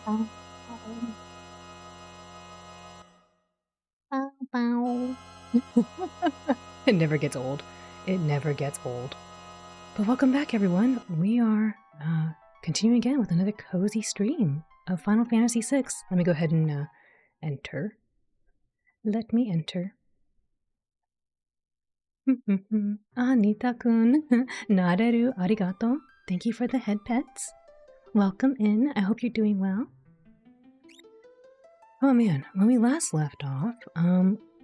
Bow, bow, bow. It never gets old. It never gets old. But welcome back, everyone. We are continuing again with another cozy stream of Final Fantasy VI. Let me go ahead and enter. Let me enter. Anita-kun, nareru arigato. Thank you for the head pets. Welcome in. I hope you're doing well. Oh man, when we last left off,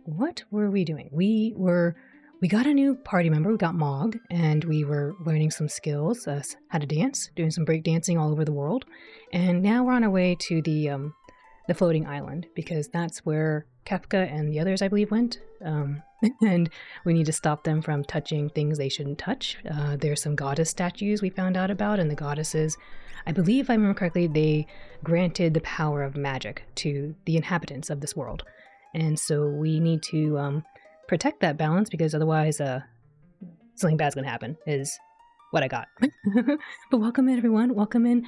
what were we doing? We got a new party member. We got Mog, and we were learning some skills, how to dance, doing some break dancing all over the world. And now we're on our way to the floating island, because that's where Kefka and the others, I believe, went. And we need to stop them from touching things they shouldn't touch. There's some goddess statues we found out about, and the goddesses, I believe, if I remember correctly, they granted the power of magic to the inhabitants of this world. And so we need to protect that balance, because otherwise something bad's gonna happen, is what I got. But welcome in, everyone. Welcome in,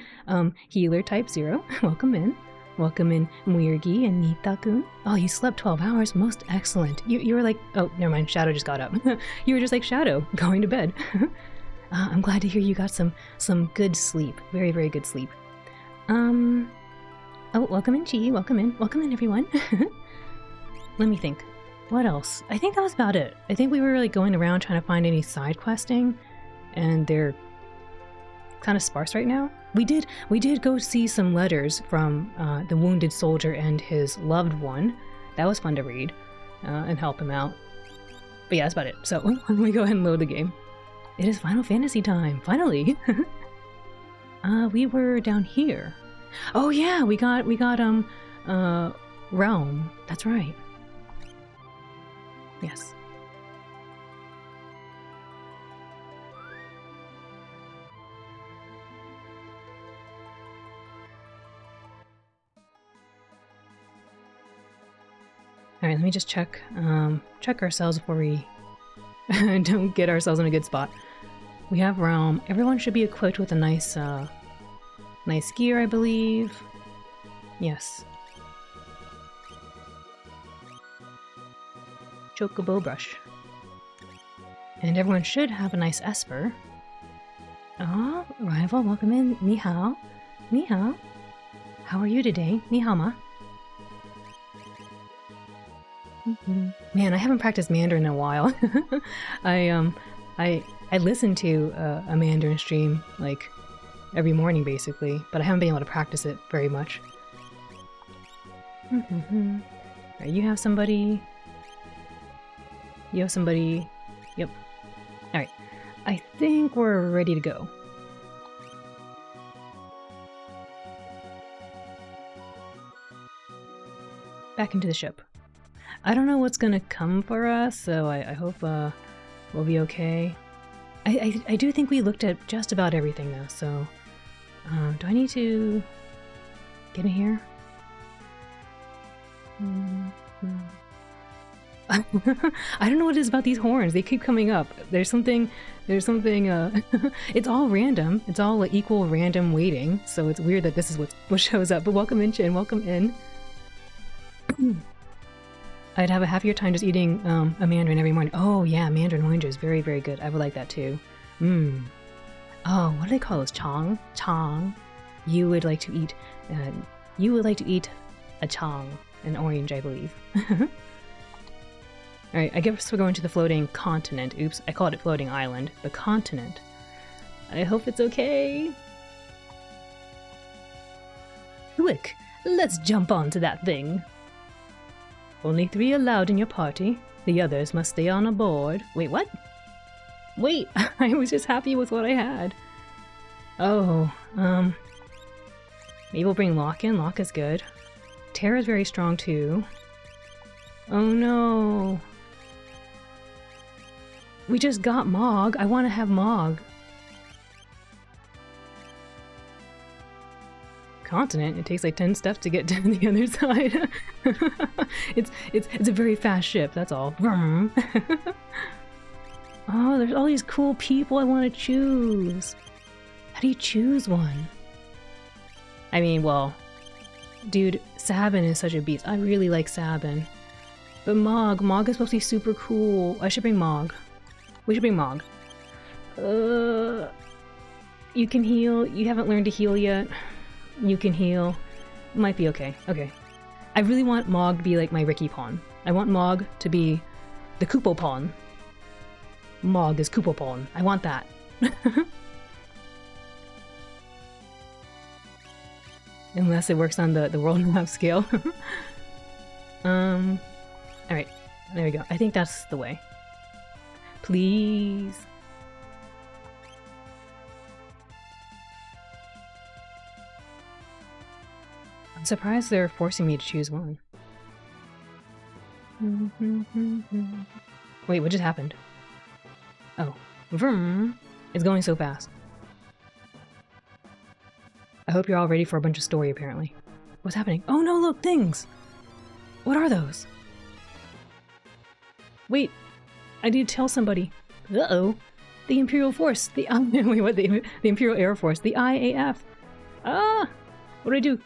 Healer Type 0. Welcome in. Welcome in, Muirgi and Nita-kun. Oh, you slept 12 hours. Most excellent. You were like... Oh, never mind. Shadow just got up. You were just like Shadow, going to bed. I'm glad to hear you got some good sleep. Very, very good sleep. Oh, welcome in, Chi. Welcome in. Welcome in, everyone. Let me think. What else? I think that was about it. I think we were like going around trying to find any side questing, and they're kind of sparse right now. We did go see some letters from the wounded soldier and his loved one. That was fun to read and help him out. But yeah, that's about it. So let me go ahead and load the game. It is Final Fantasy time, finally. We were down here. Oh yeah, we got Realm. That's right. Yes. Alright, let me just check ourselves before we don't get ourselves in a good spot. We have Realm. Everyone should be equipped with a nice gear, I believe. Yes. Chocobo brush. And everyone should have a nice Esper. Oh, rival, welcome in. Ni hao. Ni hao. How are you today? Ni hao ma. Man, I haven't practiced Mandarin in a while. I listen to a Mandarin stream like every morning basically, but I haven't been able to practice it very much. Right, you have somebody. You have somebody. Yep. Alright. I think we're ready to go. Back into the ship. I don't know what's gonna come for us, so I hope we'll be okay. I do think we looked at just about everything though, so do I need to get in here? I don't know what it is about these horns. They keep coming up. There's something it's all random. It's all like equal random weighting, so it's weird that this is what shows up. But welcome in, Chin. Welcome in. I'd have a happier time just eating a mandarin every morning. Oh yeah, mandarin oranges, very, very good. I would like that too. Oh, what do they call those? Chong? Chong. You would like to eat a chong, an orange, I believe. Alright, I guess we're going to the floating continent. Oops, I called it floating island. The continent. I hope it's okay. Quick, let's jump onto that thing. Only 3 allowed in your party. The others must stay on aboard. Wait, what? Wait, I was just happy with what I had. Oh, maybe we'll bring Locke in. Locke is good. Terra's very strong too. Oh no. We just got Mog. I want to have Mog. Continent. It takes like 10 steps to get to the other side. it's a very fast ship, that's all. Oh, there's all these cool people I want to choose. How do you choose one? I mean, well, Dude, Sabin is such a beast. I really like Sabin. But Mog is supposed to be super cool. I should bring Mog. We should bring Mog. You can heal. You haven't learned to heal yet. You can heal. Might be okay. Okay. I really want Mog to be like my Ricky pawn. I want Mog to be the Koopo pawn. Mog is Koopo pawn. I want that. Unless it works on the world map scale. Alright. There we go. I think that's the way. Please. I'm surprised they're forcing me to choose one. Wait, what just happened? Oh. Vroom. It's going so fast. I hope you're all ready for a bunch of story, apparently. What's happening? Oh no, look, things! What are those? Wait, I need to tell somebody. Uh-oh. The Imperial Force. The wait, what? The Imperial Air Force. The IAF. Ah! What do I do?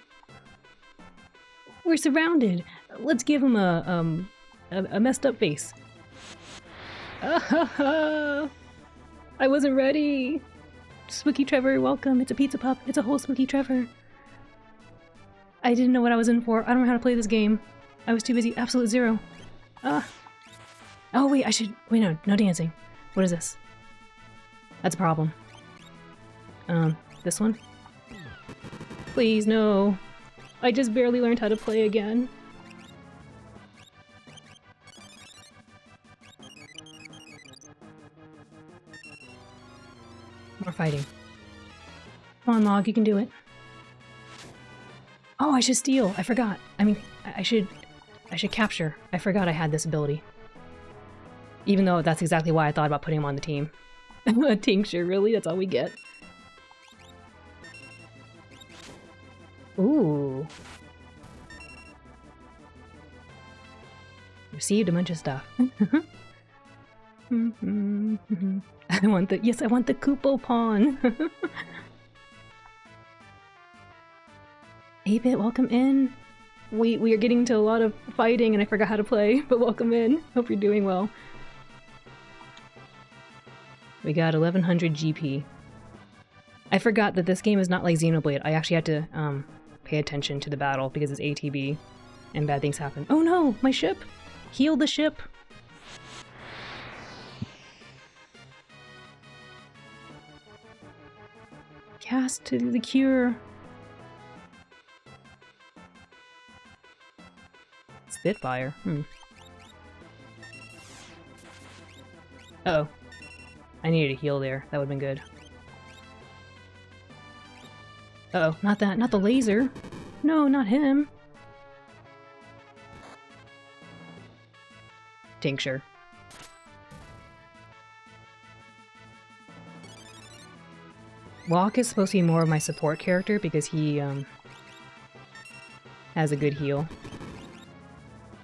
We're surrounded. Let's give him a messed up face. I wasn't ready. Spooky Trevor, welcome. It's a pizza pup. It's a whole Spooky Trevor. I didn't know what I was in for. I don't know how to play this game. I was too busy. Absolute zero. Oh wait, I should... Wait, no dancing. What is this? That's a problem. This one? Please, no. I just barely learned how to play again. More fighting. Come on, Mog, you can do it. Oh, I should steal. I forgot. I mean, I should capture. I forgot I had this ability. Even though that's exactly why I thought about putting him on the team. A tincture, really? That's all we get. Ooh. Received a bunch of stuff. I want the... Yes, I want the Koopo pawn! 8-bit, welcome in. We are getting into a lot of fighting and I forgot how to play, but welcome in. Hope you're doing well. We got 1100 GP. I forgot that this game is not like Xenoblade. I actually had to pay attention to the battle because it's ATB and bad things happen. Oh no! My ship! Heal the ship! Cast to the cure. Spitfire. Uh-oh. I needed a heal there. That would've been good. Uh-oh, not that. Not the laser. No, not him. Tincture. Walk is supposed to be more of my support character because he has a good heal.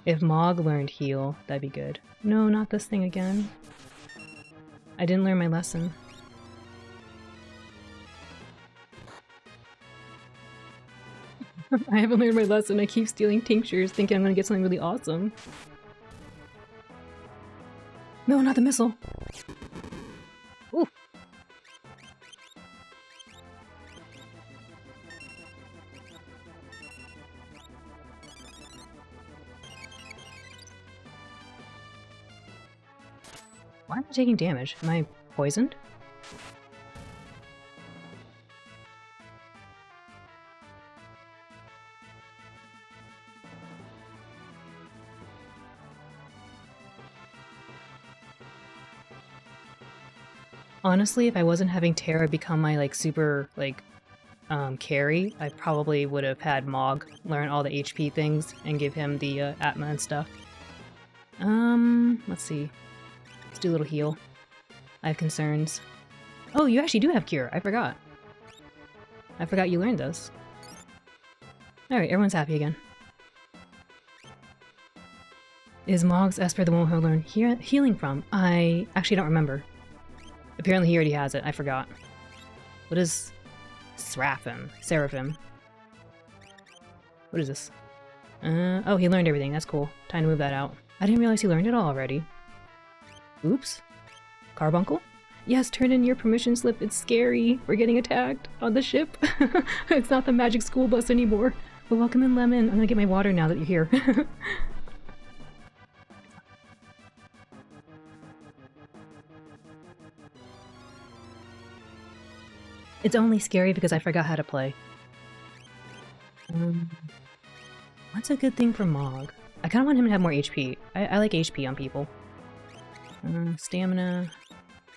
If Mog learned heal, that'd be good. No, not this thing again. I didn't learn my lesson. I haven't learned my lesson. I keep stealing tinctures thinking I'm gonna get something really awesome. No, not the missile! Ooh! Why am I taking damage? Am I poisoned? Honestly, if I wasn't having Terra become my, like, super, like, carry, I probably would have had Mog learn all the HP things and give him the, Atma and stuff. Let's see. Let's do a little heal. I have concerns. Oh, you actually do have Cure! I forgot. I forgot you learned those. Alright, everyone's happy again. Is Mog's Esper the one who learned healing from? I actually don't remember. Apparently he already has it. I forgot. What is Seraphim? Seraphim. What is this? Oh, he learned everything. That's cool. Time to move that out. I didn't realize he learned it all already. Oops. Carbuncle? Yes, turn in your permission slip. It's scary. We're getting attacked on the ship. It's not the magic school bus anymore. But welcome in, Lemon. I'm gonna get my water now that you're here. It's only scary because I forgot how to play. What's a good thing for Mog? I kind of want him to have more HP. I like HP on people. Stamina,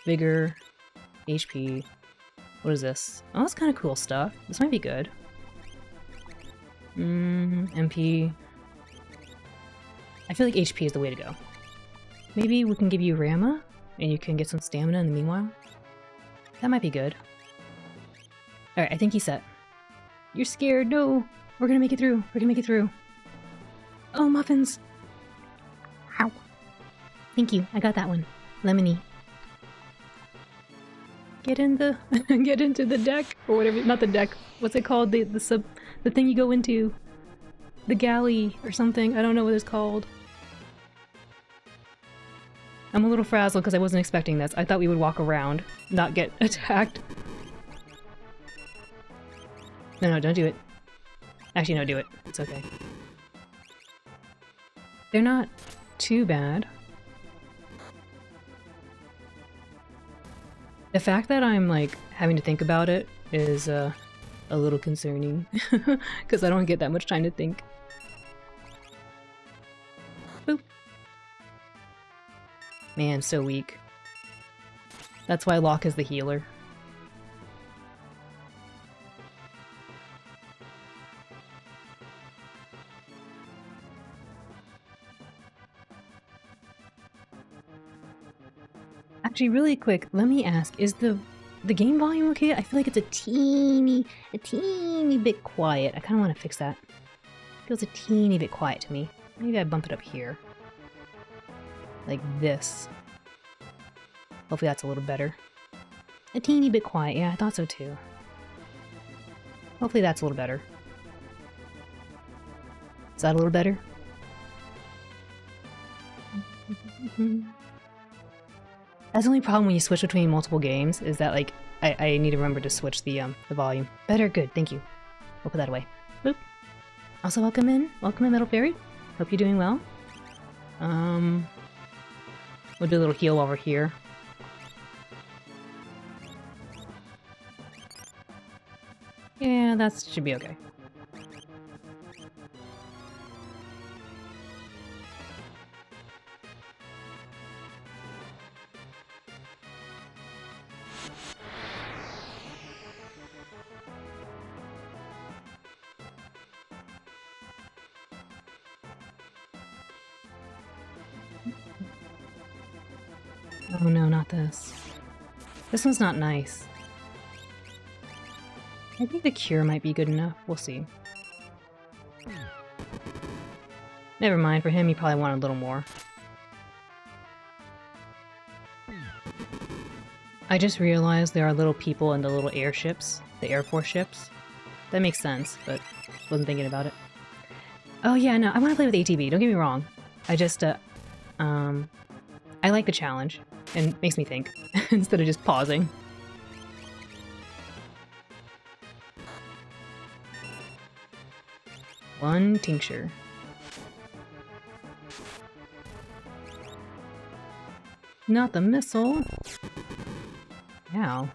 vigor, HP. What is this? Oh, that's kind of cool stuff. This might be good. MP. I feel like HP is the way to go. Maybe we can give you Rama, and you can get some stamina in the meanwhile. That might be good. Alright, I think he's set. You're scared. No! We're gonna make it through. We're gonna make it through. Oh, muffins! Ow. Thank you. I got that one. Lemony. Get in the... get into the deck! Or whatever. Not the deck. What's it called? The thing you go into. The galley or something. I don't know what it's called. I'm a little frazzled because I wasn't expecting this. I thought we would walk around, not get attacked. No, don't do it. Actually, no, do it. It's okay. They're not too bad. The fact that I'm, like, having to think about it is, a little concerning. Because I don't get that much time to think. Boop. Man, so weak. That's why Locke is the healer. Actually, really quick, let me ask, is the game volume okay? I feel like it's a teeny bit quiet. I kind of want to fix that. It feels a teeny bit quiet to me. Maybe I bump it up here. Like this. Hopefully that's a little better. A teeny bit quiet, yeah, I thought so too. Hopefully that's a little better. Is that a little better? That's the only problem when you switch between multiple games, is that, like, I need to remember to switch the volume. Better, good, thank you. We'll put that away. Boop. Also, welcome in, Metal Fairy. Hope you're doing well. We'll do a little heal while we're here. Yeah, that should be okay. Oh no, not this. This one's not nice. I think the cure might be good enough. We'll see. Never mind, for him he probably wanted a little more. I just realized there are little people in the little airships, the Air Force ships. That makes sense, but wasn't thinking about it. Oh yeah, no, I want to play with ATB, don't get me wrong. I just, I like the challenge, and it makes me think, instead of just pausing. One tincture. Not the missile. Ow.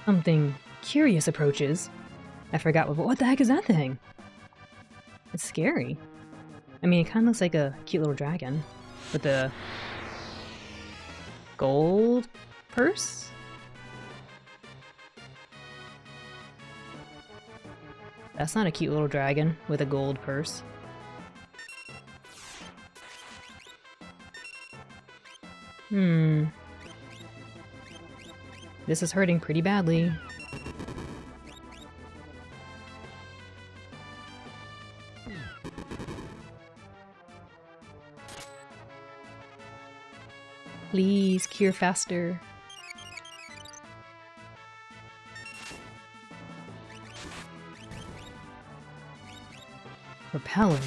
Something curious approaches. I forgot what the heck is that thing? It's scary. I mean, it kind of looks like a cute little dragon with the gold purse? That's not a cute little dragon with a gold purse. This is hurting pretty badly. Please, cure faster. Repeller.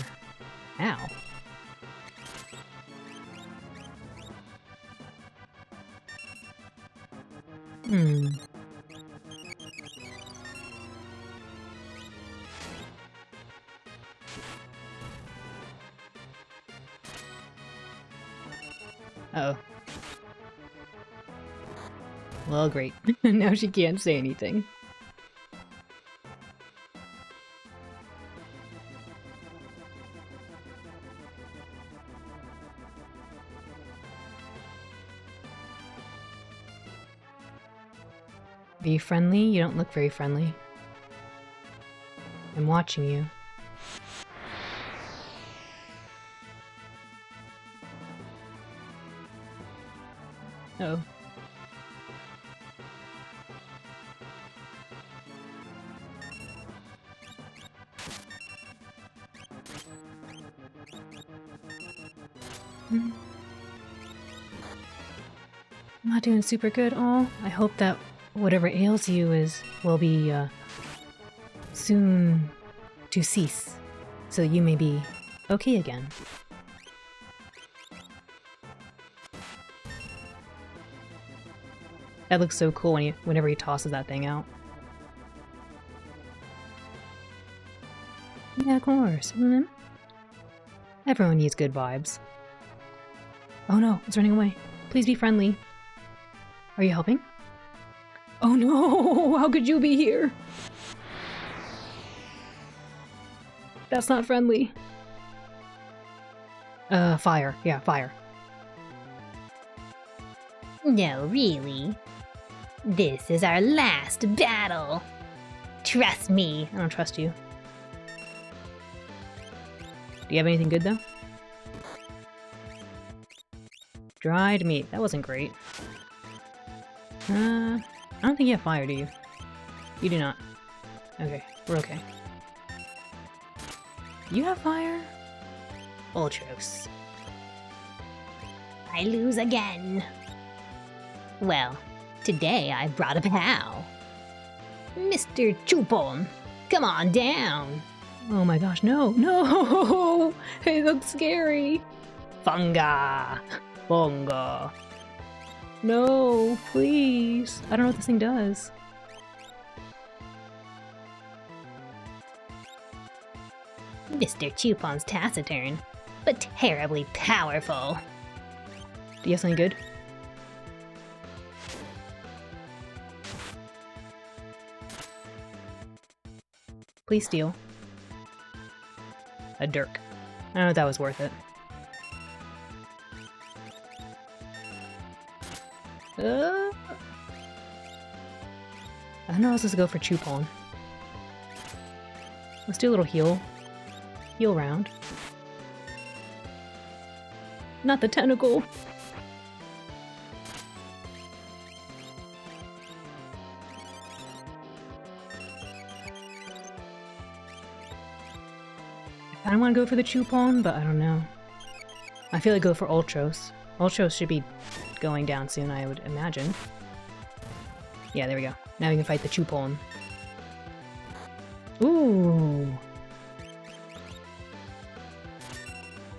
Ow. Uh-oh. Well, great. Now she can't say anything. Be friendly? You don't look very friendly. I'm watching you. Uh-oh. I'm not doing super good. Oh, I hope that whatever ails you will be soon to cease, so you may be okay again. That looks so cool whenever he tosses that thing out. Yeah, of course. Everyone needs good vibes. Oh no, it's running away. Please be friendly. Are you helping? Oh no! How could you be here? That's not friendly. Fire. Yeah, fire. No, really. This is our last battle. Trust me. I don't trust you. Do you have anything good, though? Dried meat. That wasn't great. I don't think you have fire, do you? You do not. Okay, we're okay. You have fire? Ultros. I lose again. Well, today I brought a pal. Mr. Chupon, come on down. Oh my gosh, no! No! It looks scary! Funga! Bonga. No, please. I don't know what this thing does. Mr. Chupon's taciturn, but terribly powerful. Do you have something good? Please steal. A dirk. I don't know if that was worth it. I don't know how this to go for Chupon. Let's do a little heal. Heal round. Not the tentacle! I kinda wanna go for the Chupon, but I don't know. I feel like go for Ultros. Ultros should be going down soon, I would imagine. Yeah, there we go. Now we can fight the Chupon. Ooh!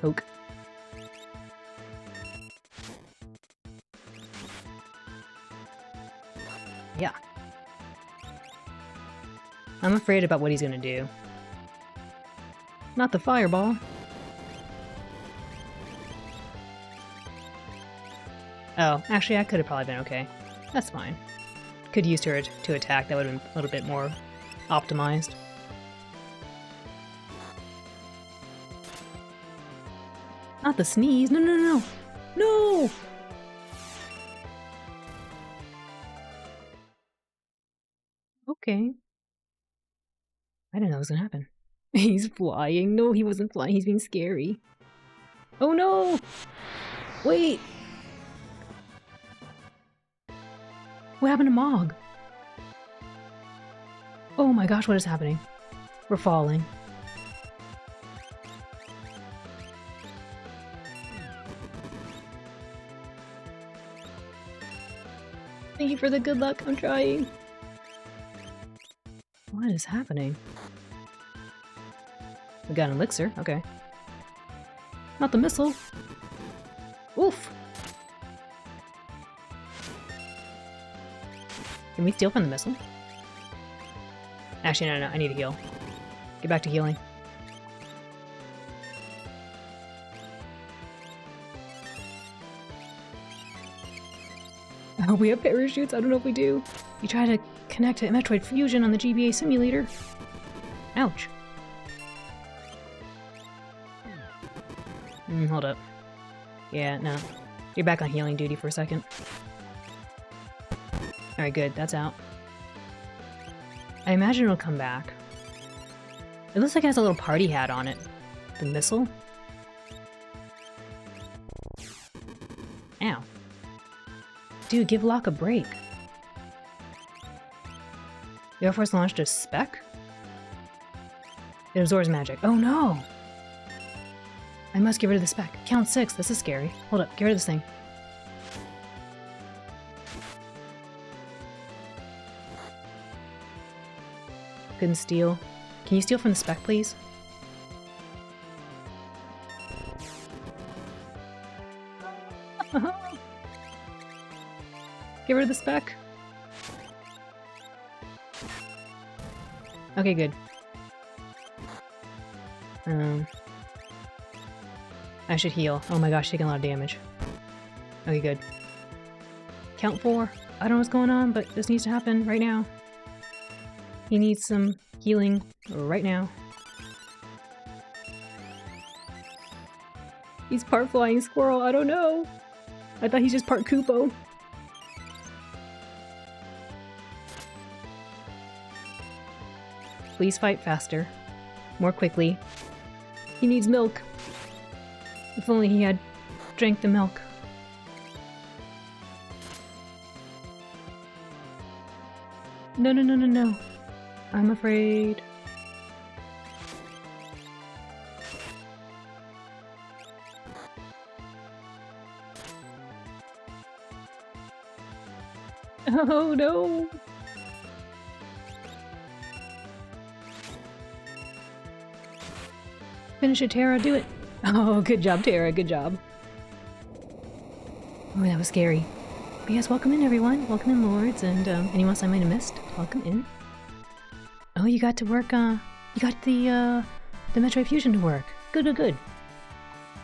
Poke. Yeah. I'm afraid about what he's gonna do. Not the fireball. Oh, actually I could have probably been okay. That's fine. Could use her to attack, that would have been a little bit more optimized. Not the sneeze, no no no! No! Okay. I didn't know it was gonna happen. He's flying. No, he wasn't flying, he's being scary. Oh no! Wait! What happened to Mog? Oh my gosh, what is happening? We're falling. Thank you for the good luck. I'm trying. What is happening? We got an elixir. Okay. Not the missile. Oof. Can we steal from the missile? Actually, no. I need to heal. Get back to healing. Oh, we have parachutes? I don't know if we do. You try to connect to Metroid Fusion on the GBA simulator. Ouch. Hold up. Yeah, no. You're back on healing duty for a second. Alright, good. That's out. I imagine it'll come back. It looks like it has a little party hat on it. The missile? Ow. Dude, give Locke a break. The Air Force launched a spec? It absorbs magic. Oh no! I must get rid of the spec. Count 6. This is scary. Hold up. Get rid of this thing. Couldn't steal. Can you steal from the spec, please? Get rid of the spec. Okay, good. I should heal. Oh my gosh, taking a lot of damage. Okay, good. Count 4. I don't know what's going on, but this needs to happen right now. He needs some healing right now. He's part flying squirrel, I don't know. I thought he's just part Koopo. Please fight faster. More quickly. He needs milk. If only he had drank the milk. No. I'm afraid. Oh no! Finish it, Tara, do it! Oh, good job, Tara, good job. Oh, that was scary. But yes, welcome in, everyone. Welcome in, Lords, and anyone else I might have missed, welcome in. Oh, you got to work, you got the Metroid Fusion to work. Good.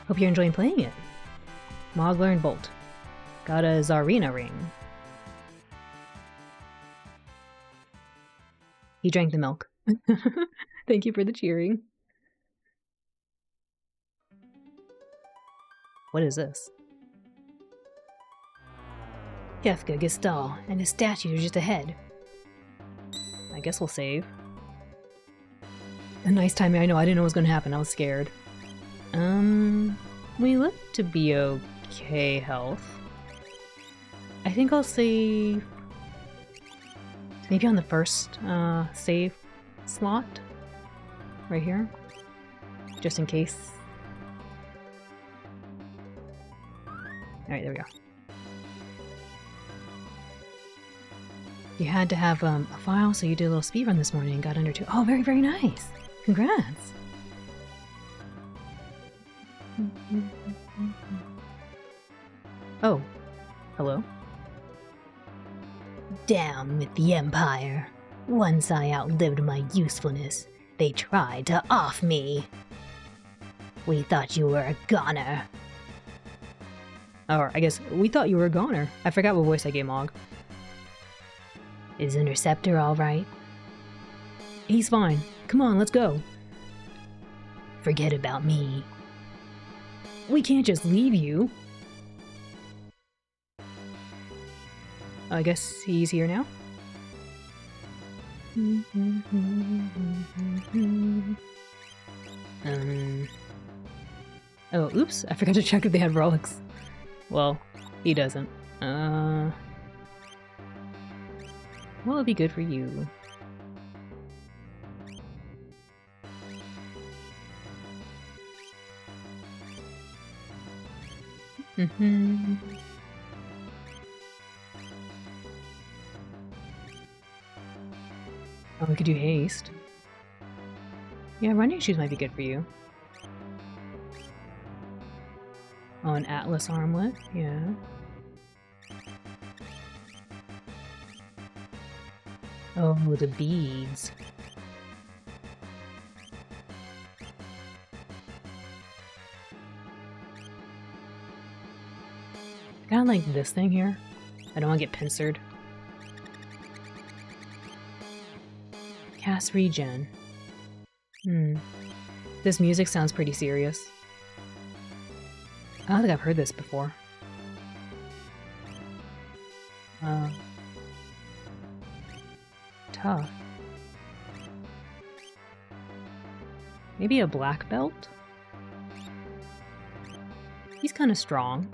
Hope you're enjoying playing it. Mogler and Bolt. Got a Zarina ring. He drank the milk. Thank you for the cheering. What is this? Kefka, Gestal, and his statue are just ahead. I guess we'll save. A nice timing. I know, I didn't know what was going to happen. I was scared. We look to be okay health. I think I'll save... maybe on the first save slot. Right here. Just in case. Alright, there we go. You had to have a file, so you did a little speedrun this morning and got under 2. Oh, very nice! Congrats! Oh. Hello? Down with the Empire. Once I outlived my usefulness, they tried to off me. We thought you were a goner. Or I guess we thought you were a goner. I forgot what voice I gave Mog. Is Interceptor alright? He's fine. Come on, let's go. Forget about me. We can't just leave you. I guess he's here now. Oh, oops. I forgot to check if they had relics. Well, he doesn't. What would be good for you? Oh, we could do haste. Yeah, running shoes might be good for you. Oh, an Atlas armlet, yeah. Oh, the beads. I kinda like this thing here. I don't want to get pincered. Cast regen. This music sounds pretty serious. I don't think I've heard this before. Tough. Maybe a black belt? He's kind of strong.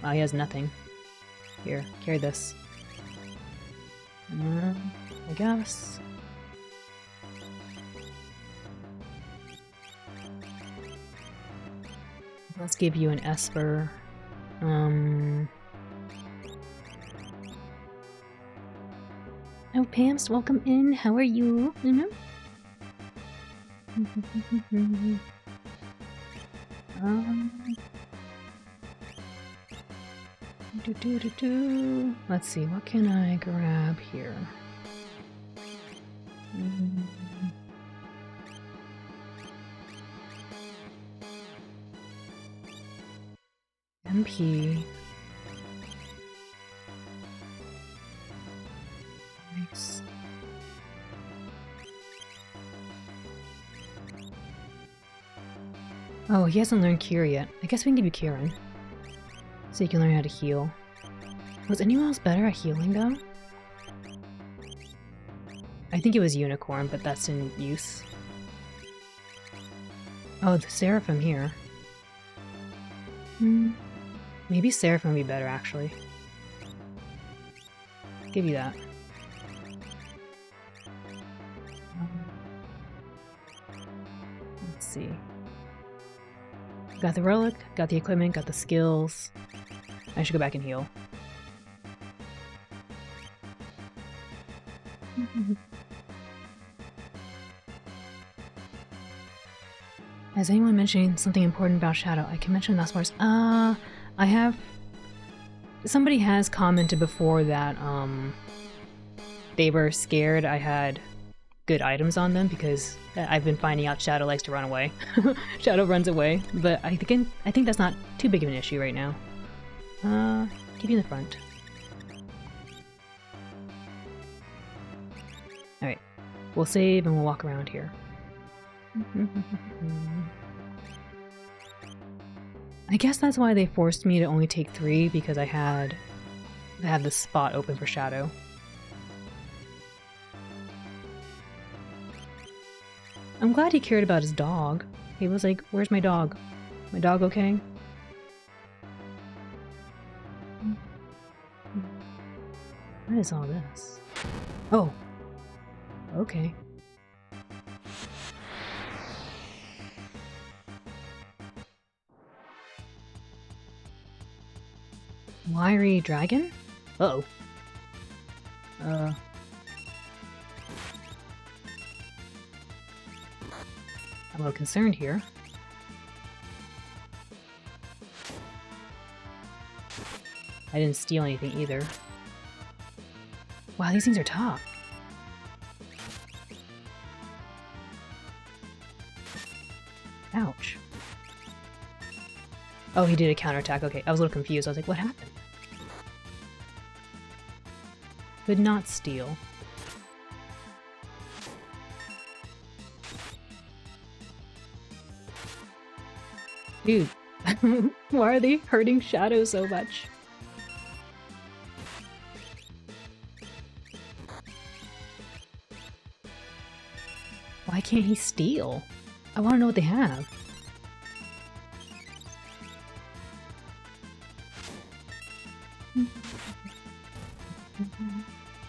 Wow, he has nothing. Here, carry this. I guess. Let's give you an Esper. Oh, Pams, welcome in. How are you? Let's see, what can I grab here? MP. Nice. Oh, he hasn't learned Cure yet. I guess we can give you Kieran. So you can learn how to heal. Was anyone else better at healing though? I think it was Unicorn, but that's in use. Oh, the Seraphim here. Maybe Seraphim would be better, actually. Give you that. Let's see. Got the relic, got the equipment, got the skills. I should go back and heal. Has anyone mentioned something important about Shadow? I can mention that first. I have... Somebody has commented before that, they were scared I had good items on them because I've been finding out Shadow likes to run away. Shadow runs away, but I think that's not too big of an issue right now. Keep you in the front. Alright, we'll save and we'll walk around here. I guess that's why they forced me to only take 3, because I had this spot open for Shadow. I'm glad he cared about his dog. He was like, where's my dog? My dog okay? What is all this? Oh. Okay. Wiry dragon? Uh-oh. I'm a little concerned here. I didn't steal anything either. Wow, these things are tough. Ouch. Oh, he did a counterattack. Okay, I was a little confused. I was like, what happened? Could not steal. Dude, why are they hurting Shadow so much? Why can't he steal? I want to know what they have. Oh,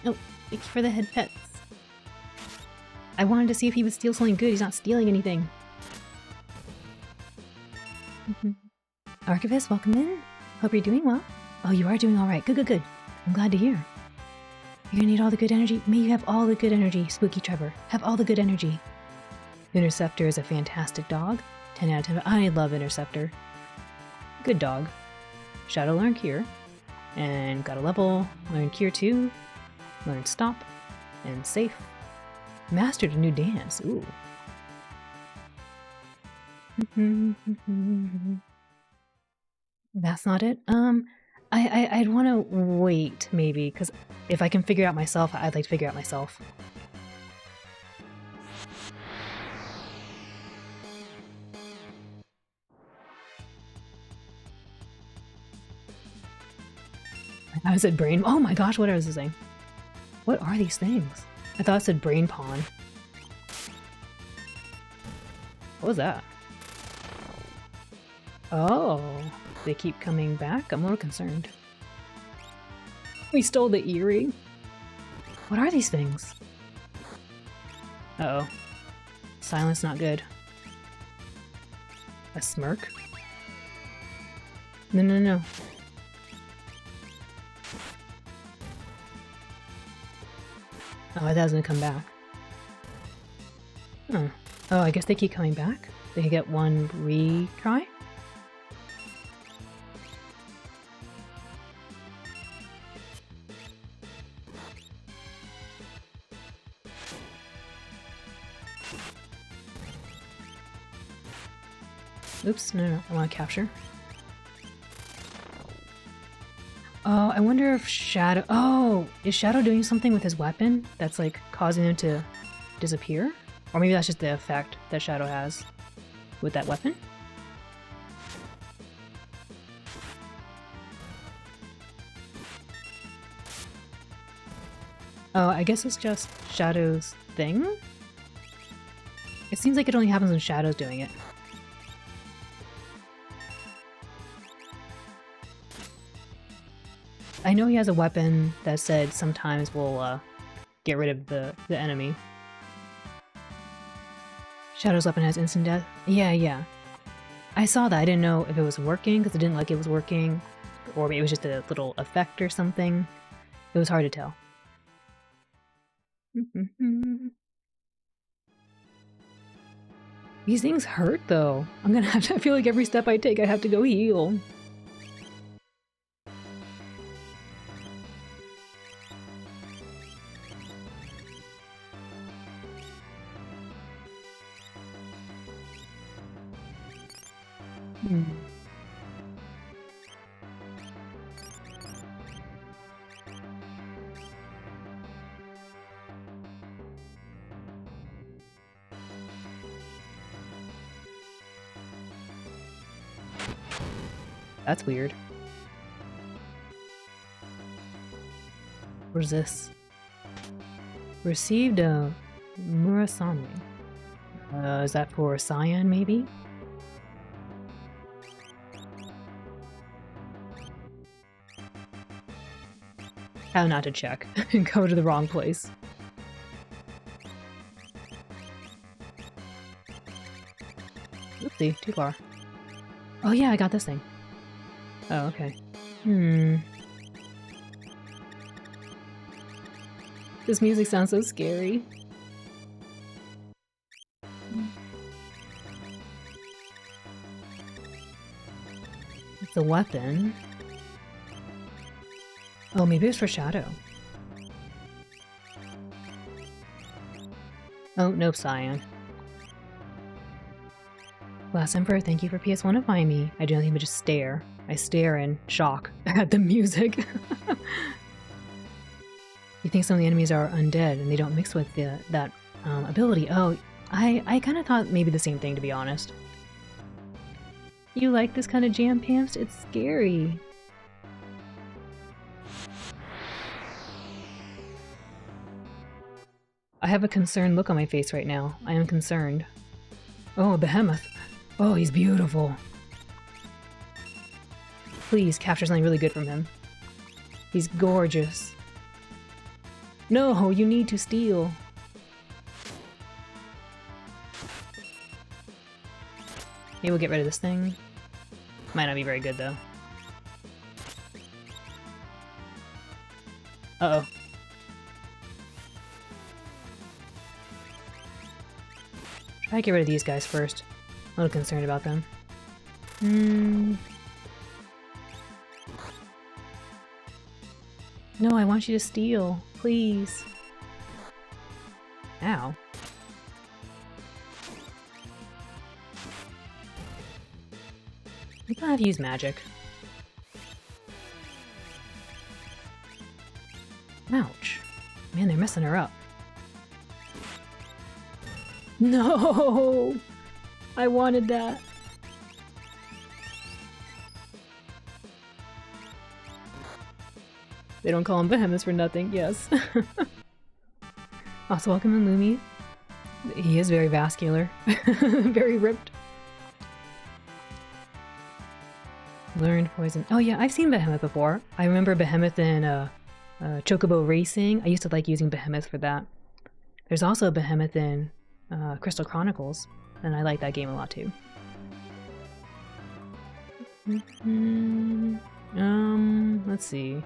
thank you for the head pets. I wanted to see if he would steal something good. He's not stealing anything. Archivist, welcome in. Hope you're doing well. Oh, you are doing all right. Good, good, good. I'm glad to hear. You're gonna need all the good energy. May you have all the good energy, Spooky Trevor. Have all the good energy. Interceptor is a fantastic dog. 10 out of 10. I love Interceptor. Good dog. Shadow learn Cure. And got a level. Learn Cure 2. Learn Stop. And Safe. Mastered a new dance. Ooh. That's not it. I'd want to wait, maybe, because if I can figure it out myself, I'd like to figure it out myself. I said brain. Oh my gosh, what was I saying? What are these things? I thought it said brain pawn. What was that? Oh, they keep coming back? I'm a little concerned. We stole the earring? What are these things? Uh-oh. Silence not good. A smirk? No, no, no. Oh, that doesn't come back. Oh. Oh, I guess they keep coming back? They get one retry? Oops, no, no, I want to capture. Oh, I wonder if Shadow... Oh, is Shadow doing something with his weapon that's, like, causing him to disappear? Or maybe that's just the effect that Shadow has with that weapon? Oh, I guess it's just Shadow's thing? It seems like it only happens when Shadow's doing it. I know he has a weapon that said sometimes will get rid of the enemy. Shadow's weapon has instant death? Yeah, yeah. I saw that. I didn't know if it was working because I didn't like it was working. Or maybe it was just a little effect or something. It was hard to tell. These things hurt though. I'm gonna have to, I feel like every step I take I have to go heal. That's weird. Where's this? Received a Murasame. Is that for Cyan, maybe? How not to check and go to the wrong place. Oopsie, too far. Oh yeah, I got this thing. Oh, okay. This music sounds so scary. It's a weapon. Oh, maybe it's for Shadow. Oh, nope, Cyan. Last Emperor, thank you for PS1 of me. I do nothing but just stare. I stare in shock at the music. You think some of the enemies are undead and they don't mix with that ability. Oh, I kind of thought maybe the same thing, to be honest. You like this kind of jam, Pamps? It's scary. I have a concerned look on my face right now. I am concerned. Oh, a behemoth. Oh, he's beautiful. Please capture something really good from him. He's gorgeous. No, you need to steal. Maybe we'll get rid of this thing. Might not be very good though. Uh-oh. Try to get rid of these guys first. I'm a little concerned about them. No, I want you to steal. Please. Ow. You don't have to use magic. Ouch. Man, they're messing her up. No! I wanted that. They don't call him Behemoth for nothing, yes. Also, welcome in Lumi. He is very vascular. Very ripped. Learned poison. Oh yeah, I've seen Behemoth before. I remember Behemoth in Chocobo Racing. I used to like using Behemoth for that. There's also a Behemoth in Crystal Chronicles, and I like that game a lot too. Let's see.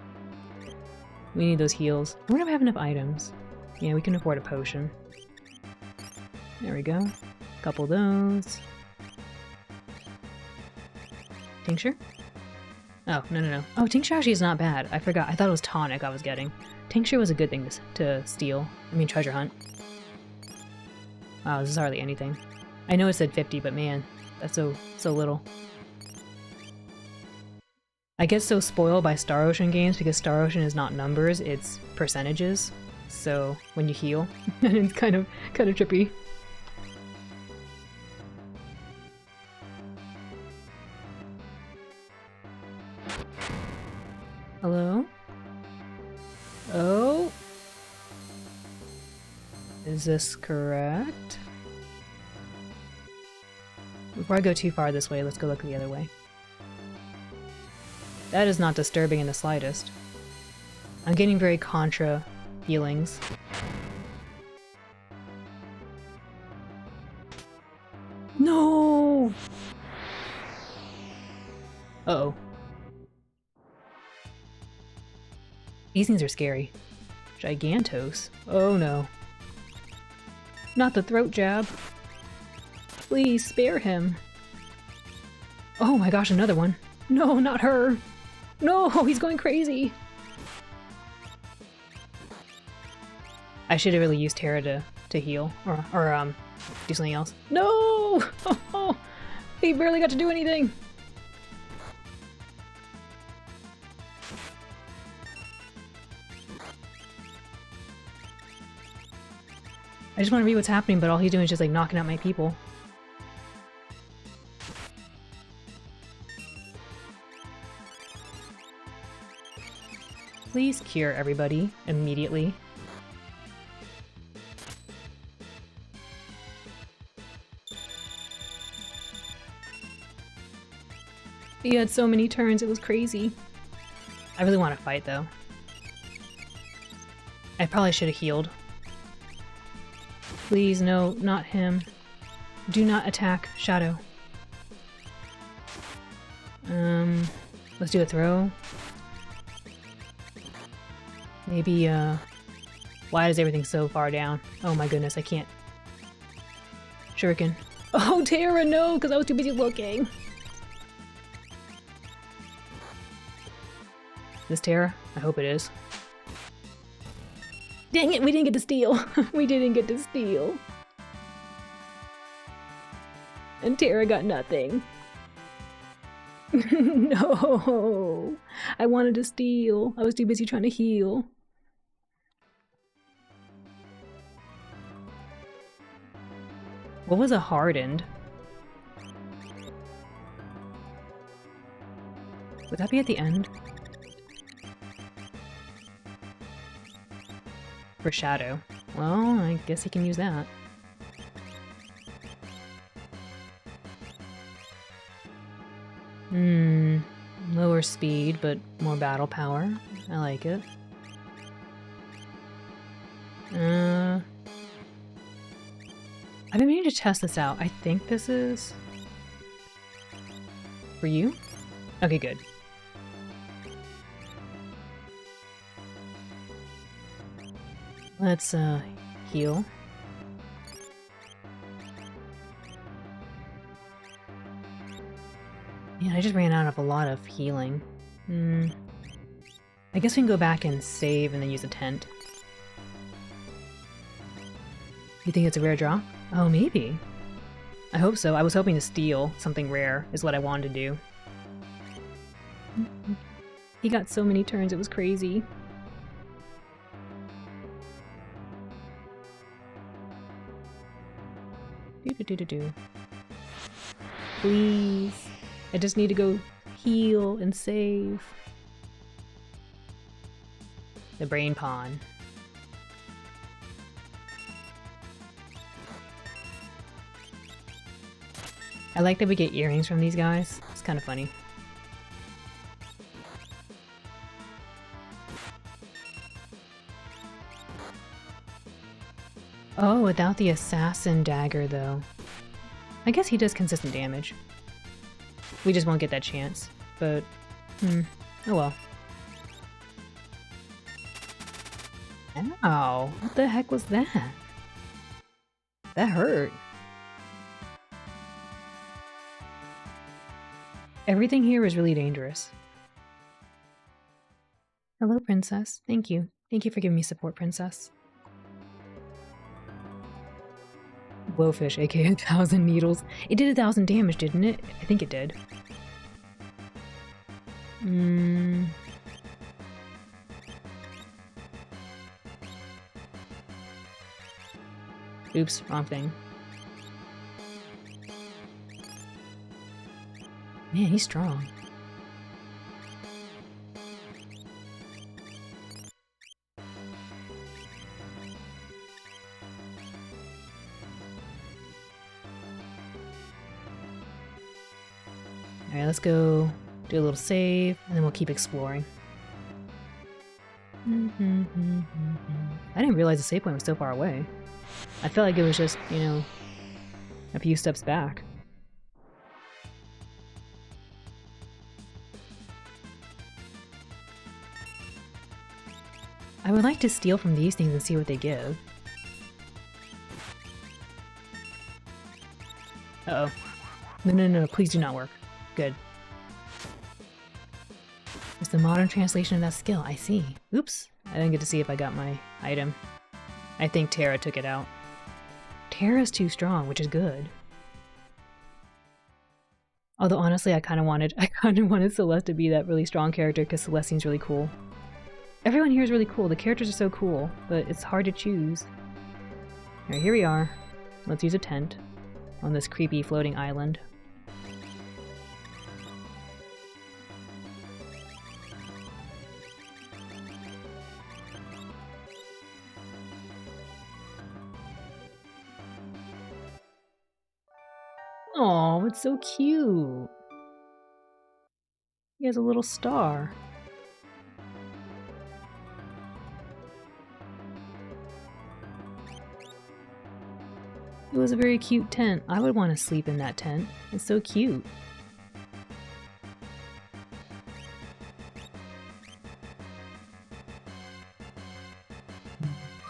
We need those heals. I wonder if I have enough items. Yeah, we can afford a potion. There we go. Couple of those. Tincture? Oh, no. Oh, tincture actually is not bad. I forgot. I thought it was tonic I was getting. Tincture was a good thing to steal. I mean, treasure hunt. Wow, this is hardly anything. I know it said 50, but man, that's so little. I get so spoiled by Star Ocean games because Star Ocean is not numbers, it's percentages. So when you heal, it's kind of trippy. Hello? Oh? Is this correct? Before I go too far this way, let's go look the other way. That is not disturbing in the slightest. I'm getting very Contra feelings. No! Uh-oh. These things are scary. Gigantos. Oh no. Not the throat jab. Please spare him. Oh my gosh, another one. No, not her. No, he's going crazy. I should have really used Terra to heal or do something else. No! He barely got to do anything. I just want to read what's happening, but all he's doing is just like knocking out my people. Please cure everybody immediately. He had so many turns, it was crazy. I really want to fight though. I probably should have healed. Please, no, not him. Do not attack Shadow. Let's do a throw. Maybe, why is everything so far down? Oh my goodness, I can't. Shuriken. Oh, Terra, no, because I was too busy looking. This Terra? I hope it is. Dang it, we didn't get to steal. We didn't get to steal. And Terra got nothing. No. I wanted to steal. I was too busy trying to heal. What was a hardened? Would that be at the end? For Shadow. Well, I guess he can use that. Lower speed, but more battle power. I like it. I've been meaning to test this out. I think this is... for you? Okay, good. Let's, heal. Yeah, I just ran out of a lot of healing. I guess we can go back and save and then use a tent. You think it's a rare draw? Oh, maybe. I hope so. I was hoping to steal something rare, is what I wanted to do. He got so many turns, it was crazy. Do-do-do-do-do. Please. I just need to go heal and save. The brain pawn. I like that we get earrings from these guys. It's kind of funny. Oh, without the assassin dagger, though. I guess he does consistent damage. We just won't get that chance. But, oh well. Ow! What the heck was that? That hurt. Everything here is really dangerous. Hello, Princess. Thank you. Thank you for giving me support, Princess. Blowfish, aka 1,000 needles. It did 1,000 damage, didn't it? I think it did. Oops, wrong thing. Man, he's strong. Alright, let's go do a little save, and then we'll keep exploring. I didn't realize the save point was so far away. I felt like it was just, you know, a few steps back. I would like to steal from these things and see what they give. Uh-oh. No, please do not work. Good. It's the modern translation of that skill, I see. Oops, I didn't get to see if I got my item. I think Terra took it out. Terra's too strong, which is good. Although honestly, I kind of wanted Celeste to be that really strong character because Celeste seems really cool. Everyone here is really cool. The characters are so cool, but it's hard to choose. Alright, here we are. Let's use a tent on this creepy floating island. Oh, it's so cute. He has a little star. It was a very cute tent. I would want to sleep in that tent. It's so cute.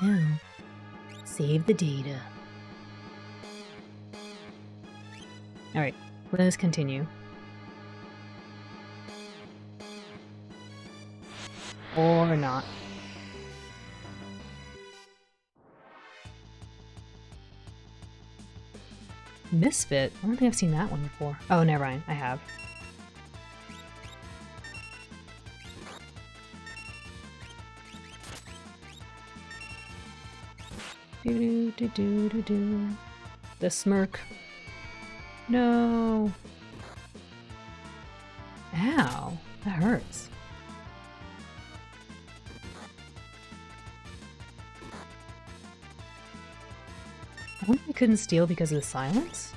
Now, save the data. Alright, let us continue. Or not. Misfit? I don't think I've seen that one before. Oh, never mind. I have. Do-do-do-do-do-do. The smirk. No. Ow. That hurts. I wonder if he couldn't steal because of the silence?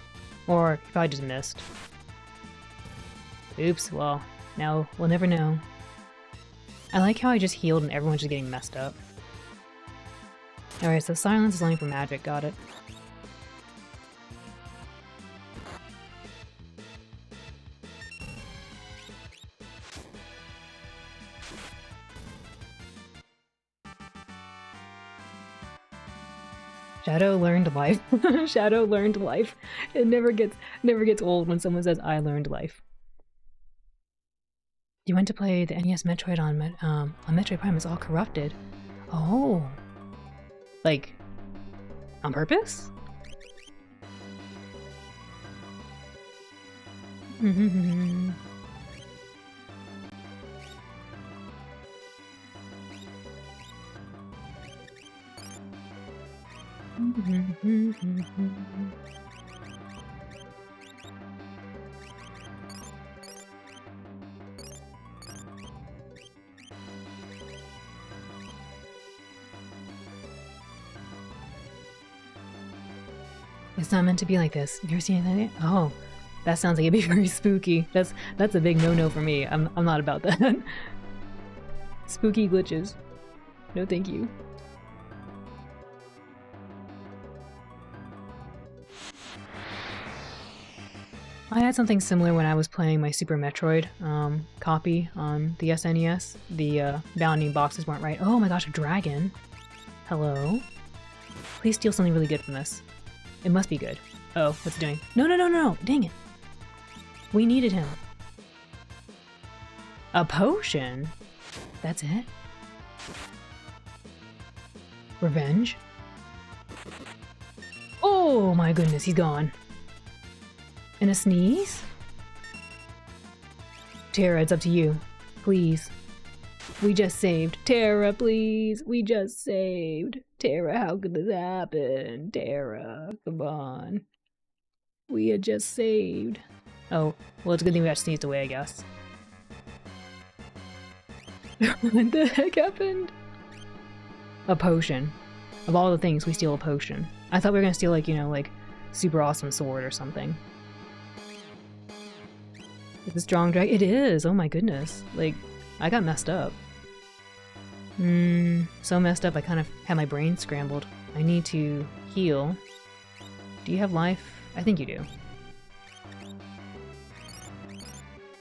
Or he probably just missed. Oops, well, now we'll never know. I like how I just healed and everyone's just getting messed up. Alright, so silence is only for magic, got it. Shadow learned life. Shadow learned life. It never gets old when someone says I learned life. You went to play the NES Metroid on Metroid Prime. It's all corrupted. Oh, like on purpose? It's not meant to be like this. You ever seen anything? Oh, that sounds like it'd be very spooky. That's a big no-no for me. I'm not about that. Spooky glitches. No, thank you. I had something similar when I was playing my Super Metroid copy on the SNES. The bounding boxes weren't right. Oh my gosh, a dragon. Hello? Please steal something really good from this. It must be good. Oh, what's it doing? No, no, no, no, no! Dang it! We needed him. A potion? That's it? Revenge? Oh my goodness, he's gone. And a sneeze? Terra, it's up to you. Please. We just saved. Terra, please. We just saved. Terra, how could this happen? Terra, come on. We had just saved. Oh, well, it's a good thing we got sneezed away, I guess. What the heck happened? A potion. Of all the things, we steal a potion. I thought we were gonna steal, like, you know, like, super awesome sword or something. Is it strong drag? It is! Oh my goodness. Like, I got messed up. So messed up I kind of had my brain scrambled. I need to heal. Do you have life? I think you do.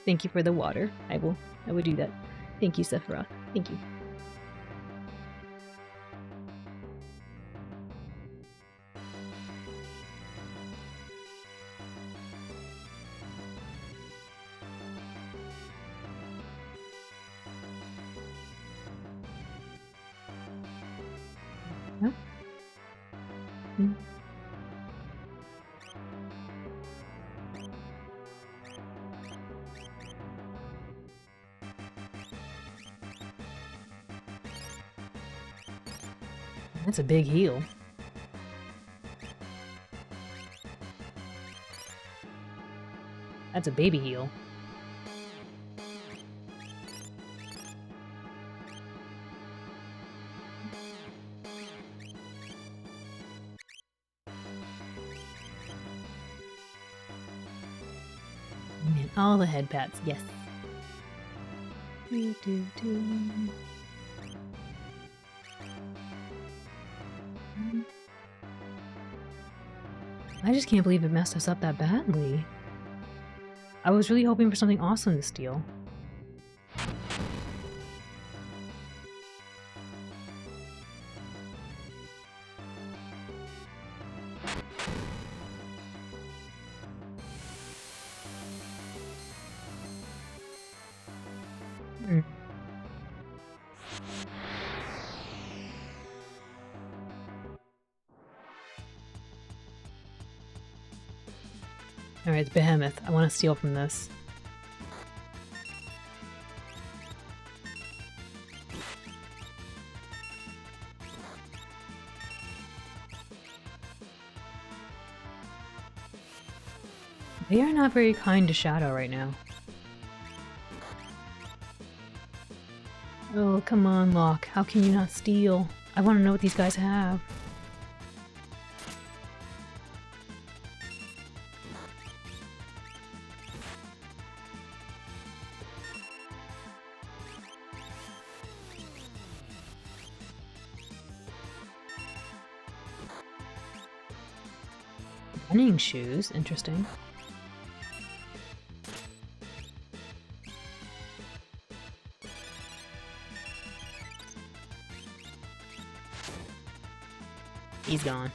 Thank you for the water. I will do that. Thank you, Sephiroth. Thank you. Huh? That's a big heal. That's a baby heal. And all the head pats, yes. I just can't believe it messed us up that badly. I was really hoping for something awesome to steal. Alright, it's Behemoth. I want to steal from this. They are not very kind to Shadow right now. Oh, come on, Locke. How can you not steal? I want to know what these guys have. Running shoes, interesting. He's gone.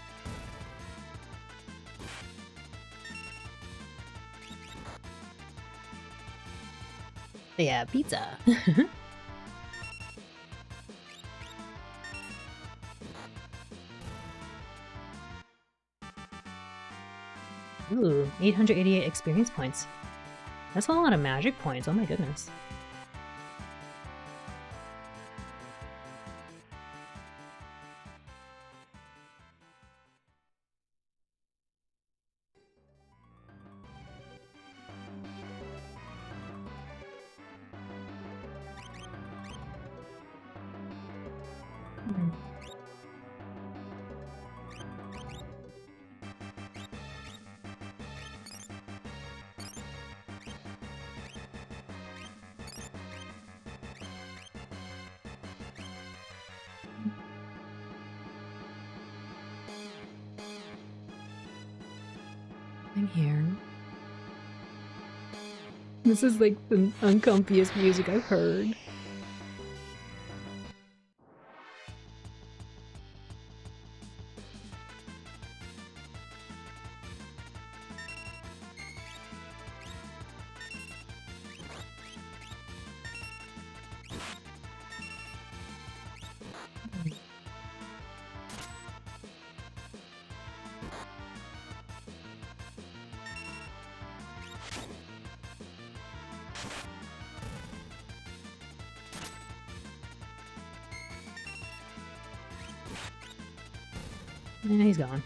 Yeah, pizza. Ooh, 888 experience points. That's a lot of magic points, oh my goodness. I'm here. This is like the uncomfiest music I've heard. Yeah, he's gone.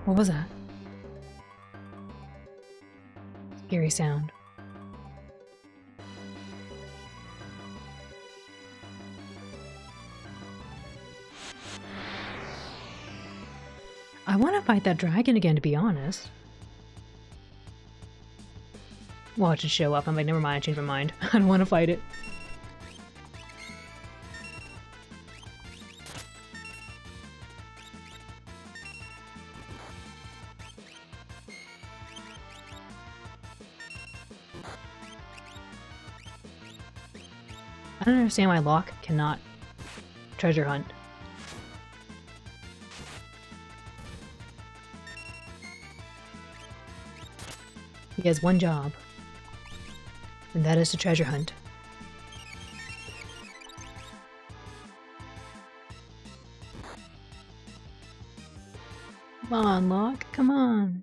What was that? Scary sound. I want to fight that dragon again, to be honest. Watch it show up. I'm like, never mind, I changed my mind. I don't want to fight it. I don't understand why Locke cannot treasure hunt. He has one job, and that is to treasure hunt. Come on, Locke, come on.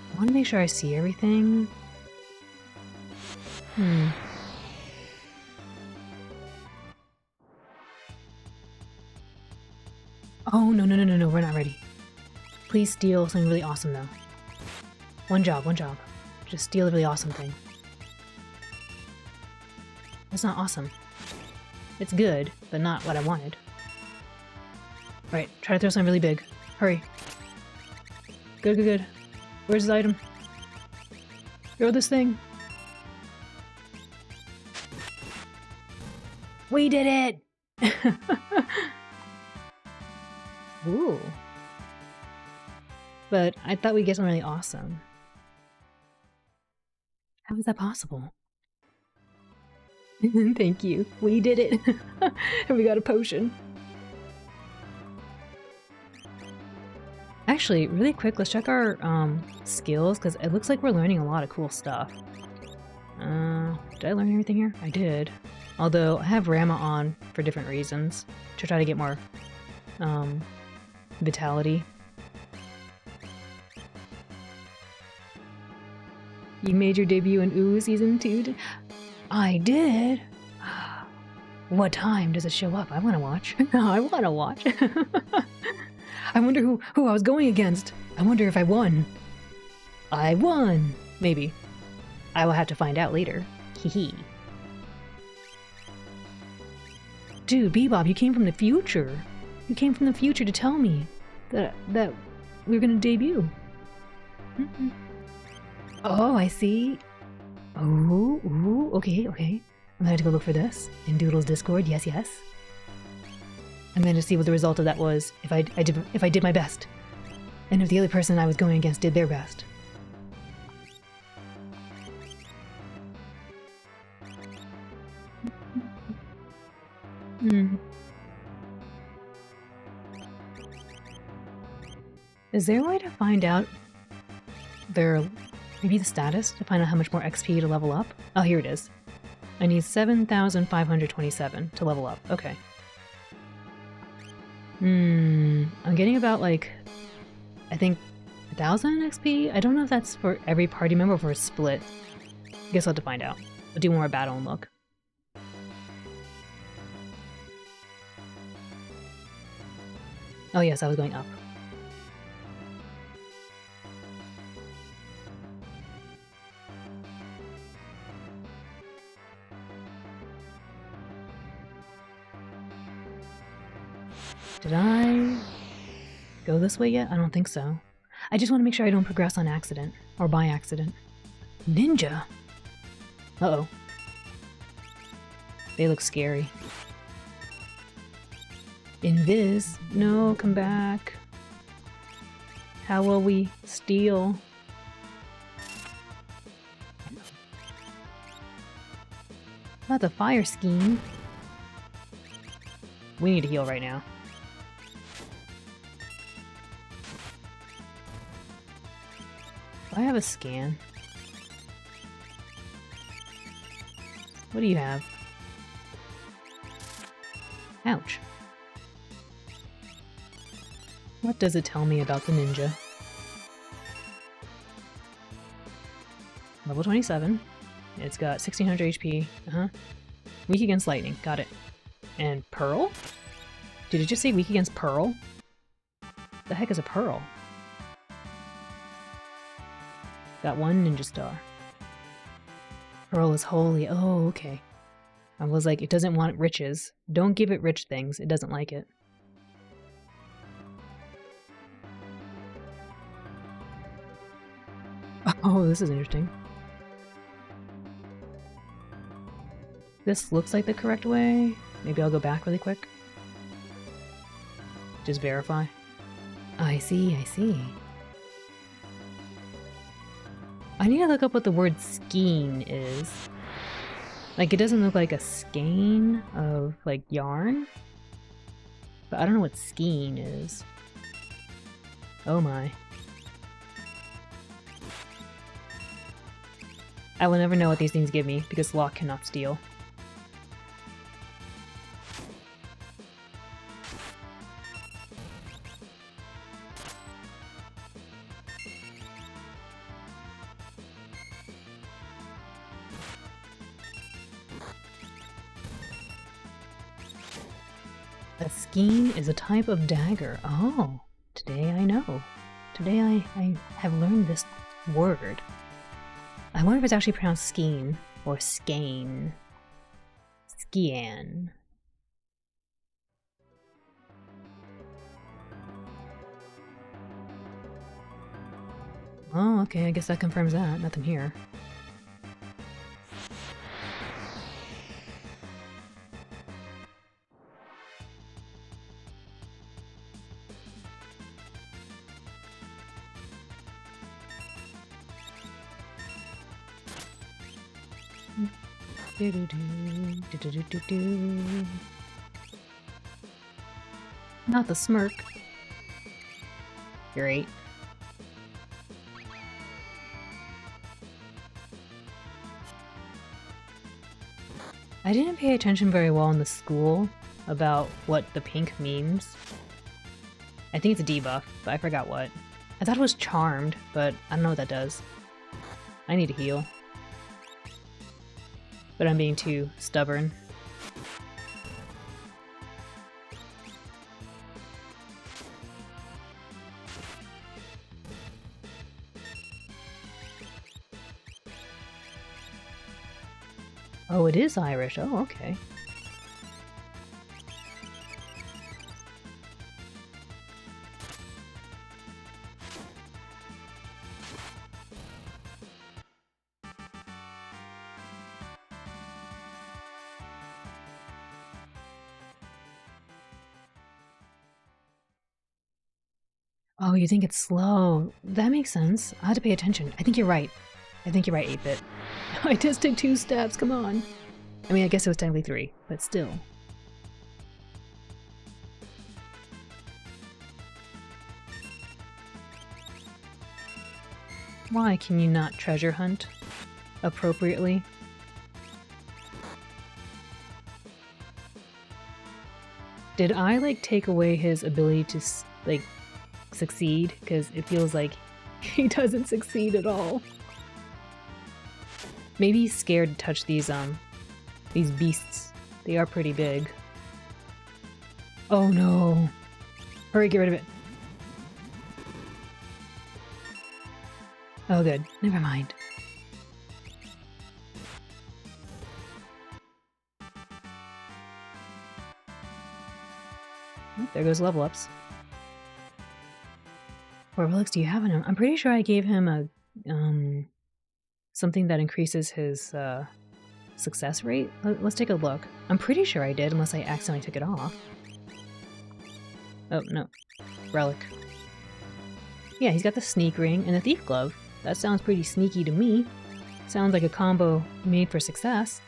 I want to make sure I see everything. Oh, no, no, no, no, no, we're not ready. Please steal something really awesome, though. One job, one job. Just steal a really awesome thing. That's not awesome. It's good, but not what I wanted. Alright, try to throw something really big. Hurry. Good, good, good. Where's his item? Throw this thing. We did it! Ooh. But I thought we'd get something really awesome. How is that possible? Thank you. We did it! And we got a potion. Actually, really quick, let's check our skills, because it looks like we're learning a lot of cool stuff. Did I learn everything here? I did. Although, I have Rama on for different reasons, to try to get more vitality. You made your debut in Ooh Season 2? I did? What time does it show up? I want to watch. I want to watch. I wonder who I was going against. I wonder if I won. I won! Maybe. I will have to find out later. Hee. Dude, Bebop, you came from the future. You came from the future to tell me that we were gonna debut. Oh, I see. Oh, okay. I'm gonna have to go look for this in Doodle's Discord. Yes. I'm gonna see what the result of that was. If I did my best, and if the other person I was going against did their best. Is there a way to find out maybe the status to find out how much more XP to level up? Oh, here it is. I need 7,527 to level up. Okay. I'm getting about like, I think 1,000 XP? I don't know if that's for every party member or for a split. I guess I'll have to find out. I'll do more battle and look. Oh yes, I was going up. Did I go this way yet? I don't think so. I just want to make sure I don't progress on accident. Or by accident. Ninja! Uh-oh. They look scary. Invis. No, come back. How will we steal? Not the fire scheme. We need to heal right now. Do I have a scan? What do you have? Ouch. What does it tell me about the ninja? Level 27. It's got 1600 HP. Weak against lightning. Got it. And Pearl? Did it just say weak against Pearl? The heck is a Pearl? Got one ninja star. Pearl is holy. Oh, okay. I was like, it doesn't want riches. Don't give it rich things. It doesn't like it. Oh, this is interesting. This looks like the correct way. Maybe I'll go back really quick. Just verify. I see. I need to look up what the word skein is. Like, it doesn't look like a skein of, like, yarn. But I don't know what skein is. Oh my. I will never know what these things give me, because Locke cannot steal. A skein is a type of dagger. Oh, today I know. Today I have learned this word. I wonder if it's actually pronounced skein or skein. Skian. Oh, okay, I guess that confirms that. Nothing here. Not the smirk. Great. I didn't pay attention very well in the school about what the pink means. I think it's a debuff, but I forgot what. I thought it was charmed, but I don't know what that does. I need to heal. But I'm being too stubborn. Oh, it is Irish. Oh, okay. Oh, you think it's slow. That makes sense. I have to pay attention. I think you're right. I think you're right, 8-bit. I just took 2 steps, come on. I mean, I guess it was technically 3, but still. Why can you not treasure hunt appropriately? Did I, like, take away his ability to, like, succeed? Because it feels like he doesn't succeed at all. Maybe he's scared to touch these beasts. They are pretty big. Oh no. Hurry, get rid of it. Oh good. Never mind. Oh, there goes level ups. What relics do you have in him? I'm pretty sure I gave him a something that increases his success rate. Let's take a look. I'm pretty sure I did, unless I accidentally took it off. Oh, no. Relic. Yeah, he's got the sneak ring and the thief glove. That sounds pretty sneaky to me. Sounds like a combo made for success.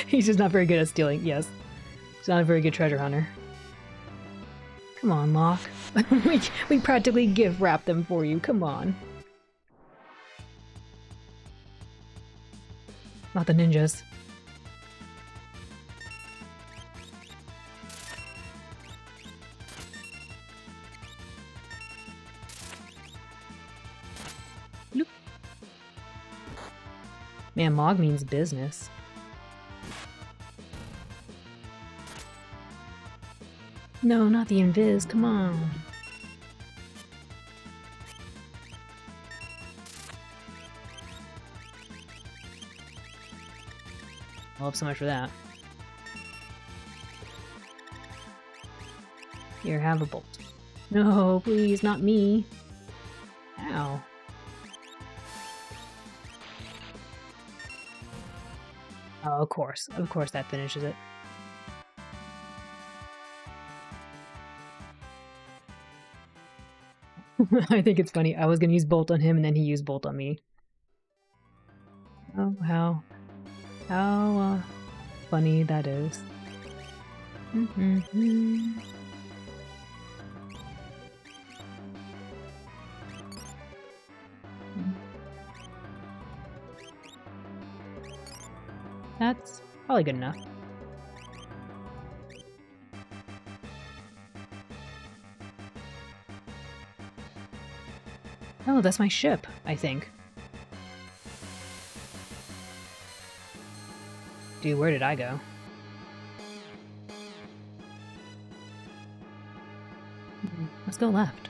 He's just not very good at stealing, yes. He's not a very good treasure hunter. Come on, Locke. we practically gift wrap them for you, come on. Not the ninjas. Nope. Man, Mog means business. No, not the invis, come on. Well, so much for that. Here, have a bolt. No, please, not me. Ow. Oh, of course that finishes it. I think it's funny. I was gonna use Bolt on him and then he used Bolt on me. Oh, how funny that is. That's probably good enough. Oh, that's my ship, I think. Dude, where did I go? Let's go left.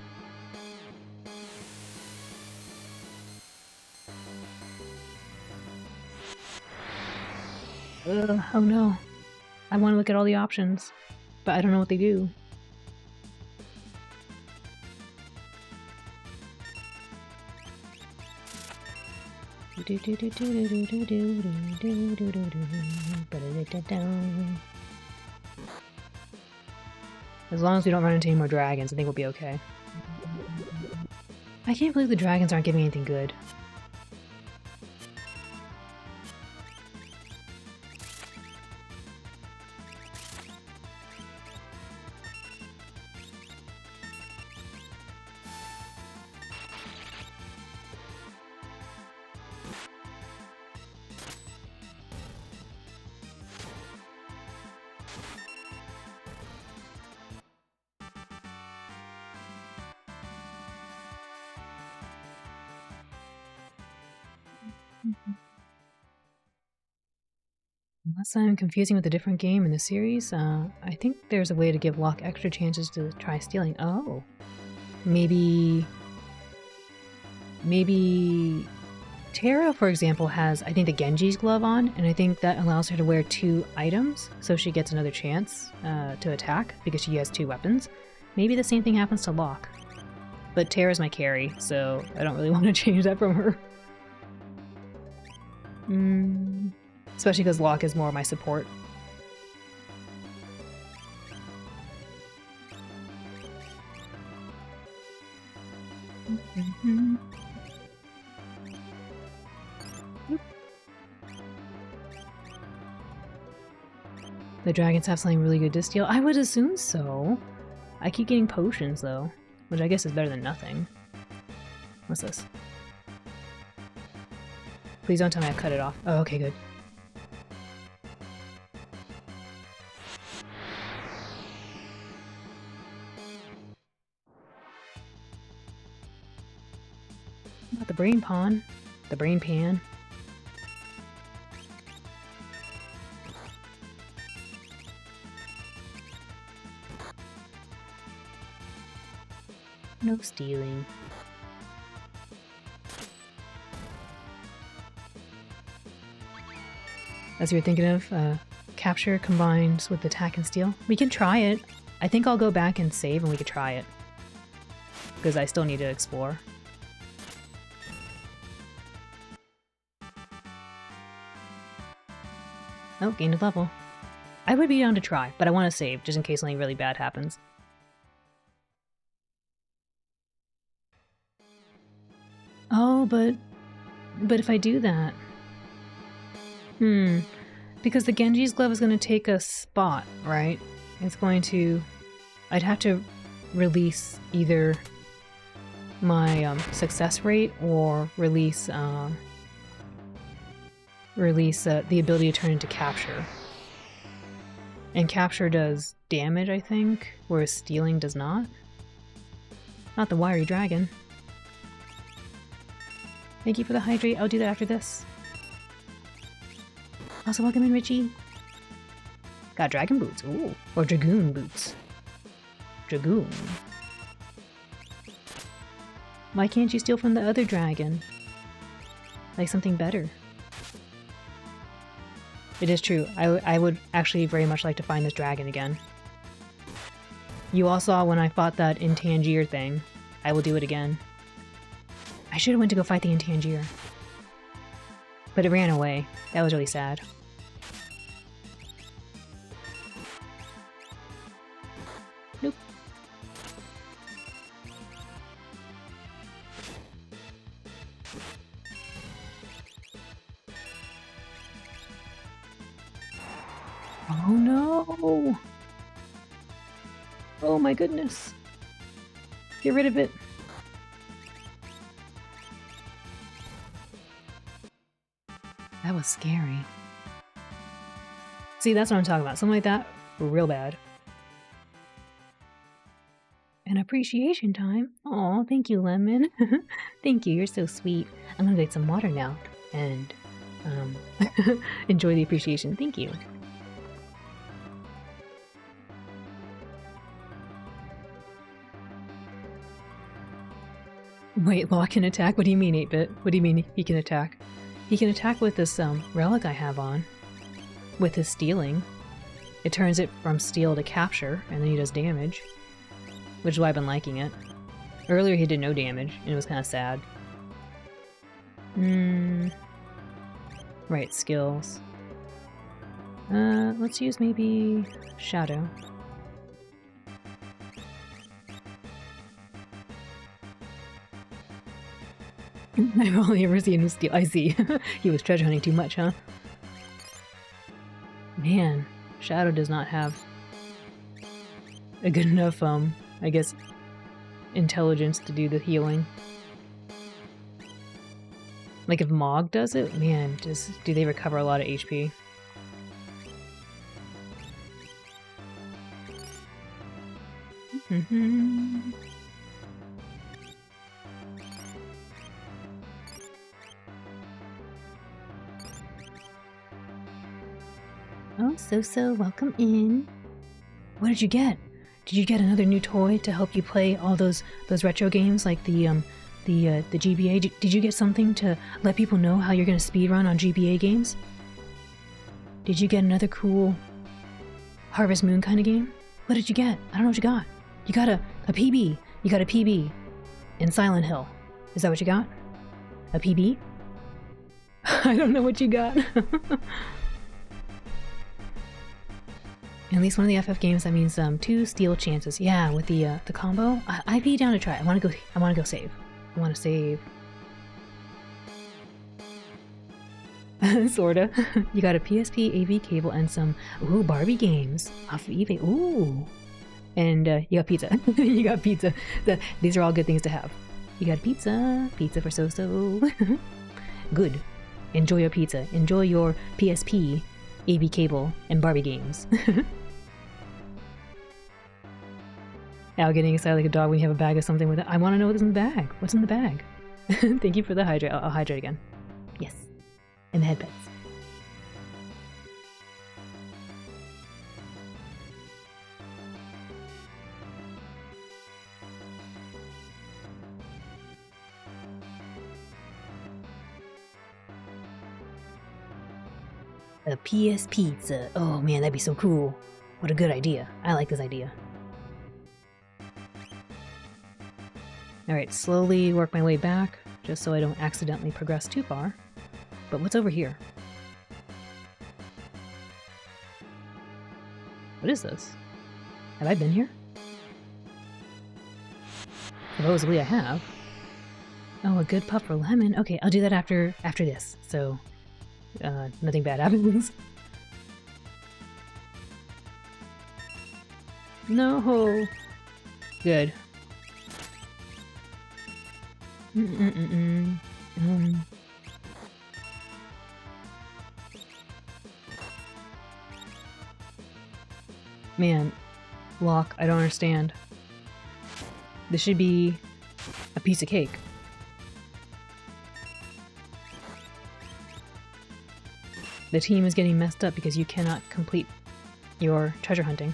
Oh no. I want to look at all the options, but I don't know what they do. As long as we don't run into any more dragons, I think we'll be okay. I can't believe the dragons aren't giving anything good. Unless I'm confusing with a different game in the series, I think there's a way to give Locke extra chances to try stealing. Oh. Maybe Terra, for example, has, I think, the Genji's glove on, and I think that allows her to wear 2 items, so she gets another chance to attack, because she has 2 weapons. Maybe the same thing happens to Locke. But Terra's my carry, so I don't really want to change that from her. Especially because Locke is more my support. The dragons have something really good to steal? I would assume so. I keep getting potions, though, which I guess is better than nothing. What's this? Please don't tell me I cut it off. Oh, okay, good. About the brain pawn. The brain pan. No stealing. As you're thinking of, capture combines with attack and steal. We can try it. I think I'll go back and save and we could try it. Because I still need to explore. Oh, gained a level. I would be down to try, but I want to save, just in case something really bad happens. Oh, but if I do that... Because the Genji's glove is going to take a spot, right? It's going to... I'd have to release either my success rate or release the ability to turn into capture. And capture does damage, I think, whereas stealing does not. Not the wiry dragon. Thank you for the hydrate. I'll do that after this. Also, welcome in, Richie. Got dragon boots. Ooh. Or dragoon boots. Dragoon. Why can't you steal from the other dragon? Like something better. It is true. I would actually very much like to find this dragon again. You all saw when I fought that Intangier thing. I will do it again. I should have went to go fight the Intangier. But it ran away. That was really sad. Nope. Oh no! Oh my goodness. Get rid of it. That was scary. See, that's what I'm talking about. Something like that, real bad. An appreciation time? Aw, thank you, Lemon. Thank you, you're so sweet. I'm gonna get some water now and enjoy the appreciation. Thank you. Wait, Law can attack? What do you mean, 8-bit? What do you mean he can attack? He can attack with this relic I have on. With his stealing. It turns it from steal to capture, and then he does damage. Which is why I've been liking it. Earlier he did no damage, and it was kind of sad. Right, skills. Let's use maybe Shadow. I've only ever seen him steal. I see. He was treasure hunting too much, huh? Man, Shadow does not have a good enough, I guess, intelligence to do the healing. Like if Mog does it, man, do they recover a lot of HP? Oh, so welcome in. What did you get? Did you get another new toy to help you play all those retro games like the GBA? Did you get something to let people know how you're gonna speedrun on GBA games? Did you get another cool Harvest Moon kind of game? What did you get? I don't know what you got. You got a PB. You got a PB in Silent Hill. Is that what you got? A PB? I don't know what you got. At least one of the FF games, that means 2 steal chances. Yeah, with the combo. I'd be down to try. I want to go save. I want to save. Sorta. You got a PSP AV cable and some Barbie games off of eBay. Ooh. And you got pizza. You got pizza. These are all good things to have. You got pizza. Pizza for so. Good. Enjoy your pizza. Enjoy your PSP AV cable and Barbie games. Now getting excited like a dog when you have a bag of something with it. I want to know what's in the bag. What's in the bag? Thank you for the hydrate. I'll hydrate again. Yes. And the headpets. A PS pizza. Oh man, that'd be so cool. What a good idea. I like this idea. Alright, slowly work my way back, just so I don't accidentally progress too far. But what's over here? What is this? Have I been here? Supposedly I have. Oh, a good pup for lemon. Okay, I'll do that after this, so nothing bad happens. No! Good. Man, Locke, I don't understand. This should be a piece of cake. The team is getting messed up because you cannot complete your treasure hunting.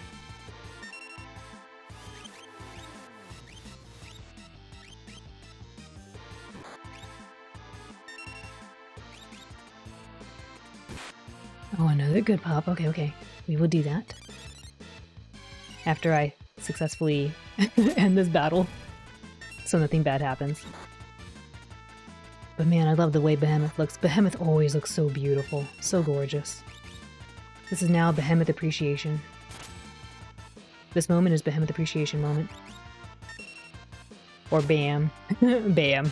Oh, another good pop. Okay. We will do that. After I successfully end this battle, so nothing bad happens. But man, I love the way Behemoth looks. Behemoth always looks so beautiful, so gorgeous. This is now Behemoth Appreciation. This moment is Behemoth Appreciation moment. Or BAM. BAM.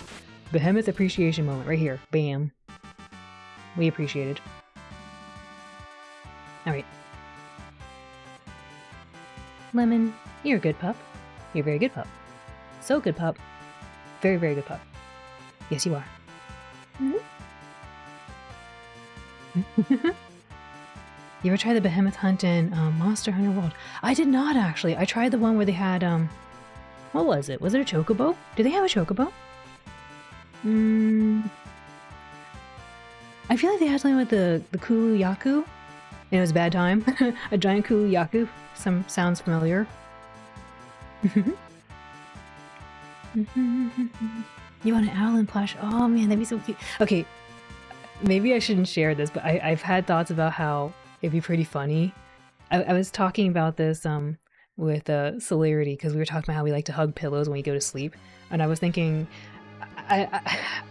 Behemoth Appreciation moment, right here. BAM. We appreciate it. Alright. Lemon, you're a good pup. You're a very good pup. So good pup. Very, very good pup. Yes, you are. You ever try the Behemoth hunt in Monster Hunter World? I did not, actually. I tried the one where they had, what was it? Was it a chocobo? Did they have a chocobo? I feel like they had something with the Kulu Yaku. And it was a bad time. A giant Kulu Yaku. Sounds familiar. You want an owl and plush? Oh man, that'd be so cute. Okay, maybe I shouldn't share this, but I've had thoughts about how it'd be pretty funny. I was talking about this with Celerity, because we were talking about how we like to hug pillows when we go to sleep, and I was thinking, I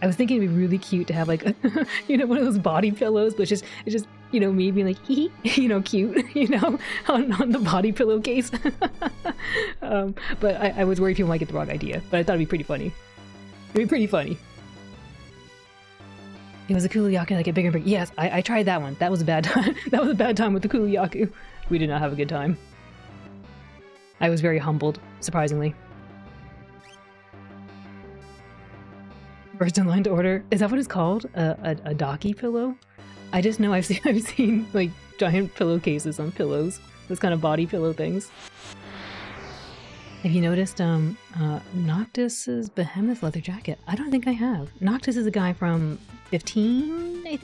was thinking it'd be really cute to have like one of those body pillows, but it's just me being like hee hee, cute, on the body pillowcase. But I was worried people might get the wrong idea, but I thought it'd be pretty funny. It'd be pretty funny. It was a Kuluyaku, like a bigger and bigger. Yes, I tried that one. That was a bad time. That was a bad time with the Kuluyaku. We did not have a good time. I was very humbled, surprisingly. First in line to order. Is that what it's called? A docky pillow? I just know I've seen like giant pillowcases on pillows. Those kind of body pillow things. Have you noticed Noctis's Behemoth leather jacket? I don't think I have. Noctis is a guy from 15, I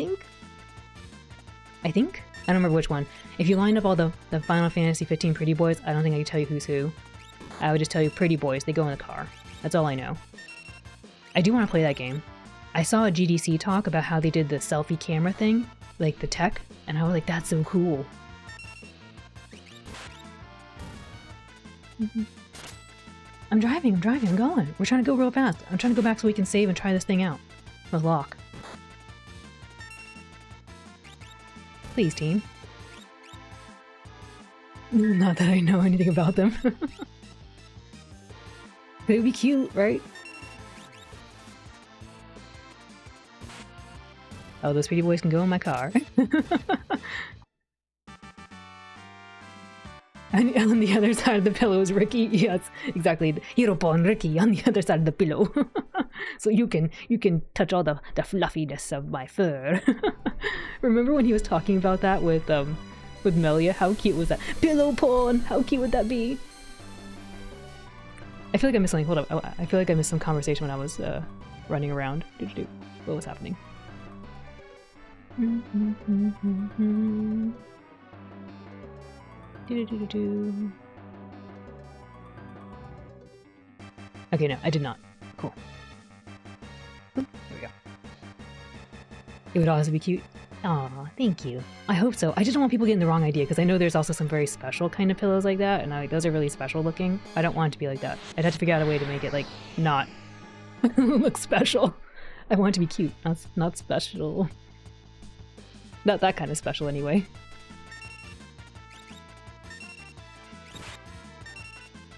think? I don't remember which one. If you lined up all the Final Fantasy 15 pretty boys, I don't think I could tell you who's who. I would just tell you pretty boys. They go in the car. That's all I know. I do want to play that game. I saw a GDC talk about how they did the selfie camera thing, like the tech, and I was like, that's so cool. I'm driving, I'm going. We're trying to go real fast. I'm trying to go back so we can save and try this thing out. With Locke. Please, team. Not that I know anything about them. But it'd be cute, right? Oh, those pretty boys can go in my car. And on the other side of the pillow is Ricky. Yes, exactly. Hiropon Ricky on the other side of the pillow. So you can touch all the fluffiness of my fur. Remember when he was talking about that with Melia? How cute was that? Pillow pawn! How cute would that be? I feel like I missed something. Hold up. I feel like I missed some conversation when I was running around. What was happening? Okay, no, I did not. Cool. There we go. It would also be cute. Aw, thank you. I hope so. I just don't want people getting the wrong idea, because I know there's also some very special kind of pillows like that, and those are really special looking. I don't want it to be like that. I'd have to figure out a way to make it, like, not look special. I want it to be cute, not special. Not that kind of special, anyway.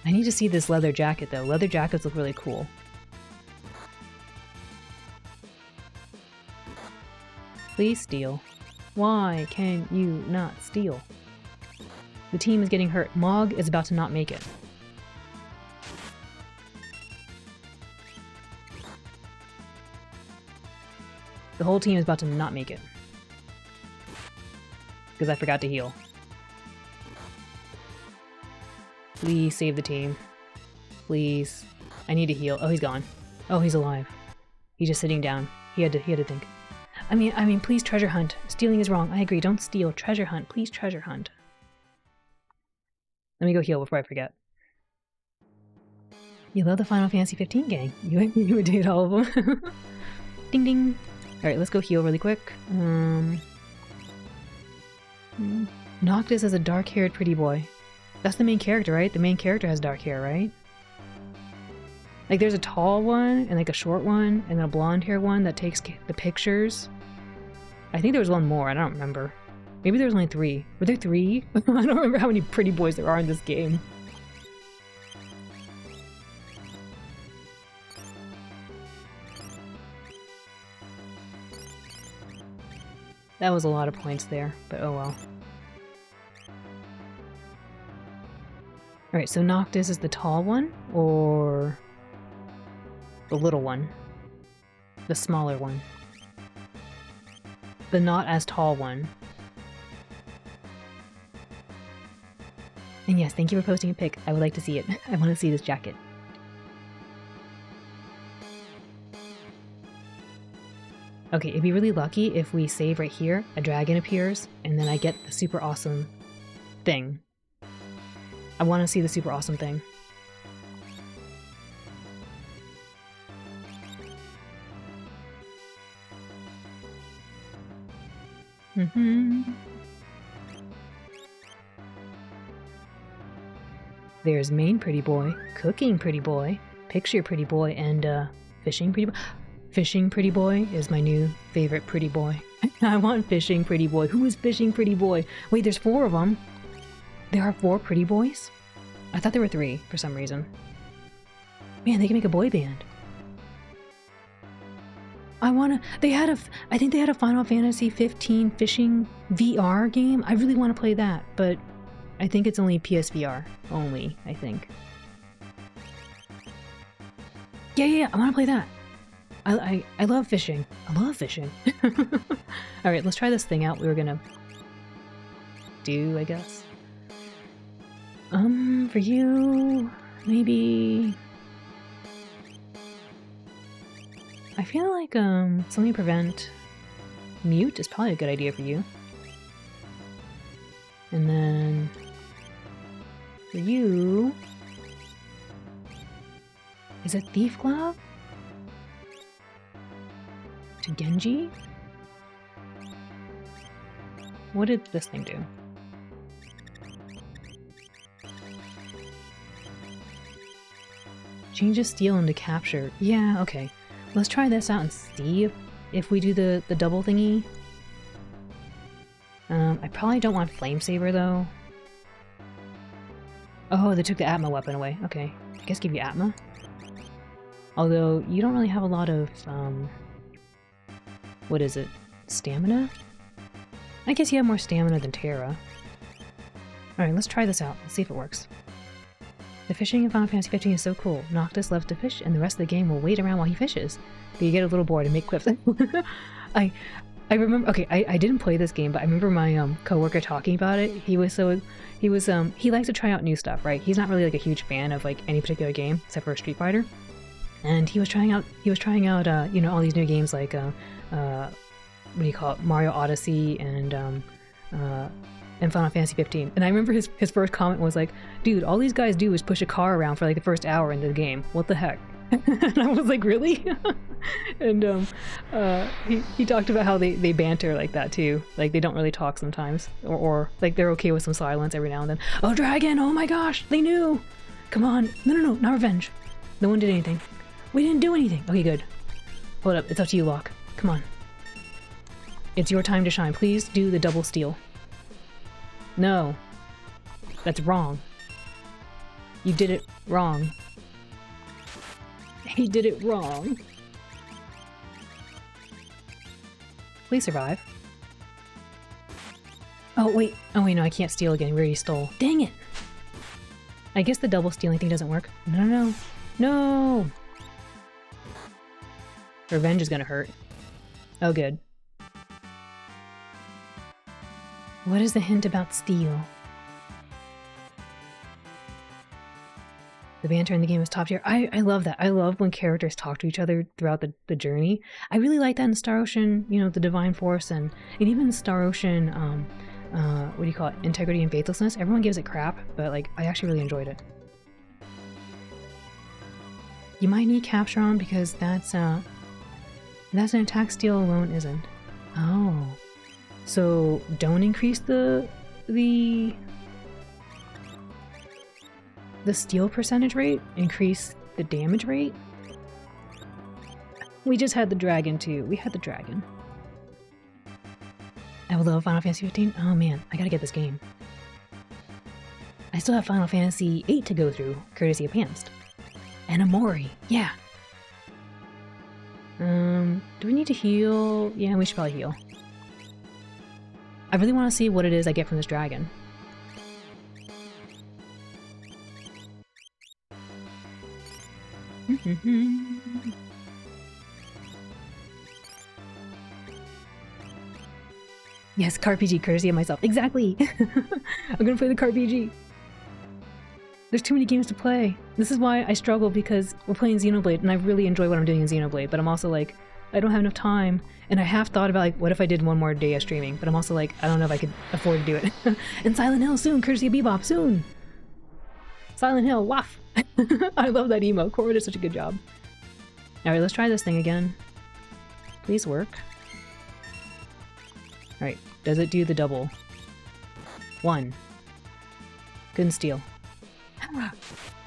I need to see this leather jacket, though. Leather jackets look really cool. Please steal. Why can you not steal? The team is getting hurt. Mog is about to not make it. The whole team is about to not make it. Because I forgot to heal. Please save the team. Please. I need to heal. Oh, he's gone. Oh, he's alive. He's just sitting down. He had to think. I mean, please treasure hunt. Stealing is wrong. I agree. Don't steal. Treasure hunt. Please treasure hunt. Let me go heal before I forget. You love the Final Fantasy 15 gang. You would date all of them. Ding ding. Alright, let's go heal really quick. Noctis is a dark-haired pretty boy. That's the main character, right? The main character has dark hair, right? Like, there's a tall one, and like a short one, and then a blonde hair one that takes the pictures. I think there was one more, I don't remember. Maybe there was only 3. Were there 3? I don't remember how many pretty boys there are in this game. That was a lot of points there, but oh well. Alright, so Noctis is the tall one, or the little one? The smaller one. The not as tall one. And yes, thank you for posting a pic. I would like to see it. I want to see this jacket. Okay, it'd be really lucky if we save right here, a dragon appears, and then I get the super awesome thing. I want to see the super awesome thing. There's main pretty boy, cooking pretty boy, picture pretty boy, and fishing pretty boy. Fishing pretty boy is my new favorite pretty boy. I want fishing pretty boy. Who is fishing pretty boy? Wait, there's 4 of them. There are 4 pretty boys? I thought there were 3 for some reason. Man, they can make a boy band. I think they had a Final Fantasy 15 fishing VR game. I really want to play that, but I think it's only PSVR only, I think. Yeah, I want to play that. I love fishing. I love fishing. Alright, let's try this thing out we were gonna do, I guess. For you, maybe... I feel like, something prevent mute is probably a good idea for you. And then for you, is it Thief Glove? To Genji? What did this thing do? Changes steel into capture. Yeah, okay. Let's try this out and see if we do the double thingy. I probably don't want Flame Saber though. Oh, they took the Atma weapon away. Okay. I guess give you Atma. Although, you don't really have a lot of, what is it? Stamina? I guess you have more stamina than Terra. Alright, let's try this out. Let's see if it works. The fishing in Final Fantasy 15 is so cool. Noctis loves to fish, and the rest of the game will wait around while he fishes. But you get a little bored and make quips. I remember, okay, I didn't play this game, but I remember my coworker talking about it. He likes to try out new stuff, right? He's not really like a huge fan of like any particular game except for Street Fighter. And he was trying out, you know, all these new games like, what do you call it? Mario Odyssey and Final Fantasy 15. And I remember his first comment was like, dude, all these guys do is push a car around for like the first hour into the game. What the heck? And I was like, really? And he talked about how they banter like that too. Like they don't really talk sometimes. Or like they're okay with some silence every now and then. Oh, dragon! Oh my gosh! They knew! Come on. No, not revenge. No one did anything. We didn't do anything. Okay, good. Hold up. It's up to you, Locke. Come on. It's your time to shine. Please do the double steal. No. That's wrong. You did it wrong. He did it wrong. Please survive. Oh, wait. Oh, wait, no, I can't steal again. We already stole. Dang it! I guess the double stealing thing doesn't work. No. No! Revenge is gonna hurt. Oh, good. What is the hint about steal? The banter in the game is top tier. I love that. I love when characters talk to each other throughout the journey. I really like that in Star Ocean, you know, the Divine Force, and even Star Ocean, what do you call it? Integrity and Faithlessness. Everyone gives it crap, but like, I actually really enjoyed it. You might need Capture on because that's an attack steal alone isn't. Oh. So don't increase the steal percentage rate, increase the damage rate. We just had the dragon too. We had the dragon. I would love Final Fantasy 15. Oh man, I gotta get this game. I still have Final Fantasy 8 to go through, courtesy of Panst. And Amori, yeah. Do we need to heal? Yeah, we should probably heal. I really want to see what it is I get from this dragon. Yes, CarPG, courtesy of myself. Exactly! I'm gonna play the CarPG. There's too many games to play. This is why I struggle, because we're playing Xenoblade, and I really enjoy what I'm doing in Xenoblade, but I'm also like, I don't have enough time. And I have thought about like, what if I did one more day of streaming? But I'm also like, I don't know if I could afford to do it. And Silent Hill soon, courtesy of Bebop, soon! Silent Hill, waff! I love that emo. Cora did such a good job. Alright, let's try this thing again. Please work. Alright, does it do the double? 1. Couldn't steal.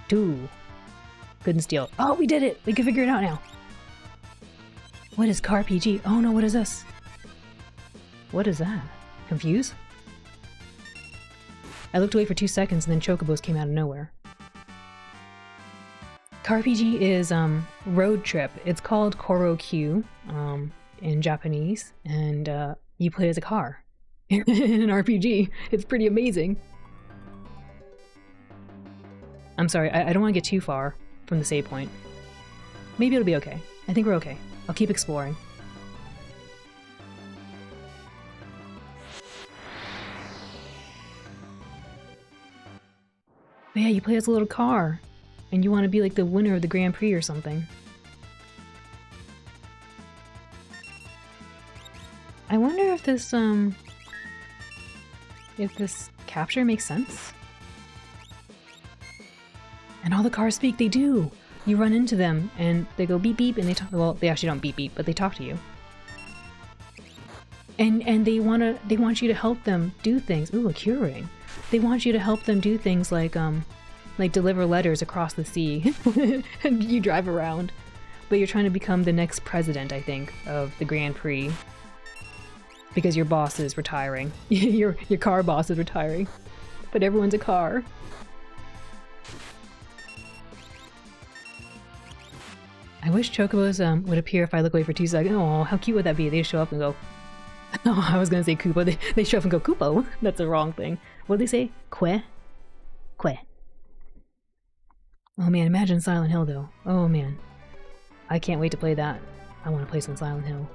2. Couldn't steal. Oh, we did it! We can figure it out now. What is CarPG? Oh no, what is this? What is that? Confused? I looked away for 2 seconds and then Chocobos came out of nowhere. CarPG is road trip. It's called Koro Q in Japanese, and you play as a car in an RPG. It's pretty amazing. I'm sorry, I don't want to get too far from the save point. Maybe it'll be okay. I think we're okay. I'll keep exploring. But yeah, you play as a little car, and you want to be like the winner of the Grand Prix or something. I wonder if this, if this capture makes sense. And all the cars speak, they do! You run into them, and they go beep beep, and they talk. Well, they actually don't beep beep, but they talk to you. And they want you to help them do things. Ooh, a curing. They want you to help them do things like deliver letters across the sea. And you drive around. But you're trying to become the next president, I think, of the Grand Prix. Because your boss is retiring. your car boss is retiring. But everyone's a car. I wish chocobos would appear if I look away for 2 seconds. Oh, how cute would that be? They show up and go... Oh, I was gonna say Koopa. They show up and go, Koopo? That's the wrong thing. What do they say? Que? Que. Oh man, imagine Silent Hill though. Oh man. I can't wait to play that. I want to play some Silent Hill.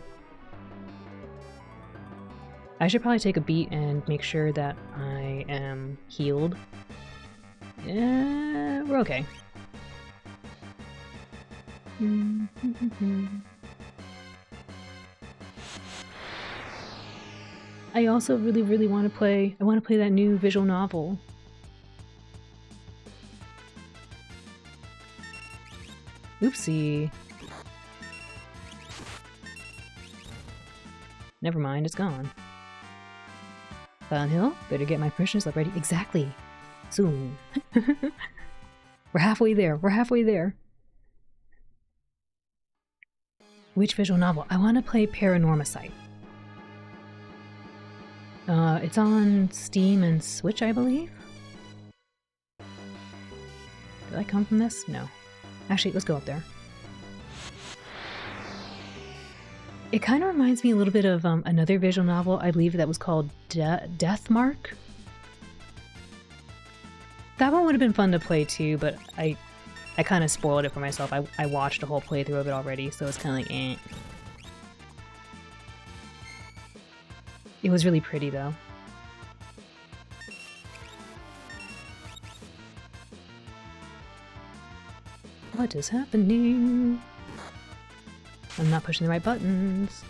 I should probably take a beat and make sure that I am healed. Yeah, we're okay. I also really want to play... I want to play that new visual novel. Oopsie. Never mind, it's gone. Silent Hill? Better get my permission slip ready. Exactly. Soon. We're halfway there. We're halfway there. Which visual novel? I want to play Paranormicite. It's on Steam and Switch, I believe? Did I come from this? No. Actually, let's go up there. It kind of reminds me a little bit of another visual novel, I believe that was called Death Mark. That one would have been fun to play too, but I kind of spoiled it for myself. I watched a whole playthrough of it already, so it's kind of like, eh. It was really pretty though. What is happening? I'm not pushing the right buttons.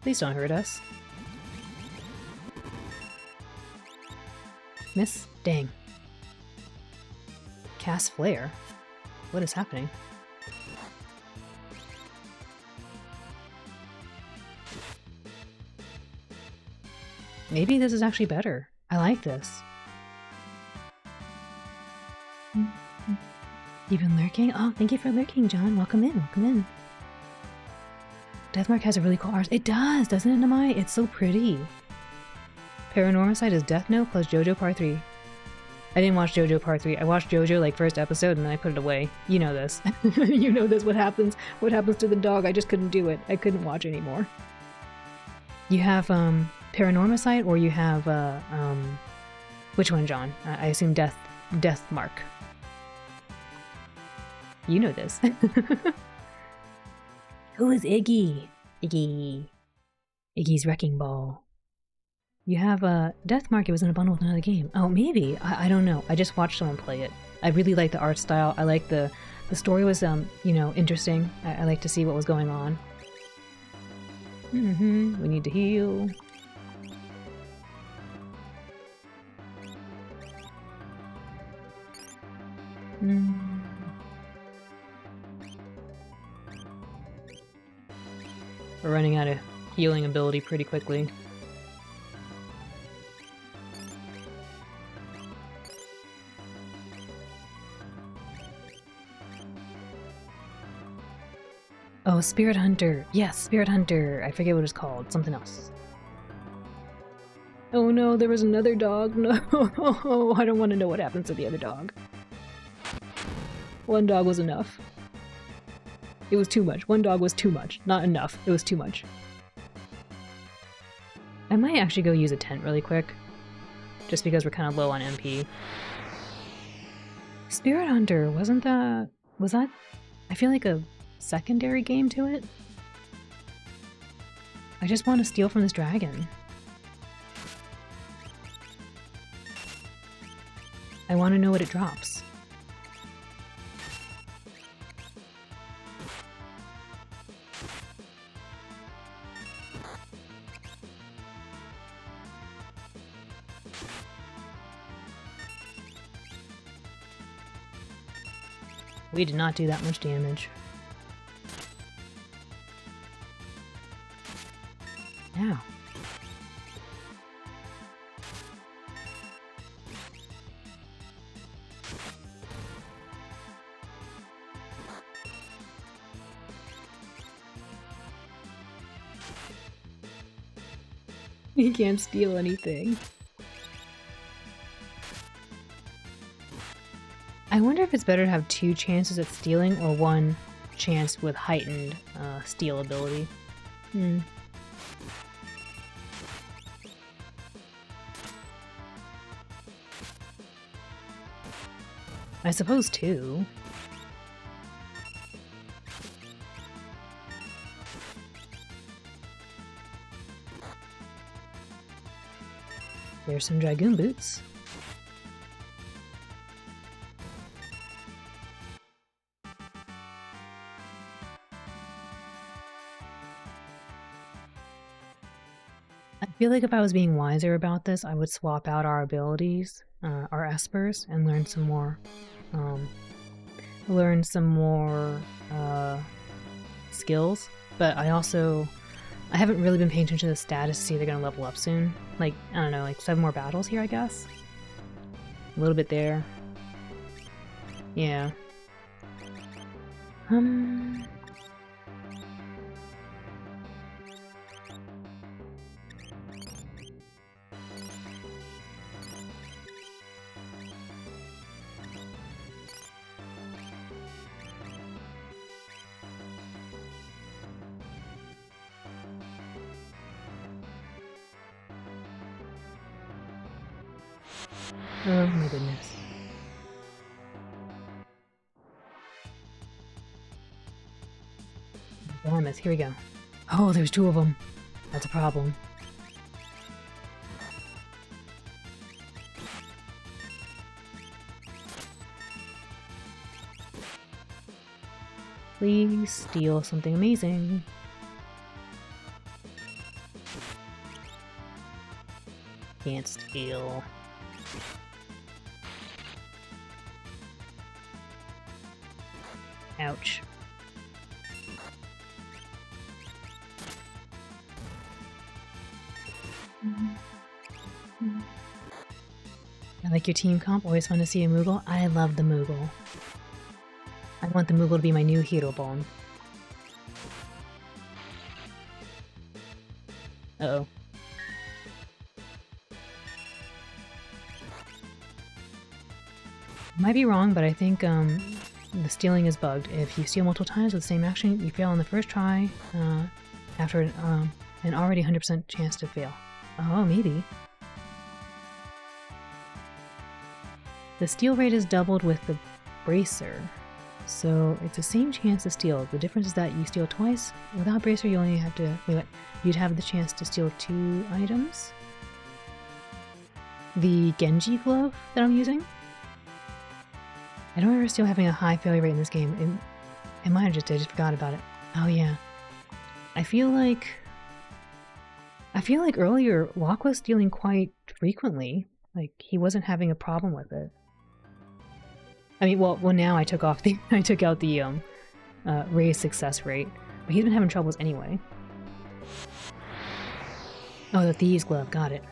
Please don't hurt us. Miss? Dang. Cast flare? What is happening? Maybe this is actually better. I like this. You've been lurking? Oh, thank you for lurking, John. Welcome in, welcome in. Deathmark has a really cool art. It does, doesn't it, Namai? It's so pretty. Paranormicite is Death Note plus JoJo Part 3. I didn't watch JoJo Part 3. I watched JoJo like first episode and then I put it away. You know this. You know this, what happens to the dog. I just couldn't do it. I couldn't watch anymore. You have Paranormicite or you have which one, John? I assume Deathmark. You know this. Who is Iggy? Iggy's Wrecking Ball. You have Deathmark. It was in a bundle with another game. Oh, maybe. I don't know. I just watched someone play it. I really like the art style. I like the story was you know, interesting. I like to see what was going on. We need to heal. We're running out of healing ability pretty quickly. Oh, Spirit Hunter. Yes, Spirit Hunter. I forget what it's called. Something else. Oh no, there was another dog. No, I don't want to know what happens to the other dog. One dog was enough. It was too much. One dog was too much. Not enough. It was too much. I might actually go use a tent really quick. Just because we're kind of low on MP. Spirit Hunter, wasn't that... Was that... I feel like a secondary game to it? I just want to steal from this dragon. I want to know what it drops. We did not do that much damage. Ow. He can't steal anything. I wonder if it's better to have 2 chances at stealing or 1 chance with heightened steal ability. I suppose 2. There's some Dragoon boots. I feel like if I was being wiser about this, I would swap out our abilities, our espers, and learn some more skills. But I haven't really been paying attention to the status to see if they're gonna level up soon. Like, I don't know, like 7 more battles here, I guess? A little bit there. Yeah. Oh my goodness. Behemoth, here we go. Oh, there's 2 of them. That's a problem. Please steal something amazing. Can't steal. Ouch. I like your team comp. Always fun to see a Moogle. I love the Moogle. I want the Moogle to be my new hero bone. Uh-oh. Might be wrong, but I think the stealing is bugged. If you steal multiple times with the same action, you fail on the first try after an already 100% chance to fail. Oh, maybe. The steal rate is doubled with the bracer, so it's the same chance to steal. The difference is that you steal twice. Without bracer, you only have to you'd have the chance to steal 2 items. The Genji glove that I'm using. I don't remember still having a high failure rate in this game. It might have I just forgot about it. Oh yeah. I feel like earlier Locke was stealing quite frequently. Like he wasn't having a problem with it. I mean, well now I took out the raised success rate, but he's been having troubles anyway. Oh, the Thieves Glove, got it.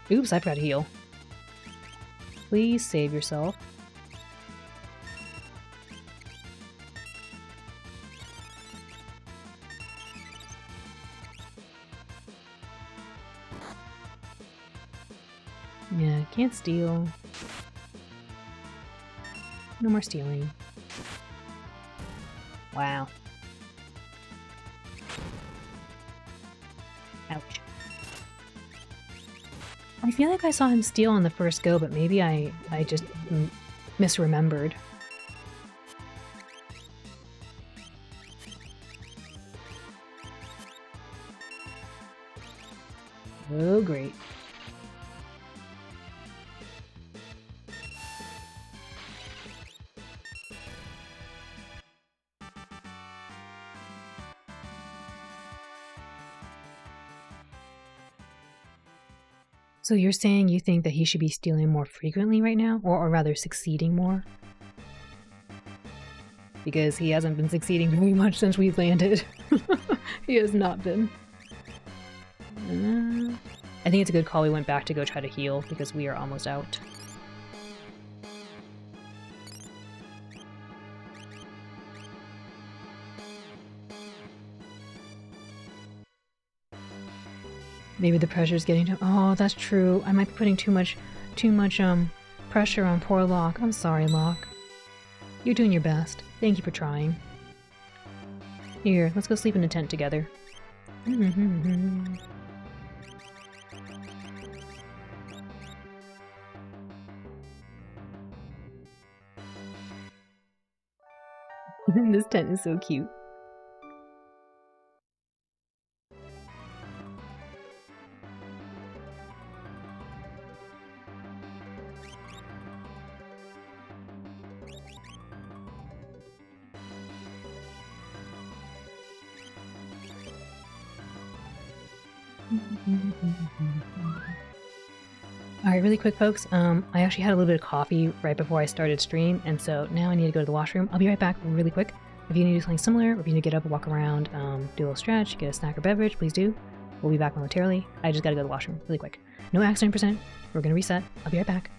Oops, I forgot to heal. Please save yourself. Yeah, can't steal. No more stealing. Wow. Ouch. I feel like I saw him steal on the first go, but maybe I just misremembered. Oh, great. So you're saying you think that he should be stealing more frequently right now? Or rather, succeeding more? Because he hasn't been succeeding very much since we've landed. He has not been. I think it's a good call we went back to go try to heal, because we are almost out. Maybe the pressure's getting to— oh, that's true. I might be putting too much pressure on poor Locke. I'm sorry, Locke. You're doing your best. Thank you for trying. Here, let's go sleep in a tent together. This tent is so cute. Alright, really quick folks, I actually had a little bit of coffee right before I started stream, and so now I need to go to the washroom. I'll be right back really quick. If you need to do something similar, or if you need to get up and walk around, do a little stretch, get a snack or beverage, please do. We'll be back momentarily. I just gotta go to the washroom really quick. No accident percent. We're gonna reset. I'll be right back.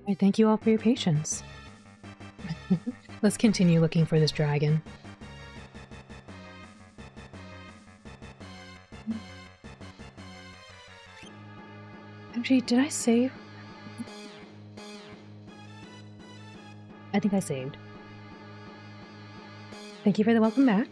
Alright, thank you all for your patience. Let's continue looking for this dragon. Actually, did I save? I think I saved. Thank you for the welcome back.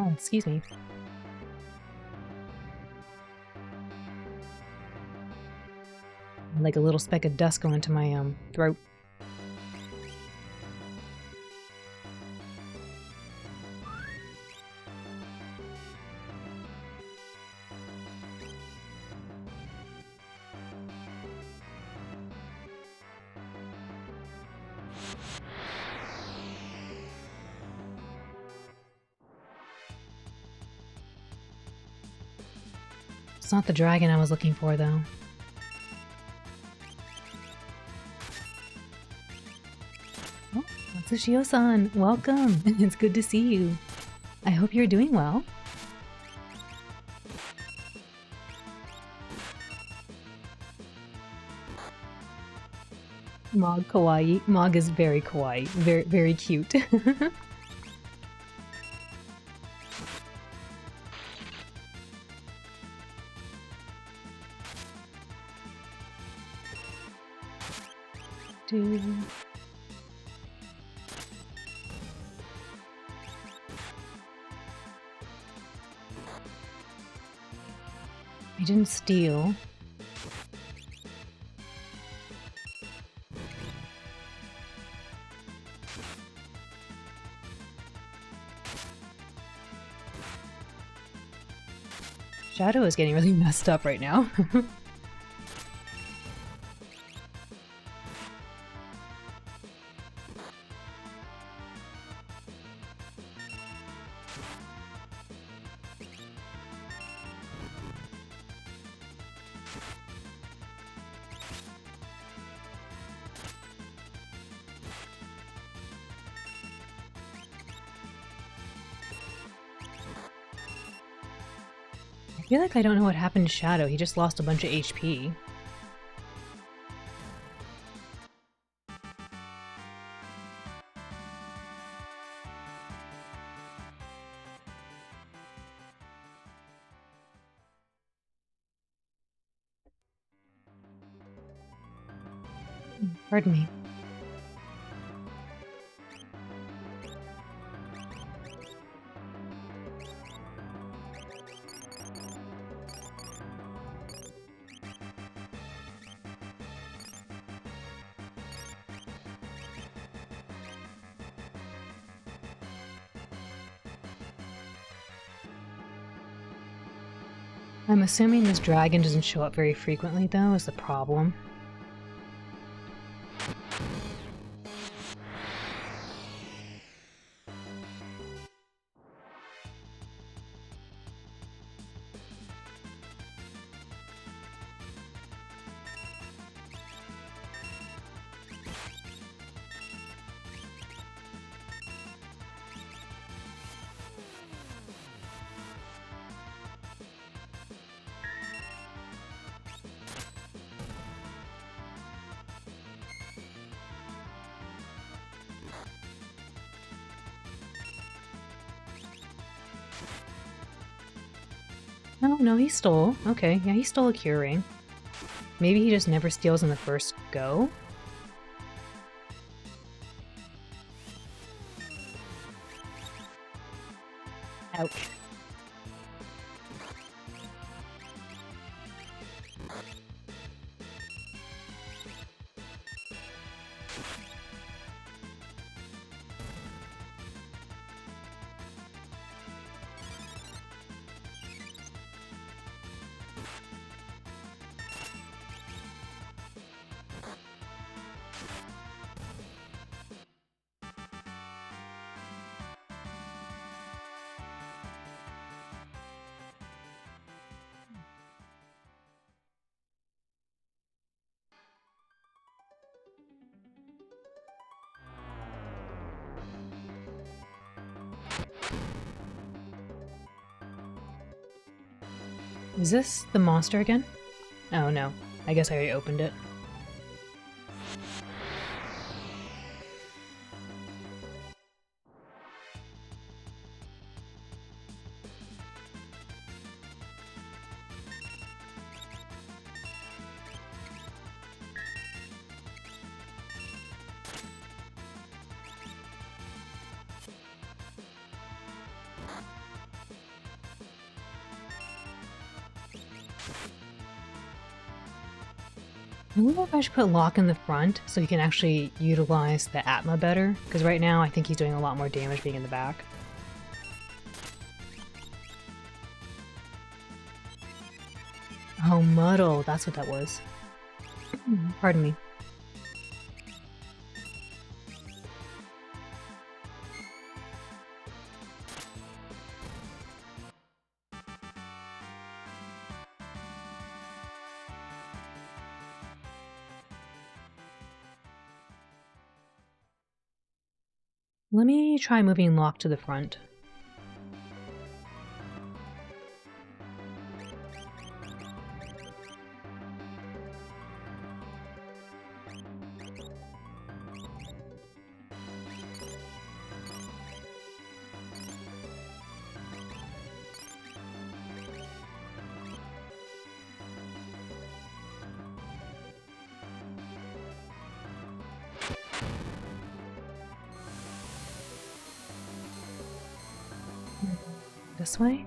Oh, excuse me. Like a little speck of dust going to my throat. It's not the dragon I was looking for, though. Oh, Matsushio-san, welcome! It's good to see you. I hope you're doing well. Mog kawaii. Mog is very kawaii. Very, very cute. Dude. I didn't steal. Shadow is getting really messed up right now. I feel like I don't know what happened to Shadow. He just lost a bunch of HP. Pardon me. I'm assuming this dragon doesn't show up very frequently, though, is the problem. No, no, he stole. Okay, yeah, he stole a cure ring. Maybe he just never steals in the first go? Ouch. Is this the monster again? Oh no, I guess I already opened it. I wonder if I should put Locke in the front so he can actually utilize the Atma better, because right now I think he's doing a lot more damage being in the back. Oh, Muddle, that's what that was. Pardon me. Let me try moving Locke to the front. This way?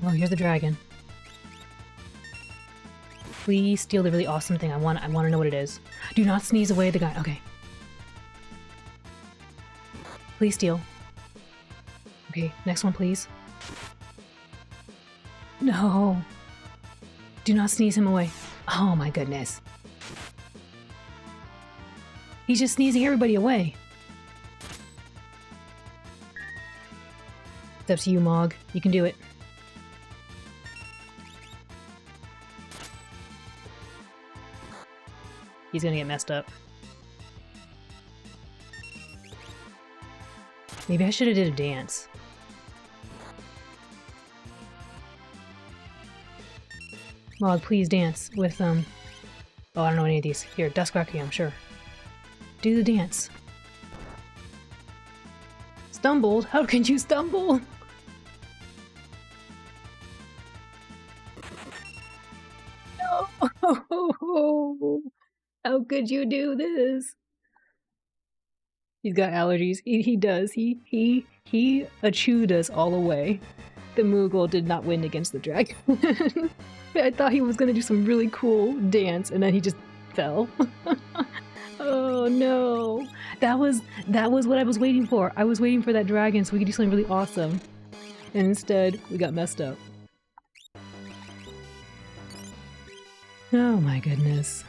Oh, here's the dragon. Please steal the really awesome thing. I want to know what it is. Do not sneeze away the guy. Okay. Please steal. Okay, next one, please. No. Do not sneeze him away. Oh my goodness. He's just sneezing everybody away. It's up to you, Mog. You can do it. He's gonna get messed up. Maybe I should have did a dance. Mog, please dance with, Oh, I don't know any of these. Here, Dusk Requiem, sure. Do the dance. Stumbled? How can you stumble? No! How could you do this? He's got allergies. He does. He chewed us all away. The Moogle did not win against the dragon. I thought he was gonna do some really cool dance, and then he just fell. Oh no! That was what I was waiting for. I was waiting for that dragon so we could do something really awesome. And instead, we got messed up. Oh my goodness.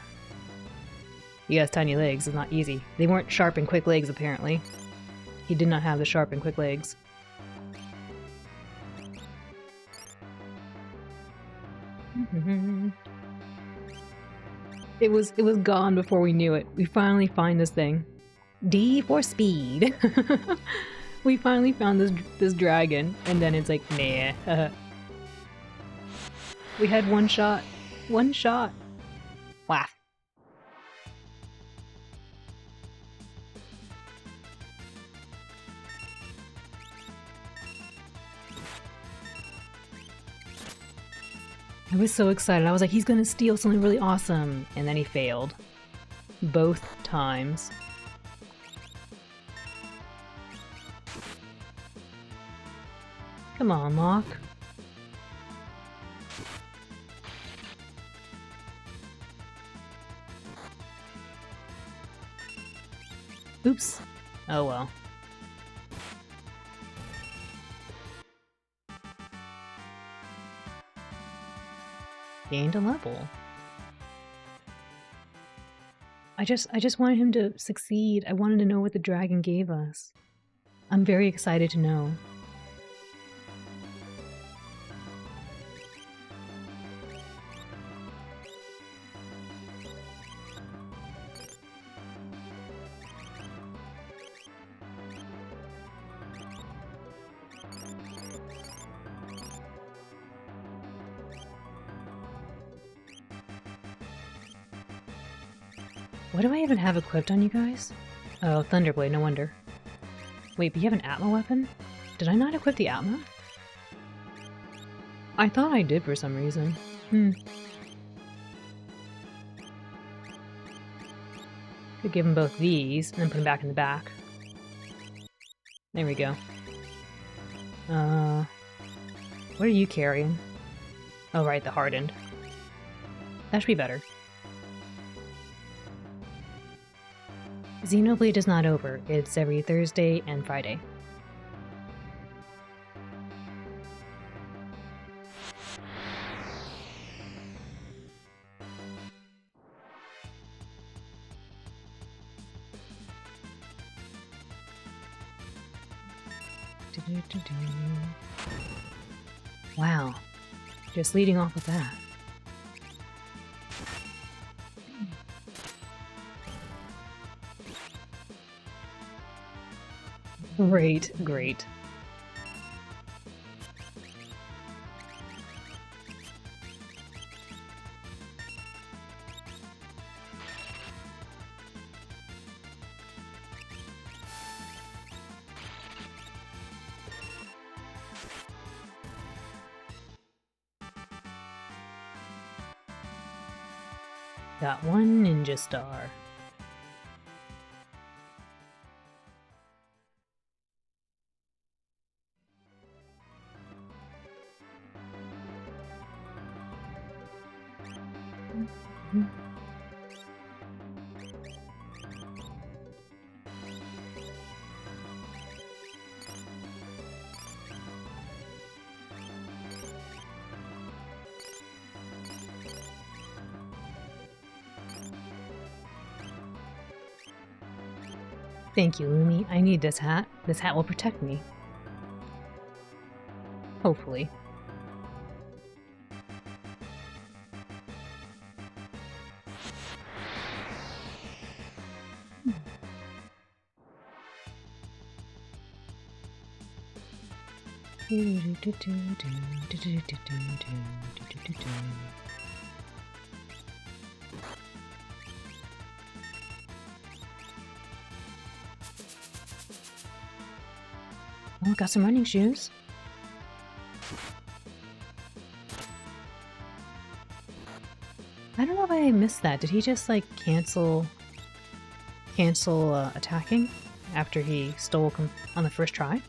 He has tiny legs. It's not easy. They weren't sharp and quick legs, apparently. He did not have the sharp and quick legs. It was gone before we knew it. We finally find this thing. D for speed. We finally found this dragon, and then it's like, nah. We had one shot. One shot. Wow. I was so excited. I was like, he's gonna steal something really awesome. And then he failed. Both times. Come on, Locke. Oops. Oh well. Gained a level. I just wanted him to succeed. I wanted to know what the dragon gave us. I'm very excited to know. What do I even have equipped on you guys? Oh, Thunderblade, no wonder. Wait, but you have an Atma weapon? Did I not equip the Atma? I thought I did for some reason. Could give him both these, and then put them back in the back. There we go. What are you carrying? Oh, right, the hardened. That should be better. Xenoblade is not over. It's every Thursday and Friday. Wow. Just leading off with that. Great, great. Got one ninja star. Thank you, Lumi. I need this hat. This hat will protect me. Hopefully. Oh, got some running shoes. I don't know if I missed that. Did he just like cancel attacking after he stole on the first try?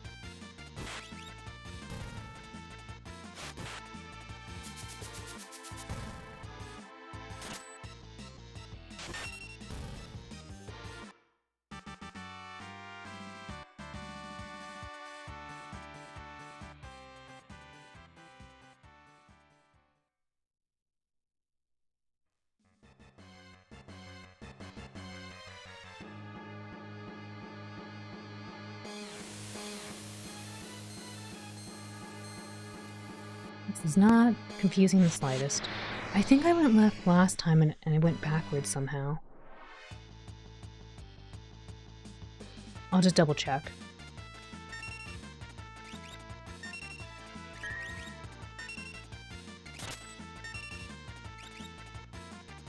This is not confusing the slightest. I think I went left last time and I went backwards somehow. I'll just double check.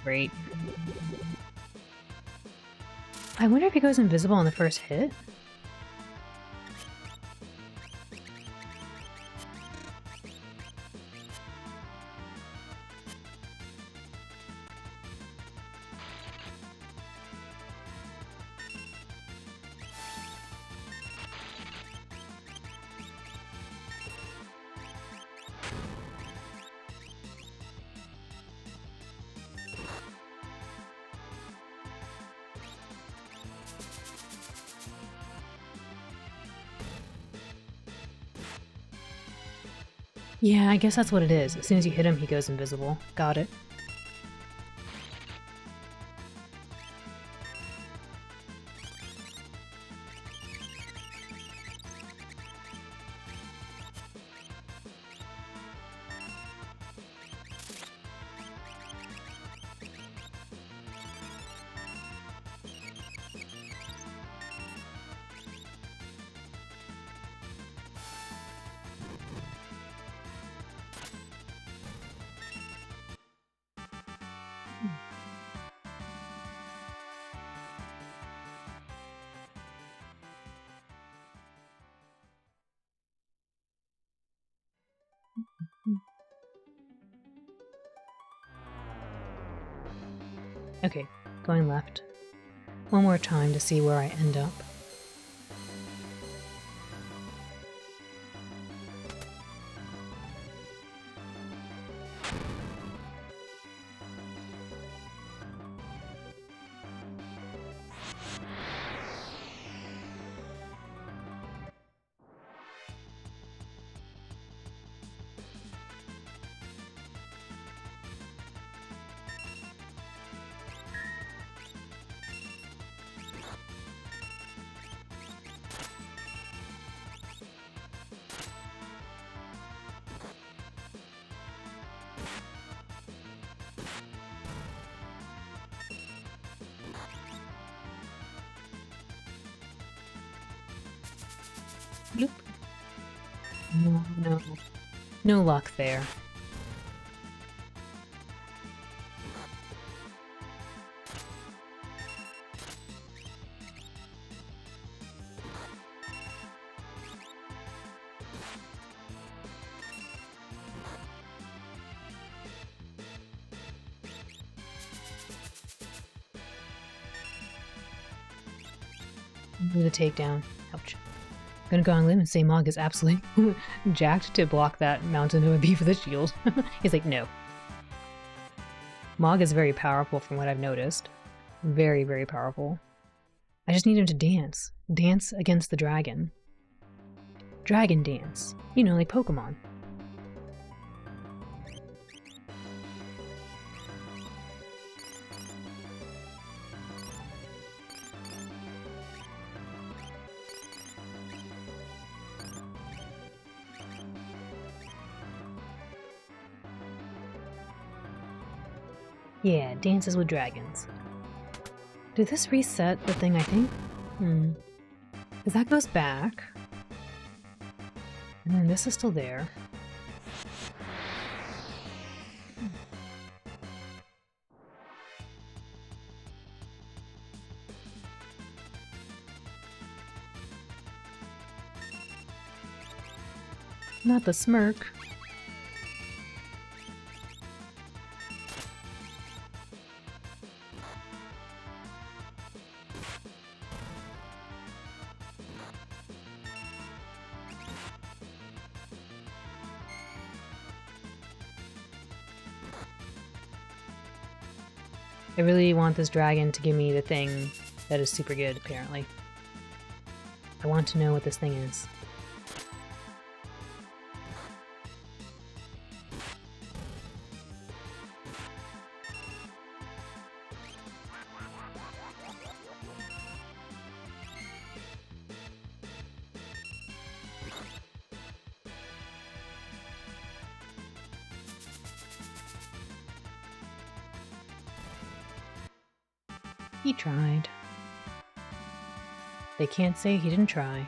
Great. I wonder if he goes invisible on the first hit? Yeah, I guess that's what it is. As soon as you hit him, he goes invisible. Got it. Okay, going left. One more time to see where I end up. Nope. No. No luck there. The takedown. Ouch. Gonna go on a limb and say Mog is absolutely jacked to block that Mountain OMB for the shield. He's like, no. Mog is very powerful from what I've noticed. Very, very powerful. I just need him to dance. Dance against the dragon. Dragon dance. You know, like Pokemon. Yeah, dances with dragons. Did this reset the thing, I think? Because that goes back. And then this is still there. Not the smirk. I really want this dragon to give me the thing that is super good, apparently. I want to know what this thing is. He tried. They can't say he didn't try.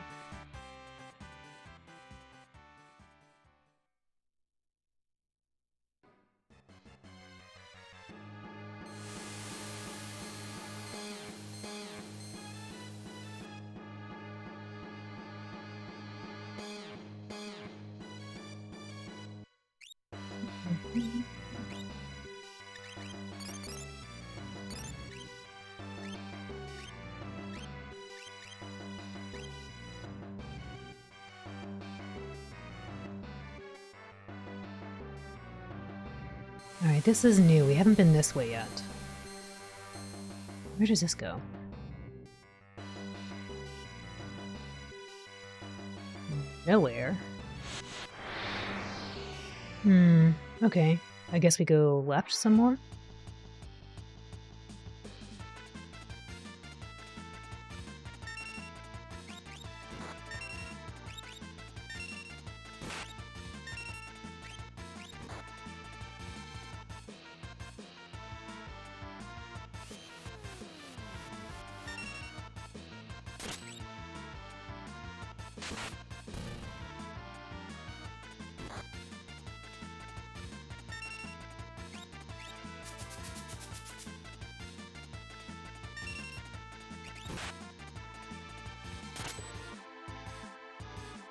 Alright, this is new. We haven't been this way yet. Where does this go? Nowhere. Okay. I guess we go left some more?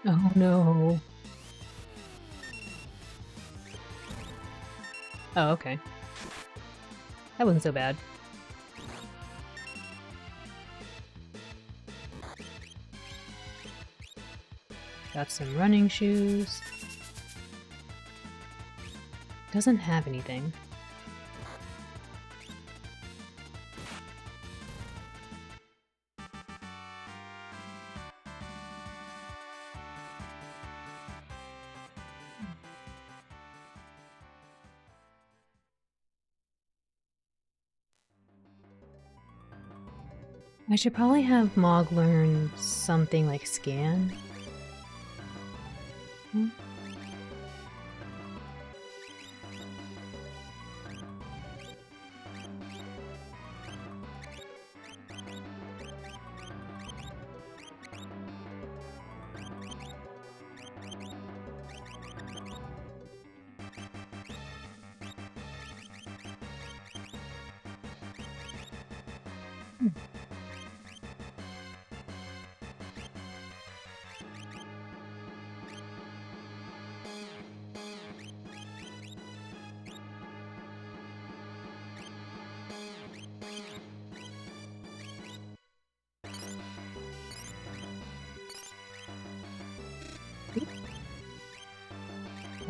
Oh no. Oh, okay. That wasn't so bad. Got some running shoes. Doesn't have anything. I should probably have Mog learn something like scan. Hmm.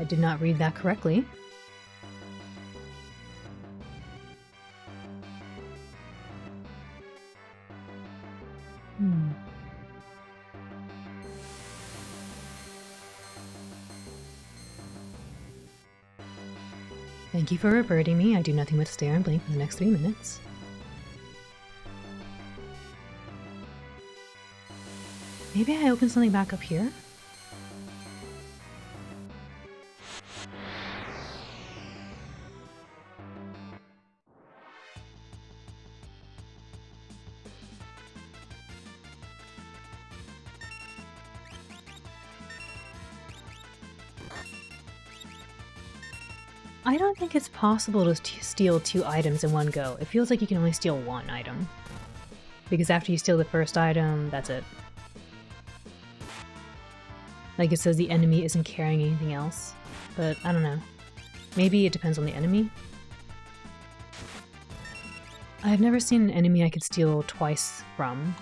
I did not read that correctly. Hmm. Thank you for reverting me. I do nothing but stare and blink for the next 3 minutes. Maybe I open something back up here? I don't think it's possible to steal 2 items in one go. It feels like you can only steal 1 item. Because after you steal the first item, that's it. Like it says the enemy isn't carrying anything else. But I don't know. Maybe it depends on the enemy. I've never seen an enemy I could steal twice from.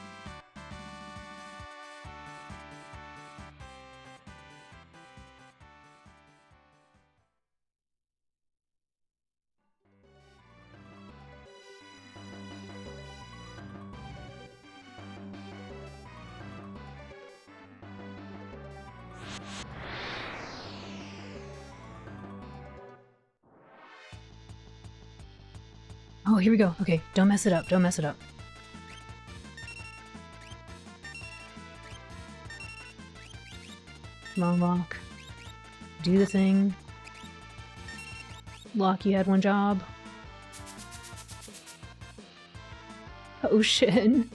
Oh, here we go. Okay, don't mess it up. Don't mess it up. Come on, Lock. Do the thing. Lock, you had one job. Oh shit. And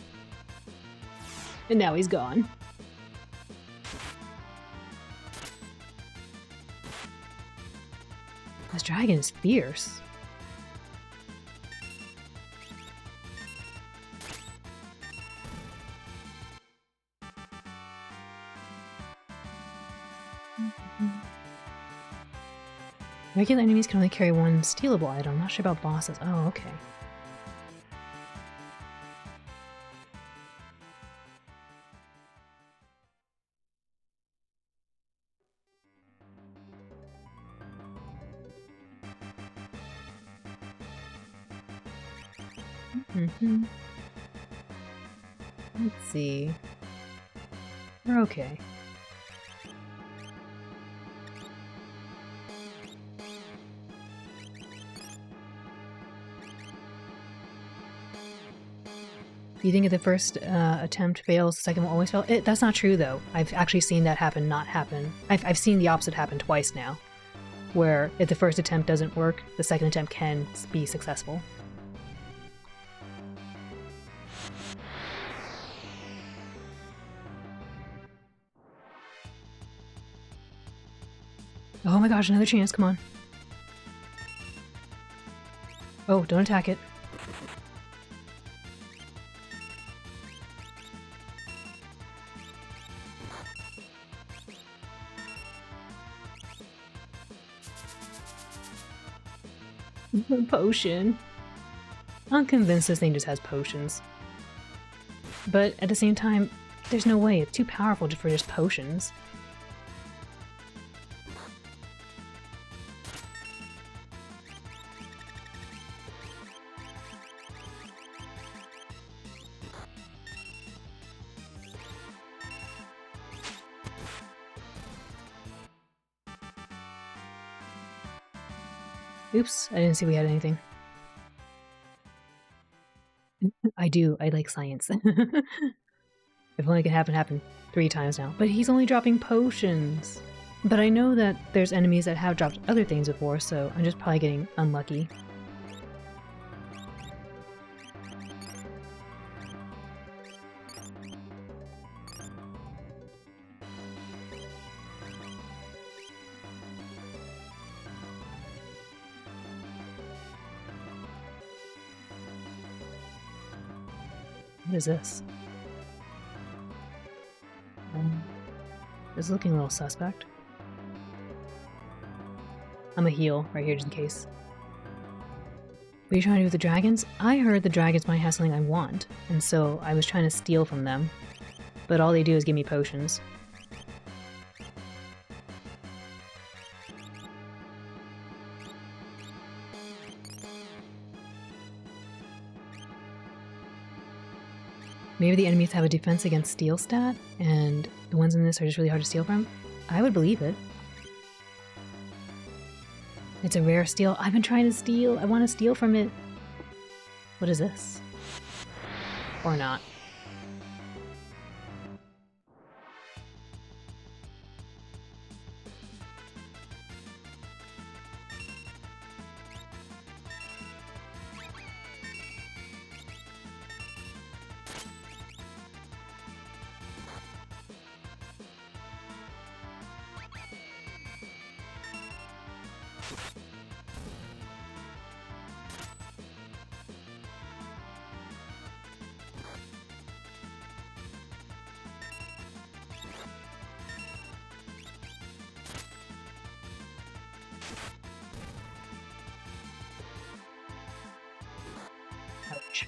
now he's gone. This dragon is fierce. Regular enemies can only carry 1 stealable item. I'm not sure about bosses. Oh, okay. Let's see. We're okay. You think if the first attempt fails, the second will always fail? That's not true, though. I've actually seen that not happen. I've seen the opposite happen twice now, where if the first attempt doesn't work, the second attempt can be successful. Oh my gosh, another chance, come on. Oh, don't attack it. Potion. I'm convinced this thing just has potions. But at the same time, there's no way. It's too powerful for just potions. Oops, I didn't see we had anything. I do. I like science. If only it could happen 3 times now. But he's only dropping potions. But I know that there's enemies that have dropped other things before, so I'm just probably getting unlucky. What is this? This is looking a little suspect. I'm a heal right here just in case. What are you trying to do with the dragons? I heard the dragons might have something I want, and so I was trying to steal from them. But all they do is give me potions. Maybe the enemies have a defense against steal stat, and the ones in this are just really hard to steal from? I would believe it. It's a rare steal. I've been trying to steal. I want to steal from it. What is this? Or not. Ouch.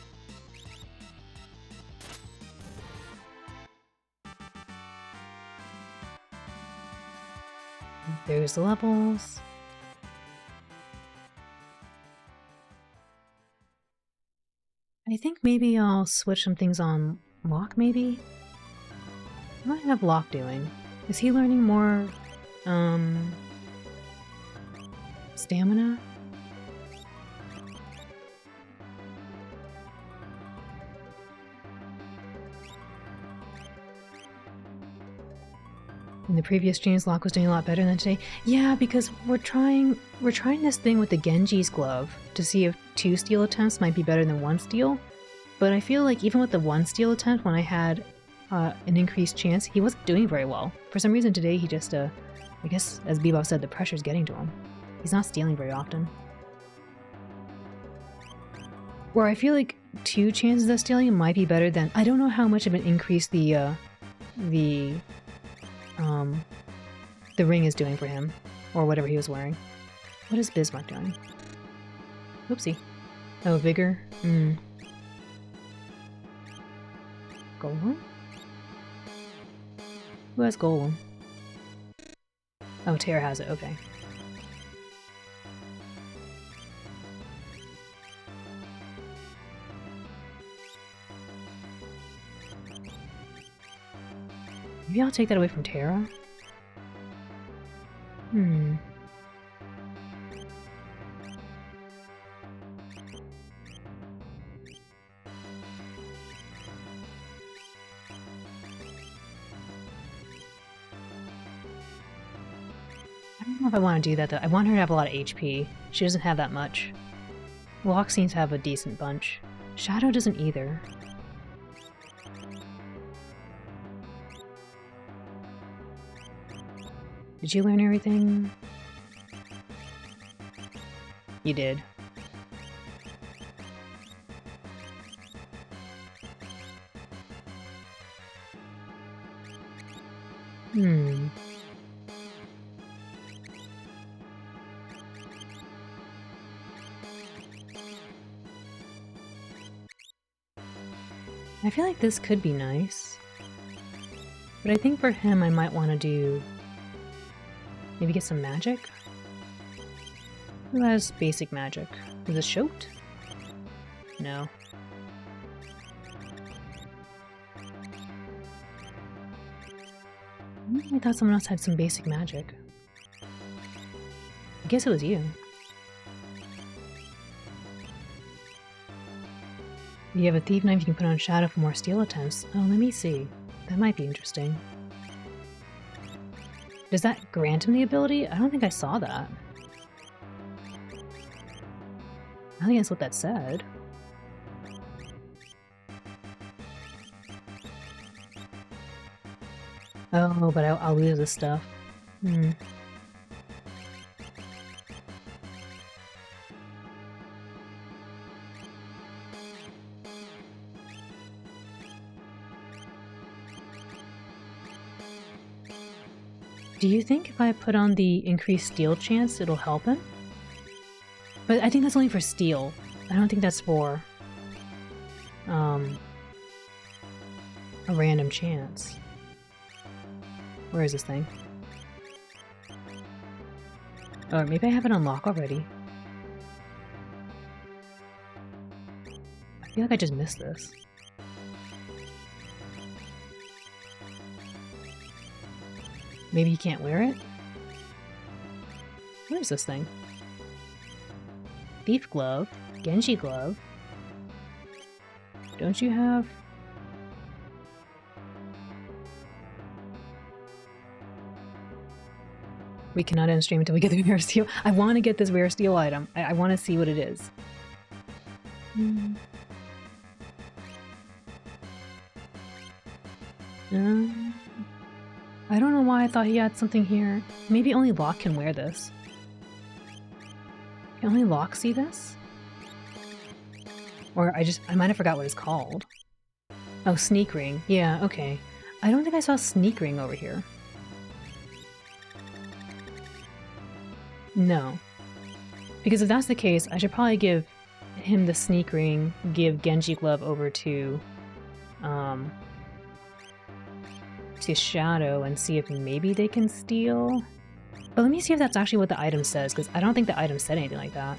There's the levels. I think maybe I'll switch some things on Locke, maybe? What do I have Locke doing? Is he learning more, stamina? In the previous streams, Locke was doing a lot better than today. Yeah, because we're trying this thing with the Genji's glove to see if 2 steal attempts might be better than 1 steal. But I feel like even with the 1 steal attempt, when I had an increased chance, he wasn't doing very well. For some reason today, he just, I guess, as Bebop said, the pressure's getting to him. He's not stealing very often. Where I feel like 2 chances of stealing might be better than... I don't know how much of an increase the ring is doing for him, or whatever he was wearing. What is Bismarck doing? Oopsie. Oh, vigor? Golem? Who has Golem? Oh, Terra has it, okay. Maybe I'll take that away from Terra? I don't know if I want to do that though. I want her to have a lot of HP. She doesn't have that much. Locke seems to have a decent bunch. Shadow doesn't either. Did you learn everything? You did. I feel like this could be nice. But I think for him I might want to do... maybe get some magic? Who has basic magic? Is it Shoat? No. I thought someone else had some basic magic. I guess it was you. You have a thief knife you can put on Shadow for more steal attempts. Oh, let me see. That might be interesting. Does that grant him the ability? I don't think I saw that. I think that's what that said. Oh, but I'll lose this stuff. Hmm. Do you think if I put on the increased steal chance, it'll help him? But I think that's only for steal. I don't think that's for a random chance. Where is this thing? Or maybe I have it unlocked already. I feel like I just missed this. Maybe you can't wear it? What is this thing? Thief glove? Genji glove? Don't you have... We cannot end stream until we get the rare steel. I want to get this rare steel item. I want to see what it is. I don't know why I thought he had something here. Maybe only Locke can wear this. Can only Locke see this? Or I might have forgot what it's called. Oh, sneak ring. Yeah, okay. I don't think I saw sneak ring over here. No. Because if that's the case, I should probably give him the sneak ring, give Genji glove over to Shadow and see if maybe they can steal. But let me see if that's actually what the item says, because I don't think the item said anything like that.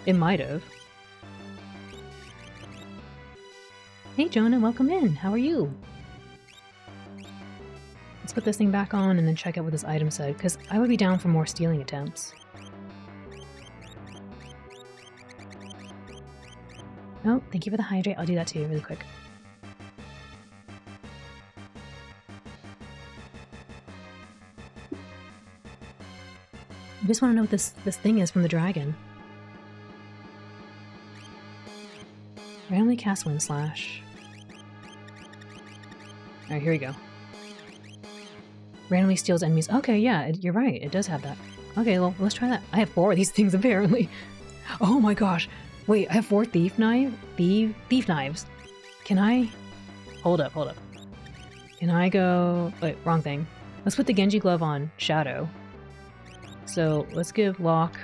It might have. Hey Jonah, welcome in. How are you? Let's put this thing back on and then check out what this item said, because I would be down for more stealing attempts. Oh, thank you for the hydrate. I'll do that too really quick. I just want to know what this thing is from the dragon. Randomly cast Wind Slash. Alright, here we go. Randomly steals enemies. Okay, yeah, you're right. It does have that. Okay, well, let's try that. I have 4 of these things, apparently. Oh my gosh. Wait, I have 4 thief knives. Can I... Hold up. Can I go... Wait, wrong thing. Let's put the Genji glove on Shadow. So let's give Locke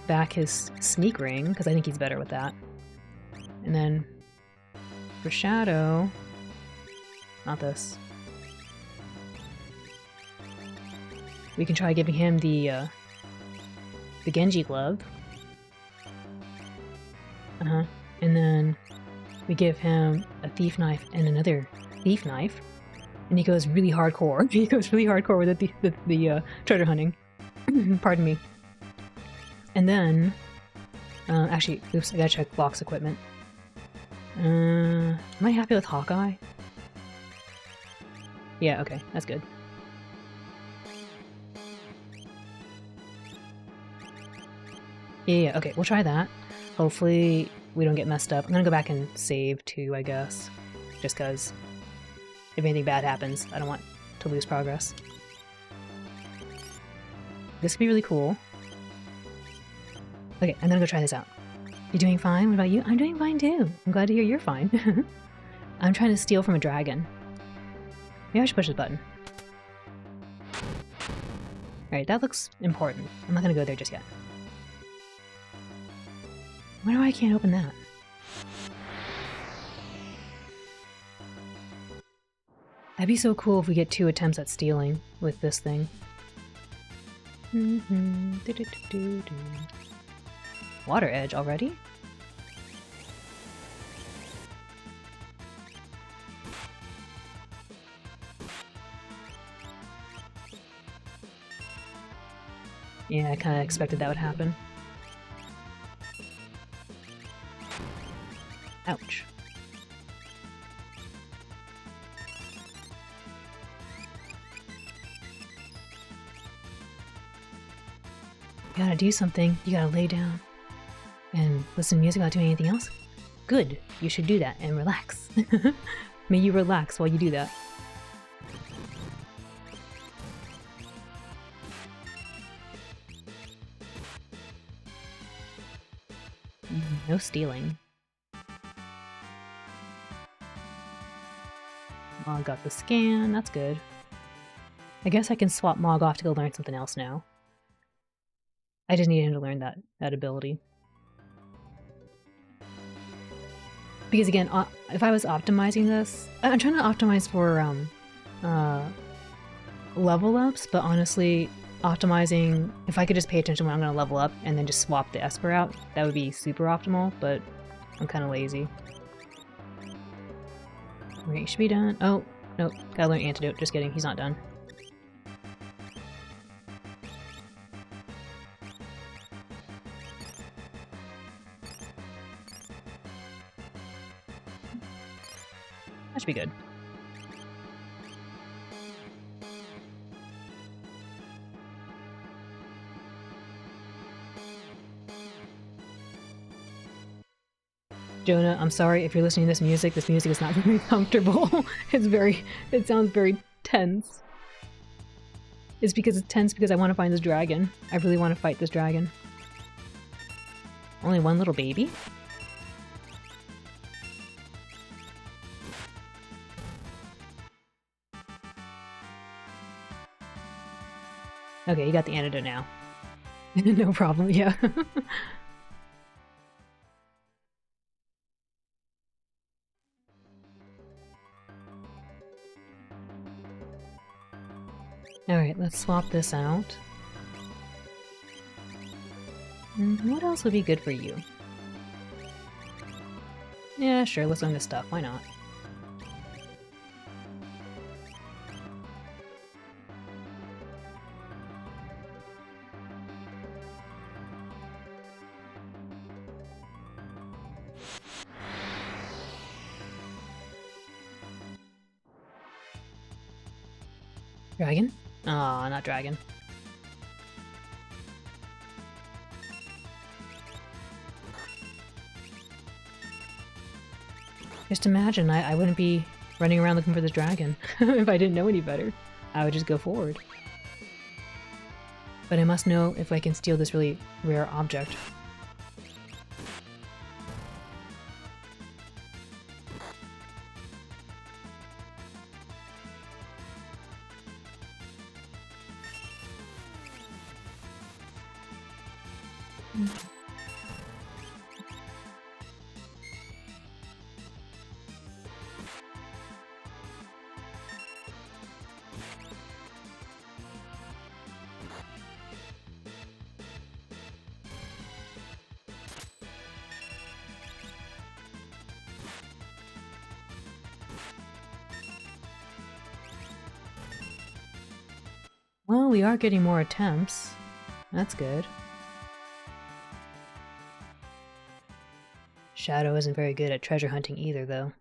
back his sneak ring, because I think he's better with that. And then for Shadow, not this. We can try giving him the Genji glove. And then we give him a thief knife and another thief knife, and he goes really hardcore. He goes really hardcore with the treasure hunting. Pardon me. And then, actually, oops, I gotta check Locke's equipment. Am I happy with Hawkeye? Yeah, okay, that's good. Yeah, okay, we'll try that. Hopefully we don't get messed up. I'm gonna go back and save too, I guess. Just cause if anything bad happens, I don't want to lose progress. This could be really cool. Okay, I'm gonna go try this out. You doing fine? What about you? I'm doing fine too. I'm glad to hear you're fine. I'm trying to steal from a dragon. Maybe I should push this button. Alright, that looks important. I'm not gonna go there just yet. I wonder why I can't open that. That'd be so cool if we get 2 attempts at stealing with this thing. Water edge already? Yeah, I kind of expected that would happen. Ouch. You gotta do something. You gotta lay down and listen to music without doing anything else. Good. You should do that and relax. May you relax while you do that. No stealing. Mog got the scan. That's good. I guess I can swap Mog off to go learn something else now. I just need him to learn that ability. Because again, if I was optimizing this, I'm trying to optimize for level ups, but honestly, optimizing, if I could just pay attention when I'm going to level up and then just swap the Esper out, that would be super optimal, but I'm kind of lazy. Wait, you should be done. Oh, nope, gotta learn Antidote. Just kidding, he's not done. That should be good. Jonah, I'm sorry if you're listening to this music. This music is not very comfortable. It sounds very tense. It's because it's tense because I want to find this dragon. I really want to fight this dragon. Only one little baby? Okay, you got the antidote now. No problem, yeah. Alright, let's swap this out. What else would be good for you? Yeah, sure, let's learn this stuff. Why not? Dragon? Aw, not dragon. Just imagine, I wouldn't be running around looking for this dragon if I didn't know any better. I would just go forward. But I must know if I can steal this really rare object. Well, we are getting more attempts. That's good. Shadow isn't very good at treasure hunting either, though.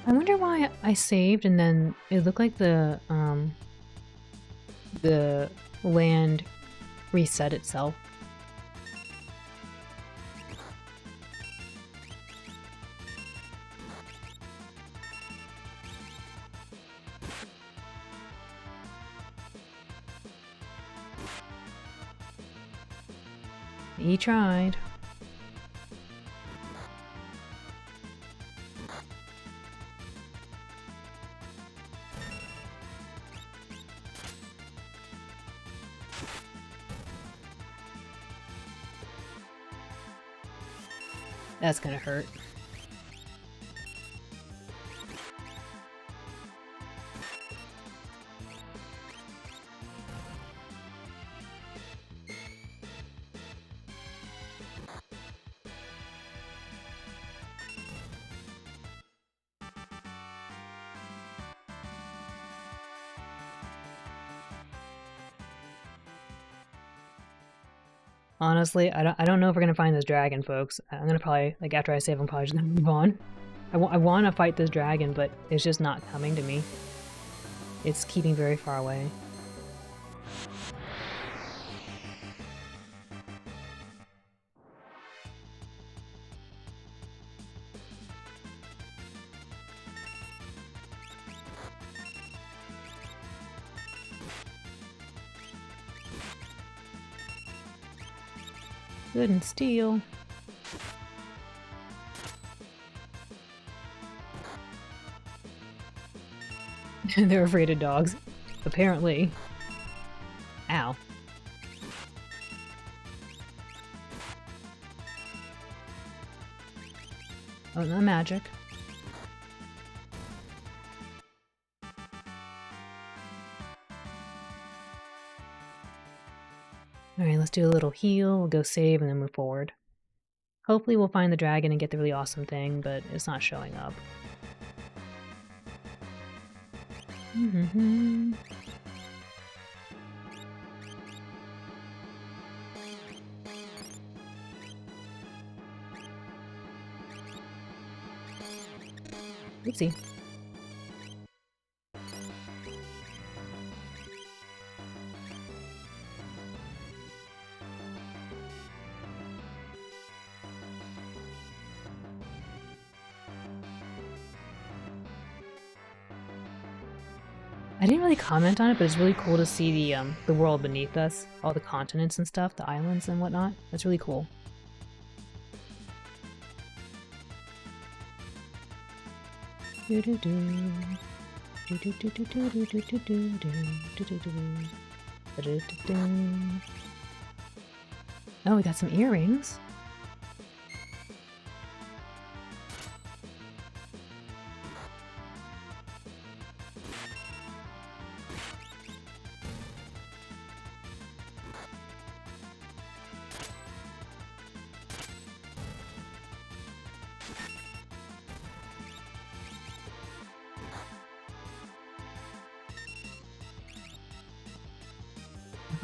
I wonder why I saved and then it looked like the land reset itself. He tried. That's gonna hurt. Honestly, I don't know if we're gonna find this dragon, folks. I'm gonna probably, like, after I save, I'm probably just gonna move on. I want to fight this dragon, but it's just not coming to me. It's keeping very far away. Good and steal. They're afraid of dogs. Apparently. Ow. Oh, not magic. Alright, let's do a little heal, we'll go save, and then move forward. Hopefully we'll find the dragon and get the really awesome thing, but it's not showing up. Oopsie. I didn't really comment on it, but it's really cool to see the world beneath us, all the continents and stuff, the islands and whatnot. That's really cool. Oh, we got some earrings.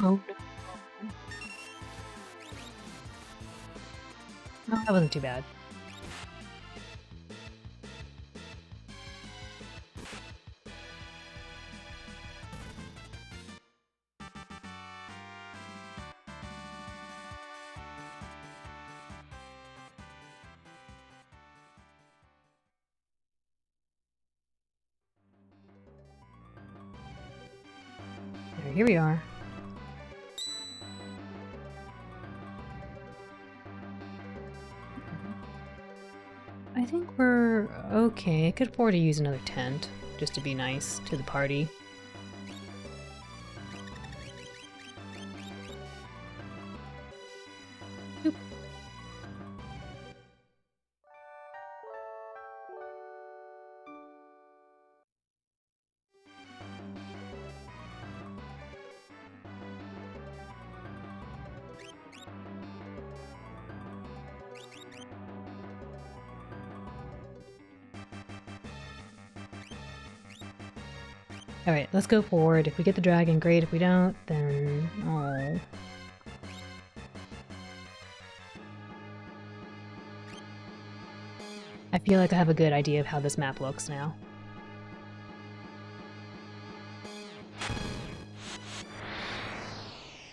Oh no. Oh, that wasn't too bad. There, here we are. I think we're okay. I could afford to use another tent, just to be nice to the party. Oop. Alright, let's go forward. If we get the dragon, great. If we don't, then... oh. I feel like I have a good idea of how this map looks now.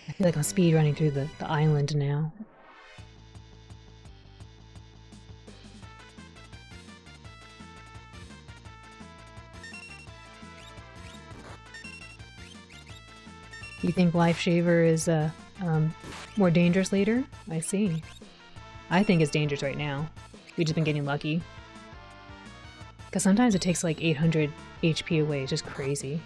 I feel like I'm speed running through the island now. You think Life Shaver is more dangerous later? I see. I think it's dangerous right now. We've just been getting lucky. Because sometimes it takes like 800 HP away, it's just crazy.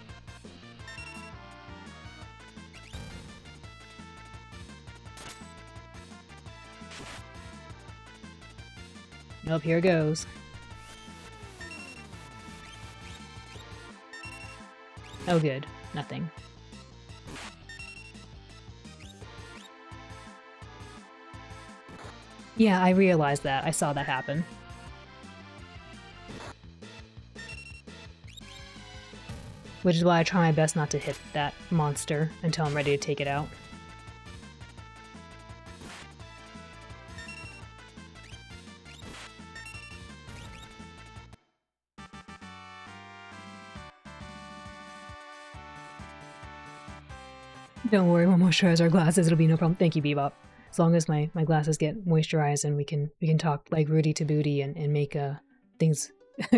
Nope, here it goes. Oh good, nothing. Yeah, I realized that. I saw that happen. Which is why I try my best not to hit that monster until I'm ready to take it out. Don't worry, we'll moisturize our glasses, it'll be no problem. Thank you, Bebop. As long as my glasses get moisturized and we can talk like Rudy to Booty and make things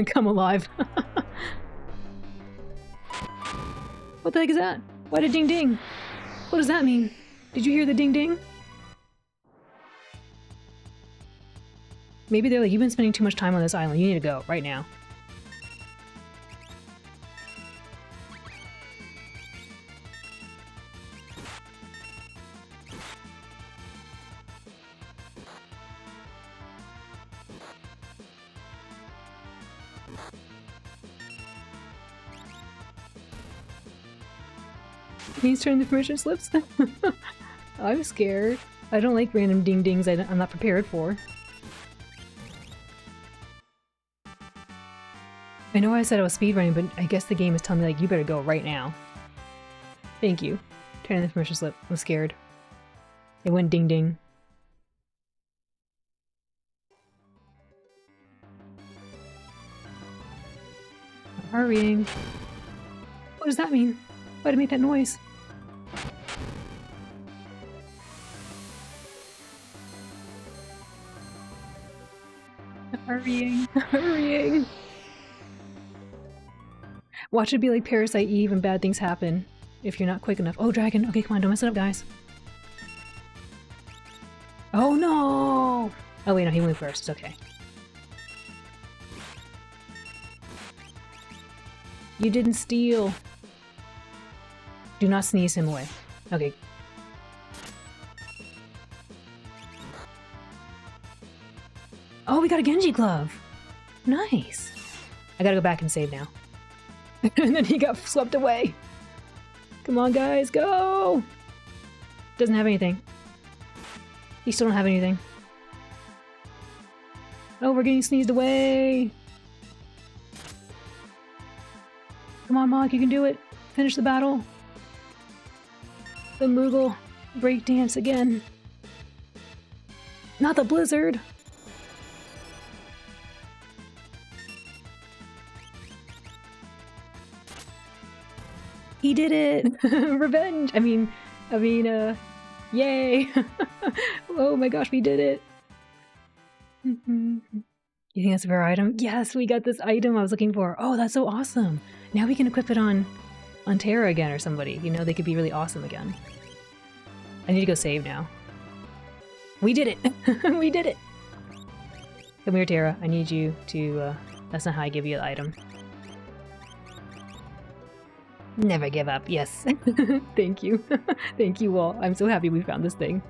come alive. What the heck is that? Why did ding ding? What does that mean? Did you hear the ding ding? Maybe they're like, you've been spending too much time on this island, you need to go, right now. He's turning the permission slips? I'm scared. I don't like random ding dings I'm not prepared for. I know I said I was speedrunning, but I guess the game is telling me, like, you better go right now. Thank you. Turning the permission slip. I'm scared. It went ding ding. I'm hurrying. What does that mean? Why did it make that noise? Hurrying, hurrying. Watch it be like Parasite Eve and bad things happen if you're not quick enough. Oh, dragon. Okay, come on, don't mess it up, guys. Oh no! Oh wait, no, he went first. It's okay. You didn't steal. Do not sneeze him away. Okay. Oh, we got a Genji glove! Nice! I gotta go back and save now. And then he got swept away! Come on, guys, go! Doesn't have anything. He still don't have anything. Oh, we're getting sneezed away! Come on, Mog, you can do it! Finish the battle! The Moogle breakdance again. Not the blizzard! He did it! Revenge! I mean, yay! Oh my gosh, we did it! You think that's a rare item? Yes, we got this item I was looking for. Oh, that's so awesome! Now we can equip it on Terra again or somebody. You know, they could be really awesome again. I need to go save now. We did it! We did it! Come here, Terra. I need you to, that's not how I give you the item. Never give up, yes. Thank you. Thank you all. I'm so happy we found this thing.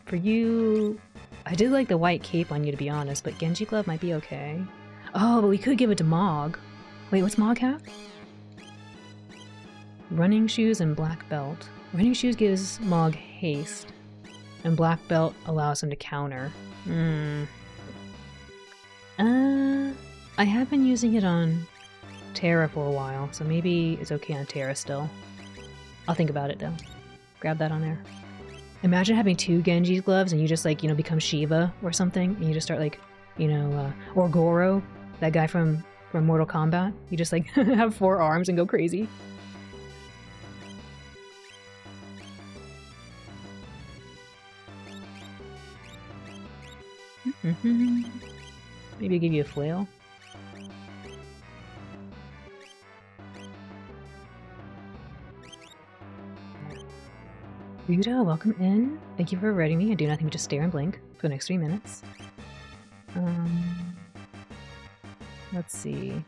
For you... I did like the white cape on you, to be honest, but Genji glove might be okay. Oh, but we could give it to Mog. Wait, what's Mog have? Running shoes and black belt. Running shoes gives Mog haste, and black belt allows him to counter. I have been using it on Terra for a while, so maybe it's okay on Terra still. I'll think about it though. Grab that on there. Imagine having two Genji gloves and you just like, you know, become Shiva or something, and you just start like, you know, or Goro, that guy from Mortal Kombat. You just like have 4 arms and go crazy. Maybe I'll give you a flail. Ryuda, welcome in. Thank you for inviting me. I do nothing but just stare and blink for the next 3 minutes. Let's see.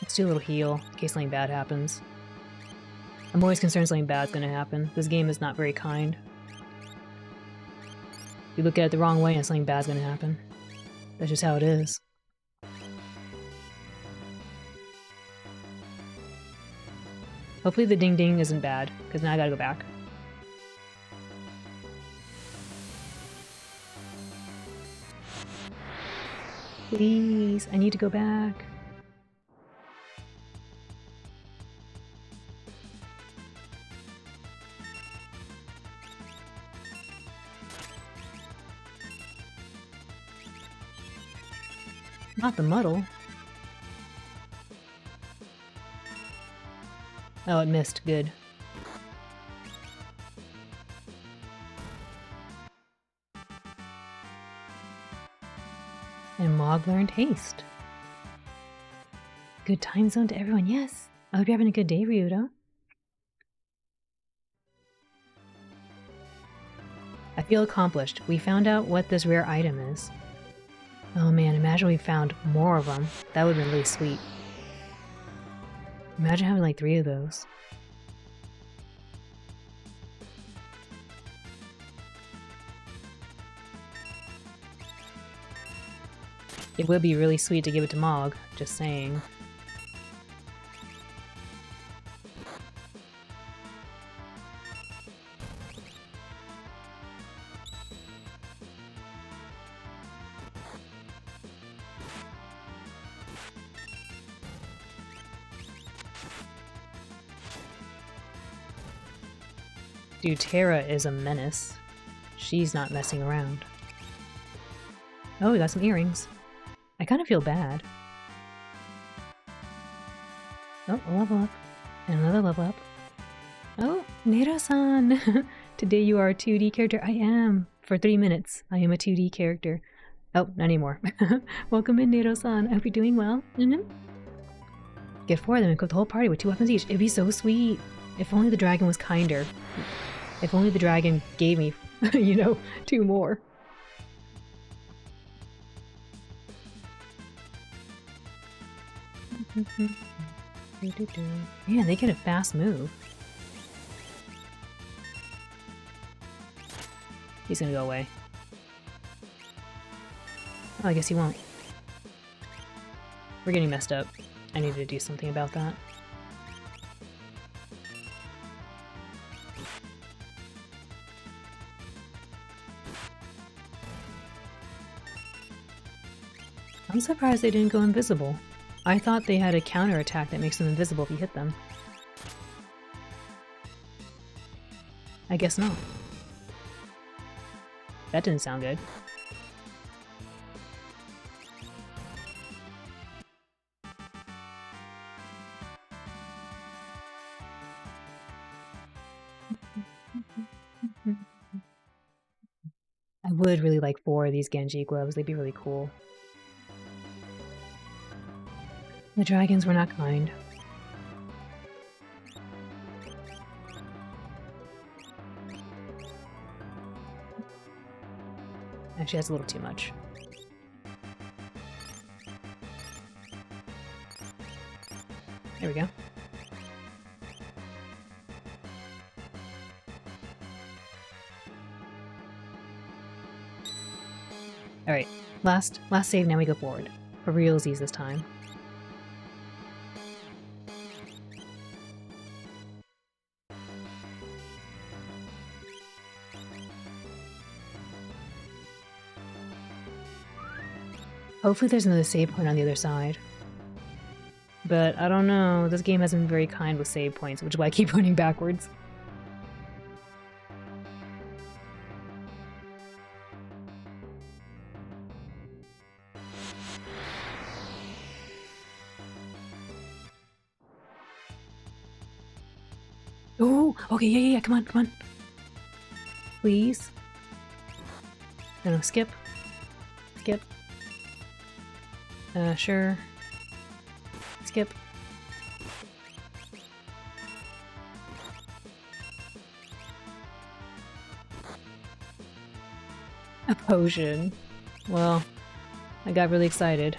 Let's do a little heal in case something bad happens. I'm always concerned something bad's gonna happen. This game is not very kind. You look at it the wrong way and something bad's gonna happen. That's just how it is. Hopefully the ding ding isn't bad, because now I gotta go back. Please, I need to go back. Not the muddle. Oh, it missed. Good. And Mog learned haste. Good time zone to everyone, yes. I hope you're having a good day, Ryudo. I feel accomplished. We found out what this rare item is. Oh man, imagine we found more of them. That would have been really sweet. Imagine having like 3 of those. It would be really sweet to give it to Mog, just saying. Dude, Terra is a menace. She's not messing around. Oh, we got some earrings. I kind of feel bad. Oh, a level up. And another level up. Oh, Nero-san! Today you are a 2D character. I am. For 3 minutes, I am a 2D character. Oh, not anymore. Welcome in, Nero-san. I hope you're doing well. Get 4 of them and equip the whole party with 2 weapons each. It'd be so sweet. If only the dragon was kinder. If only the dragon gave me, you know, 2 more. Man, they get a fast move. He's gonna go away. Oh, I guess he won't. We're getting messed up. I need to do something about that. I'm surprised they didn't go invisible. I thought they had a counter attack that makes them invisible if you hit them. I guess not. That didn't sound good. I would really like 4 of these Genji gloves, they'd be really cool. The dragons were not kind. Actually, that's a little too much. There we go. Alright, last save, now we go forward. For realsies this time. Hopefully there's another save point on the other side. But I don't know, this game hasn't been very kind with save points, which is why I keep running backwards. Oh, okay, yeah, come on. Please. No, skip. Sure. Skip. A potion. Well, I got really excited.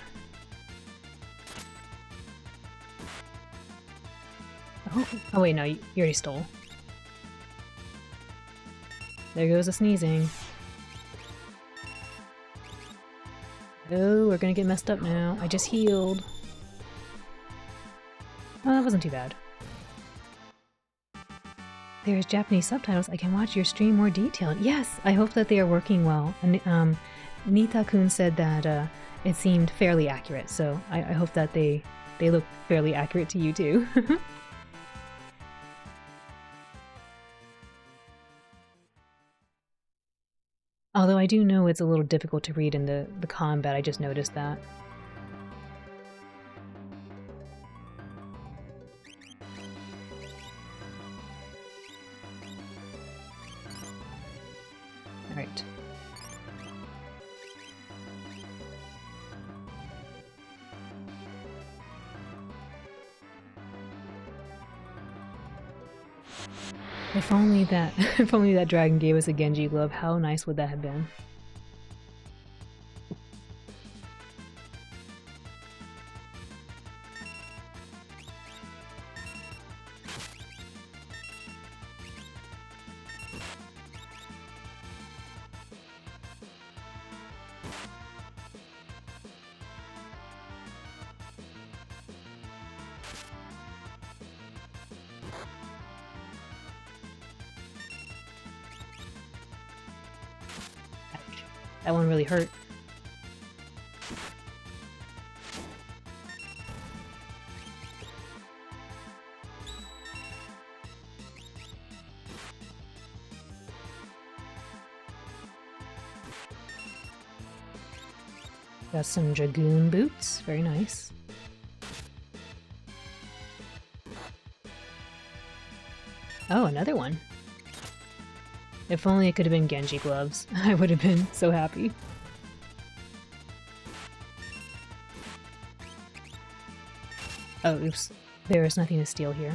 Oh wait, no, you already stole. There goes the sneezing. Oh, we're gonna get messed up now. I just healed. Oh, that wasn't too bad. There's Japanese subtitles. I can watch your stream more detailed. Yes, I hope that they are working well. And Nita-kun said that it seemed fairly accurate, so I hope that they look fairly accurate to you too. Although I do know it's a little difficult to read in the combat, I just noticed that. Alright. If only that if only that dragon gave us a Genji glove, how nice would that have been? That one really hurt. Got some Dragoon boots, very nice. Oh, another one. If only it could have been Genji gloves. I would have been so happy. Oh, oops. There is nothing to steal here.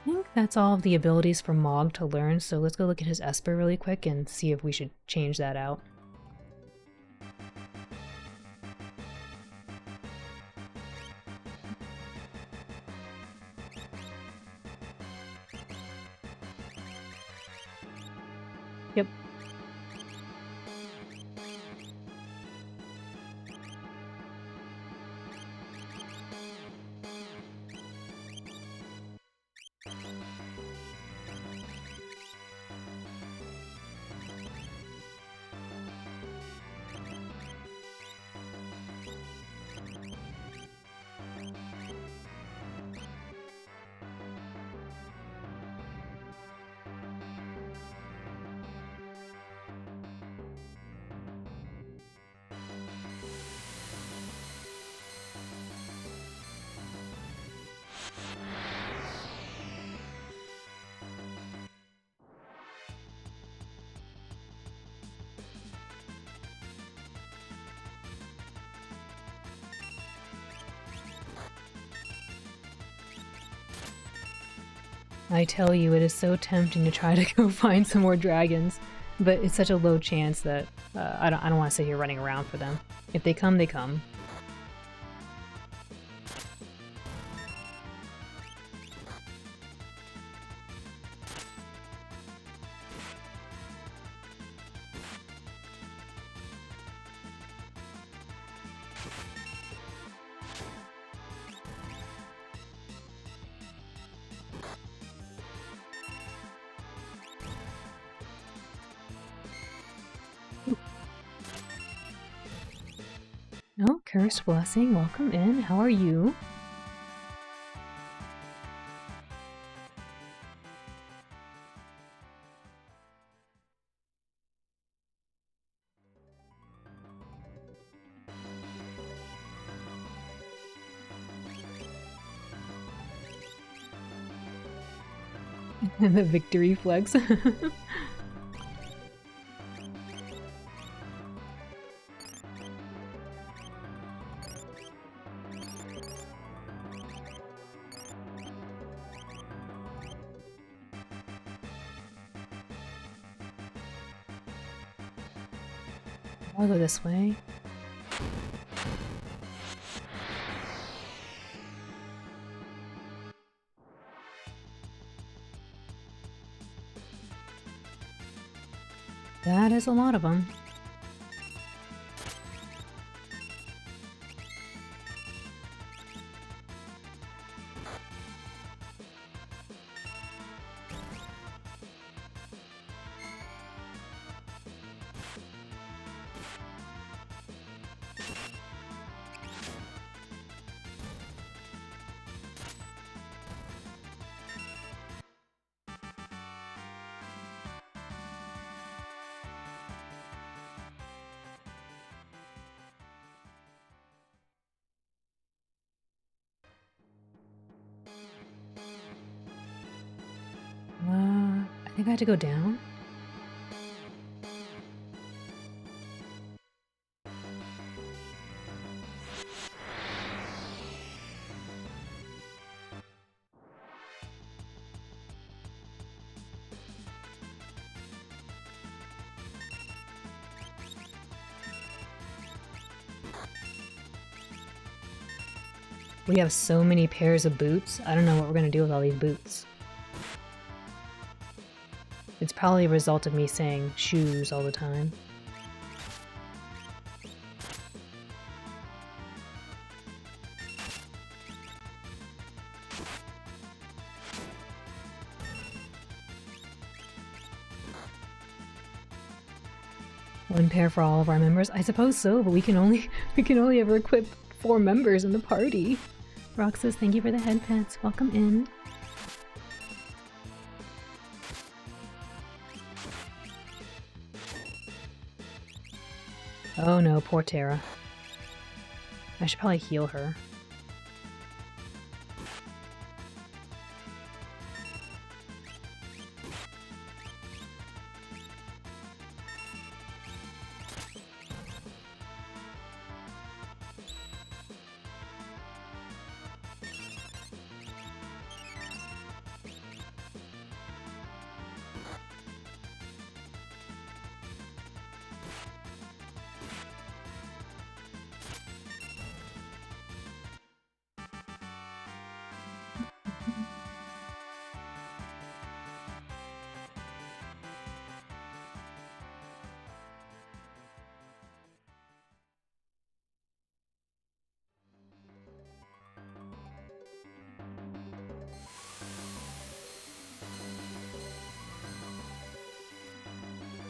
I think that's all of the abilities for Mog to learn, so let's go look at his Esper really quick and see if we should change that out. Yep. I tell you, it is so tempting to try to go find some more dragons, but it's such a low chance that I don't want to sit here running around for them. If they come, they come. Oh, Cursed Blessing, welcome in. How are you? The victory flex. I'll go this way. That is a lot of them. I think I had to go down. We have so many pairs of boots. I don't know what we're gonna do with all these boots. It's probably a result of me saying shoes all the time. One pair for all of our members? I suppose so, but we can only ever equip 4 members in the party. Rox says, thank you for the head pets. Welcome in. Oh no, poor Tara. I should probably heal her.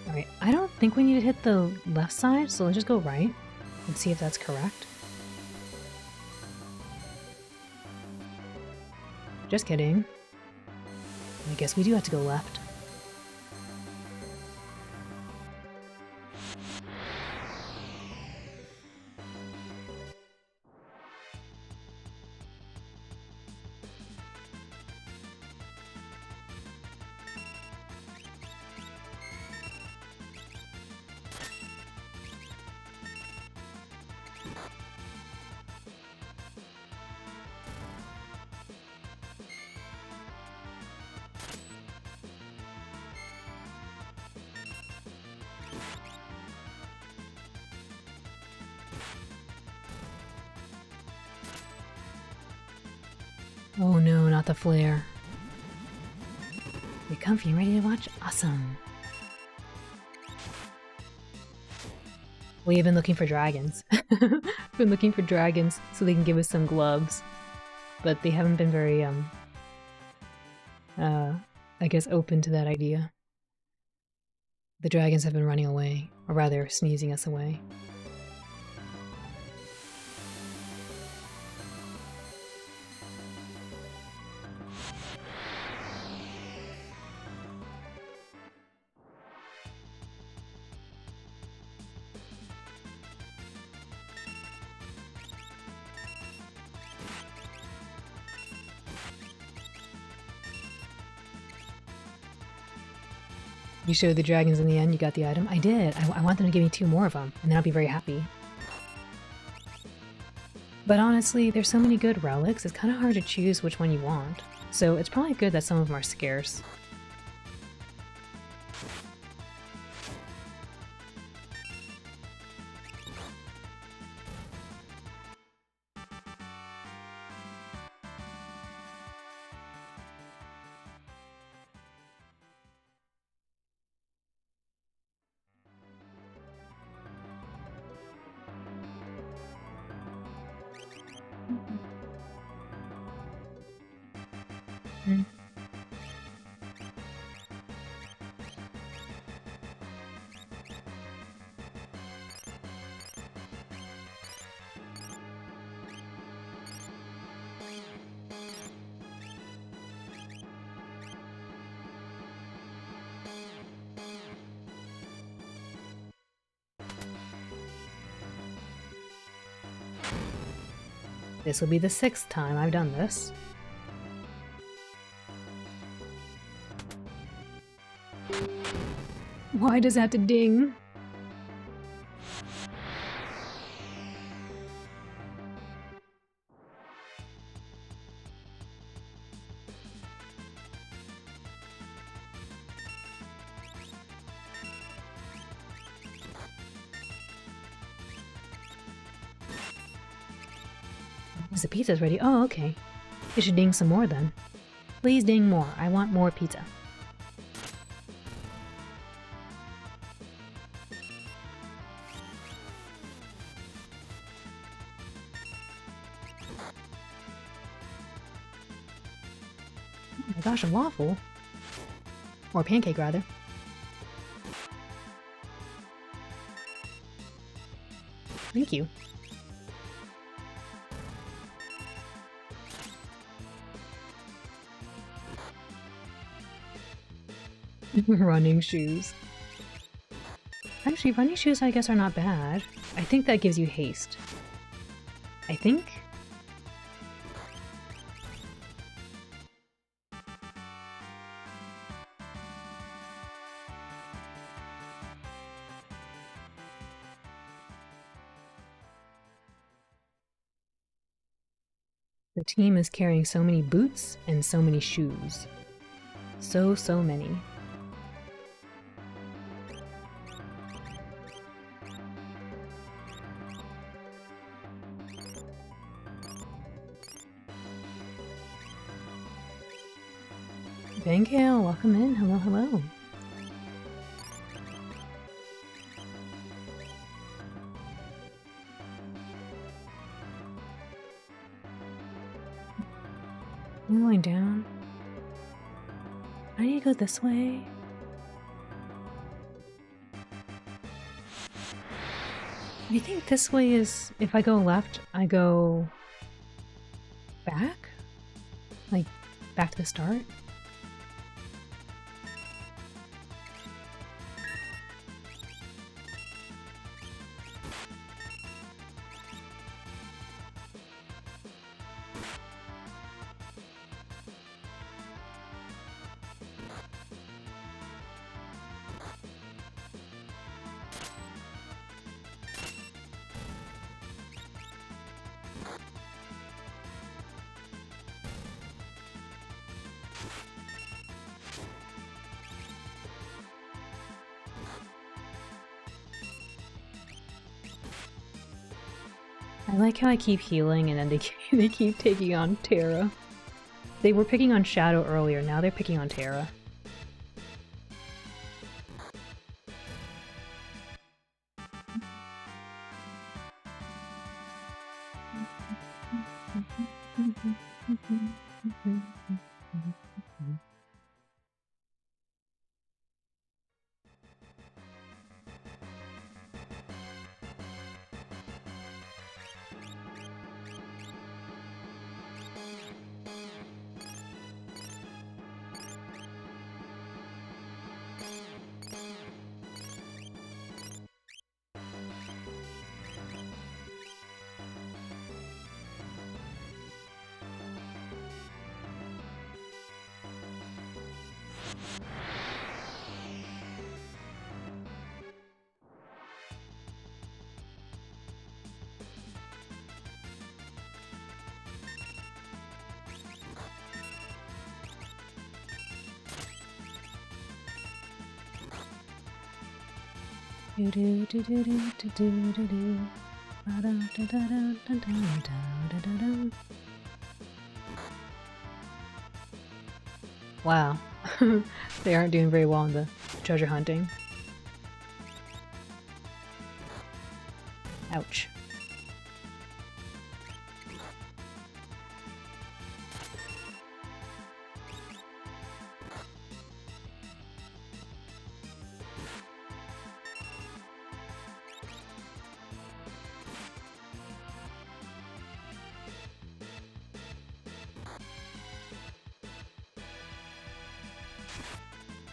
Alright, I don't think we need to hit the left side, so let's just go right and see if that's correct. Just kidding. I guess we do have to go left. Oh no, not the flare. You comfy and ready to watch? Awesome. We have been looking for dragons. Been looking for dragons so they can give us some gloves. But they haven't been very, I guess open to that idea. The dragons have been running away, or rather sneezing us away. You showed the dragons in the end, you got the item? I did. I want them to give me 2 more of them, and then I'll be very happy. But honestly, there's so many good relics, it's kind of hard to choose which one you want. So it's probably good that some of them are scarce. Mm. This will be the 6th time I've done this. Why does it have to ding? The pizza's ready. Oh, okay. You should ding some more then. Please ding more. I want more pizza. Oh my gosh, a waffle. Or pancake, rather. Thank you. Running shoes. Actually, running shoes I guess are not bad. I think that gives you haste. I think? The team is carrying so many boots and so many shoes. So many. Bangale, welcome in. Hello, hello. I'm going down. I need to go this way. I think this way is, if I go left, I go back? Like, back to the start? I like how I keep healing and then they keep taking on Terra. They were picking on Shadow earlier, now they're picking on Terra. Wow, they aren't doing very well in the treasure hunting. Ouch.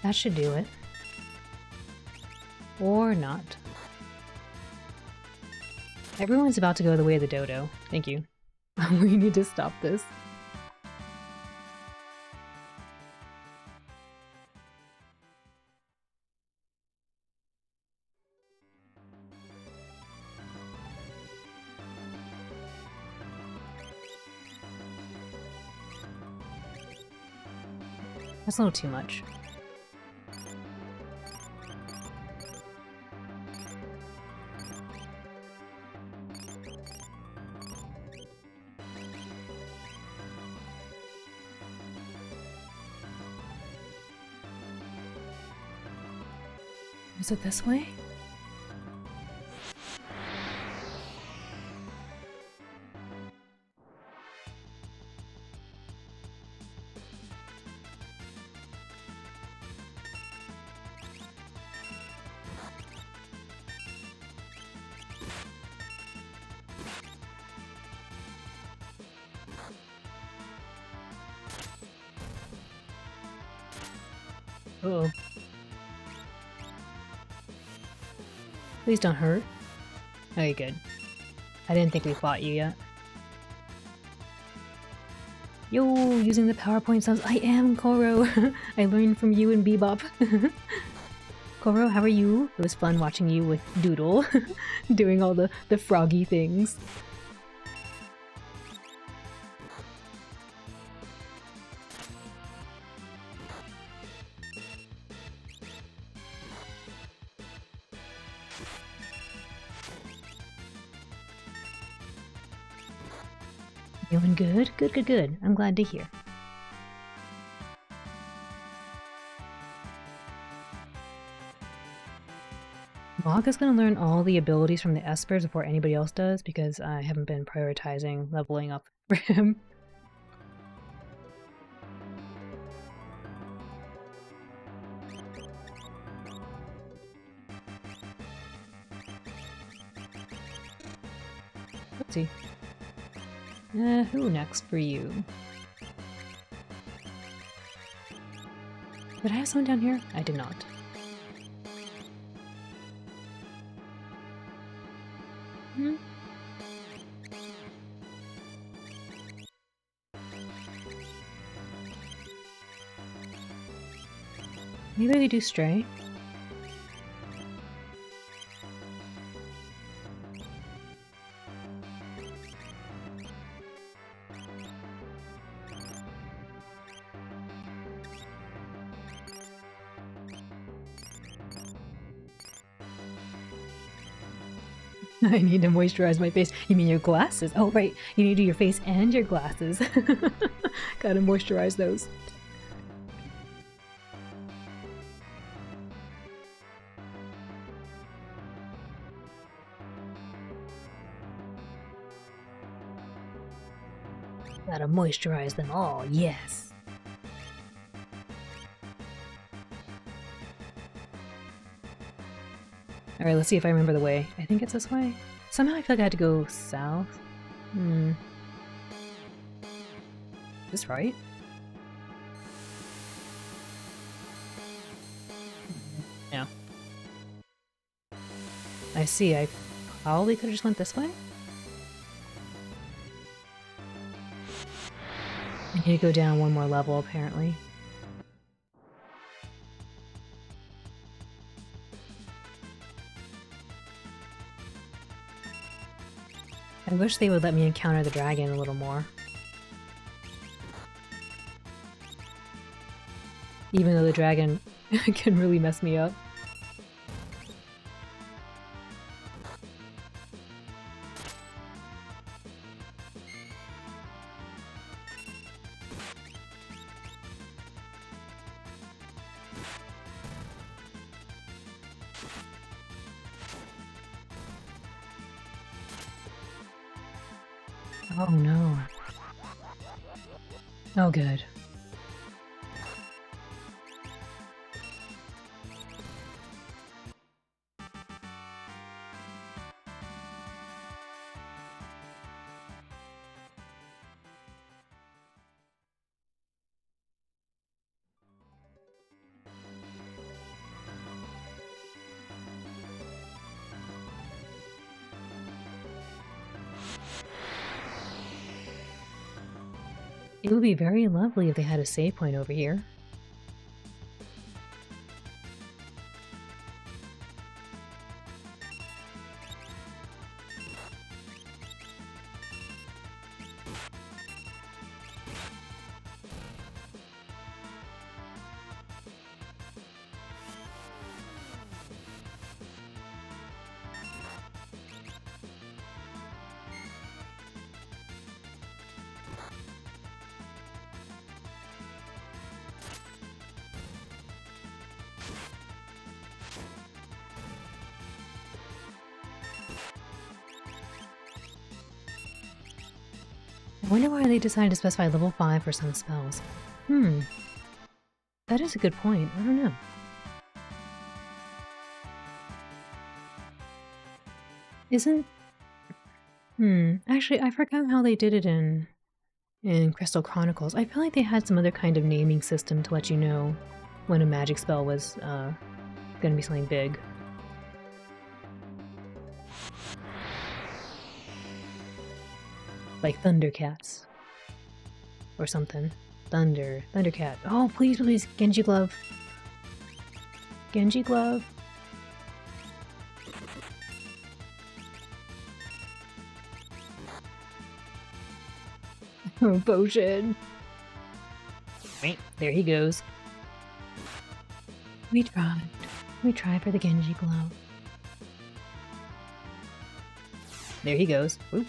That should do it. Or not. Everyone's about to go the way of the dodo. Thank you. We need to stop this. That's a little too much. Is it this way? Uh-oh. Please don't hurt. Okay, good. I didn't think we fought you yet. Yo, using the PowerPoint sounds- I am Koro! I learned from you and Bebop. Koro, how are you? It was fun watching you with Doodle, doing all the froggy things. Feeling good? Good, good, good. I'm glad to hear. Mog is going to learn all the abilities from the Espers before anybody else does because I haven't been prioritizing leveling up for him. Let's see. Who next for you? Did I have someone down here? I did not. Hmm. Maybe I could do Stray. I need to moisturize my face. You mean your glasses? Oh, right. You need to do your face and your glasses. Gotta moisturize those. Gotta moisturize them all, yes. Alright, let's see if I remember the way. I think it's this way. Somehow I feel like I had to go south. Is this right? No. I see, I probably could have just went this way? I need to go down one more level, apparently. I wish they would let me encounter the dragon a little more. Even though the dragon can really mess me up. Oh no. Oh good. It would be very lovely if they had a save point over here. I wonder why they decided to specify level 5 for some spells. That is a good point. I don't know. Isn't... Actually, I forgot how they did it in Crystal Chronicles. I feel like they had some other kind of naming system to let you know when a magic spell was gonna be something big. Like Thundercats. Or something. Thundercat. Oh, please, please, Genji Glove. Genji Glove. Oh, potion. Right, there he goes. We tried. We tried for the Genji Glove. There he goes. Oop.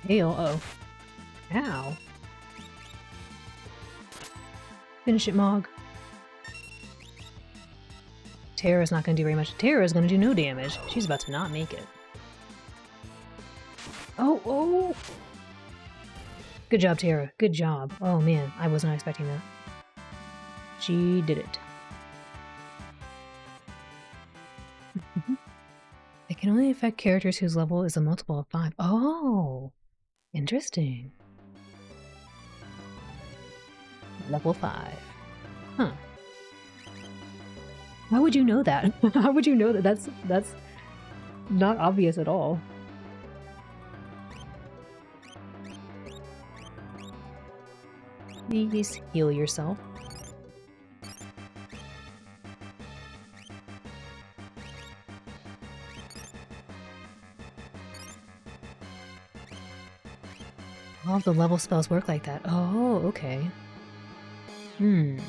Tail. Oh. Ow. Finish it, Mog. Terra's not going to do very much. Terra's going to do no damage. She's about to not make it. Oh, oh! Good job, Terra. Good job. Oh, man. I was not expecting that. She did it. It can only affect characters whose level is a multiple of 5. Oh! Interesting. Level 5. Huh. How would you know that? How would you know that? That's not obvious at all. Please heal yourself. All of the level spells work like that. Oh, okay. Wonder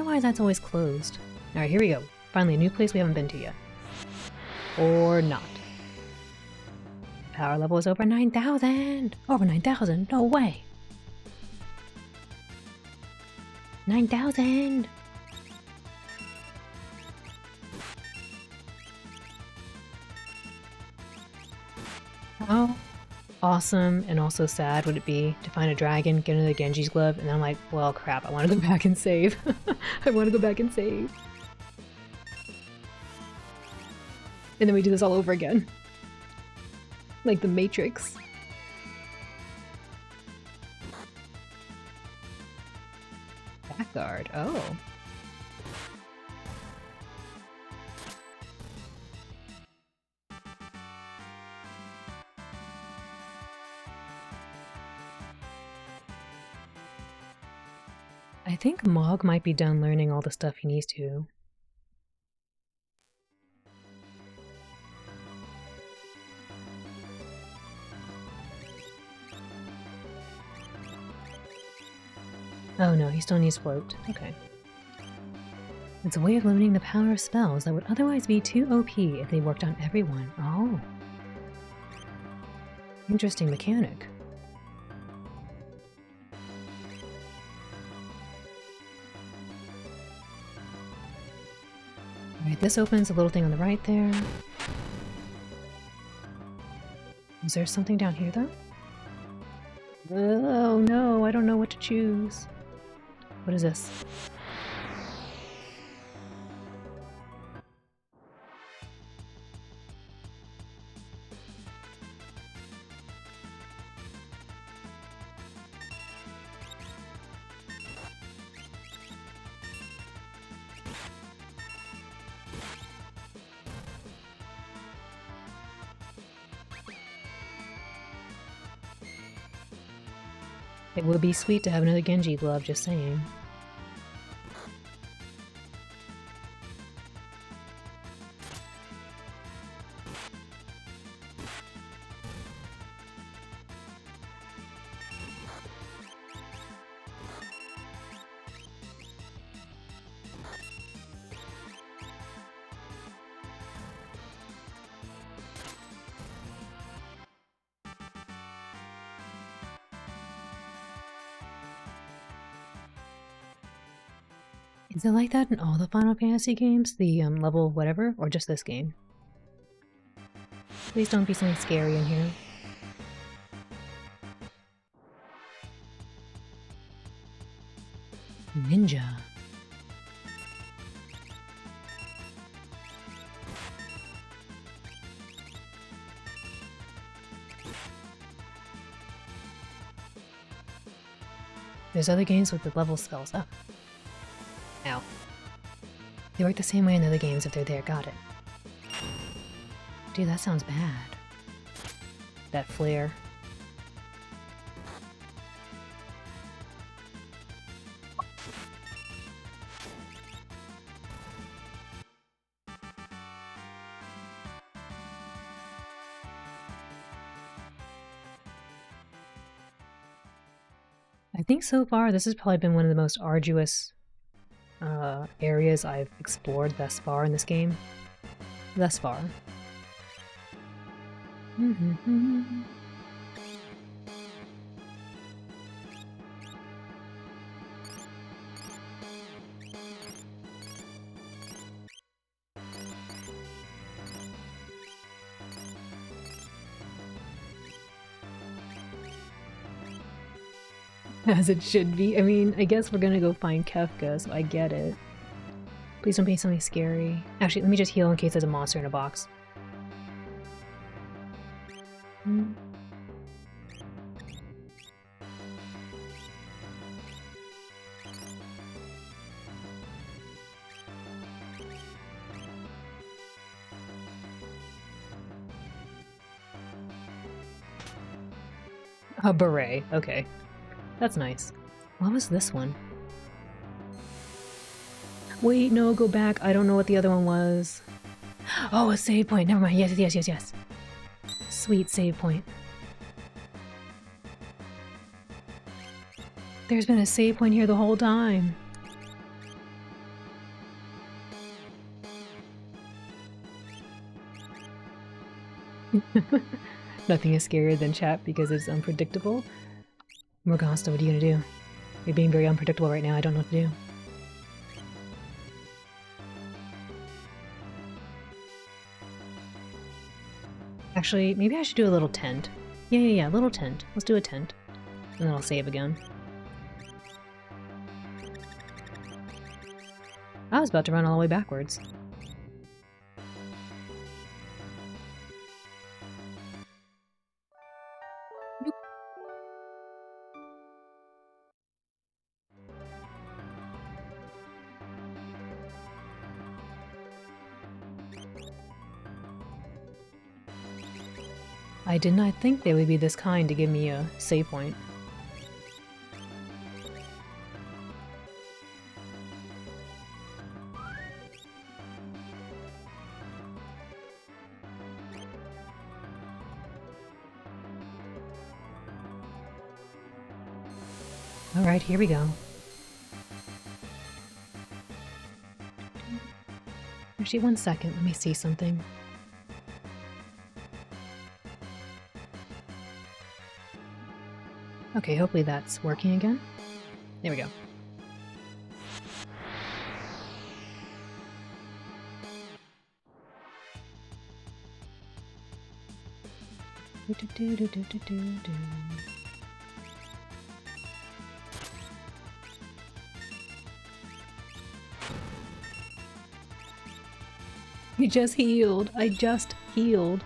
why that's always closed. Alright, here we go. Finally, a new place we haven't been to yet. Or not. Power level is over 9,000! Over 9,000! No way! 9,000! How awesome and also sad would it be to find a dragon, get into the Genji's glove, and then I'm like, well, crap, I want to go back and save. I want to go back and save. And then we do this all over again. Like the Matrix. Backguard, oh. I think Mog might be done learning all the stuff he needs to. Oh no, he still needs float. Okay. It's a way of limiting the power of spells that would otherwise be too OP if they worked on everyone. Oh. Interesting mechanic. Alright, this opens a little thing on the right there. Is there something down here though? Oh no, I don't know what to choose. What is this? It would be sweet to have another Genji glove, just saying. Is it like that in all the Final Fantasy games? The level whatever? Or just this game? Please don't be something scary in here. Ninja. There's other games with the level spells. Oh. Ow. They work the same way in the other games if they're there. Got it. Dude, that sounds bad. That flare. I think so far this has probably been one of the most arduous areas I've explored thus far in this game. Thus far. As it should be. I mean, I guess we're gonna go find Kefka, so I get it. Please don't be something scary. Actually, let me just heal in case there's a monster in a box. A beret, okay. That's nice. What was this one? Wait, no, go back. I don't know what the other one was. Oh, a save point. Never mind. Yes. Sweet save point. There's been a save point here the whole time. Nothing is scarier than chat because it's unpredictable. Morgasta, what are you gonna do? You're being very unpredictable right now. I don't know what to do. Actually, maybe I should do a little tent. Yeah, little tent. Let's do a tent. And then I'll save again. I was about to run all the way backwards. I did not think they would be this kind to give me a save point. Alright, here we go. Actually, 1 second, let me see something. Okay, hopefully that's working again. There we go. You just healed. I just healed.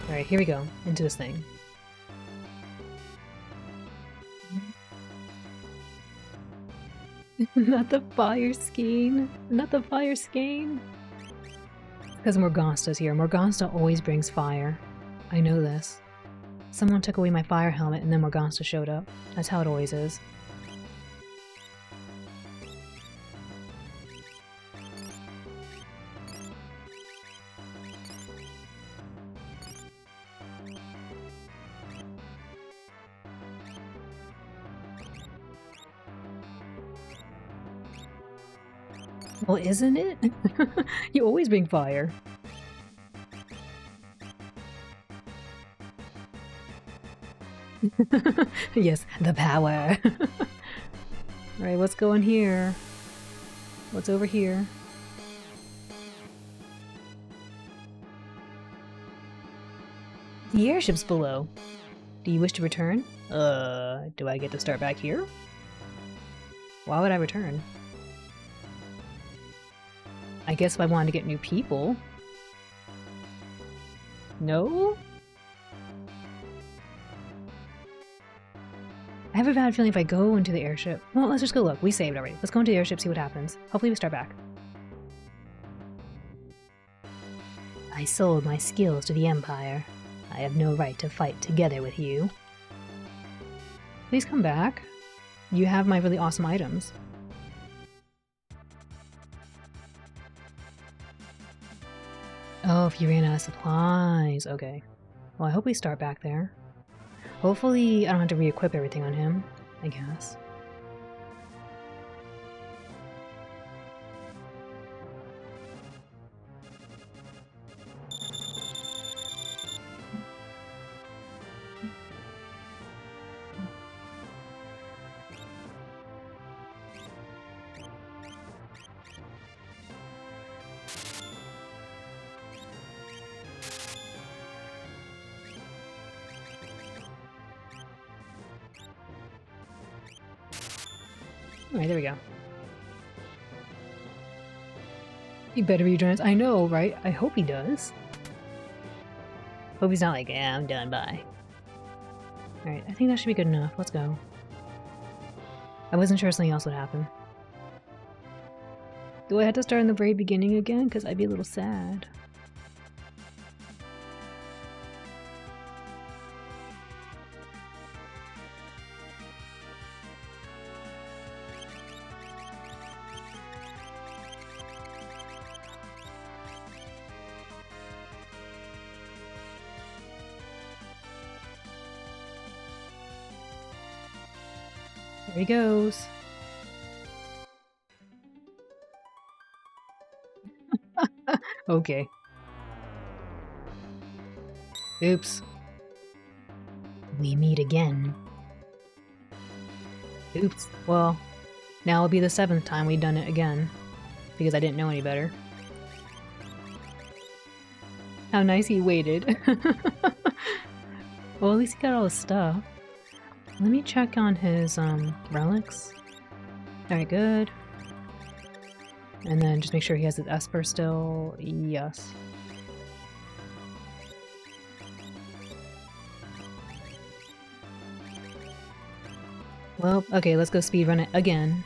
Alright, here we go. Into this thing. Not the fire skein. Not the fire skein. Because Morgasta's here. Morgasta always brings fire. I know this. Someone took away my fire helmet and then Morgasta showed up. That's how it always is. Well, isn't it? You always bring fire. Yes, the power. Alright, what's going here? What's over here? The airship's below. Do you wish to return? Do I get to start back here? Why would I return? I guess if I wanted to get new people. No? I have a bad feeling if I go into the airship... Well, let's just go look. We saved already. Let's go into the airship, see what happens. Hopefully we start back. I sold my skills to the Empire. I have no right to fight together with you. Please come back. You have my really awesome items. Oh, if you ran out of supplies. Okay. Well, I hope we start back there. Hopefully I don't have to re-equip everything on him, I guess. Alright, there we go. He better rejoin us. I know, right? I hope he does. Hope he's not like, yeah, I'm done, bye. Alright, I think that should be good enough. Let's go. I wasn't sure if something else would happen. Do I have to start in the very beginning again? Because I'd be a little sad. There he goes. Okay. Oops. We meet again. Oops. Well, now it'll be the 7th time we've done it again. Because I didn't know any better. How nice he waited. Well, at least he got all his stuff. Let me check on his, relics. Alright, good. And then just make sure he has his Esper still. Yes. Well, okay, let's go speedrun it again.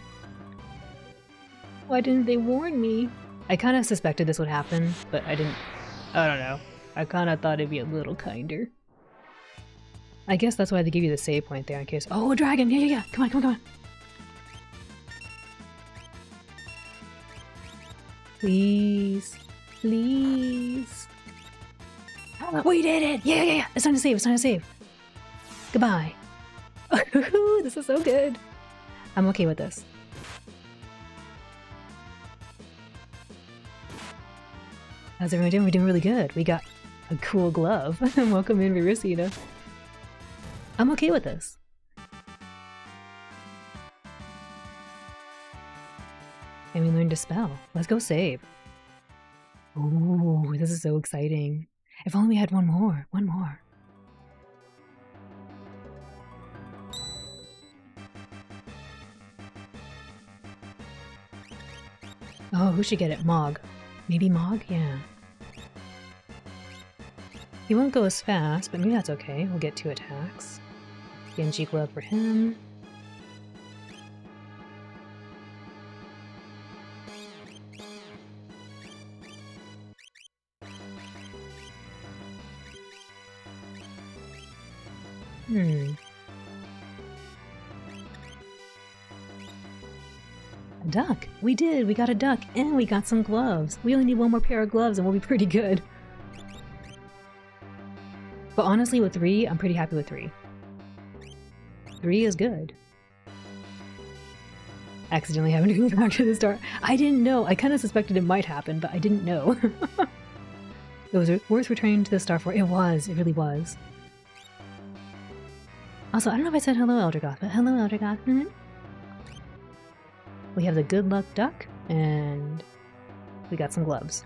Why didn't they warn me? I kind of suspected this would happen, but I didn't... I don't know. I kind of thought it'd be a little kinder. I guess that's why they give you the save point there in case... Oh, a dragon! Yeah, yeah, yeah! Come on, come on, come on! Please. Please. We did it! Yeah, yeah, yeah! It's time to save, it's time to save! Goodbye. This is so good! I'm okay with this. How's everyone doing? We're doing really good. We got a cool glove. Welcome in, Virusina. I'm okay with this. And we learned to spell. Let's go save. Ooh, this is so exciting. If only we had one more. One more. Oh, who should get it? Mog. Maybe Mog? Yeah. He won't go as fast, but maybe that's okay. We'll get 2 attacks. Genji Glove for him. A duck! We did! We got a duck, and we got some gloves! We only need 1 more pair of gloves and we'll be pretty good. But honestly, with 3, I'm pretty happy with 3. 3 is good. Accidentally having to go back to the start. I didn't know. I kind of suspected it might happen, but I didn't know. It was worth returning to the star for. It was. It really was. Also, I don't know if I said hello, Eldergoth, but hello, Eldergoth. We have the good luck duck, and we got some gloves.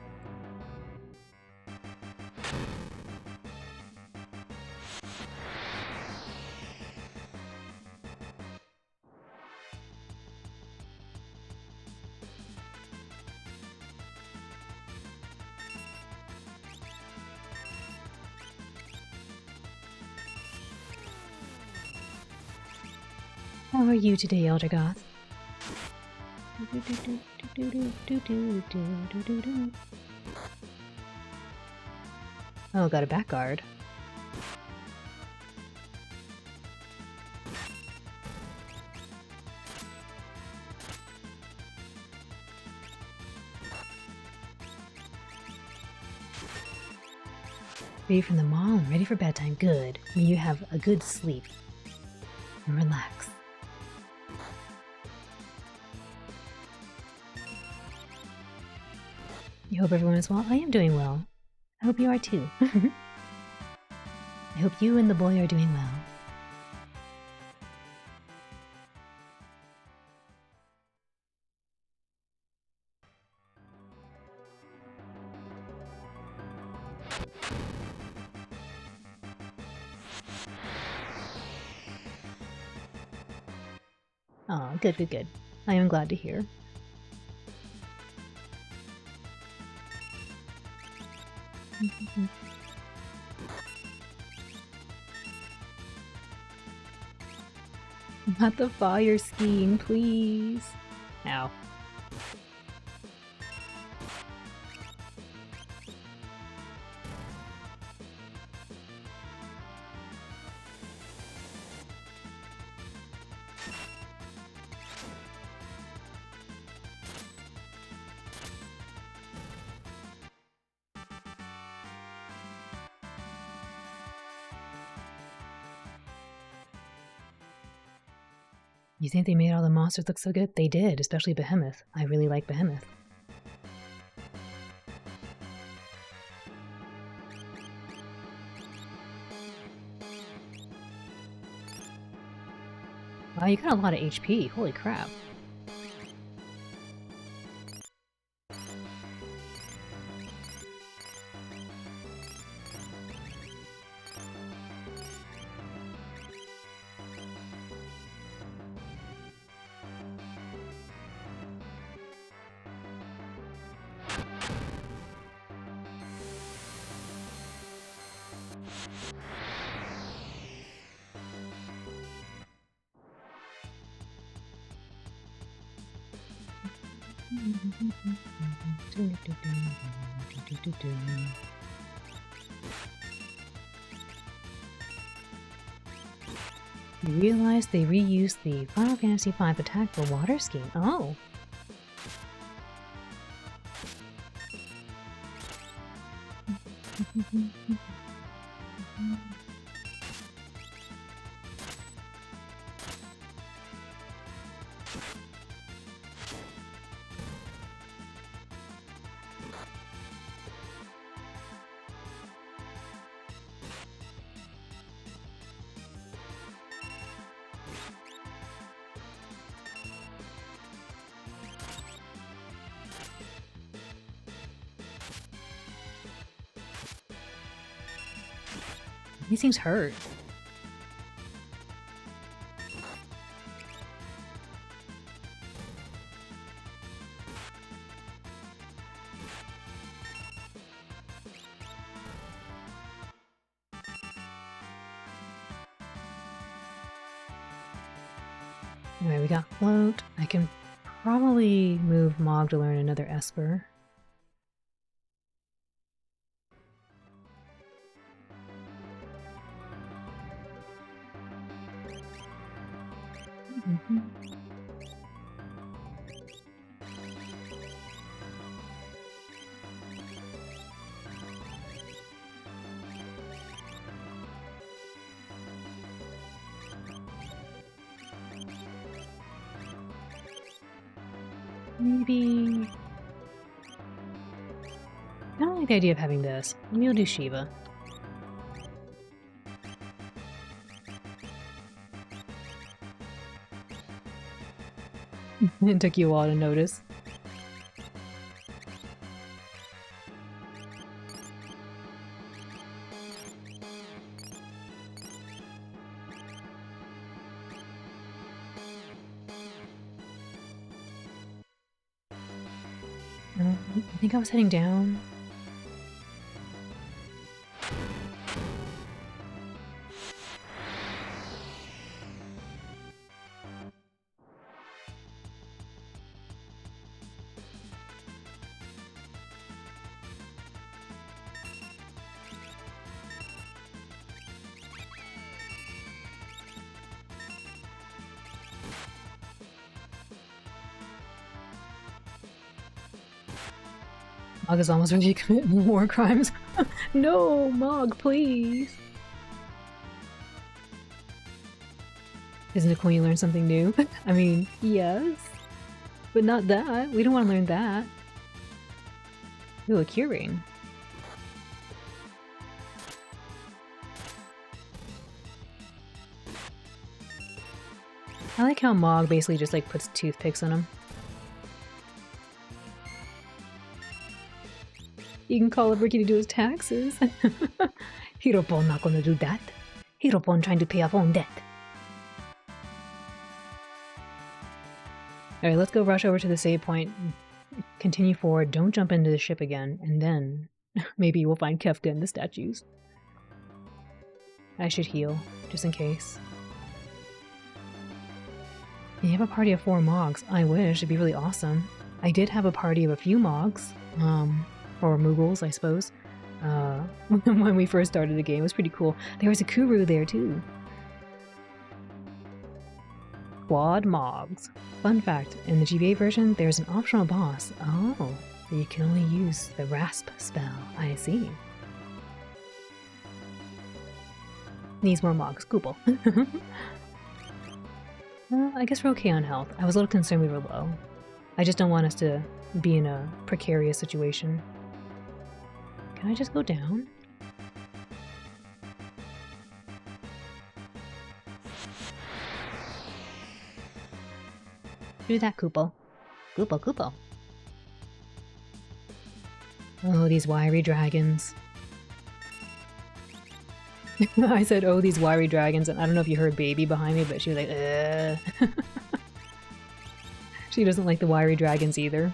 How are you today, Eldergoth? Oh, got a back guard. Ready from the mall and ready for bedtime. Good. May you have a good sleep. And relax. I hope everyone is well. I am doing well. I hope you are too. I hope you and the boy are doing well. Oh, good, good, good. I am glad to hear. Not the fire skiing, please. Ow. You think they made all the monsters look so good? They did, especially Behemoth. I really like Behemoth. Wow, you got a lot of HP. Holy crap. You realize they reused the Final Fantasy V attack for water skiing. Oh. He seems hurt. Anyway, we got Float. I can probably move Mog to learn another Esper. Maybe... I don't like the idea of having this. Maybe I'll do Shiva. It took you a while to notice. I think I was heading down. Mog is almost ready to commit war crimes. No, Mog, please. Isn't it cool you learn something new? I mean, yes. But not that. We don't want to learn that. Ooh, a cure ring. I like how Mog basically just like puts toothpicks on him. You can call up Ricky to do his taxes. Hiropon not gonna do that. Hiropon trying to pay off own debt. Alright, let's go rush over to the save point. Continue forward, don't jump into the ship again, and then maybe we'll find Kefka in the statues. I should heal, just in case. You have a party of 4 Mogs. I wish, it'd be really awesome. I did have a party of a few Mogs. Or Moogles, I suppose. When we first started the game, it was pretty cool. There was a Kuru there too. Quad Mogs. Fun fact, in the GBA version, there's an optional boss. Oh, you can only use the Rasp spell. I see. Needs more Mogs. Cool. Well, I guess we're okay on health. I was a little concerned we were low. I just don't want us to be in a precarious situation. Can I just go down? Do that, Koopo. Koopo, Koopo. Oh, these wiry dragons. I said, oh, these wiry dragons, and I don't know if you heard baby behind me, but she was like, She doesn't like the wiry dragons either.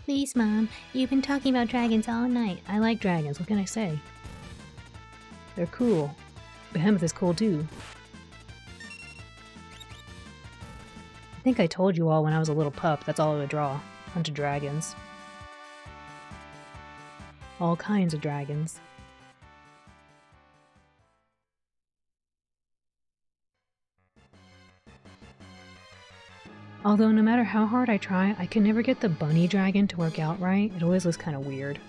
Please, Mom. You've been talking about dragons all night. I like dragons, what can I say? They're cool. Behemoth is cool too. I think I told you all when I was a little pup, that's all I would draw. A bunch of dragons. All kinds of dragons. Although no matter how hard I try, I can never get the bunny dragon to work out right. It always looks kind of weird.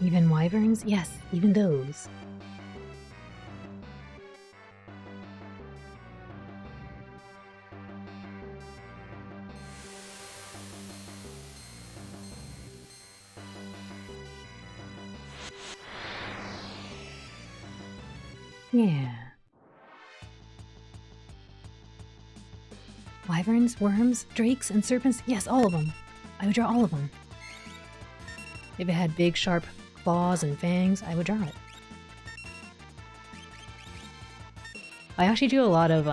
Even wyverns? Yes, even those. Yeah. Wyverns, worms, drakes, and serpents? Yes, all of them. I would draw all of them. If it had big, sharp claws and fangs, I would draw it. I actually do a lot of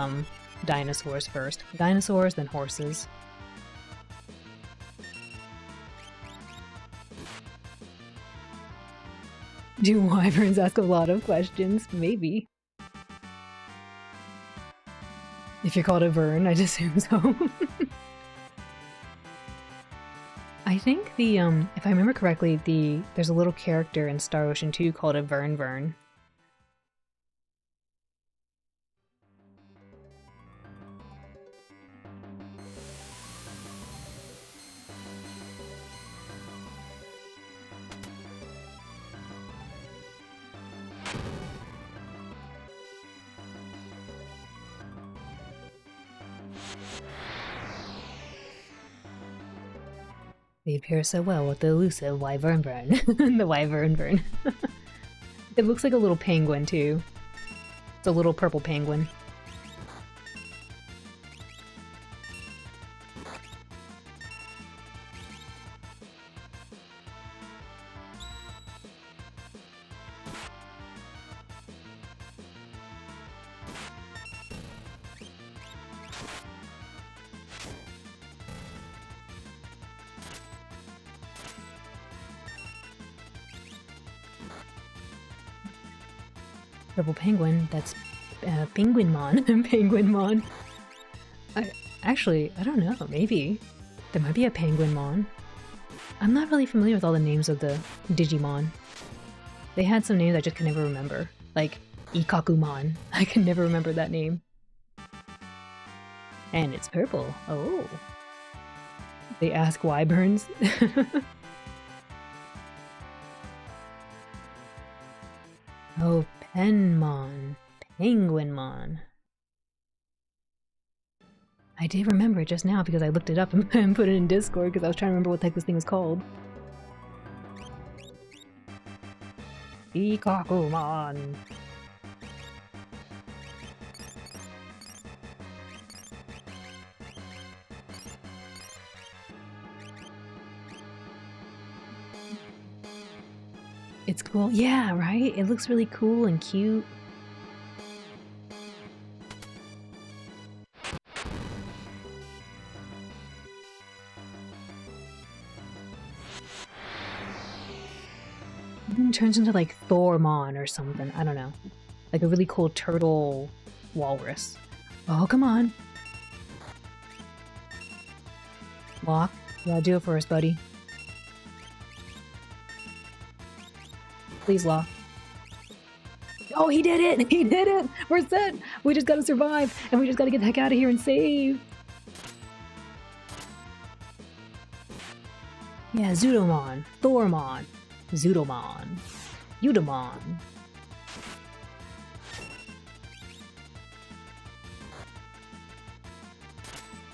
dinosaurs first. Dinosaurs, then horses. Do wyverns ask a lot of questions? Maybe. If you're called a vern, I'd assume so. I think the, if I remember correctly, there's a little character in Star Ocean 2 called a vern. They pair so well with the elusive wyvern. The wyvern. It looks like a little penguin, too. It's a little purple penguin. Purple penguin, that's Penguinmon. Penguinmon. Actually, I don't know, maybe. There might be a Penguinmon. I'm not really familiar with all the names of the Digimon. They had some names I just can never remember. Like, Ikakumon. I can never remember that name. And it's purple. Oh. They ask wyverns. Oh, Penmon. Penguinmon. I did remember it just now because I looked it up and put it in Discord because I was trying to remember what the heck this thing was called. Ikakumon. It's cool. Yeah, right? It looks really cool and cute. It turns into like Thormon or something. I don't know. Like a really cool turtle walrus. Oh, come on. Lock. Yeah, do it for us, buddy. Please, Law. Oh, he did it! He did it! We're set! We just gotta survive, and we just gotta get the heck out of here and save! Yeah, Zudomon, Thormon, Zudomon, Udamon.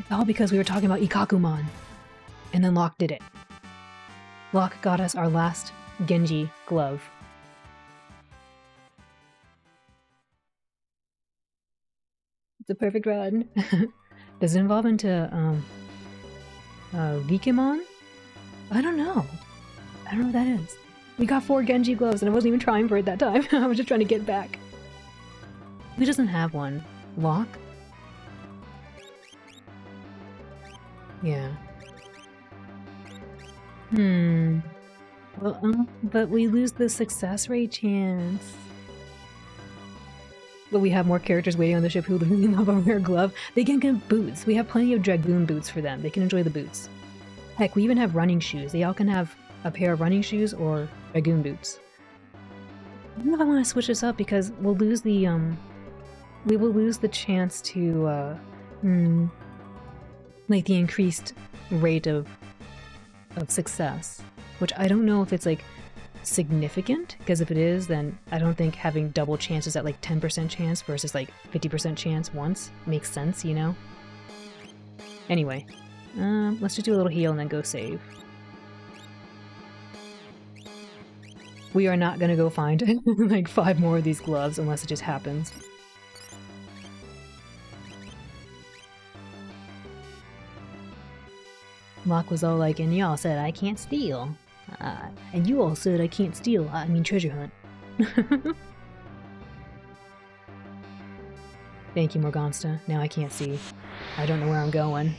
It's all because we were talking about Ikakumon. And then Locke did it. Locke got us our last Genji glove. It's a perfect run. Does it evolve into, Vikimon? I don't know. I don't know what that is. We got 4 Genji gloves and I wasn't even trying for it that time. I was just trying to get back. Who doesn't have one? Locke? Yeah. Well, but we lose the success rate chance. But we have more characters waiting on the ship who love a rare glove. They can get boots. We have plenty of Dragoon boots for them. They can enjoy the boots. Heck, we even have running shoes. They all can have a pair of running shoes or Dragoon boots. I don't know if I want to switch this up because we'll lose the, we will lose the chance to, like the increased rate of success. Which I don't know if it's like significant, because if it is, then I don't think having double chances at like 10% chance versus like 50% chance once makes sense, you know? Anyway, let's just do a little heal and then go save. We are not gonna go find like 5 more of these gloves unless it just happens. Locke was all like, and y'all said I can't steal. And you all said I can't steal, I mean treasure hunt. Thank you, Morgansta. Now I can't see. I don't know where I'm going.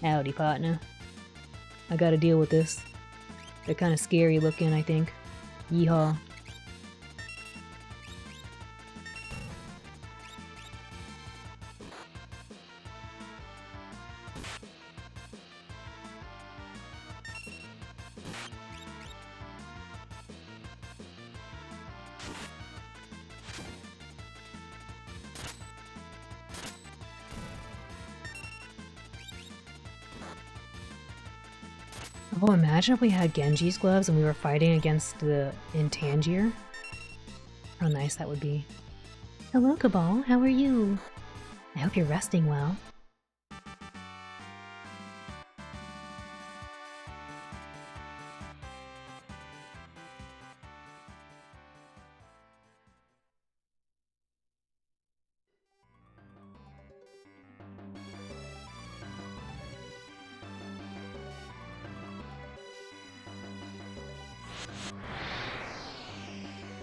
Howdy, partner. I gotta deal with this. They're kinda scary looking, I think. Yeehaw. Oh, imagine if we had Genji's gloves and we were fighting against the Intangier. How nice that would be. Hello, Cabal. How are you? I hope you're resting well.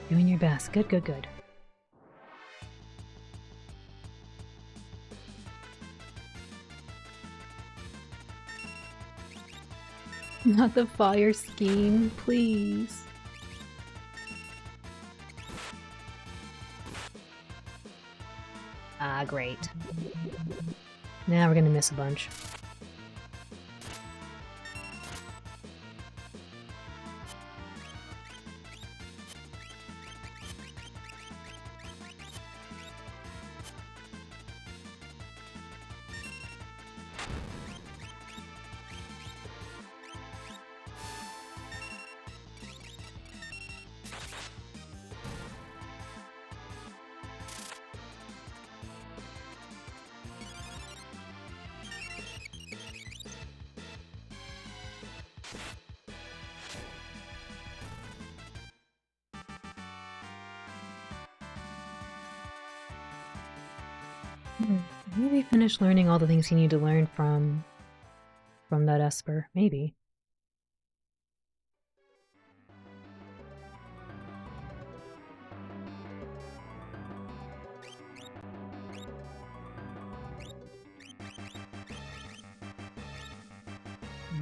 Doing your best. Good, good, good. Not the fire scheme, please. Ah, great. Now we're gonna miss a bunch. Maybe finish learning all the things you need to learn from that Esper. Maybe.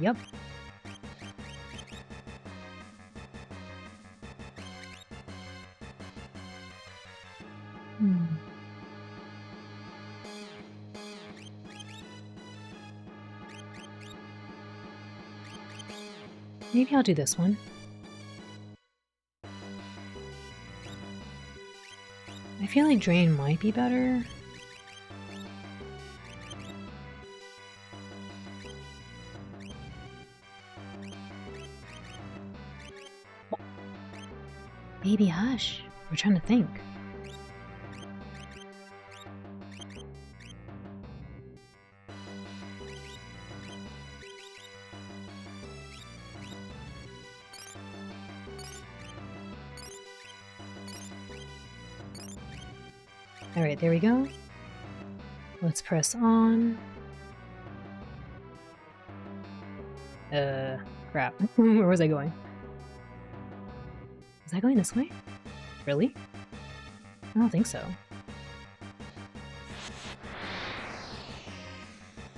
Yep. Maybe I'll do this one. I feel like Drain might be better. Baby, hush. We're trying to think. Alright, there we go. Let's press on. Crap. Where was I going? Was I going this way? Really? I don't think so.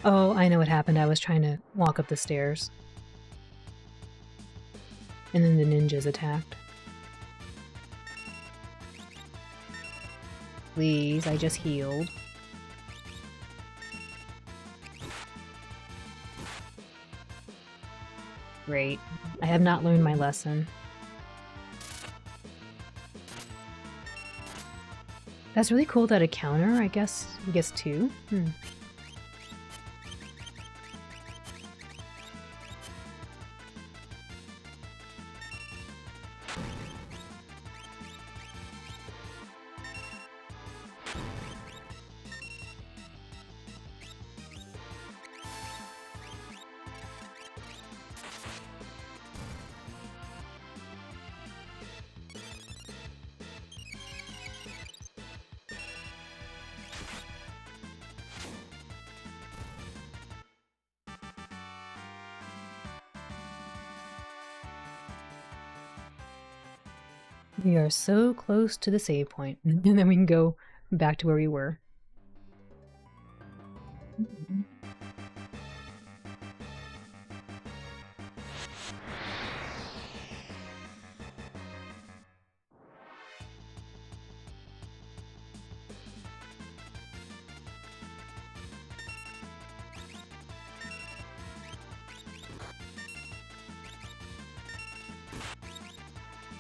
Oh, I know what happened. I was trying to walk up the stairs. And then the ninjas attacked. Please, I just healed. Great. I have not learned my lesson. That's really cool that a counter, I guess, he gets 2. We are so close to the save point, and then we can go back to where we were.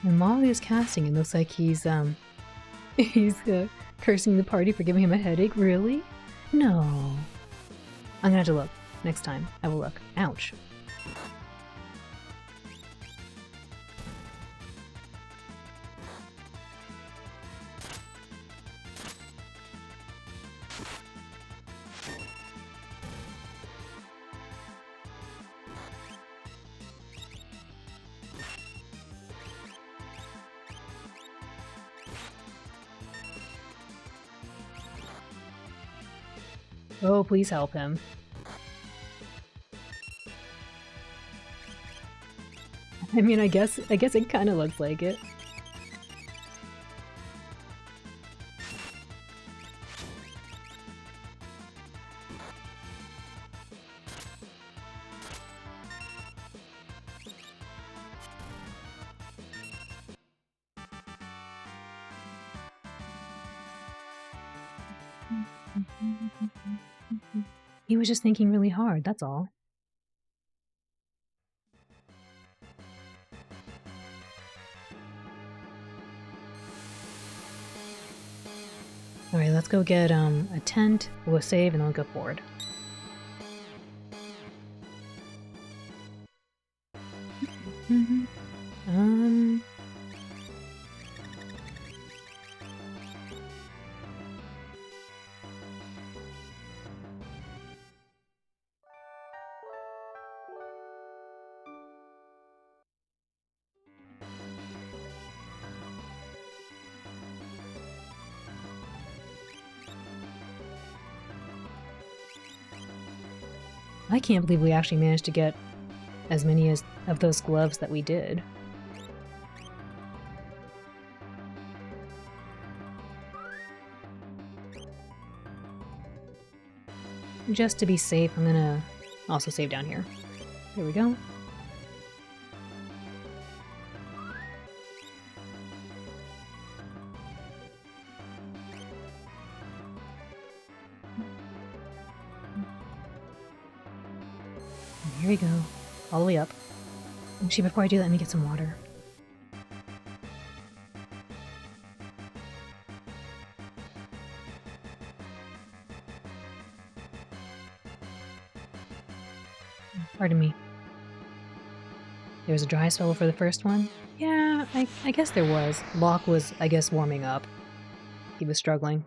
And Molly is casting, it looks like he's he's cursing the party for giving him a headache. Really? No. I'm gonna have to look. Next time, I will look. Ouch. Oh, please help him. I mean, I guess it kind of looks like it. He was just thinking really hard, that's all. Alright, let's go get a tent, we'll save, and then we'll go forward. I can't believe we actually managed to get as many of those gloves that we did. Just to be safe, I'm gonna also save down here. There we go. Here we go. All the way up. Actually, before I do that, let me get some water. Pardon me. There was a dry spell for the first one? Yeah, I guess there was. Locke was, I guess, warming up. He was struggling.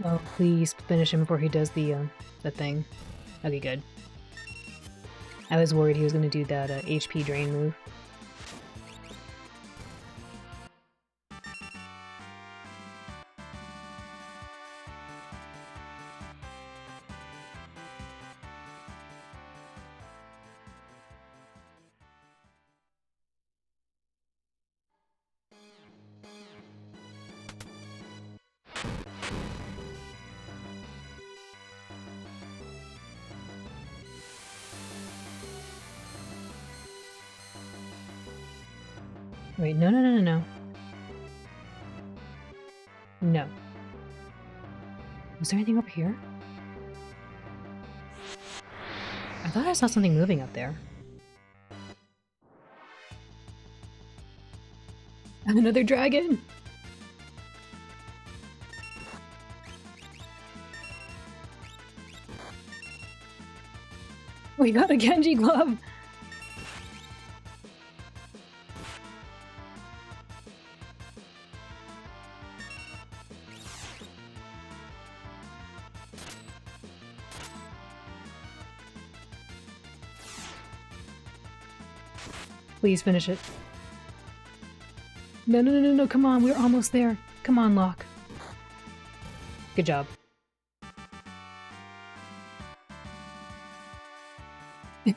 Oh, please finish him before he does the thing. Okay, good. I was worried he was going to do that HP drain move. Wait, no. No. Was there anything over here? I thought I saw something moving up there. Another dragon! We got a Genji glove! Please finish it. No, no, no, no, no, come on, we're almost there. Come on, Locke. Good job.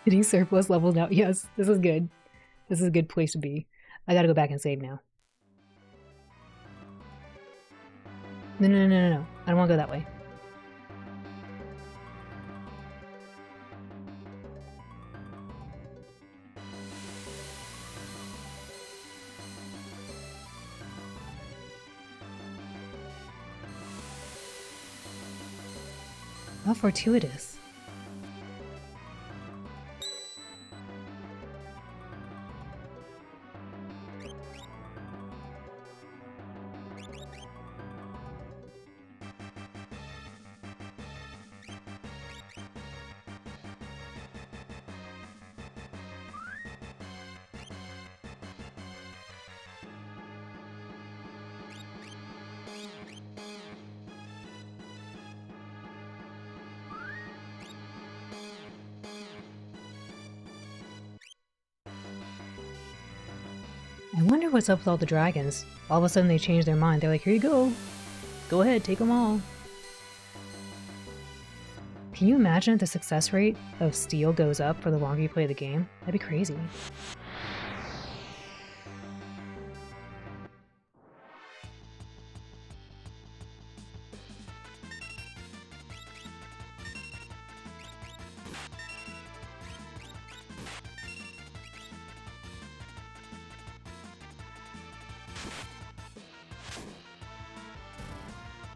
Hitting surplus levels now. Yes, this is good. This is a good place to be. I gotta go back and save now. No, no, no, no, no. I don't want to go that way. How fortuitous. I wonder what's up with all the dragons. All of a sudden they changed their mind. They're like, here you go. Go ahead, take them all. Can you imagine if the success rate of steel goes up for the longer you play the game? That'd be crazy.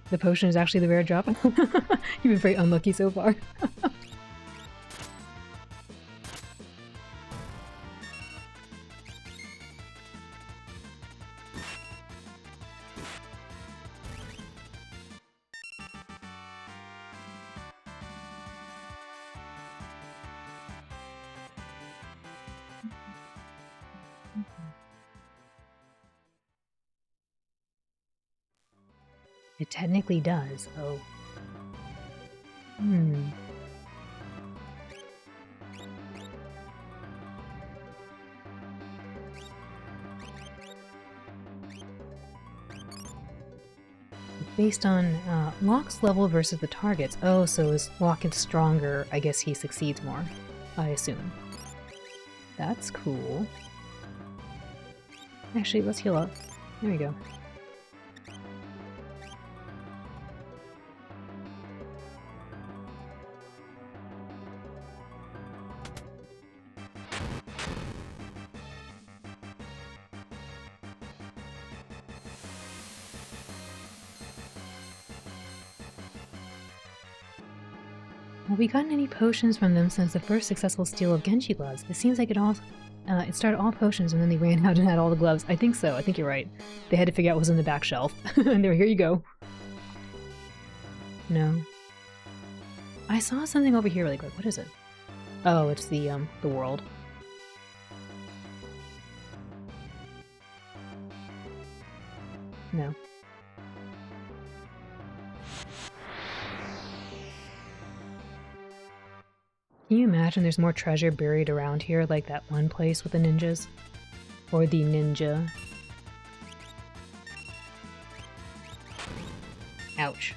The potion is actually the rare drop. You've been very unlucky so far. It technically does, oh. Based on Locke's level versus the target's. Oh, so as Locke gets stronger, I guess he succeeds more, I assume. That's cool. Actually, let's heal up. There we go. Have we gotten any potions from them since the first successful steal of Genji gloves? It seems like it started all potions and then they ran out and had all the gloves. I think so. I think you're right. They had to figure out what was in the back shelf. And they were, here you go. No. I saw something over here really quick. What is it? Oh, it's the world. No. Can you imagine there's more treasure buried around here, like that one place with the ninjas? Or the ninja. Ouch.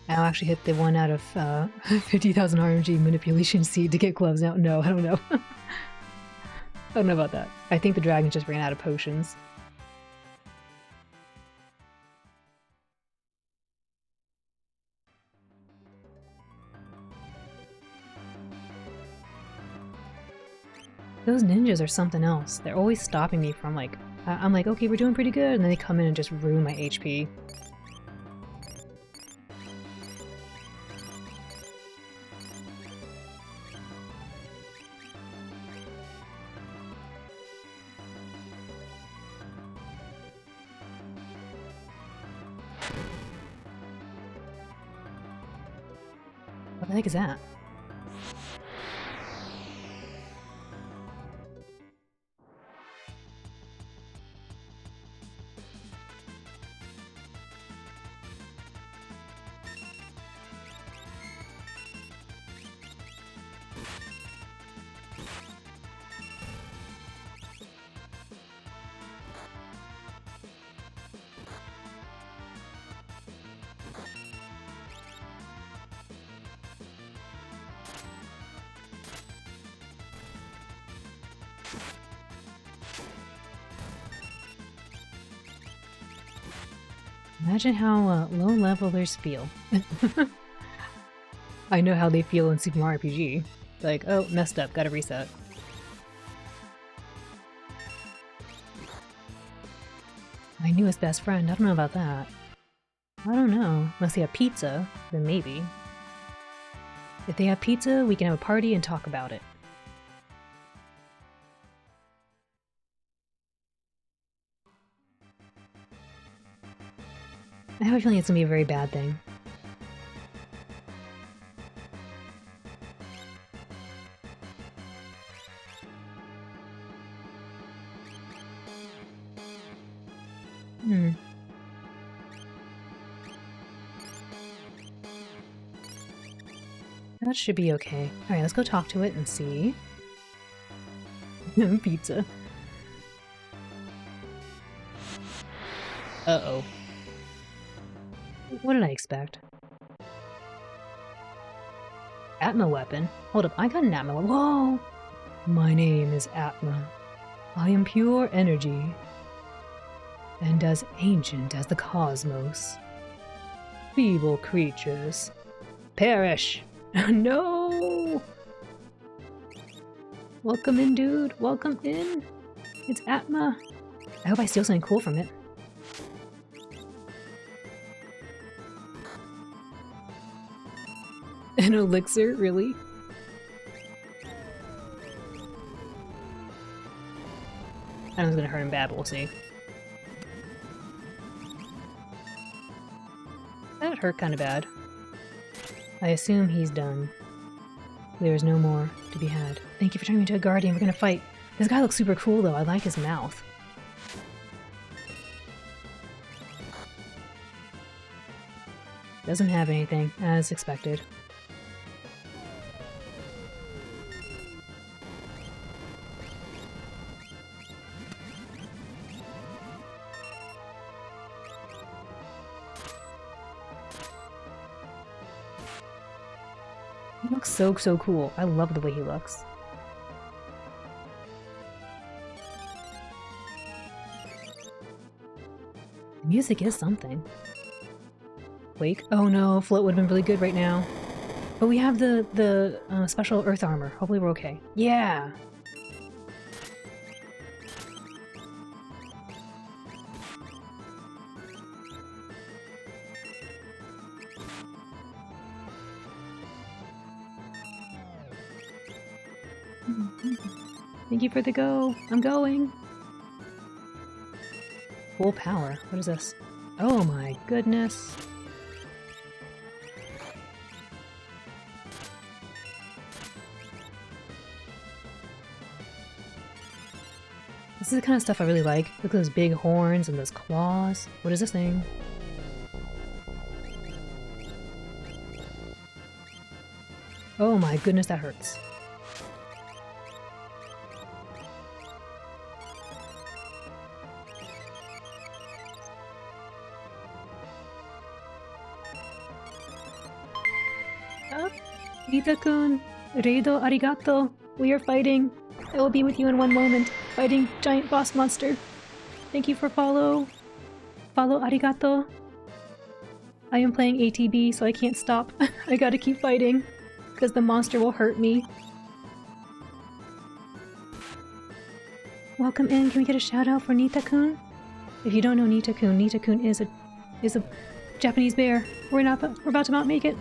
I'll actually hit the 1 out of 50,000 RMG manipulation seed to get gloves out. No, I don't know. I don't know about that. I think the dragon just ran out of potions. Those ninjas are something else. They're always stopping me from like... I'm like, okay, we're doing pretty good, and then they come in and just ruin my HP. What the heck is that? Imagine how low levelers feel. I know how they feel in Super Mario RPG. Like, oh, messed up, gotta reset. My newest best friend, I don't know about that. I don't know. Unless they have pizza, then maybe. If they have pizza, we can have a party and talk about it. I have a feeling it's gonna be a very bad thing. That should be okay. Alright, let's go talk to it and see. Pizza. Uh-oh. What did I expect? Atma weapon? Hold up, I got an Atma weapon. Whoa! My name is Atma. I am pure energy. And as ancient as the cosmos. Feeble creatures. Perish! No! Welcome in, dude. Welcome in. It's Atma. I hope I steal something cool from it. An elixir? Really? I know it's gonna hurt him bad, but we'll see. That hurt kinda bad. I assume he's done. There's no more to be had. Thank you for turning me into a guardian. We're gonna fight. This guy looks super cool though. I like his mouth. Doesn't have anything, as expected. He looks so cool. I love the way he looks. The music is something. Wake? Oh no, float would have been really good right now. But we have the special earth armor. Hopefully we're okay. Yeah! Thank you for the go. I'm going. Full power. What is this? Oh my goodness. This is the kind of stuff I really like. Look at those big horns and those claws. What is this thing? Oh my goodness, that hurts. Rita-kun, Reido arigato. We are fighting. I will be with you in one moment. Fighting giant boss monster. Thank you for follow. Follow arigato. I am playing ATB, so I can't stop. I gotta keep fighting, because the monster will hurt me. Welcome in. Can we get a shout out for Nita-kun? If you don't know Nita-kun, Nita-kun is a Japanese bear. We're about to not make it.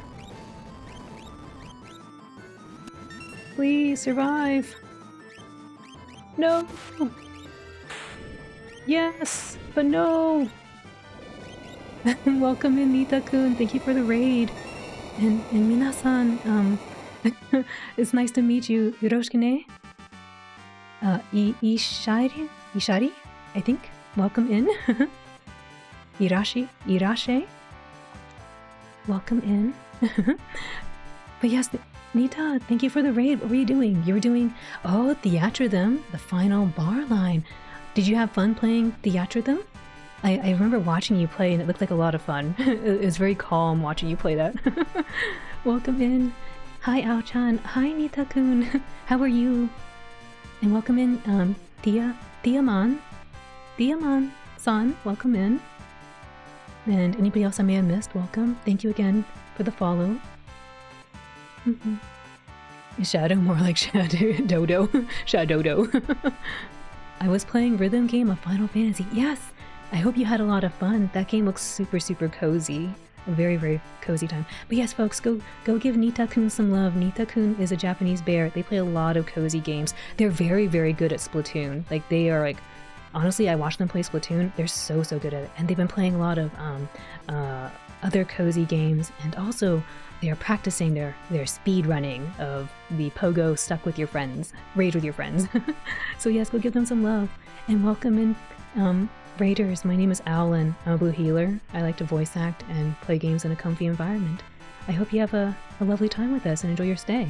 Please survive. No. Yes, but no. Welcome in, Nita-kun. Thank you for the raid. And minasan, it's nice to meet you. Yoroshiku ne. Ishari, I think. Welcome in. Irashe. Welcome in. But yes, Nita, thank you for the raid. What were you doing? You were doing, Theatrhythm, the final bar line. Did you have fun playing Theatrhythm? I remember watching you play and it looked like a lot of fun. It was very calm watching you play that. Welcome in. Hi, Ao-chan. Hi, Nita-kun. How are you? And welcome in, Thiaman-san. Welcome in. And anybody else I may have missed, welcome. Thank you again for the follow. Shadow, more like Shadow-dodo. Shadow-do. I was playing rhythm game of Final Fantasy. Yes! I hope you had a lot of fun. That game looks super, super cozy. A very, very cozy time. But yes, folks, go give Nita-kun some love. Nita-kun is a Japanese bear. They play a lot of cozy games. They're very, very good at Splatoon. Like, they are like... Honestly, I watched them play Splatoon. They're so, so good at it. And they've been playing a lot of other cozy games. And also, they are practicing their speed running of the Pogo Stuck With Your Friends. Raid With Your Friends. So yes, go give them some love. And welcome in... Raiders, my name is Owlin. I'm a blue healer. I like to voice act and play games in a comfy environment. I hope you have a lovely time with us and enjoy your stay.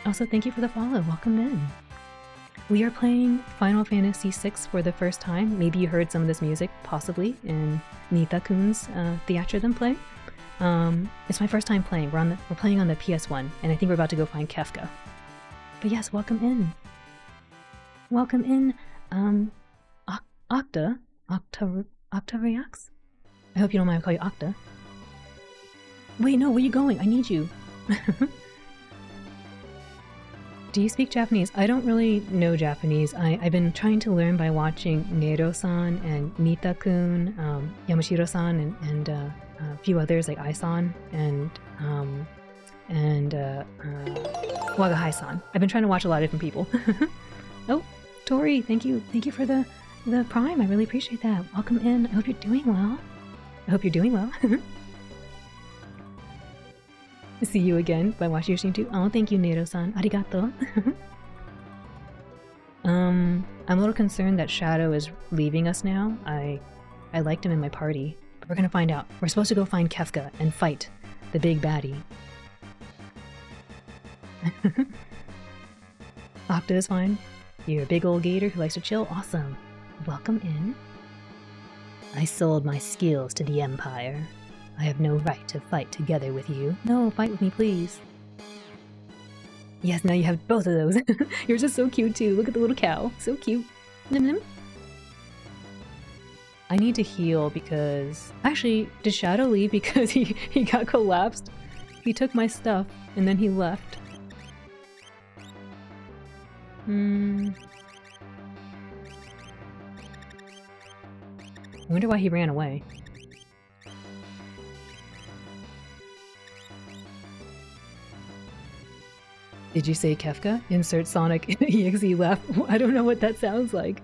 Also, thank you for the follow. Welcome in. We are playing Final Fantasy VI for the first time. Maybe you heard some of this music, possibly, in Nita-kun's Theatrhythm play. It's my first time playing. We're playing on the PS1, and I think we're about to go find Kefka. But yes, welcome in. Welcome in, Octavriax? I hope you don't mind I call you Octa. Wait, no, where are you going? I need you. Do you speak Japanese? I don't really know Japanese. I've been trying to learn by watching Nero-san and Nita-kun, Yamashiro-san, and a few others like Ai-san and Wagahai-san. I've been trying to watch a lot of different people. Oh, Tori, thank you for the Prime. I really appreciate that. Welcome in. I hope you're doing well. See you again by watching your stream too. Oh, thank you, Nero-san. Arigato. I'm a little concerned that Shadow is leaving us now. I liked him in my party, but we're gonna find out. We're supposed to go find Kefka and fight the big baddie. Octa is fine. You're a big old gator who likes to chill. Awesome. Welcome in. I sold my skills to the Empire. I have no right to fight together with you. No, fight with me, please. Yes, now you have both of those. Yours is so cute, too. Look at the little cow. So cute. Nim nim. I need to heal because... Actually, did Shadow leave because he got collapsed? He took my stuff, and then he left. I wonder why he ran away. Did you say Kefka? Insert Sonic EXE laugh. I don't know what that sounds like.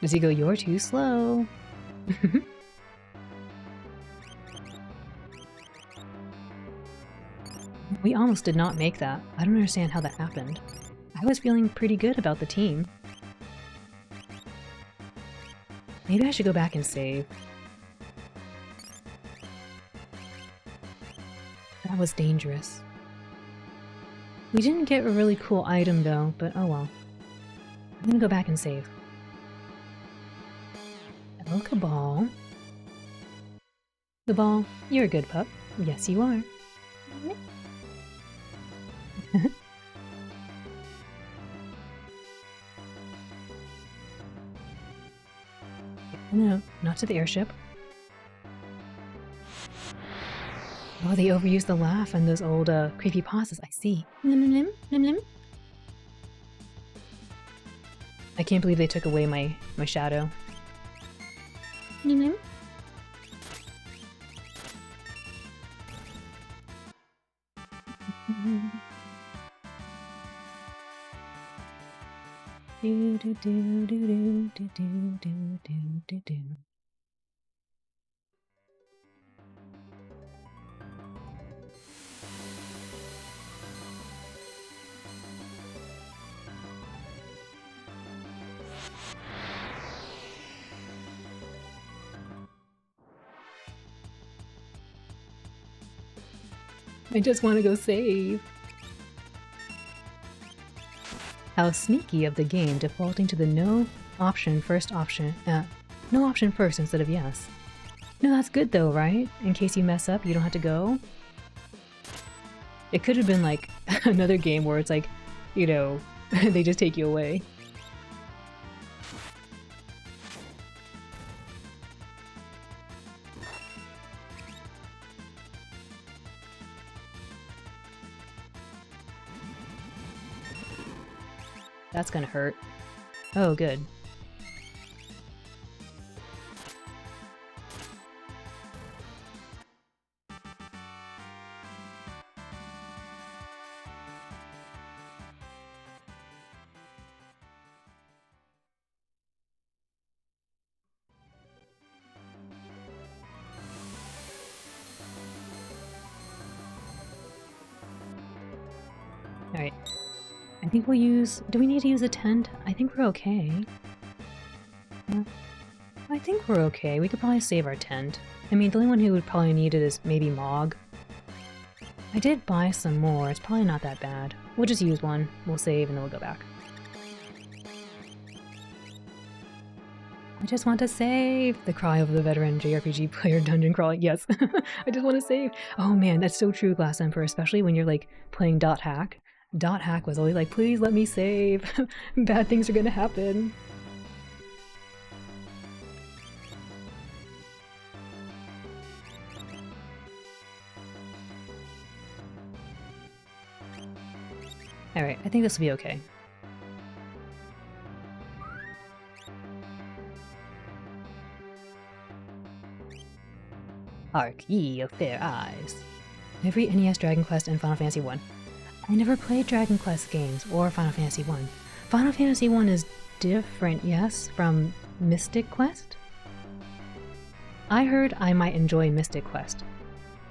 Does he go, "You're too slow"? We almost did not make that. I don't understand how that happened. I was feeling pretty good about the team. Maybe I should go back and save. That was dangerous. We didn't get a really cool item though, but oh well. I'm gonna go back and save. Hello, Cabal. Cabal, you're a good pup. Yes, you are. No, not to the airship. Oh, they overused the laugh and those old creepy pauses. I see. Nim nim nim nim nim. I can't believe they took away my shadow. Mm-hmm. Do do do do do do do do do do do. I just want to go save. How sneaky of the game, defaulting to the no option first instead of yes. No, that's good though, right? In case you mess up, you don't have to go. It could have been like another game where it's like, you know, they just take you away. That's gonna hurt. Oh, good. Alright. I think we'll use... Do we need to use a tent? I think we're okay. Yeah. I think we're okay. We could probably save our tent. I mean, the only one who would probably need it is maybe Mog. I did buy some more. It's probably not that bad. We'll just use one. We'll save and then we'll go back. I just want to save! The cry of the veteran JRPG player dungeon crawling. Yes, I just want to save! Oh man, that's so true, Glass Emperor, especially when you're like playing dot hack. Dot hack was always like, please let me save! Bad things are gonna happen! Alright, I think this will be okay. Hark ye of fair eyes. Every NES Dragon Quest and Final Fantasy 1. I never played Dragon Quest games or Final Fantasy 1. Final Fantasy 1 is different, yes, from Mystic Quest? I heard I might enjoy Mystic Quest.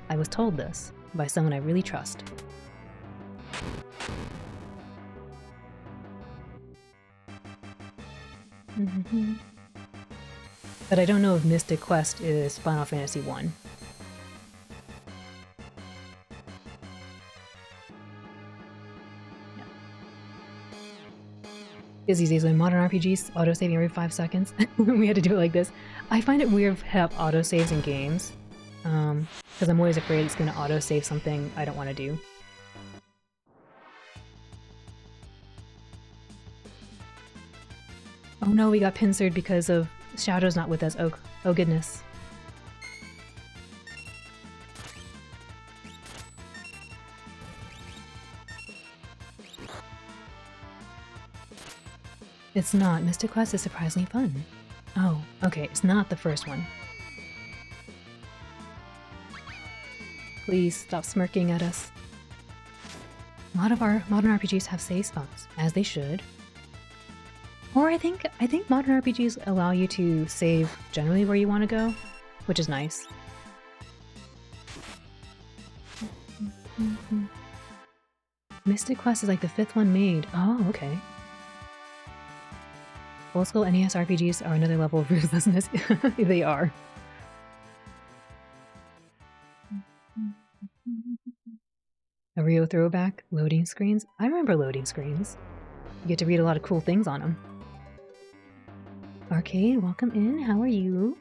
I was told this by someone I really trust. But I don't know if Mystic Quest is Final Fantasy 1. Because these days when modern RPGs autosaving every 5 seconds, we had to do it like this. I find it weird to have autosaves in games, because I'm always afraid it's going to autosave something I don't want to do. Oh no, we got pincered because of Shadow's not with us. Oh goodness. It's not. Mystic Quest is surprisingly fun. Oh, okay, it's not the first one. Please stop smirking at us. A lot of our modern RPGs have save spots, as they should. Or I think modern RPGs allow you to save generally where you want to go, which is nice. Mystic Quest is like the 5th one made. Oh, okay. Old school NES RPGs are another level of ruthlessness. They are. A Rio throwback? Loading screens? I remember loading screens. You get to read a lot of cool things on them. Arcade, welcome in. How are you?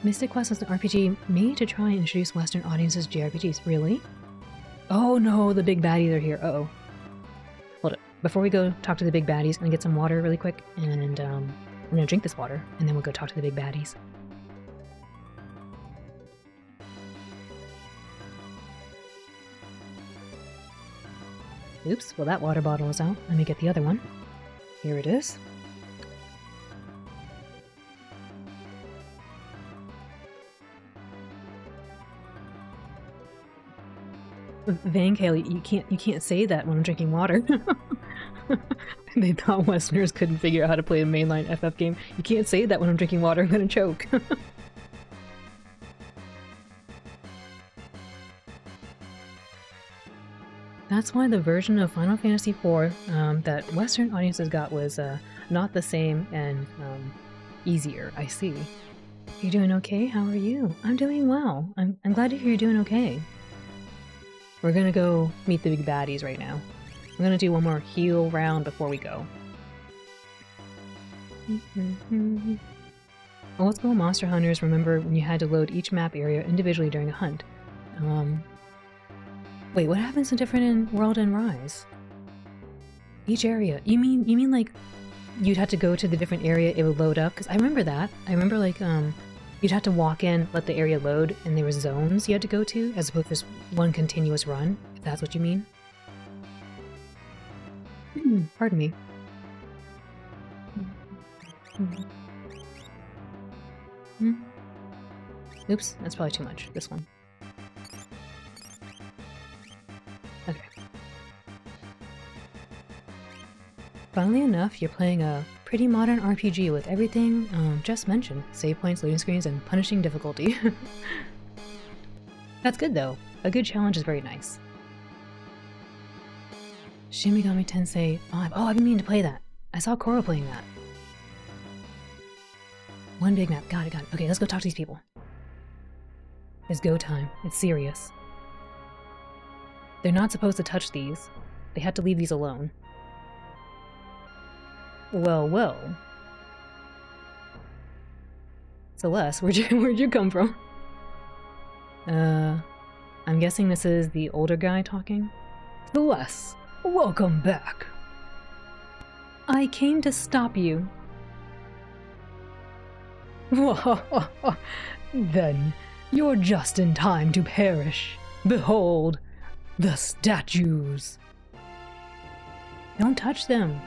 Mystic Quest was an RPG made to try and introduce Western audiences to JRPGs. Really? Oh no, the big baddies are here. Uh-oh. Hold it. Before we go talk to the big baddies, I'm gonna get some water really quick, and I'm gonna drink this water, and then we'll go talk to the big baddies. Oops, well that water bottle is out. Let me get the other one. Here it is. Vankale, you can't say that when I'm drinking water. They thought Westerners couldn't figure out how to play a mainline FF game. You can't say that when I'm drinking water, I'm gonna choke. That's why the version of Final Fantasy IV that Western audiences got was not the same and easier, I see. You doing okay? How are you? I'm doing well. I'm glad to hear you're doing okay. We're gonna go meet the big baddies right now. I'm gonna do one more heal round before we go. Old school Monster Hunters remember when you had to load each map area individually during a hunt. Wait, what happens different in World and Rise? Each area. You mean like you'd have to go to the different area, it would load up? Because I remember that. I remember like you'd have to walk in, let the area load, and there were zones you had to go to, as opposed to just one continuous run, if that's what you mean. Pardon me. Oops, that's probably too much. This one. Okay. Funnily enough, you're playing a pretty modern RPG with everything just mentioned. Save points, loading screens, and punishing difficulty. That's good though. A good challenge is very nice. Shin Megami Tensei 5. Oh, I've been meaning to play that. I saw Koro playing that. One big map. Got it. Okay, let's go talk to these people. It's go time. It's serious. They're not supposed to touch these. They had to leave these alone. Well. Celeste, where'd you come from? I'm guessing this is the older guy talking? Celeste, welcome back. I came to stop you. Then, you're just in time to perish. Behold, the statues. Don't touch them.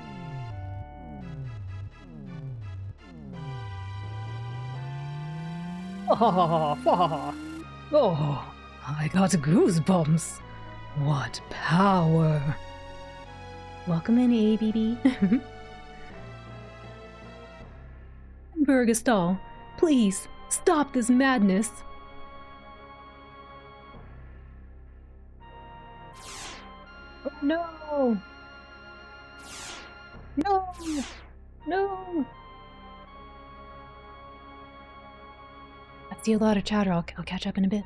Oh, I got goosebumps. What power. Welcome in, ABB. Burgestal, please, stop this madness. Oh, no! No! I see a lot of chatter. I'll catch up in a bit.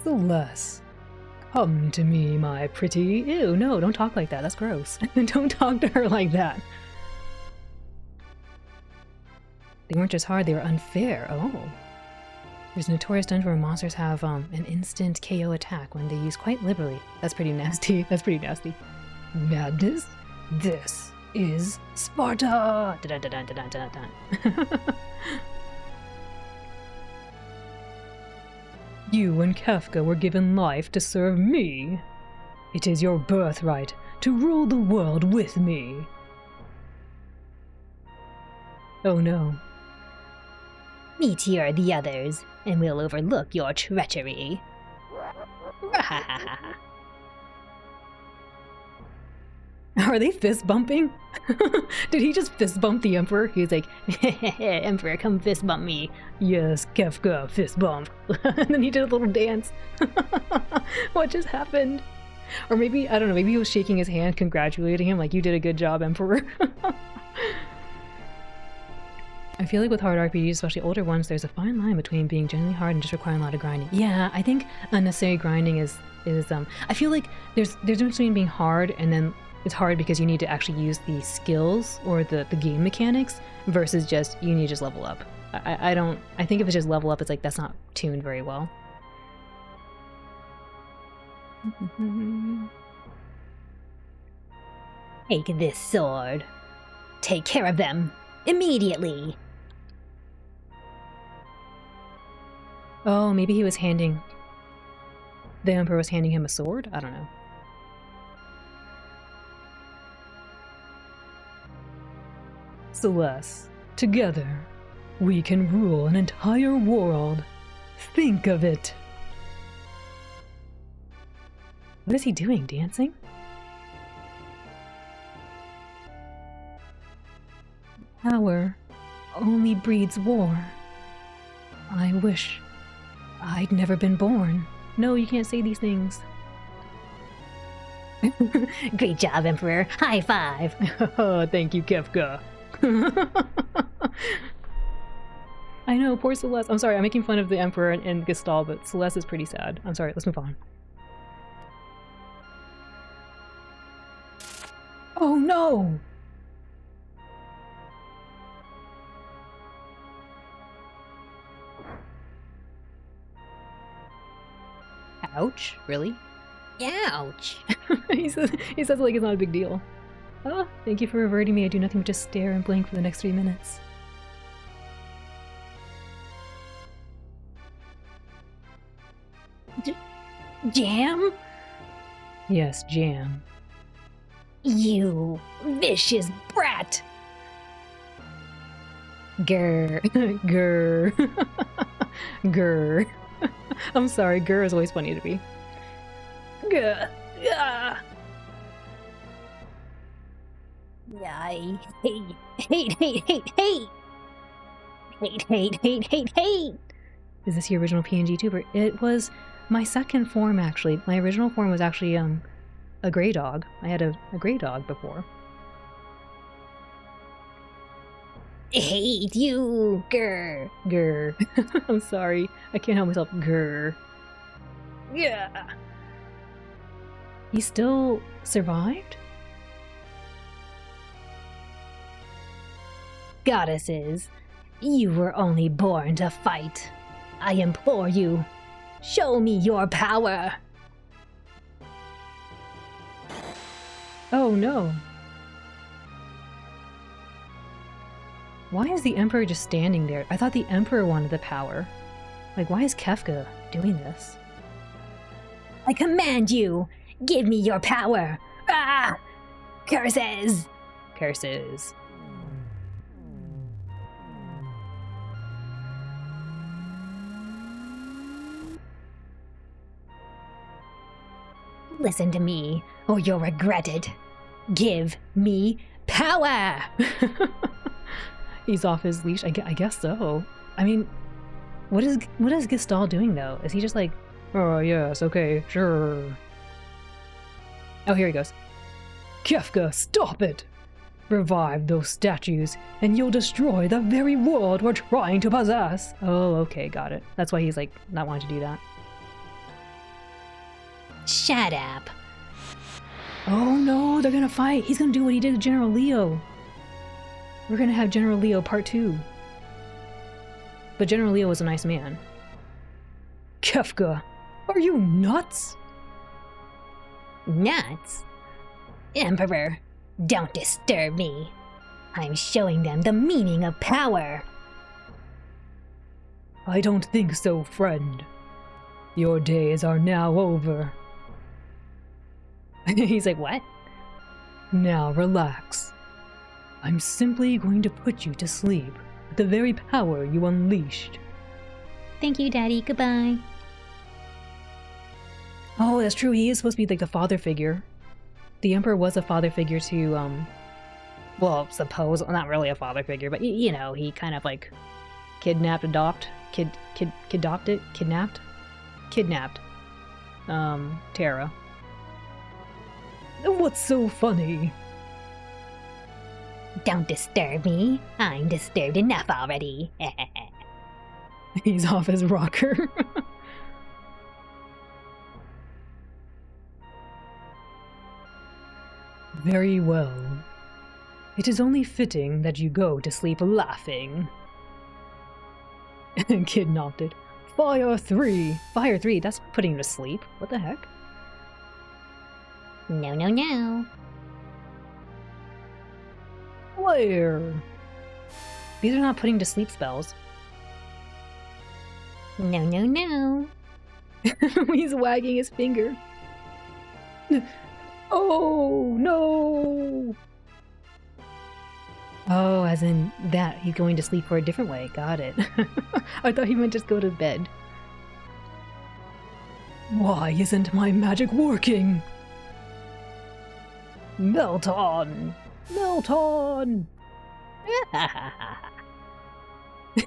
Celeste, come to me, my pretty. Ew, no, don't talk like that. That's gross. Don't talk to her like that. They weren't just hard, they were unfair. Oh. There's a notorious dungeon where monsters have an instant KO attack when they use quite liberally. That's pretty nasty. That's pretty nasty. Madness? This is Sparta! Dun, dun, dun, dun, dun, dun. You and Kefka were given life to serve me. It is your birthright to rule the world with me. Oh no. Meteor the others, and we'll overlook your treachery. Are they fist bumping? Did he just fist bump the Emperor? He's like, Emperor, come fist bump me. Yes, Kefka, fist bump. And then he did a little dance. What just happened? Or maybe, I don't know, maybe he was shaking his hand, congratulating him, like, you did a good job, Emperor. I feel like with hard RPGs, especially older ones, there's a fine line between being genuinely hard and just requiring a lot of grinding. Yeah, I think unnecessary grinding is I feel like there's a difference between being hard and then it's hard because you need to actually use the skills or the game mechanics versus just, you need to just level up. I think if it's just level up, it's like, that's not tuned very well. Take this sword. Take care of them. Immediately. Oh, maybe he was handing... The Emperor was handing him a sword? I don't know. Celeste, together, we can rule an entire world. Think of it! What is he doing? Dancing? Power only breeds war. I wish I'd never been born. No, you can't say these things. Great job, Emperor. High five. Thank you, Kefka. I know, poor Celeste. I'm sorry, I'm making fun of the Emperor and Gestalt, but Celeste is pretty sad. I'm sorry, let's move on. Oh no! Ouch, really? Ouch. he says it like it's not a big deal. Oh, thank you for reverting me. I do nothing but just stare and blink for the next 3 minutes. Jam? Yes, Jam. You vicious brat. Grr. Grr. Grr. I'm sorry, grr is always funny to me. Grr. Ah. I hate. Is this your original PNG tuber? It was my second form, actually. My original form was actually a gray dog. I had a gray dog before. Hate you, grr. Grr. I'm sorry. I can't help myself. Grr. Yeah. He still survived? Goddesses, you were only born to fight. I implore you, show me your power. Oh no. Why is the Emperor just standing there? I thought the Emperor wanted the power. Like, why is Kefka doing this? I command you, give me your power. Ah! Curses! Curses. Listen to me, or you'll regret it. Give me power! He's off his leash. I guess so. I mean, what is Gestalt doing though? Is he just like, oh yes, okay, sure. Oh, here he goes. Kefka, stop it! Revive those statues, and you'll destroy the very world we're trying to possess. Oh, okay, got it. That's why he's like not wanting to do that. Shut up. Oh no, they're gonna fight. He's gonna do what he did to General Leo. We're gonna have General Leo Part 2. But General Leo was a nice man. Kefka, are you nuts? Nuts? Emperor, don't disturb me. I'm showing them the meaning of power. I don't think so, friend. Your days are now over. He's like, what? Now relax. I'm simply going to put you to sleep with the very power you unleashed. Thank you, Daddy. Goodbye. Oh, that's true. He is supposed to be like the father figure. The Emperor was a father figure to, well, suppose, not really a father figure, but you know, he kind of like kidnapped Terra. What's so funny? Don't disturb me. I'm disturbed enough already. He's off his rocker. Very well. It is only fitting that you go to sleep laughing. Kid nodded. Fire 3! Fire 3? That's putting him to sleep. What the heck? No. Flare! These are not putting to sleep spells. No, no, no. He's wagging his finger. Oh, no! Oh, as in that. He's going to sleep for a different way. Got it. I thought he meant just go to bed. Why isn't my magic working? Melt on! Melt on!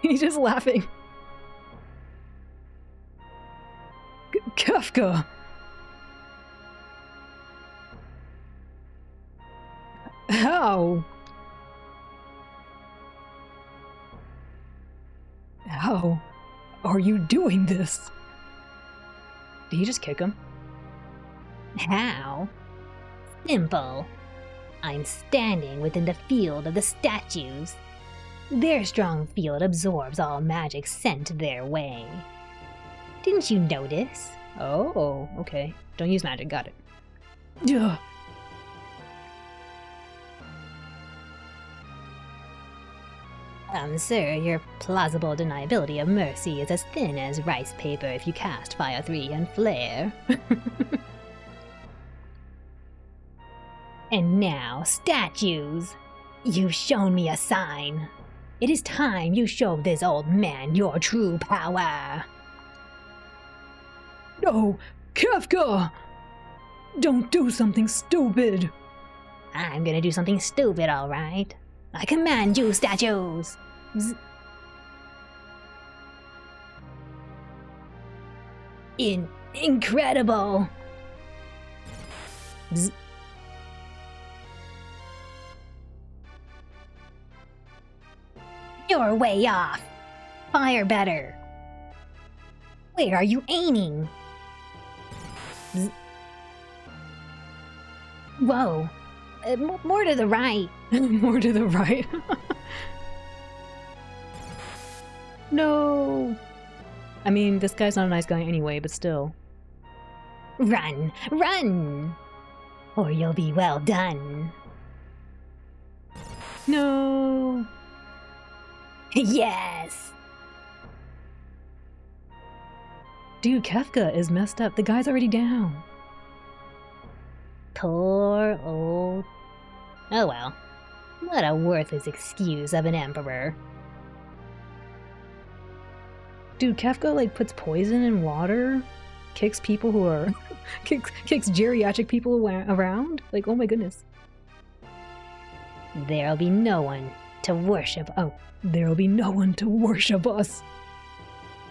He's just laughing. Kafka! How? How are you doing this? Did he just kick him? How? Simple. I'm standing within the field of the statues. Their strong field absorbs all magic sent their way. Didn't you notice? Oh, okay. Don't use magic, got it. Duh. Sir, your plausible deniability of mercy is as thin as rice paper if you cast Fire 3 and Flare. And now, statues! You've shown me a sign. It is time you showed this old man your true power. No! Kafka! Don't do something stupid! I'm gonna do something stupid, alright. I command you, statues! Incredible! Bzz. You're way off. Fire better. Where are you aiming? Bzz. Whoa. More to the right. More to the right. No! I mean, this guy's not a nice guy anyway, but still. Run! Run! Or you'll be well done. No! Yes! Dude, Kefka is messed up. The guy's already down. Poor old... Oh well. What a worthless excuse of an emperor. Dude, Kefka, like, puts poison in water, kicks people who are... kicks geriatric people around? Like, oh my goodness. There'll be no one to worship... Oh, there'll be no one to worship us.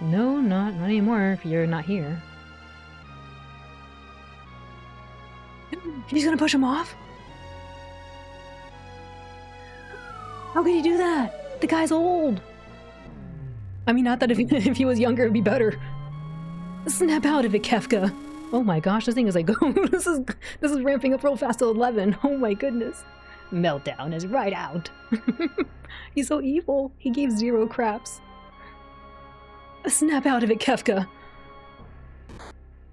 No, not anymore if you're not here. He's gonna push him off? How could he do that? The guy's old. I mean, not that if he was younger, it'd be better. Snap out of it, Kefka. Oh my gosh, this thing is like, this is ramping up real fast to 11. Oh my goodness. Meltdown is right out. He's so evil. He gave 0 craps. Snap out of it, Kefka.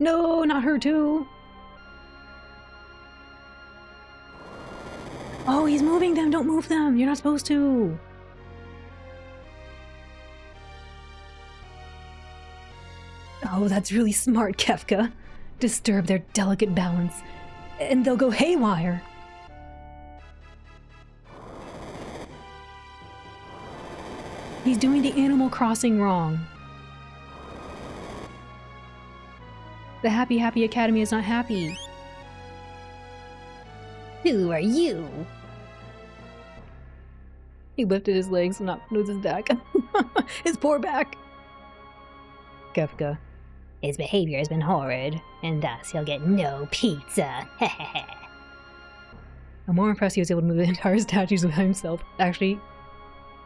No, not her too. Oh, he's moving them. Don't move them. You're not supposed to. Oh, that's really smart, Kefka. Disturb their delicate balance, and they'll go haywire. He's doing the Animal Crossing wrong. The Happy Happy Academy is not happy. who are you? He lifted his legs, not with his back. His poor back. Kefka. His behavior has been horrid, and thus he'll get no pizza. I'm more impressed he was able to move the entire statues by himself. Actually,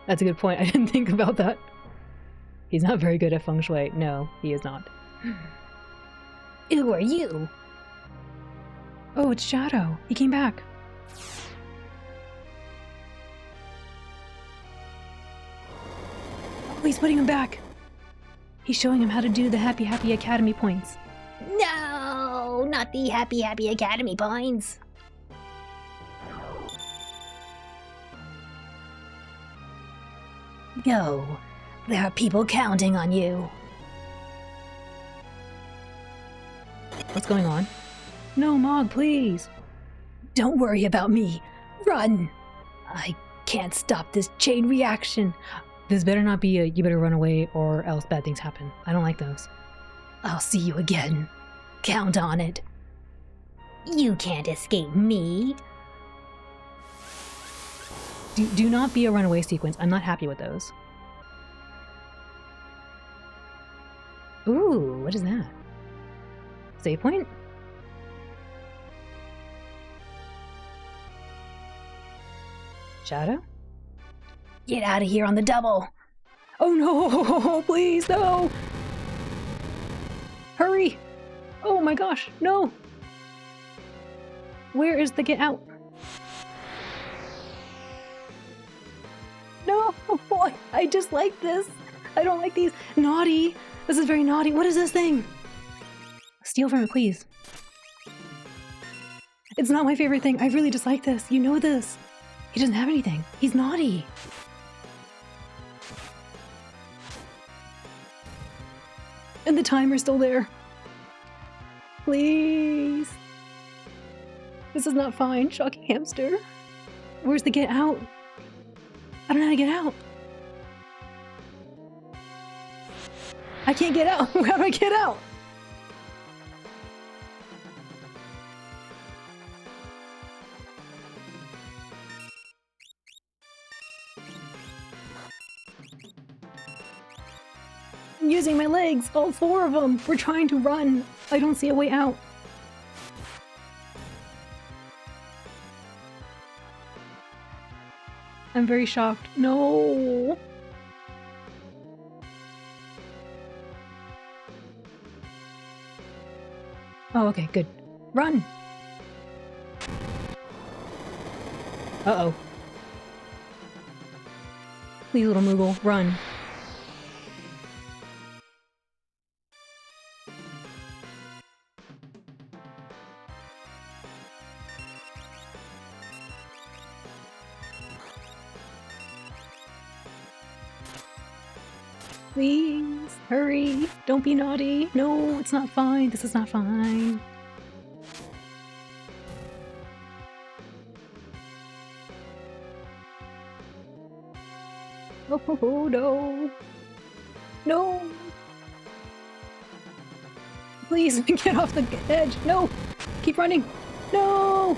that's a good point. I didn't think about that. He's not very good at feng shui. No, he is not. Who are you? Oh, it's Shadow. He came back. Oh, he's putting him back. He's showing him how to do the Happy Happy Academy points. No, not the Happy Happy Academy points. Go. There are people counting on you. What's going on? No, Mog, please! Don't worry about me. Run! I can't stop this chain reaction. This better not be a you better run away or else bad things happen. I don't like those. I'll see you again. Count on it. You can't escape me. Do not be a runaway sequence. I'm not happy with those. Ooh, what is that? Save point? Shadow? Get out of here on the double. Oh no, please, no! Hurry! Oh my gosh, no! Where is the get out? No, I dislike this. I don't like these. Naughty. This is very naughty. What is this thing? Steal from it, please. It's not my favorite thing. I really dislike this. You know this. He doesn't have anything. He's naughty. And the timer's still there. Please. This is not fine. Shocking hamster. Where's the get out? I don't know how to get out. I can't get out. How do I get out? I'm using my legs, all four of them. We're trying to run. I don't see a way out. I'm very shocked. No. Oh, okay, good. Run! Uh-oh. Please, little Moogle, run. Please, hurry. Don't be naughty. No, it's not fine. This is not fine. Oh, no. No. Please, get off the edge. No. Keep running. No.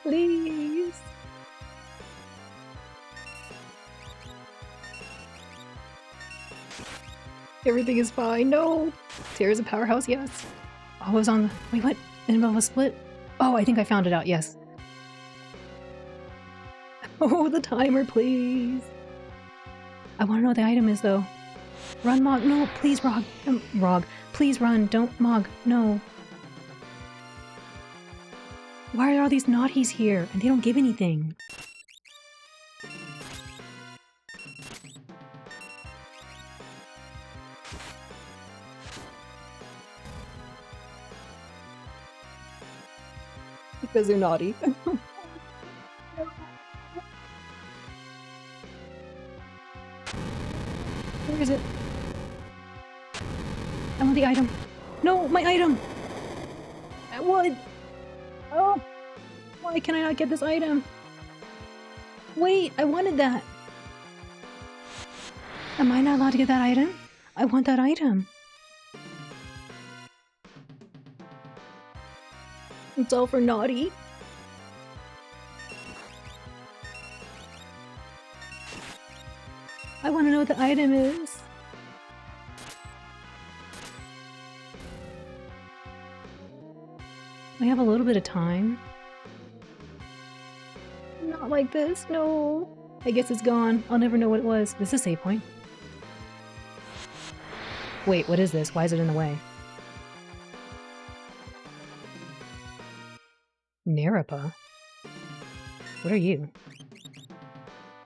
Please. Everything is fine. No. Tara's a powerhouse, yes. Oh, I was on the... Wait, what? In the middle of a split? Oh, I think I found it out, yes. Oh, the timer, please. I want to know what the item is, though. Run, Mog. No, please, Rog. Rog. Please run. Don't, Mog. No. Why are all these naughties here? And they don't give anything. Because they're naughty. Where is it? I want the item. No, my item! What? Oh! Why can I not get this item? Wait, I wanted that! Am I not allowed to get that item? I want that item. It's all for naughty. I want to know what the item is. We have a little bit of time. Not like this, no. I guess it's gone. I'll never know what it was. This is a save point. Wait, what is this? Why is it in the way? Narapa? What are you?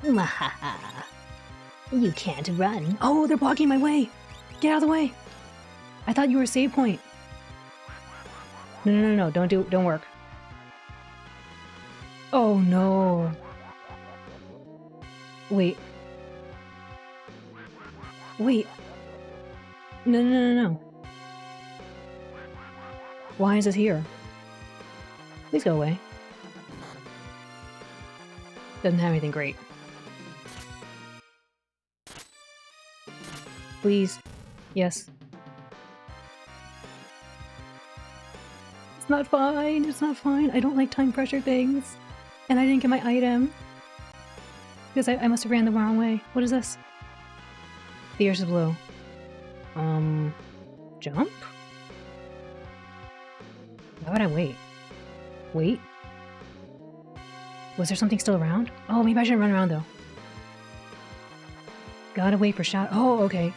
Mwahaha. You can't run. Oh, they're blocking my way! Get out of the way! I thought you were a save point. No, don't work. Oh no. Wait. Wait. No, no, no, no, no. Why is this here? Please go away. Doesn't have anything great. Please. Yes. It's not fine. It's not fine. I don't like time pressure things. And I didn't get my item. Because I must have ran the wrong way. What is this? The earth is blue. Jump? Why would I wait? Wait? Was there something still around? Oh, maybe I shouldn't run around though. Gotta wait for Shadow. Oh, okay.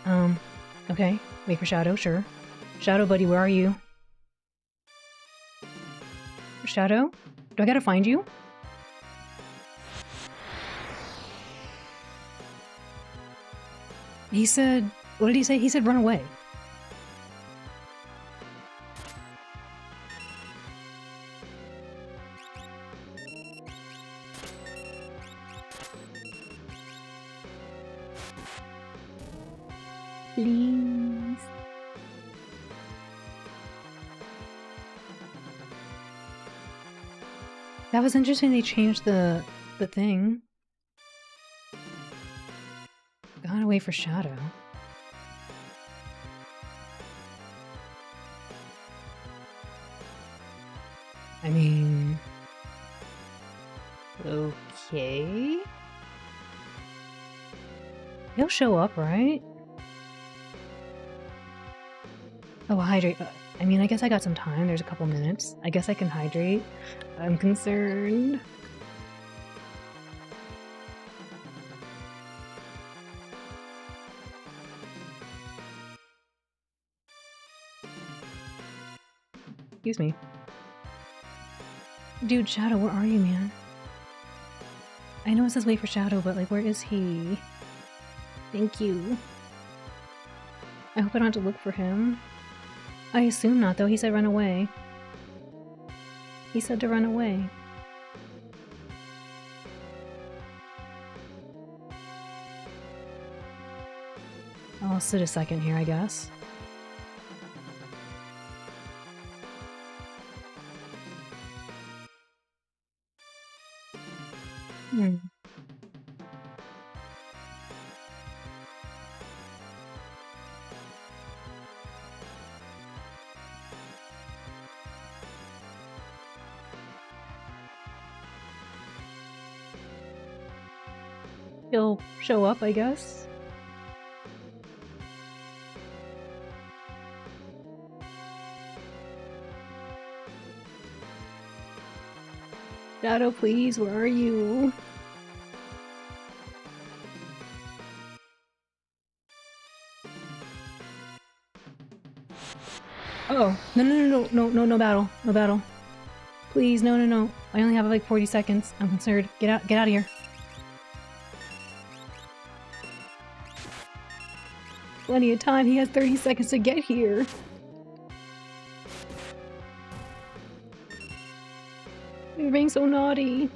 Okay. Wait for Shadow, sure. Shadow buddy, where are you? Shadow? Do I gotta find you? He said... What did he say? He said run away. Please. That was interesting they changed the thing. Gotta wait for Shadow. I mean... Okay... He'll show up, right? Oh, hydrate. I mean, I guess I got some time. There's a couple minutes. I guess I can hydrate. I'm concerned. Excuse me. Dude, Shadow, where are you, man? I know it says wait for Shadow, but like, where is he? Thank you. I hope I don't have to look for him. I assume not, though. He said run away. He said to run away. I'll sit a second here, I guess. Hmm. He'll show up, I guess. Shadow, please, where are you? Oh, no, no, no, no, no, no, no battle, no battle. Please, no, no, no. I only have like 40 seconds. I'm concerned. Get out of here. Plenty of time. He has 30 seconds to get here. You're being so naughty.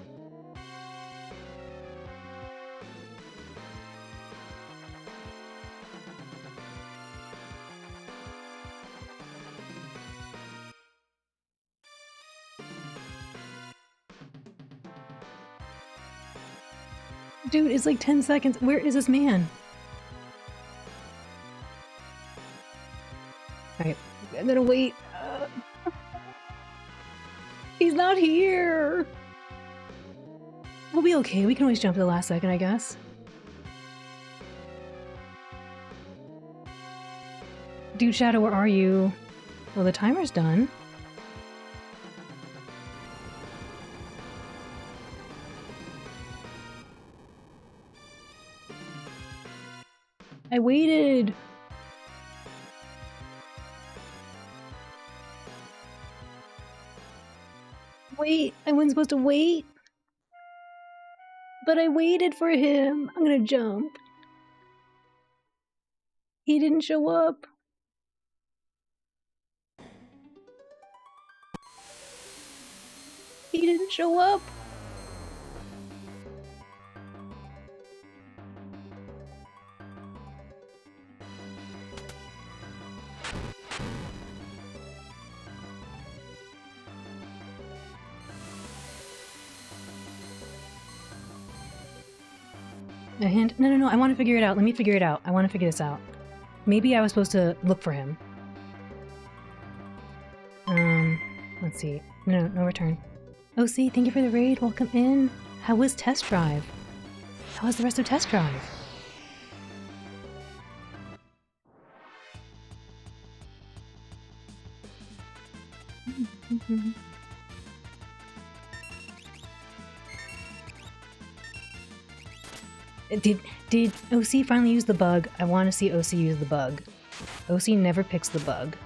Dude, it's like 10 seconds. Where is this man? Alright, I'm gonna wait. He's not here! We'll be okay. We can always jump at the last second, I guess. Dude, Shadow, where are you? Well, the timer's done. I waited! Wait, I wasn't supposed to wait? But I waited for him! I'm gonna jump. He didn't show up. He didn't show up. A hint? No, I want to figure it out. Let me figure it out. I want to figure this out. Maybe I was supposed to look for him. Let's see. No return. OC, thank you for the raid. Welcome in. How was test drive? How was the rest of test drive? Did OC finally use the bug? I want to see OC use the bug. OC never picks the bug.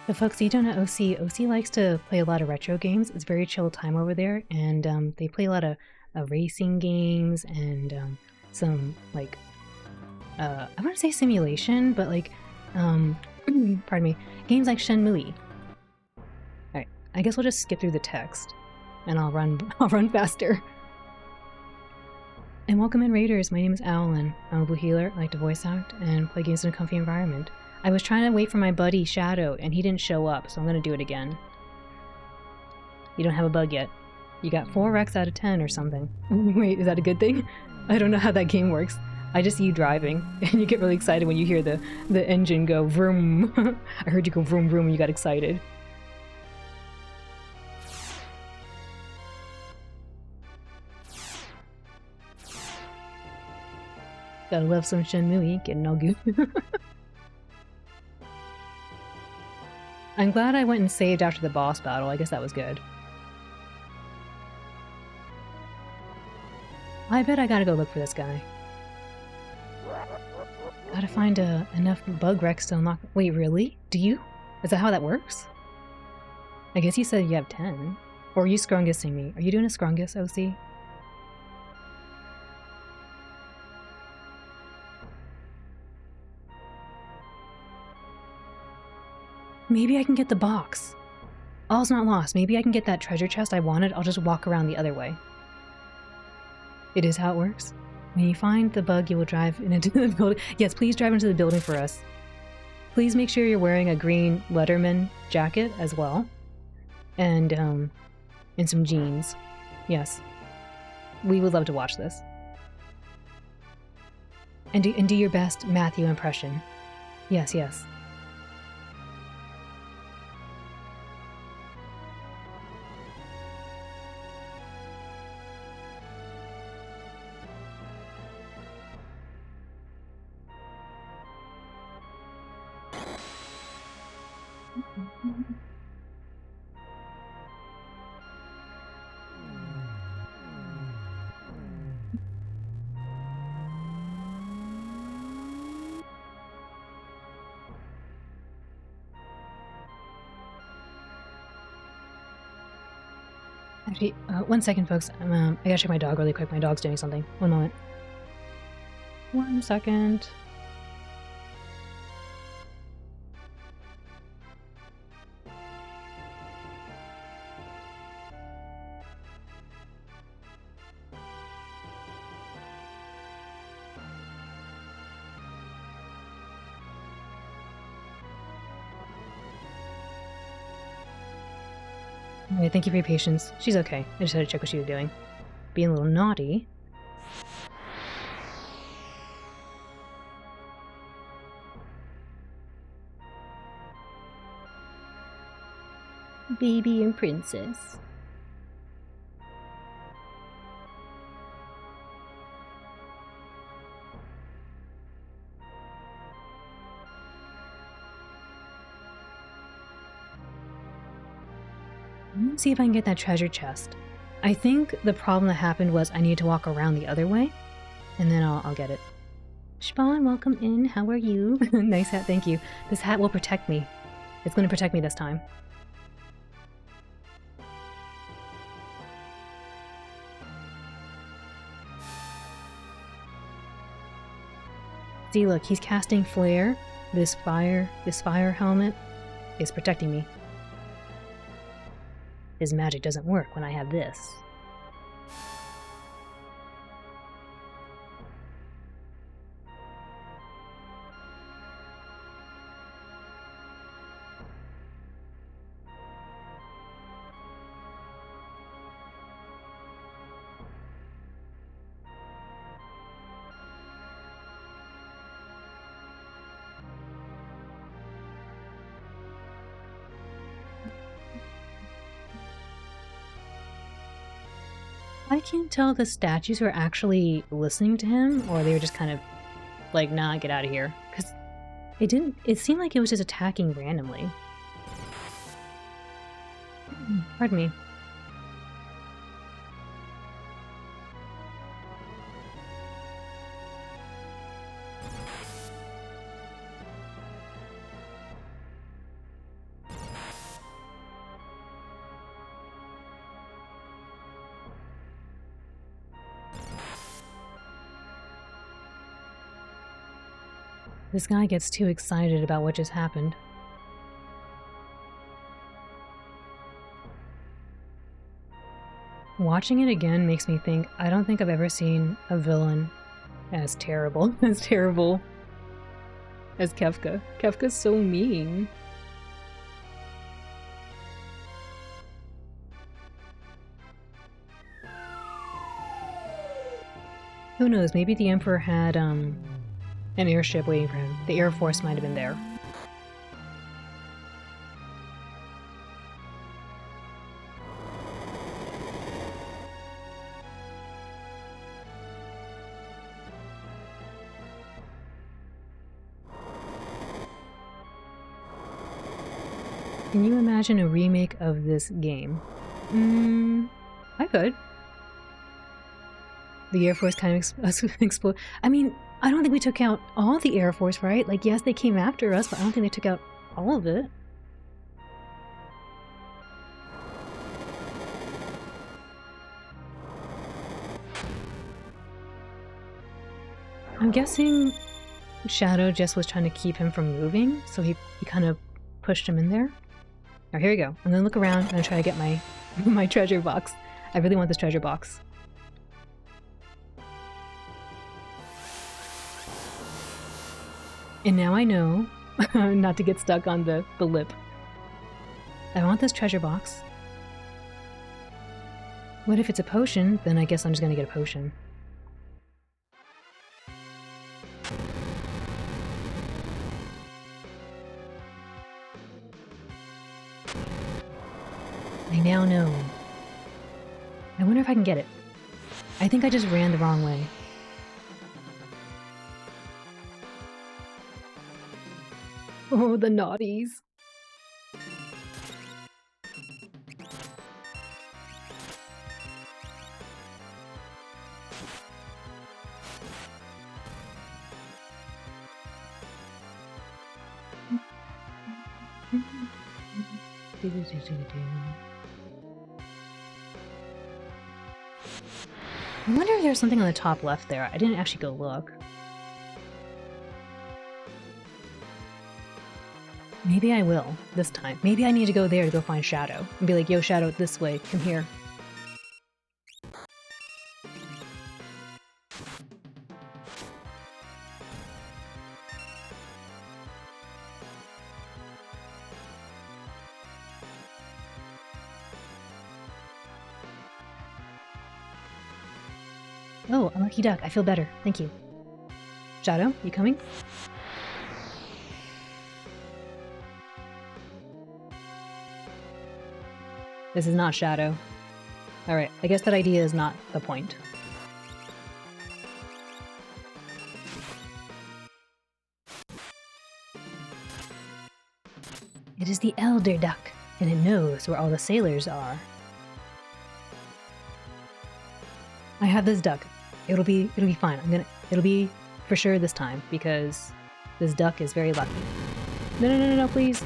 The folks you don't know OC likes to play a lot of retro games. It's very chill time over there, and they play a lot of racing games and some like I want to say simulation, but like pardon me, games like Shenmue. All right, I guess we'll just skip through the text, and I'll run faster. And welcome in, Raiders. My name is Owlin. I'm a blue healer. I like to voice act and play games in a comfy environment. I was trying to wait for my buddy Shadow, and he didn't show up, so I'm gonna do it again. You don't have a bug yet. You got 4 Rex out of 10 or something. Wait, is that a good thing? I don't know how that game works. I just see you driving, and you get really excited when you hear the engine go vroom. I heard you go vroom vroom and you got excited. Gotta love some Shenmue, getting all good. I'm glad I went and saved after the boss battle. I guess that was good. I bet I gotta go look for this guy. Gotta find enough bug wrecks to unlock... Wait, really? Do you? Is that how that works? I guess you said you have 10. Or are you scrungusing me? Are you doing a scrungus, OC? Maybe I can get the box. All's not lost. Maybe I can get that treasure chest I wanted. I'll just walk around the other way. It is how it works. When you find the bug, you will drive into the building. Yes, please drive into the building for us. Please make sure you're wearing a green Letterman jacket as well. And some jeans. Yes. We would love to watch this. And do your best Matthew impression. Yes. Actually, 1 second, folks. I gotta check my dog really quick. My dog's doing something. 1 moment. 1 second. Okay, thank you for your patience. She's okay. I just had to check what she was doing. Being a little naughty. Baby and princess. Let's see if I can get that treasure chest. I think the problem that happened was I needed to walk around the other way, and then I'll get it. Spawn, welcome in. How are you? Nice hat, thank you. This hat will protect me. It's going to protect me this time. See, look, he's casting flare. This fire helmet is protecting me. His magic doesn't work when I have this. I can't tell if the statues were actually listening to him or they were just kind of like, nah, get out of here. Because it seemed like it was just attacking randomly. Pardon me. This guy gets too excited about what just happened. Watching it again makes me think, I don't think I've ever seen a villain as terrible as Kefka. Kefka's so mean. Who knows, maybe the Emperor had an airship waiting for him. The Air Force might have been there. Can you imagine a remake of this game? I could. The Air Force kind of explode. I mean, I don't think we took out all the Air Force, right? Like, yes, they came after us, but I don't think they took out all of it. I'm guessing Shadow just was trying to keep him from moving, so he kind of pushed him in there. Now here we go. I'm gonna look around and I'm gonna try to get my my treasure box. I really want this treasure box. And now I know not to get stuck on the lip. I want this treasure box. What if it's a potion? Then I guess I'm just gonna get a potion. I now know. I wonder if I can get it. I think I just ran the wrong way. Oh, the naughties. I wonder if there's something on the top left there. I didn't actually go look. Maybe I will, this time. Maybe I need to go there to go find Shadow. And be like, yo, Shadow, this way. Come here. Oh, a lucky duck. I feel better. Thank you. Shadow, you coming? This is not Shadow. Alright, I guess that idea is not the point. It is the Elder Duck, and it knows where all the sailors are. I have this duck. It'll be fine. It'll be for sure this time, because this duck is very lucky. No, please.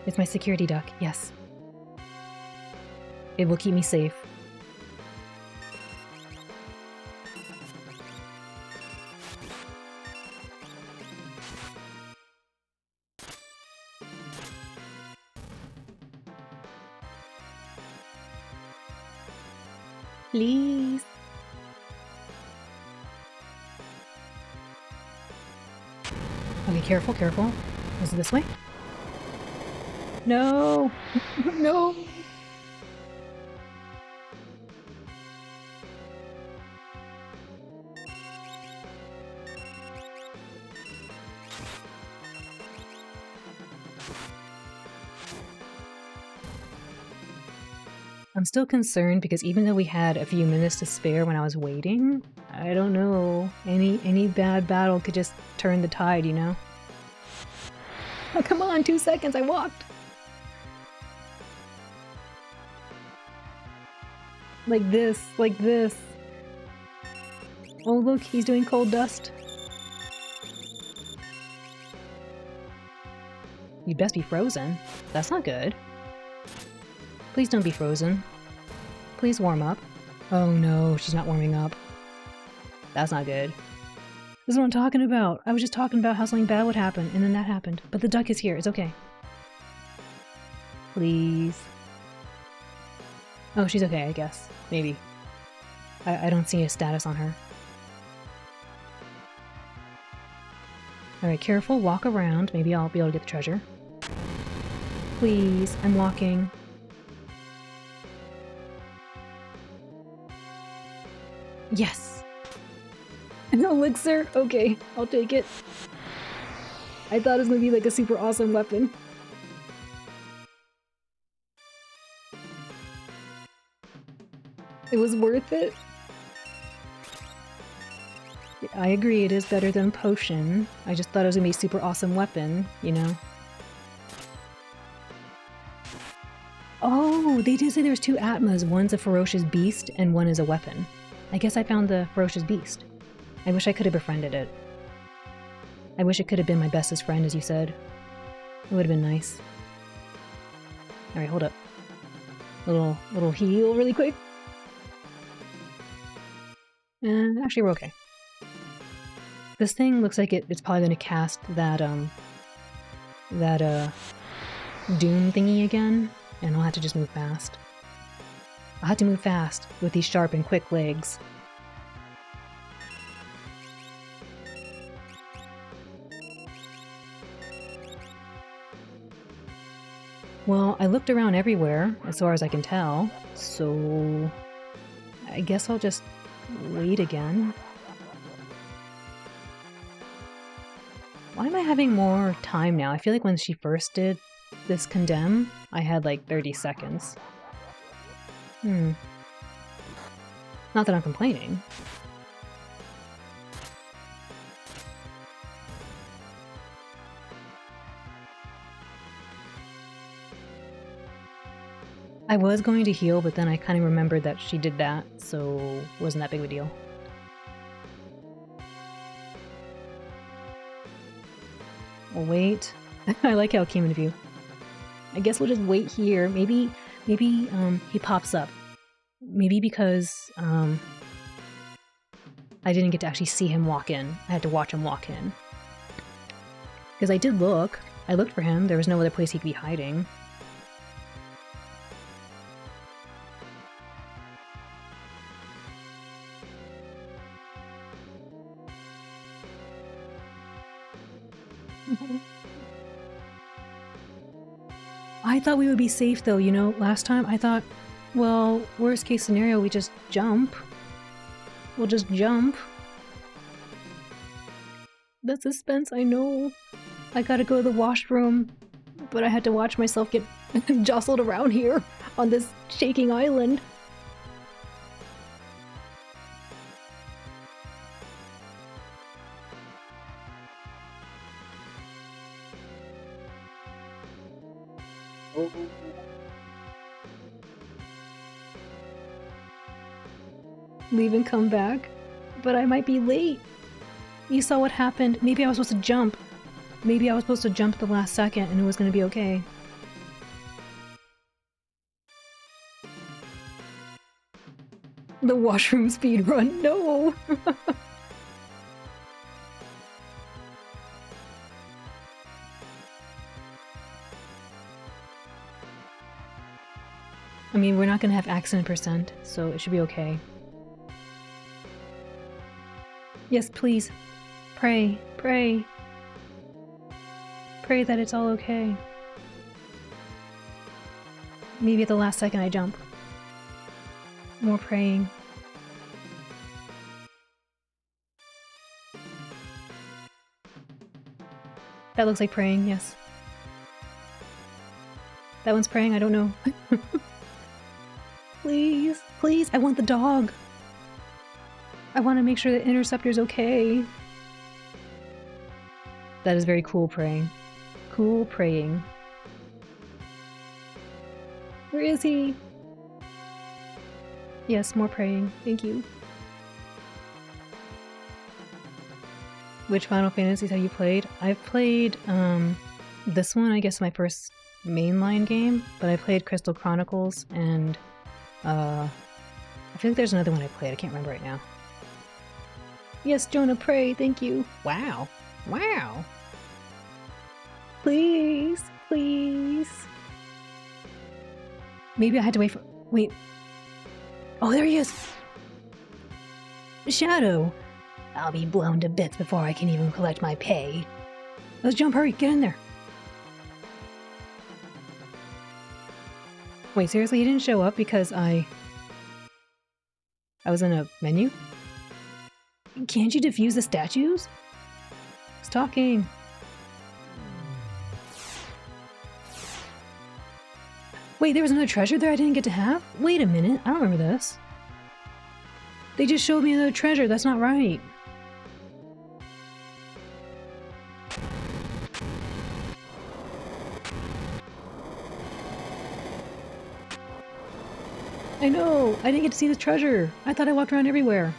It's my security duck, yes. It will keep me safe. Please. Okay, careful, careful. Is it this way? No! No! I'm still concerned because even though we had a few minutes to spare when I was waiting, I don't know. Any bad battle could just turn the tide, you know? Oh, come on, 2 seconds, I walked! Like this, like this. Oh look, he's doing cold dust. You'd best be frozen. That's not good. Please don't be frozen. Please warm up. Oh no, she's not warming up. That's not good. This is what I'm talking about. I was just talking about how something bad would happen, and then that happened. But the duck is here, it's okay. Please. Oh, she's okay, I guess. Maybe. I don't see a status on her. Alright, careful, walk around. Maybe I'll be able to get the treasure. Please, I'm walking. Yes! An elixir? Okay, I'll take it. I thought it was gonna be like a super awesome weapon. It was worth it. I agree, it is better than potion. I just thought it was gonna be a super awesome weapon, you know? Oh, they did say there was 2 Atmas. One's a ferocious beast and one is a weapon. I guess I found the ferocious beast. I wish I could have befriended it. I wish it could have been my bestest friend, as you said. It would have been nice. Alright, hold up. Little heal really quick. Actually, we're okay. This thing looks like it's probably gonna cast that doom thingy again, and I'll have to just move fast. I'll have to move fast with these sharp and quick legs. Well, I looked around everywhere, as far as I can tell, so I guess I'll just wait again. Why am I having more time now? I feel like when she first did this condemn, I had like 30 seconds. Not that I'm complaining. I was going to heal, but then I kind of remembered that she did that, so it wasn't that big of a deal. We'll wait. I like how it came into view. I guess we'll just wait here. Maybe he pops up. Maybe because I didn't get to actually see him walk in. I had to watch him walk in. Because I did look. I looked for him. There was no other place he could be hiding. I thought we would be safe though, you know, last time I thought, well, worst case scenario, we just jump. We'll just jump. The suspense, I know. I gotta go to the washroom, but I had to watch myself get jostled around here on this shaking island. Leave and come back, but I might be late. You saw what happened. Maybe I was supposed to jump. Maybe I was supposed to jump at the last second and it was gonna be okay. The washroom speed run. No! I mean, we're not gonna have accident percent, so it should be okay. Yes, please. Pray, pray. Pray that it's all okay. Maybe at the last second I jump. More praying. That looks like praying, yes. That one's praying, I don't know. Please, please, I want the dog. I want to make sure that Interceptor's okay. That is very cool praying. Cool praying. Where is he? Yes, more praying. Thank you. Which Final Fantasies have you played? I've played, this one, I guess my first mainline game, but I played Crystal Chronicles and, I feel like there's another one I played, I can't remember right now. Yes, Jonah, pray, thank you. Wow. Wow. Please, please. Maybe I had to wait for, wait. Oh, there he is! Shadow! I'll be blown to bits before I can even collect my pay. Let's jump, hurry, get in there! Wait, seriously, he didn't show up because I was in a menu? Can't you defuse the statues? He's talking. Wait, there was another treasure there I didn't get to have? Wait a minute, I don't remember this. They just showed me another treasure, that's not right. I know, I didn't get to see the treasure. I thought I walked around everywhere.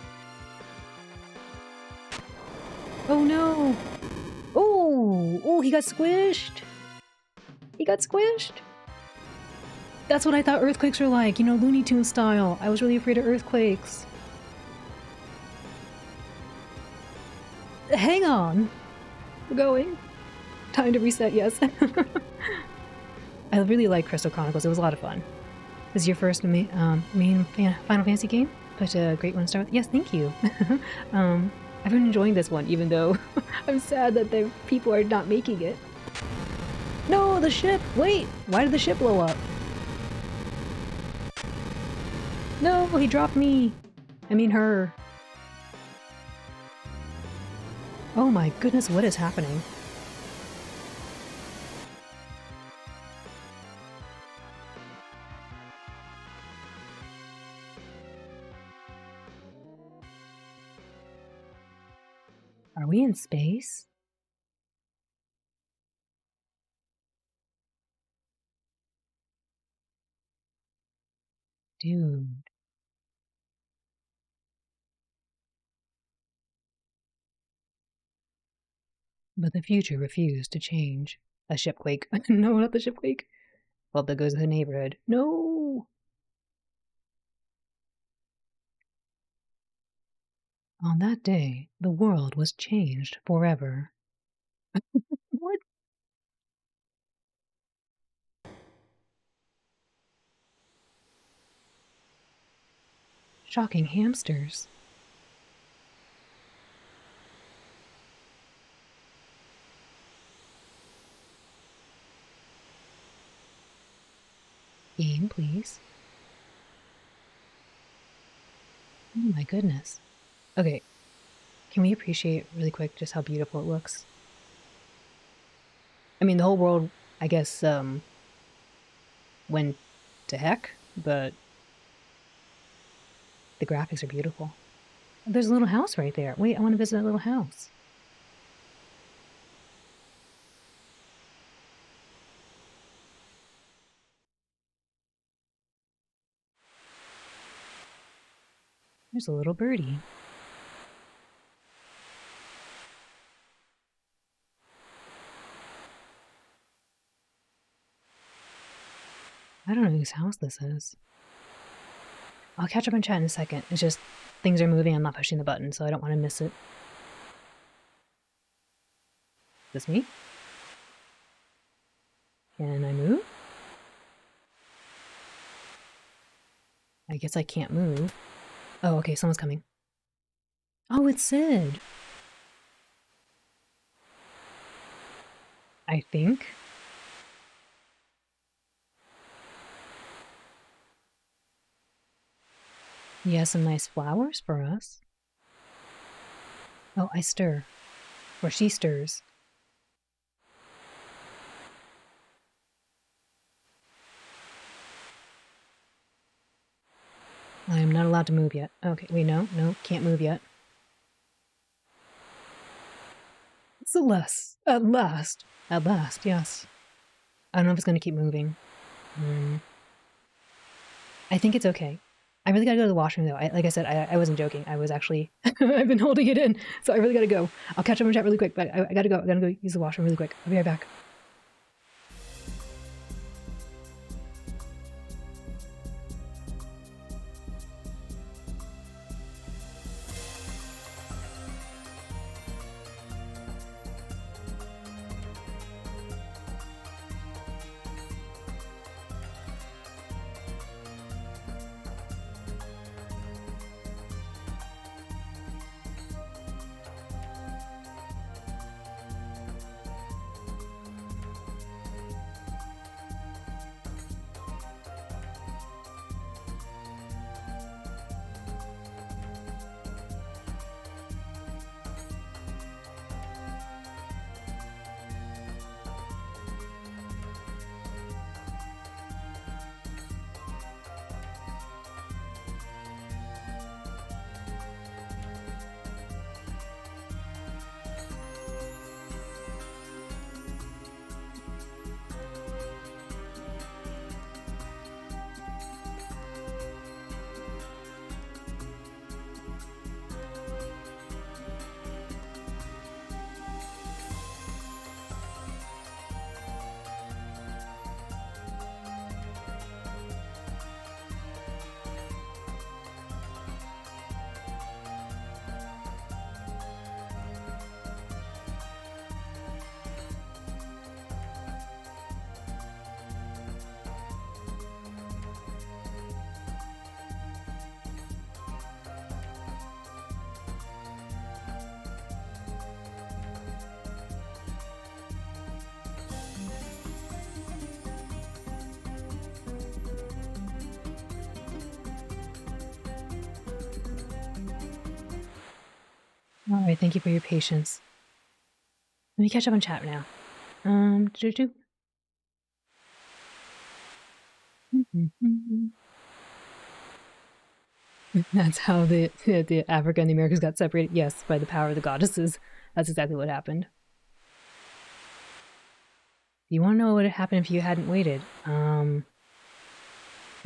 Oh no! Oh, he got squished! He got squished! That's what I thought earthquakes were like, you know, Looney Tunes style. I was really afraid of earthquakes. Hang on! We're going. Time to reset, yes. I really like Crystal Chronicles, it was a lot of fun. This is your first main Final Fantasy game? But a great one to start with. Yes, thank you. I've been enjoying this one, even though I'm sad that the people are not making it. No, the ship! Wait! Why did the ship blow up? No, he dropped me! I mean her. Oh my goodness, what is happening? Are we in space? Dude. But the future refused to change. A shipquake. No, not the shipquake. Well, there goes the neighborhood. No! On that day, the world was changed forever. What? Shocking hamsters. Game, please. Oh my goodness. Okay, can we appreciate really quick just how beautiful it looks? I mean, the whole world, I guess, went to heck, but the graphics are beautiful. There's a little house right there. Wait, I want to visit that little house. There's a little birdie. I don't know whose house this is. I'll catch up on chat in a second. It's just things are moving. I'm not pushing the button, so I don't want to miss it. Is this me? Can I move? I guess I can't move. Oh, okay, someone's coming. Oh, it's Sid. I think. He has some nice flowers for us. Oh, I stir. Or she stirs. I am not allowed to move yet. Okay, wait, no, can't move yet. Celeste, at last, yes. I don't know if it's gonna keep moving. I think it's okay. I really gotta go to the washroom though. Like I said, I wasn't joking. I was actually, I've been holding it in, so I really gotta go. I'll catch up in chat really quick, but I gotta go. I gotta go use the washroom really quick. I'll be right back. All right, thank you for your patience. Let me catch up on chat now. That's how the Africa and the Americas got separated. Yes, by the power of the goddesses. That's exactly what happened. You want to know what would have happened if you hadn't waited? I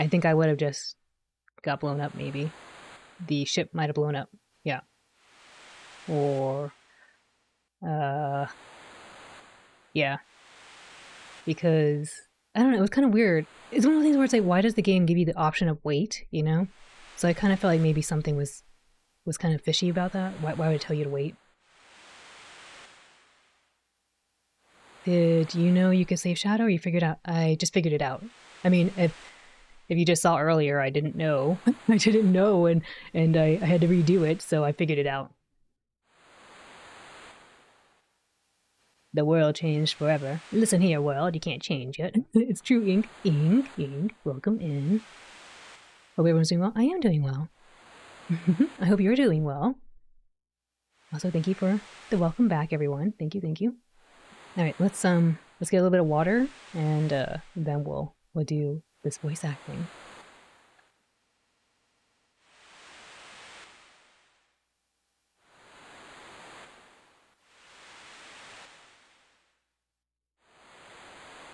think I would have just got blown up, maybe. The ship might have blown up. Yeah. Or, yeah. Because, I don't know, it was kind of weird. It's one of the things where it's like, why does the game give you the option of wait, you know? So I kind of felt like maybe something was kind of fishy about that. Why would it tell you to wait? Did you know you could save Shadow, or you figured out? I just figured it out. I mean, if you just saw earlier, I didn't know. I didn't know, and I had to redo it, so I figured it out. The world changed forever. Listen here, world, you can't change yet. It's true, Ink. Ink, welcome in. Hope everyone's doing well. I am doing well. I hope you're doing well. Also, thank you for the welcome back, everyone. Thank you. All right, let's get a little bit of water, and then we'll do this voice acting.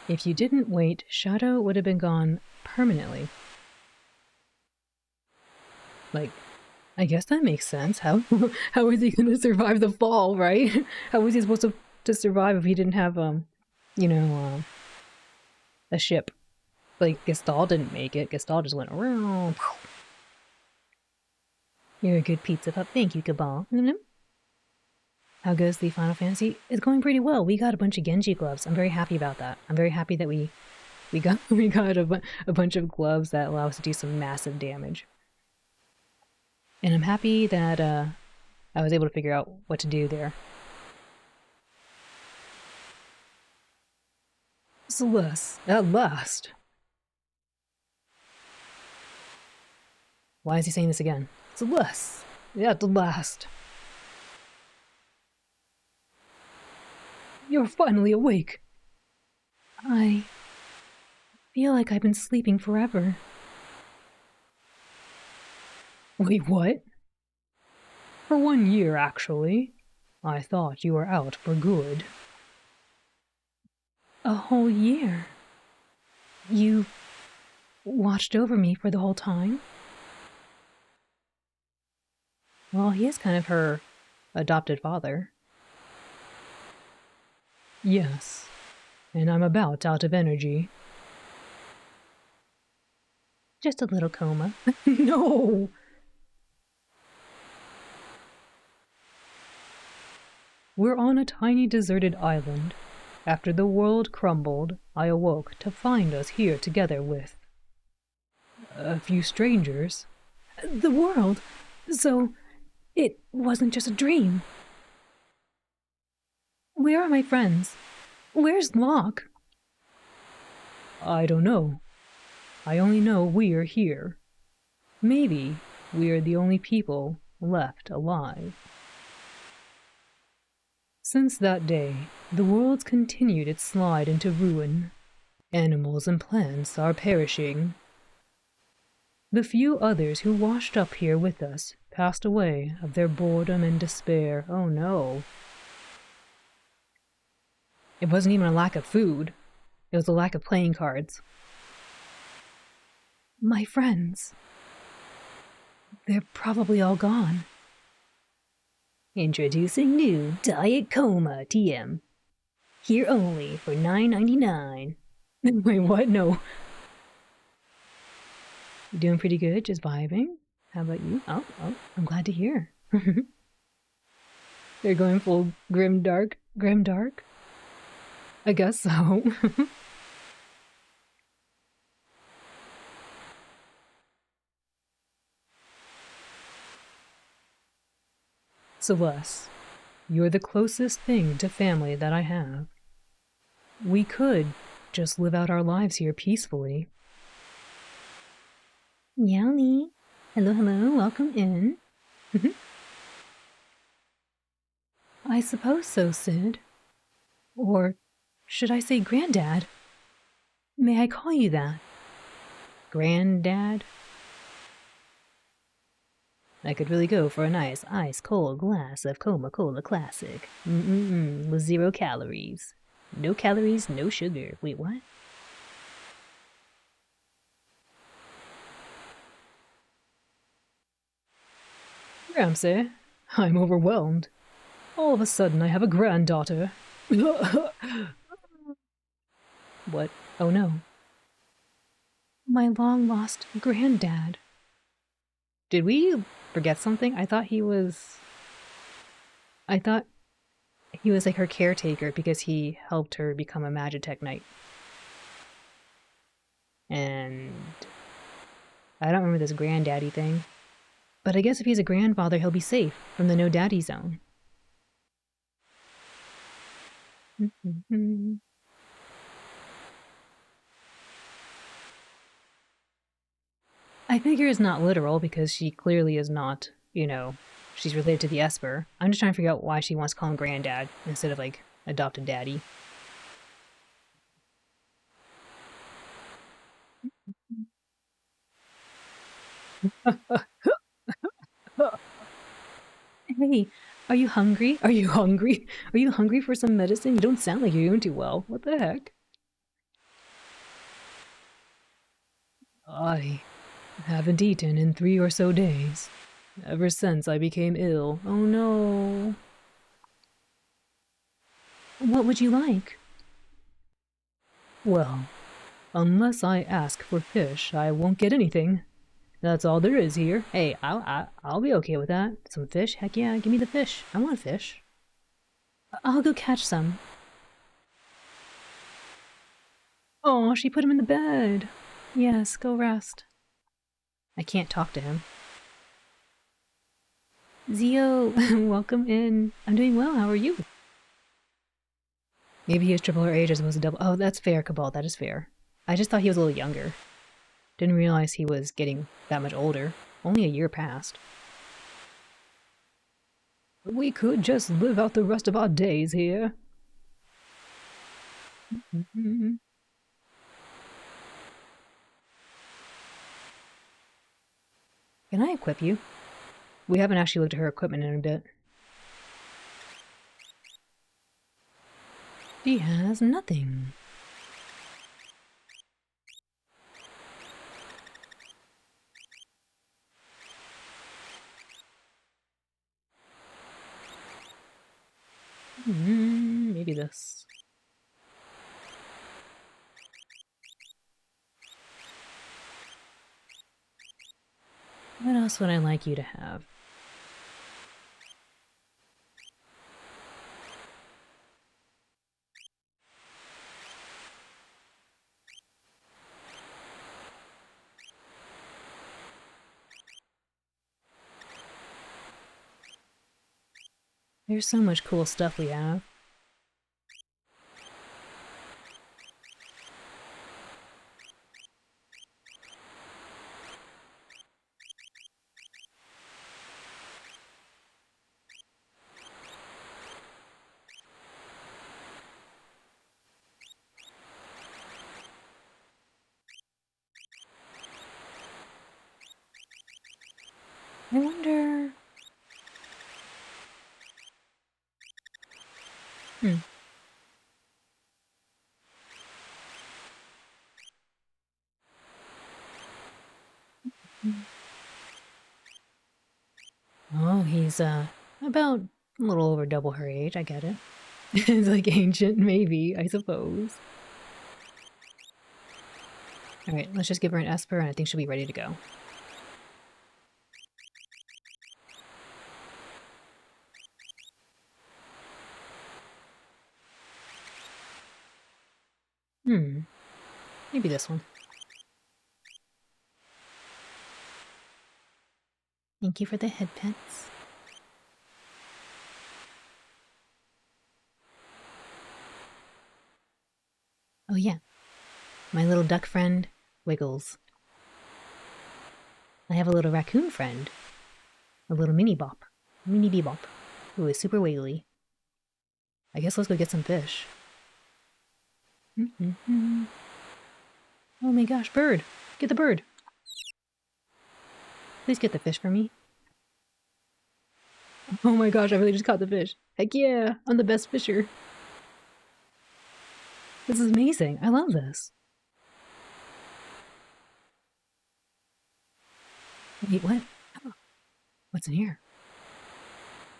If you didn't wait, Shadow would have been gone permanently. Like, I guess that makes sense. How is he going to survive the fall, right? How was he supposed to survive if he didn't have a ship? Like, Gestalt didn't make it. Gestalt just went around. You're a good pizza pup. Thank you, Cabal. How goes the Final Fantasy? It's going pretty well. We got a bunch of Genji gloves. I'm very happy about that. I'm very happy that we got a bunch of gloves that allow us to do some massive damage. And I'm happy that I was able to figure out what to do there. Celeste, at last. Why is he saying this again? Celeste, at the last. You're finally awake. I feel like I've been sleeping forever. Wait, what? For 1 year, actually. I thought you were out for good. A whole year? You watched over me for the whole time? Well, he is kind of her adopted father. Yes, and I'm about out of energy. Just a little coma. No! We're on a tiny deserted island. After the world crumbled, I awoke to find us here together with a few strangers. The world! So, it wasn't just a dream. Where are my friends? Where's Locke? I don't know. I only know we're here. Maybe we're the only people left alive. Since that day, the world's continued its slide into ruin. Animals and plants are perishing. The few others who washed up here with us passed away of their boredom and despair. Oh no. It wasn't even a lack of food. It was a lack of playing cards. My friends. They're probably all gone. Introducing new Diet Coma TM. Here only for $9.99. Wait, what? No. You doing pretty good, just vibing? How about you? Oh, I'm glad to hear. They're going full grim dark? I guess so. Celeste, you're the closest thing to family that I have. We could just live out our lives here peacefully. Yownie. Hello, welcome in. I suppose so, Sid. Or should I say Granddad? May I call you that? Granddad? I could really go for a nice ice-cold glass of Coca-Cola Classic. With 0 calories. No calories, no sugar. Wait, what? Ramsay, I'm overwhelmed. All of a sudden I have a granddaughter. What? Oh no. My long-lost granddad. Did we forget something? I thought he was like her caretaker because he helped her become a Magitech Knight. And I don't remember this granddaddy thing. But I guess if he's a grandfather, he'll be safe from the no daddy zone. I figure it's not literal because she clearly is not, she's related to the Esper. I'm just trying to figure out why she wants to call him granddad instead of like adopted daddy. Hey, are you hungry? Are you hungry? Are you hungry for some medicine? You don't sound like you're doing too well. What the heck? I haven't eaten in 3 or so days. Ever since I became ill. Oh no. What would you like? Well, unless I ask for fish, I won't get anything. That's all there is here. Hey, I'll be okay with that. Some fish? Heck yeah, give me the fish. I want fish. I'll go catch some. Oh, she put him in the bed. Yes, go rest. I can't talk to him. Zio, welcome in. I'm doing well, how are you? Maybe he has triple her age as opposed to double. Oh, that's fair, Cabal, that is fair. I just thought he was a little younger. Didn't realize he was getting that much older. Only a year passed. We could just live out the rest of our days here. Can I equip you? We haven't actually looked at her equipment in a bit. She has nothing. Maybe this. What else would I like you to have? There's so much cool stuff we have. I wonder... Oh, he's, about a little over double her age, I get it. It's like ancient, maybe, I suppose. Alright, let's just give her an Esper, and I think she'll be ready to go. Maybe this one. Thank you for the head pets. Oh yeah, my little duck friend, Wiggles. I have a little raccoon friend, a little mini bebop, who is super wiggly. I guess let's go get some fish. Oh my gosh, bird! Get the bird! Please get the fish for me. Oh my gosh, I really just caught the fish. Heck yeah, I'm the best fisher. This is amazing. I love this. Wait, what? What's in here?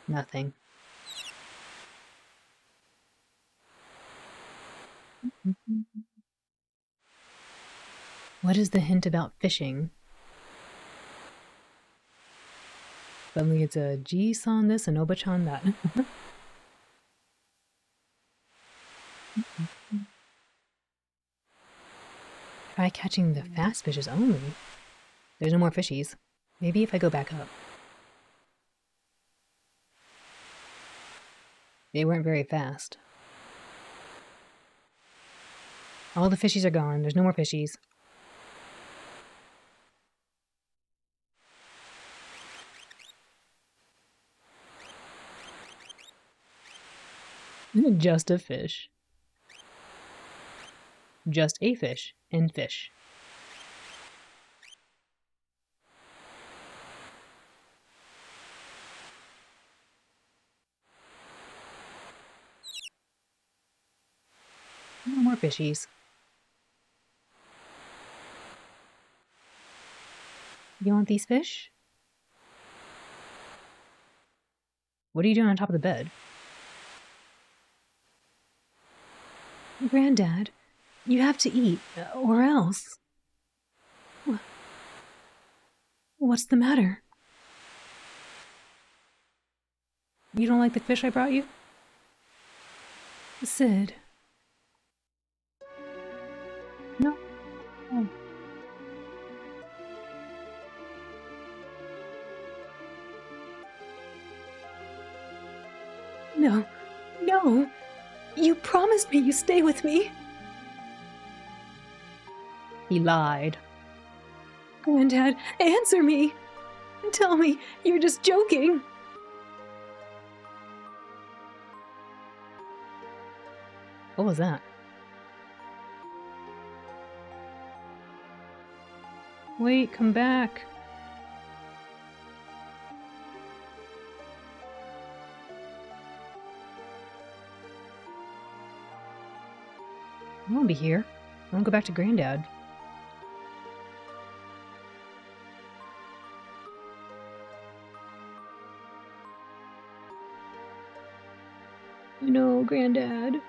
Nothing. What is the hint about fishing? Suddenly it's a Ji-san this and Oba-chan that. Try catching the fast fishes only. There's no more fishies. Maybe if I go back up. They weren't very fast. All the fishies are gone. There's no more fishies. Just a fish. Just a fish and fish. No more fishies. You want these fish? What are you doing on top of the bed? Granddad, you have to eat, or else. What's the matter? You don't like the fish I brought you? Sid. No. Oh. No. No. You promised me you'd stay with me. He lied. Granddad, answer me. Tell me you're just joking. What was that? Wait, come back. I won't be here. I want to go back to Granddad. No, Granddad.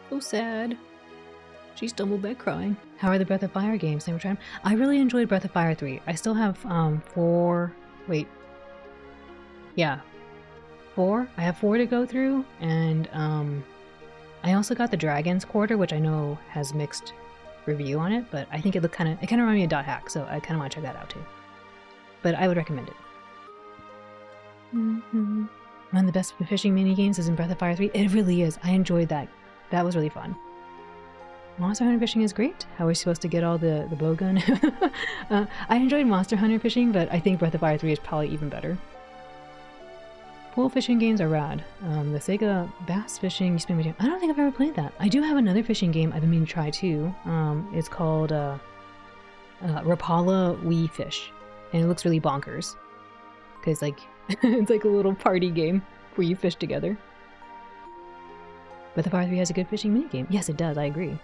So sad. She stumbled back crying. How are the Breath of Fire games? They were trying. I really enjoyed Breath of Fire 3. I still have 4. Wait. Yeah. 4. I have 4 to go through, and I also got the Dragon's Quarter, which I know has mixed review on it, but I think it looked kind of reminded me of Dot Hack, so I kind of want to check that out too. But I would recommend it. One of the best fishing mini games is in Breath of Fire 3. It really is. I enjoyed that. That was really fun. Monster Hunter fishing is great. How are we supposed to get all the bow gun? I enjoyed Monster Hunter fishing, but I think Breath of Fire 3 is probably even better. Pool fishing games are rad. The Sega Bass Fishing Spin Video. I don't think I've ever played that. I do have another fishing game I've been meaning to try too. It's called Rapala Wii Fish, and it looks really bonkers. Cause like it's like a little party game where you fish together. Breath of Fire 3 has a good fishing mini game. Yes, it does. I agree.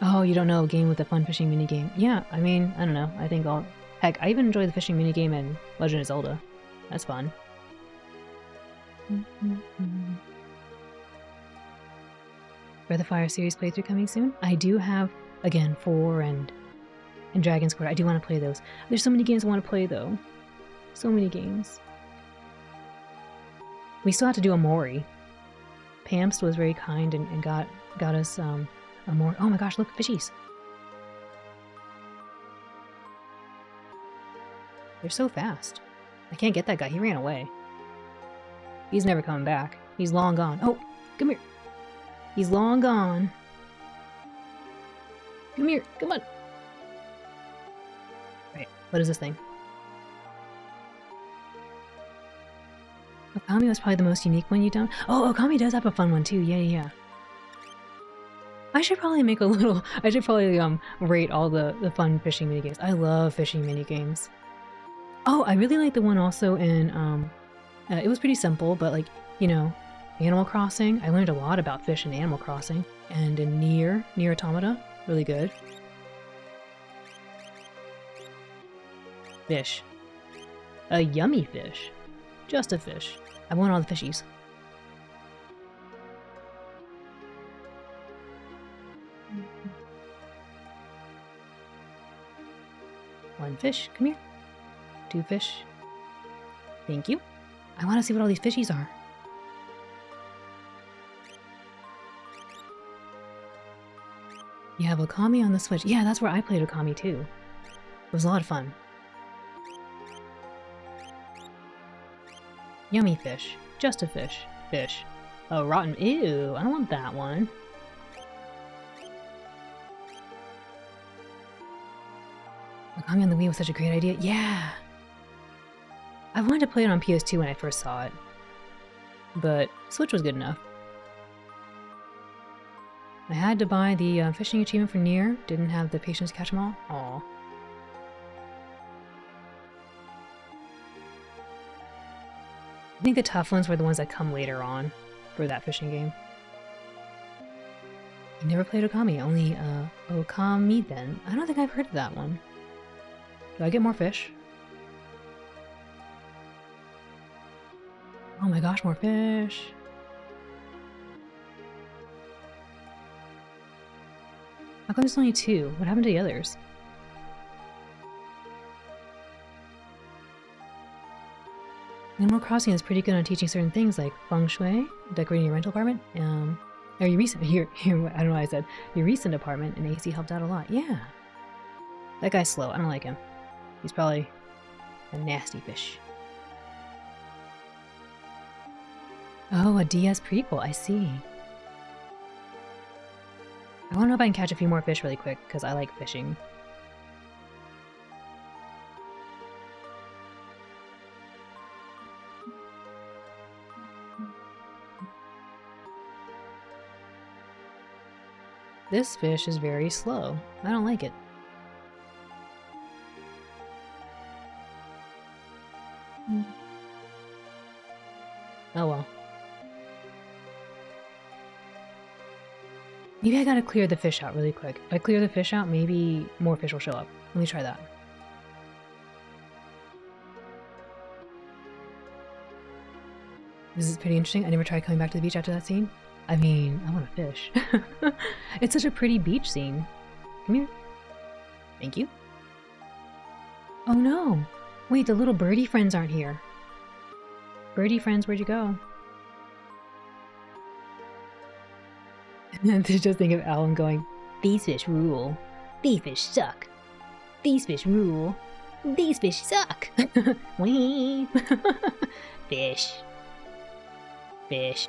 Oh, you don't know a game with a fun fishing mini game? Yeah, I mean, I don't know. I think I'll. Heck, I even enjoy the fishing mini game in Legend of Zelda. That's fun. Breath of Fire series playthrough coming soon. I do have, again, 4 and Dragon's Court. I do want to play those. There's so many games I want to play though. So many games. We still have to do a Mori. Pamst was very kind and got us a more. Oh my gosh! Look, fishies. They're so fast. I can't get that guy. He ran away. He's never coming back. He's long gone. Oh, come here. He's long gone. Come here. Come on. Wait, what is this thing? Okami was probably the most unique one you done. Oh, Okami does have a fun one too. Yeah. I should probably make a little. I should probably rate all the fun fishing minigames. I love fishing minigames. Oh, I really like the one also in it was pretty simple, but like, you know, Animal Crossing. I learned a lot about fish in Animal Crossing. And in Nier Automata, really good. Fish. A yummy fish. Just a fish. I want all the fishies. One fish, come here. 2 fish. Thank you. I want to see what all these fishies are. You have Okami on the Switch. Yeah, that's where I played Okami too. It was a lot of fun. Yummy fish. Just a fish. Fish. Oh, rotten. Ew, I don't want that one. Okami on the Wii was such a great idea. Yeah! I wanted to play it on PS2 when I first saw it. But Switch was good enough. I had to buy the fishing achievement for Nier. Didn't have the patience to catch them all. Aww. I think the tough ones were the ones that come later on for that fishing game. I never played Okami, only Okami then. I don't think I've heard of that one. Do I get more fish? Oh my gosh, more fish! How come there's only 2? What happened to the others? Animal Crossing is pretty good on teaching certain things like feng shui, decorating your rental apartment, or your recent, I don't know why I said, your recent apartment, and AC helped out a lot. Yeah. That guy's slow. I don't like him. He's probably a nasty fish. Oh, a DS prequel. I see. I want to know if I can catch a few more fish really quick, because I like fishing. This fish is very slow. I don't like it. Oh well. Maybe I gotta clear the fish out really quick. If I clear the fish out, maybe more fish will show up. Let me try that. This is pretty interesting. I never tried coming back to the beach after that scene. I mean, I want to fish. It's such a pretty beach scene. Come here. Thank you. Oh no! Wait, the little birdie friends aren't here. Birdie friends, where'd you go? And just think of Alan going, These fish rule. These fish suck. These fish rule. These fish suck. Wee. Fish. Fish.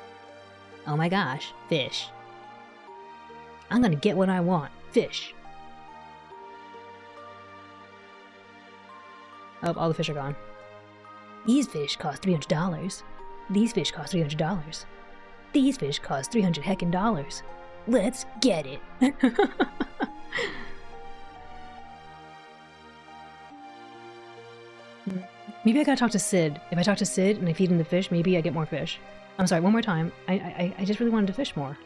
Oh my gosh, fish. I'm gonna get what I want. Fish. Oh, all the fish are gone. These fish cost $300. These fish cost $300. These fish cost 300 heckin' dollars. Let's get it. Maybe I gotta talk to Sid. If I talk to Sid and I feed him the fish, maybe I get more fish. I'm sorry, one more time. I just really wanted to fish more.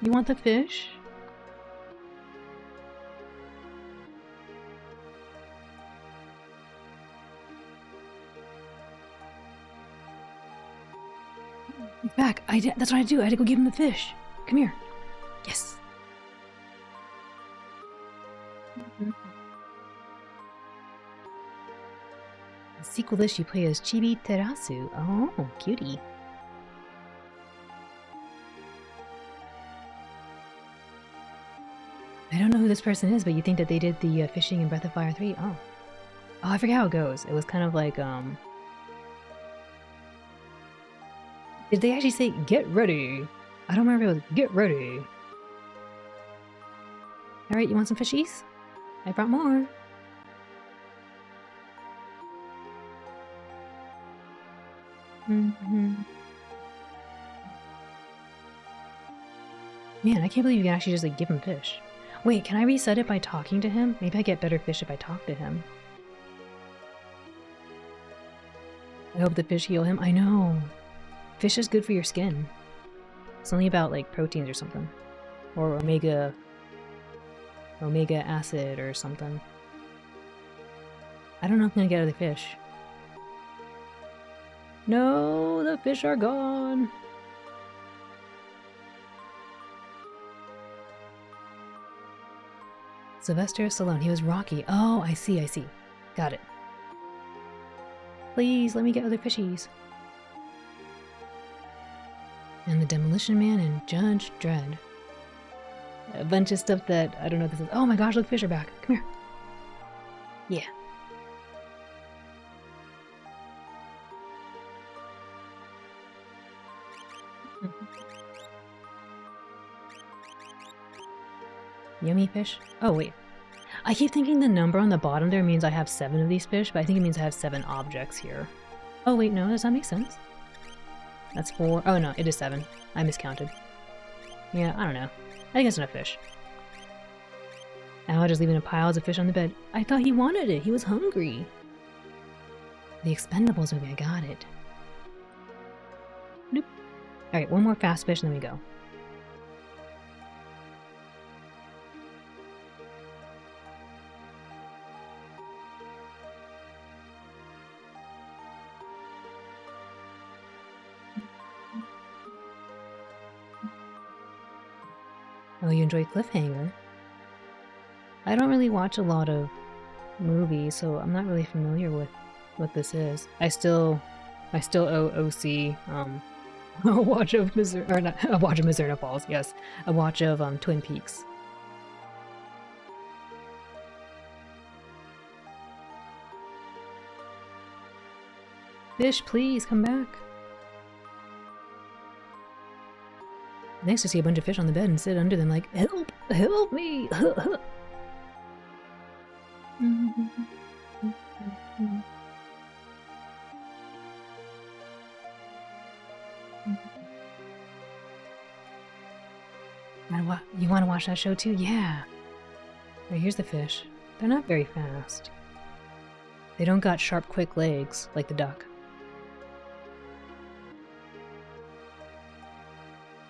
You want the fish? He's back. That's what I do. I had to go give him the fish. Come here. Yes. In sequel this, you play as Chibi Terasu. Oh, cutie. I don't know who this person is, but you think that they did the fishing in Breath of Fire 3? Oh. Oh, I forget how it goes. It was kind of like, Did they actually say, get ready? I don't remember if it was, get ready. Alright, you want some fishies? I brought more. Man, I can't believe you can actually just like give him fish. Wait, can I reset it by talking to him? Maybe I get better fish if I talk to him. I hope the fish heal him. I know. Fish is good for your skin. It's only about like proteins or something. Or omega acid or something. I don't know if I'm gonna get other fish. No, the fish are gone. Sylvester Stallone. He was Rocky. Oh, I see. Got it. Please, let me get other fishies. And the Demolition Man and Judge Dredd. A bunch of stuff that I don't know what this is. Oh my gosh, look, fish are back. Come here. Yeah. Yummy fish? Oh, wait. I keep thinking the number on the bottom there means I have 7 of these fish, but I think it means I have 7 objects here. Oh, wait, no, does that make sense? That's 4. Oh, no, it is 7. I miscounted. Yeah, I don't know. I think it's enough fish. Now I'll just leaving a piles of fish on the bed. I thought he wanted it. He was hungry. The Expendables movie, I got it. Nope. Alright, one more fast fish and then we go. Oh, you enjoy Cliffhanger? I don't really watch a lot of movies, so I'm not really familiar with what this is. I still owe OC a watch of Mizurna Falls. Yes, a watch of Twin Peaks. Fish, please come back. Nice to see a bunch of fish on the bed and sit under them like, help! Help me! watch that show too? Yeah. Alright, here's the fish. They're not very fast. They don't got sharp, quick legs like the duck.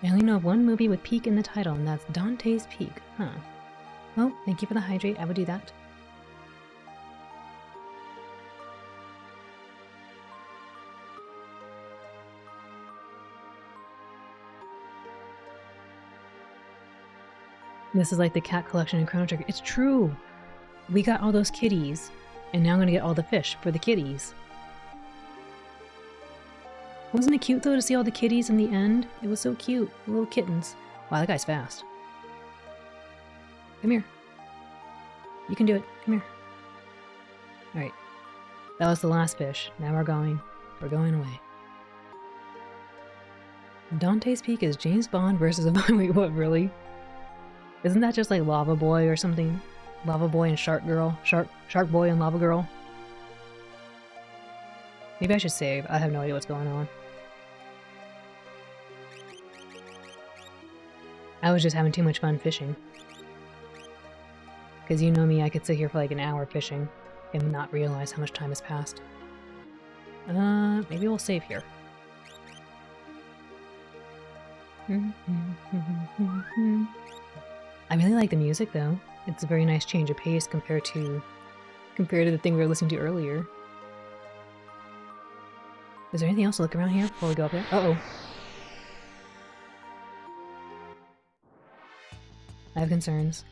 I only know of one movie with Peak in the title, and that's Dante's Peak. Huh. Oh, thank you for the hydrate. I would do that. This is like the cat collection in Chrono Trigger. It's true! We got all those kitties, and now I'm gonna get all the fish for the kitties. Wasn't it cute though to see all the kitties in the end? It was so cute. Little kittens. Wow, that guy's fast. Come here. You can do it. Come here. Alright. That was the last fish. Now we're going away. Dante's Peak is James Bond versus a wait, what, really? Isn't that just like Lava Boy or something? Lava Boy and Shark Girl? Shark Boy and Lava Girl? Maybe I should save. I have no idea what's going on. I was just having too much fun fishing. Because you know me, I could sit here for like an hour fishing and not realize how much time has passed. Maybe we'll save here. I really like the music though. It's a very nice change of pace compared to the thing we were listening to earlier. Is there anything else to look around here before we go up there? Uh-oh. I have concerns.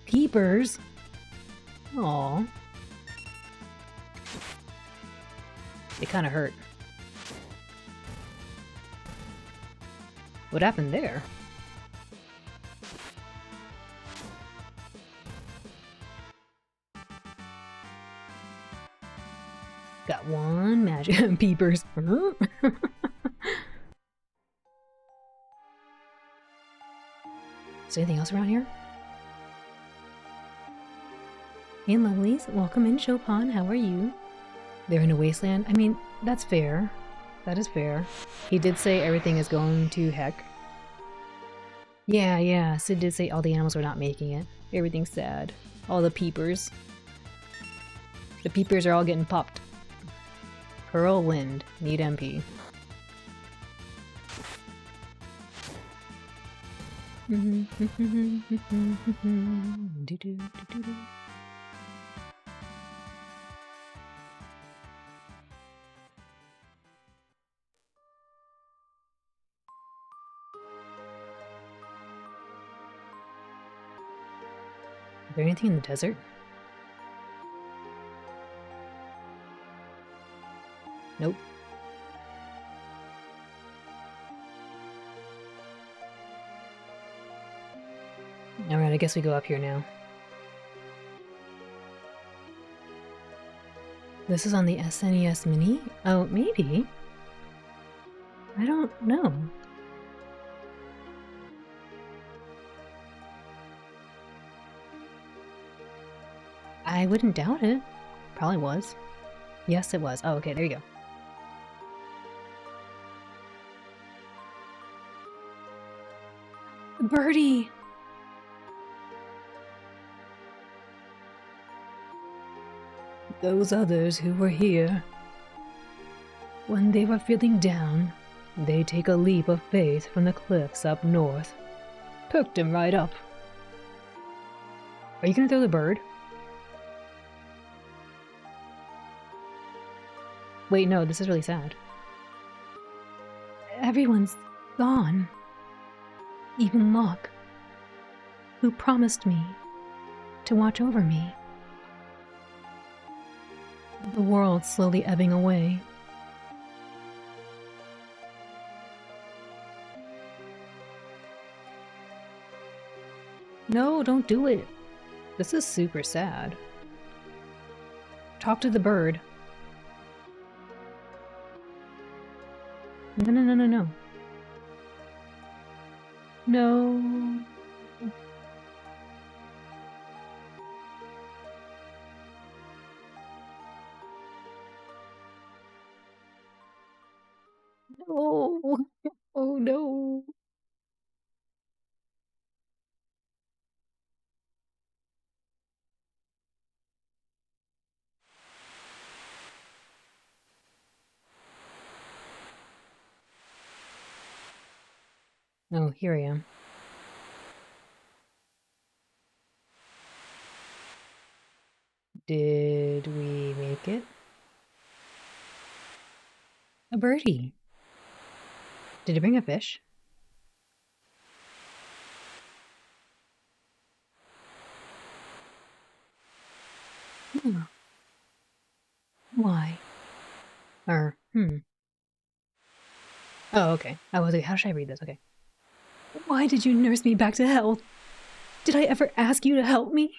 Peepers? Aww. It kinda hurt. What happened there? Got one magic peepers. Is there anything else around here? Hey lovelies, welcome in Chopin, how are you? They're in a wasteland? I mean, that's fair. That is fair. He did say everything is going to heck. Yeah, Sid did say all the animals are not making it. Everything's sad. All the peepers. The peepers are all getting popped. Pearl Wind. Need MP. Is there anything in the desert? Nope. Alright, I guess we go up here now. This is on the SNES Mini? Oh, maybe? I don't know. I wouldn't doubt it. Probably was. Yes, it was. Oh, okay, there you go. Birdie! Those others who were here, when they were feeling down, they take a leap of faith from the cliffs up north. Picked him right up. Are you gonna throw the bird? Wait, no, this is really sad. Everyone's gone. Even Locke, who promised me to watch over me. The world slowly ebbing away. No, don't do it. This is super sad. Talk to the bird. No. No. No. Oh no. Oh, here I am. Did we make it? A birdie. Did it bring a fish? Hmm. Why? Oh, okay. I was like, how should I read this? Okay. Why did you nurse me back to health? Did I ever ask you to help me?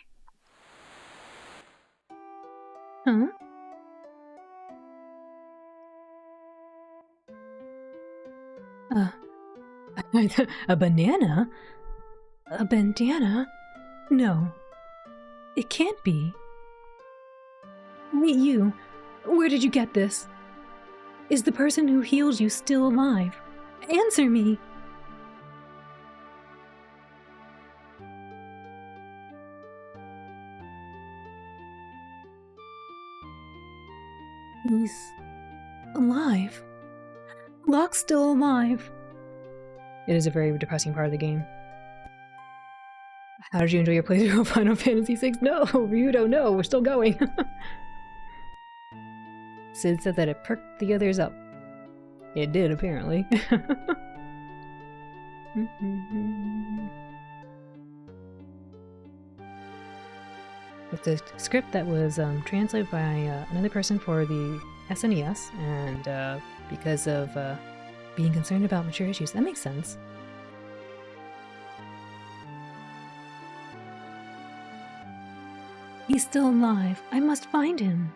Huh? Uh, a banana? A bandana? No, it can't be. Wait, you. Where did you get this? Is the person who healed you still alive? Answer me! He's alive. Locke's still alive. It is a very depressing part of the game. How did you enjoy your playthrough of Final Fantasy VI? No, you don't know. We're still going. Sid said that it perked the others up. It did, apparently. It's a script that was translated by another person for the SNES, and because of being concerned about mature issues. That makes sense. He's still alive. I must find him.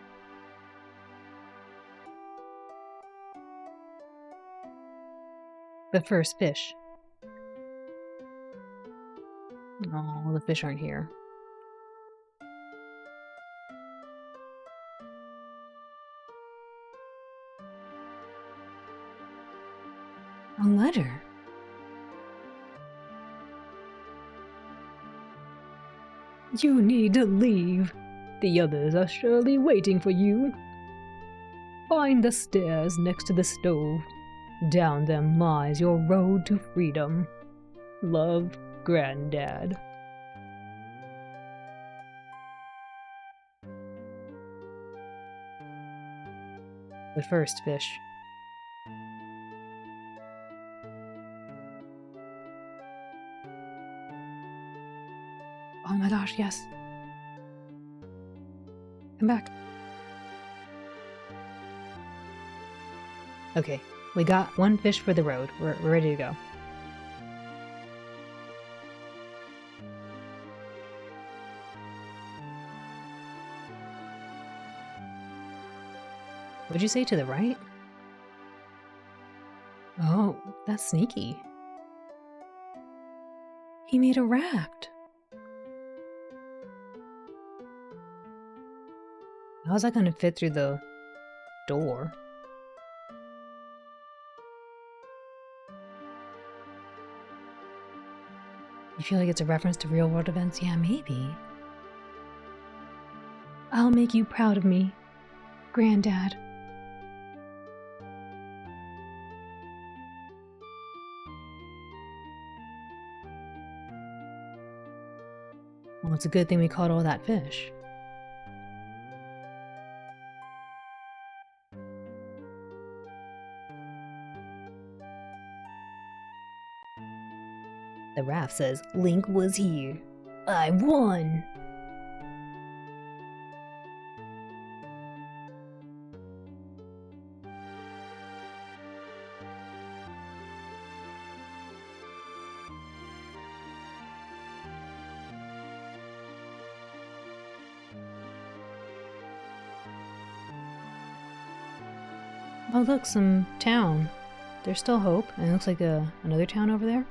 But first, fish. Oh, the fish aren't here. A letter. You need to leave. The others are surely waiting for you. Find the stairs next to the stove. Down them lies your road to freedom. Love, Granddad. But first, fish. Oh my gosh, yes. Come back. Okay, we got one fish for the road. We're ready to go. What'd you say, to the right? Oh, that's sneaky. He made a raft. How's that gonna fit through the door? You feel like it's a reference to real world events? Yeah, maybe. I'll make you proud of me, Granddad. Well, it's a good thing we caught all that fish. The raft says, Link was here. I won! Oh look, some town. There's still hope, and it looks like another town over there.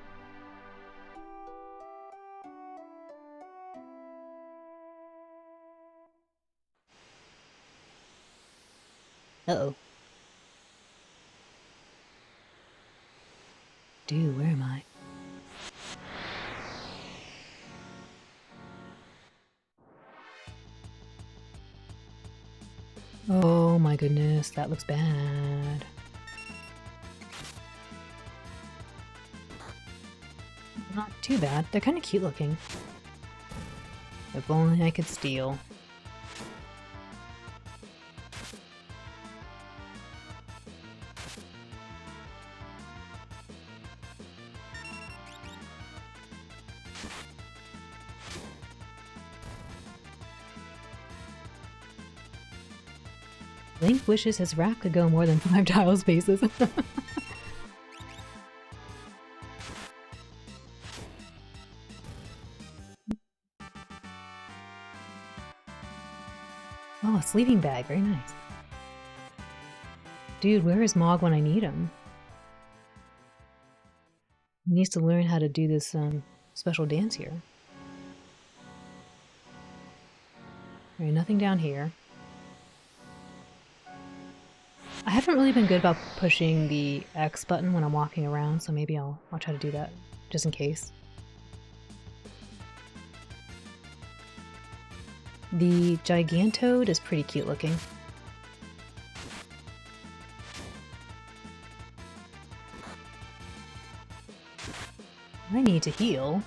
Uh-oh. Dude, where am I? Oh my goodness, that looks bad. 。too bad. They're kind of cute looking. If only I could steal. Link wishes his rap could go more than 5 tile spaces. Oh, a sleeping bag. Very nice. Dude, where is Mog when I need him? He needs to learn how to do this special dance here. Alright, nothing down here. I haven't really been good about pushing the X button when I'm walking around, so maybe I'll try to do that, just in case. The Gigantoad is pretty cute looking. I need to heal,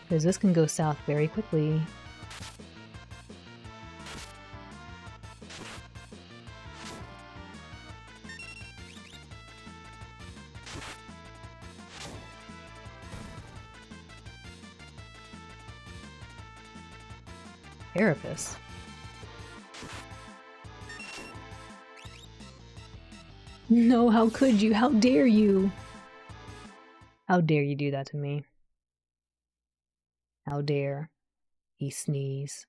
because this can go south very quickly. Carapace. No, how could you? How dare you? How dare you do that to me? How dare he sneeze?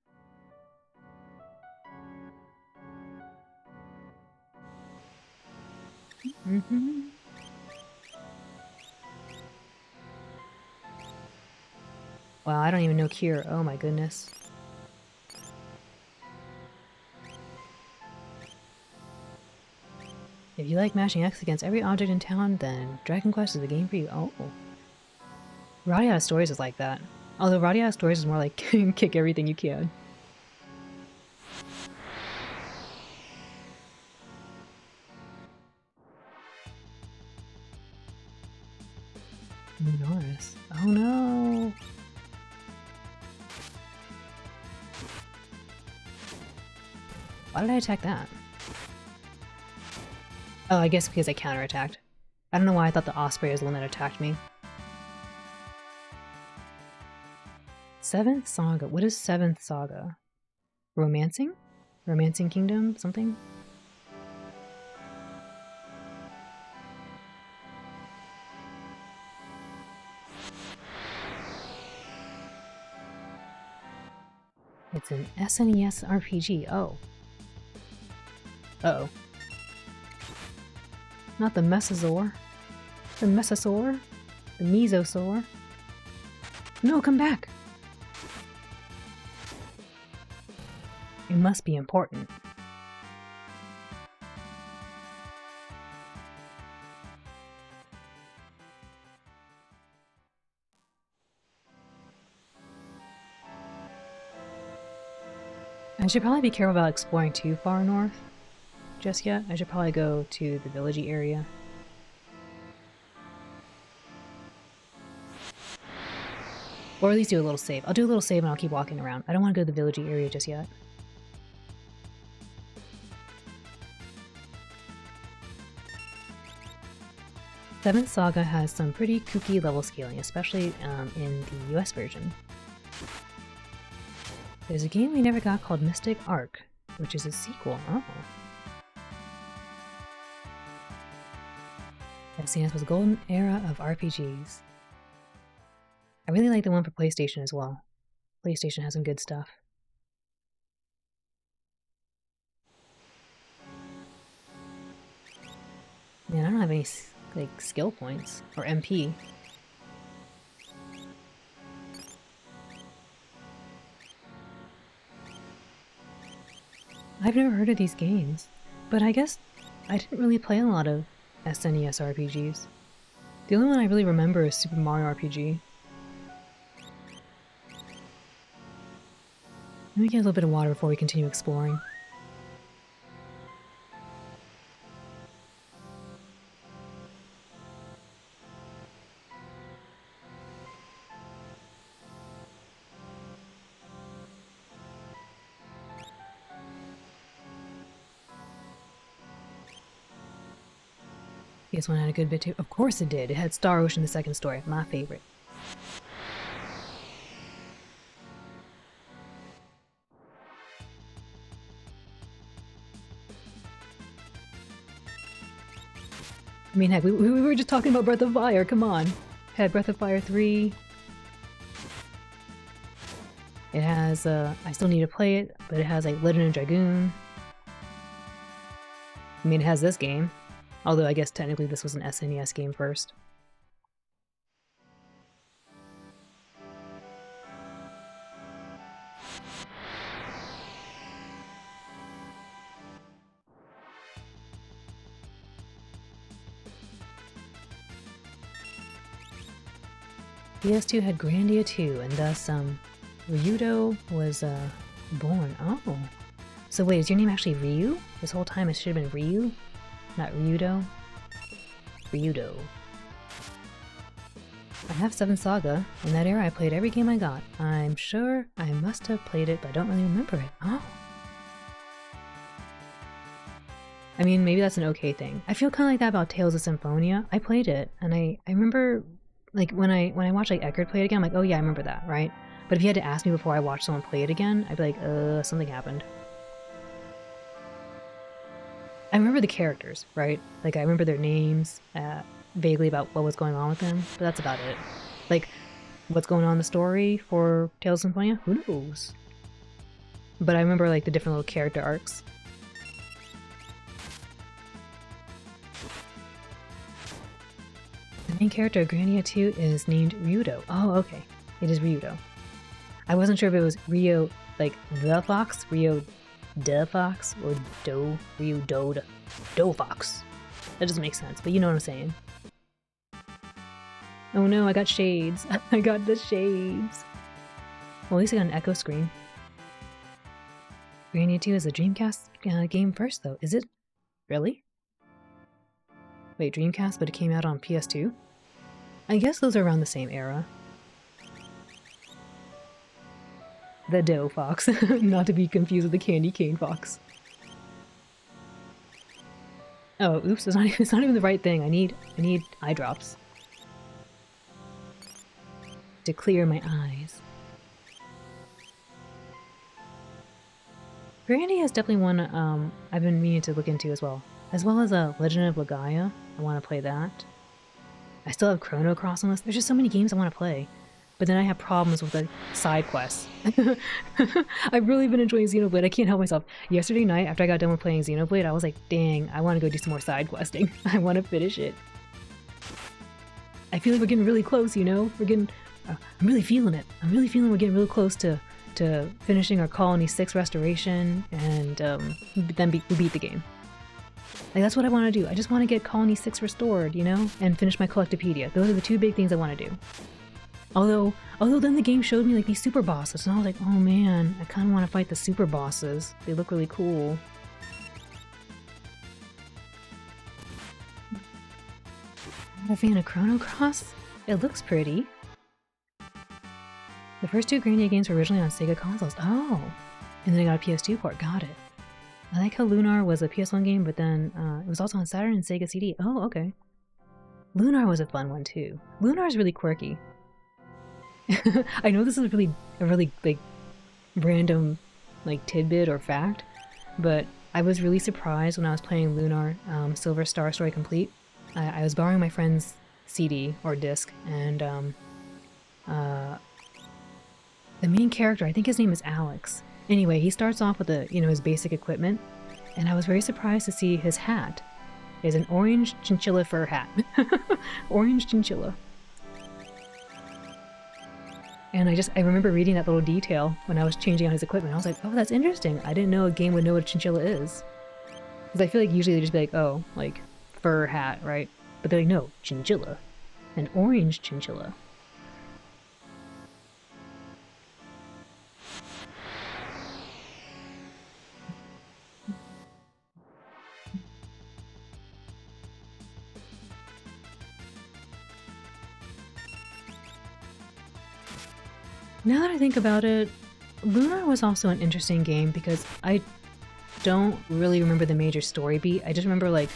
Wow, I don't even know Cure. Oh my goodness. If you like mashing X against every object in town, then Dragon Quest is the game for you. Oh. Radia Stories is like that. Although Radia Stories is more like kick everything you can. Minoris. Oh no! Why did I attack that? Oh, I guess because I counterattacked. I don't know why I thought the Osprey was the one that attacked me. 7th Saga. What is 7th Saga? Romancing? Romancing Kingdom? Something? It's an SNES RPG. Oh. Uh-oh. Not the Mesosaur. The Mesosaur? The Mesosaur? No, come back! It must be important. I should probably be careful about exploring too far north just yet. I should probably go to the villagey area. Or at least do a little save. I'll do a little save and I'll keep walking around. I don't want to go to the villagey area just yet. Seventh Saga has some pretty kooky level scaling, especially in the US version. There's a game we never got called Mystic Arc, which is a sequel. Oh. SNES was a golden era of RPGs. I really like the one for PlayStation as well. PlayStation has some good stuff. Man, I don't have any like skill points or MP. I've never heard of these games, but I guess I didn't really play a lot of SNES RPGs. The only one I really remember is Super Mario RPG. Let me get a little bit of water before we continue exploring. PS1 had a good bit too. Of course it did. It had Star Ocean, the second story, my favorite. I mean, heck, we were just talking about Breath of Fire, come on. Had Breath of Fire 3. It has, I still need to play it, but it has like Legend of Dragoon. I mean, it has this game. Although I guess technically this was an SNES game first. PS2 had Grandia 2, and thus, Ryudo was, born. Oh. So wait, is your name actually Ryu? This whole time it should have been Ryu? Not Ryudo? Ryudo. I have 7 Saga. In that era I played every game I got. I'm sure I must have played it, but I don't really remember it. Oh. I mean, maybe that's an okay thing. I feel kind of like that about Tales of Symphonia. I played it, and I remember, like, when I watched, like, Eckerd play it again, I'm like, oh yeah, I remember that, right? But if you had to ask me before I watched someone play it again, I'd be like, something happened. I remember the characters, right? Like, I remember their names, vaguely about what was going on with them, but that's about it. Like, what's going on in the story for Tales of Symphonia? Who knows? But I remember, like, the different little character arcs. The main character of Grandia 2 is named Ryudo. Oh, okay. It is Ryudo. I wasn't sure if it was Ryo, like, the fox, Ryo the fox, or Ryu Do fox. That doesn't make sense, but you know what I'm saying. Oh no, I got shades. I got the shades. Well, at least I got an echo screen. Grandia 2 is a Dreamcast game first, though. Is it? Really? Wait, Dreamcast, but it came out on PS2? I guess those are around the same era. The Doe Fox, not to be confused with the Candy Cane Fox. Oh, oops, it's not even the right thing. I need eye drops. To clear my eyes. Grandia is definitely one I've been meaning to look into as well. As well as Legend of Legaia. I want to play that. I still have Chrono Cross on this. There's just so many games I want to play. But then I have problems with the side quests. I've really been enjoying Xenoblade. I can't help myself. Yesterday night, after I got done with playing Xenoblade, I was like, dang, I want to go do some more side questing. I want to finish it. I feel like we're getting really close, you know? We're getting... I'm really feeling it. I'm really feeling we're getting really close to finishing our Colony 6 restoration, and then we beat the game. Like, that's what I want to do. I just want to get Colony 6 restored, you know? And finish my Collectopedia. Those are the 2 big things I want to do. Although then the game showed me like these super bosses, and I was like, oh man, I kind of want to fight the super bosses. They look really cool. I'm a fan of Chrono Cross. It looks pretty. The first 2 Grandia games were originally on Sega consoles. Oh! And then I got a PS2 port. Got it. I like how Lunar was a PS1 game, but then it was also on Saturn and Sega CD. Oh, okay. Lunar was a fun one too. Lunar is really quirky. I know this is a really like random like tidbit or fact, but I was really surprised when I was playing Lunar Silver Star Story Complete. I was borrowing my friend's CD or disc, and the main character, I think his name is Alex. Anyway, he starts off with his basic equipment, and I was very surprised to see his hat is an orange chinchilla fur hat. Orange chinchilla. And I remember reading that little detail when I was changing out his equipment. I was like, oh, that's interesting. I didn't know a game would know what a chinchilla is. Because I feel like usually they just be like, oh, like, fur hat, right? But they're like, no, chinchilla. An orange chinchilla. Now that I think about it, Lunar was also an interesting game because I don't really remember the major story beat. I just remember, like,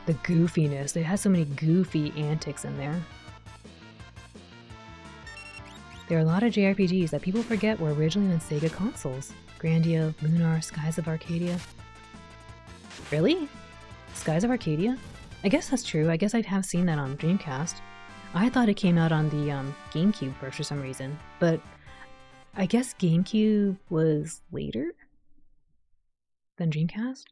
The goofiness. It has so many goofy antics in there. There are a lot of JRPGs that people forget were originally on Sega consoles. Grandia, Lunar, Skies of Arcadia. Really? Skies of Arcadia? I guess that's true. I guess I have seen that on Dreamcast. I thought it came out on the GameCube first for some reason, but I guess GameCube was later than Dreamcast?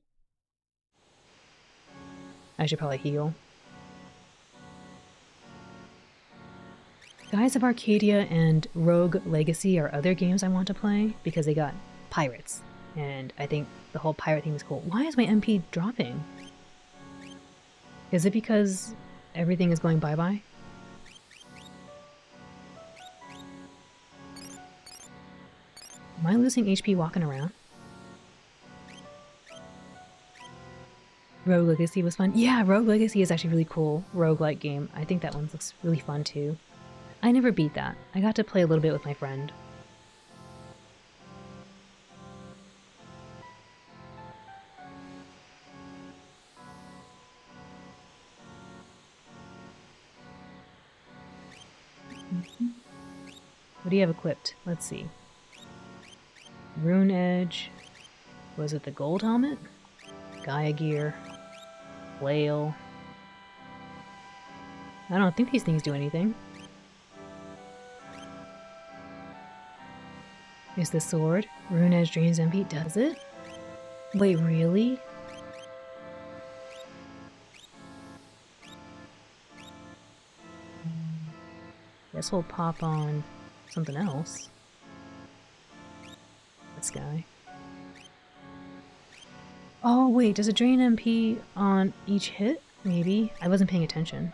I should probably heal. Skies of Arcadia and Rogue Legacy are other games I want to play because they got pirates, and I think the whole pirate theme is cool. Why is my MP dropping? Is it because everything is going bye-bye? Am I losing HP walking around? Rogue Legacy was fun. Yeah, Rogue Legacy is actually really cool roguelike game. I think that one looks really fun too. I never beat that. I got to play a little bit with my friend. What do you have equipped? Let's see. Rune Edge. Was it the gold helmet? Gaia gear. Flail. I don't think these things do anything. Is the sword? Rune Edge drains MP. Does it? Wait, really? Guess we'll pop on something else. This guy. Oh wait, does it drain MP on each hit? Maybe. I wasn't paying attention.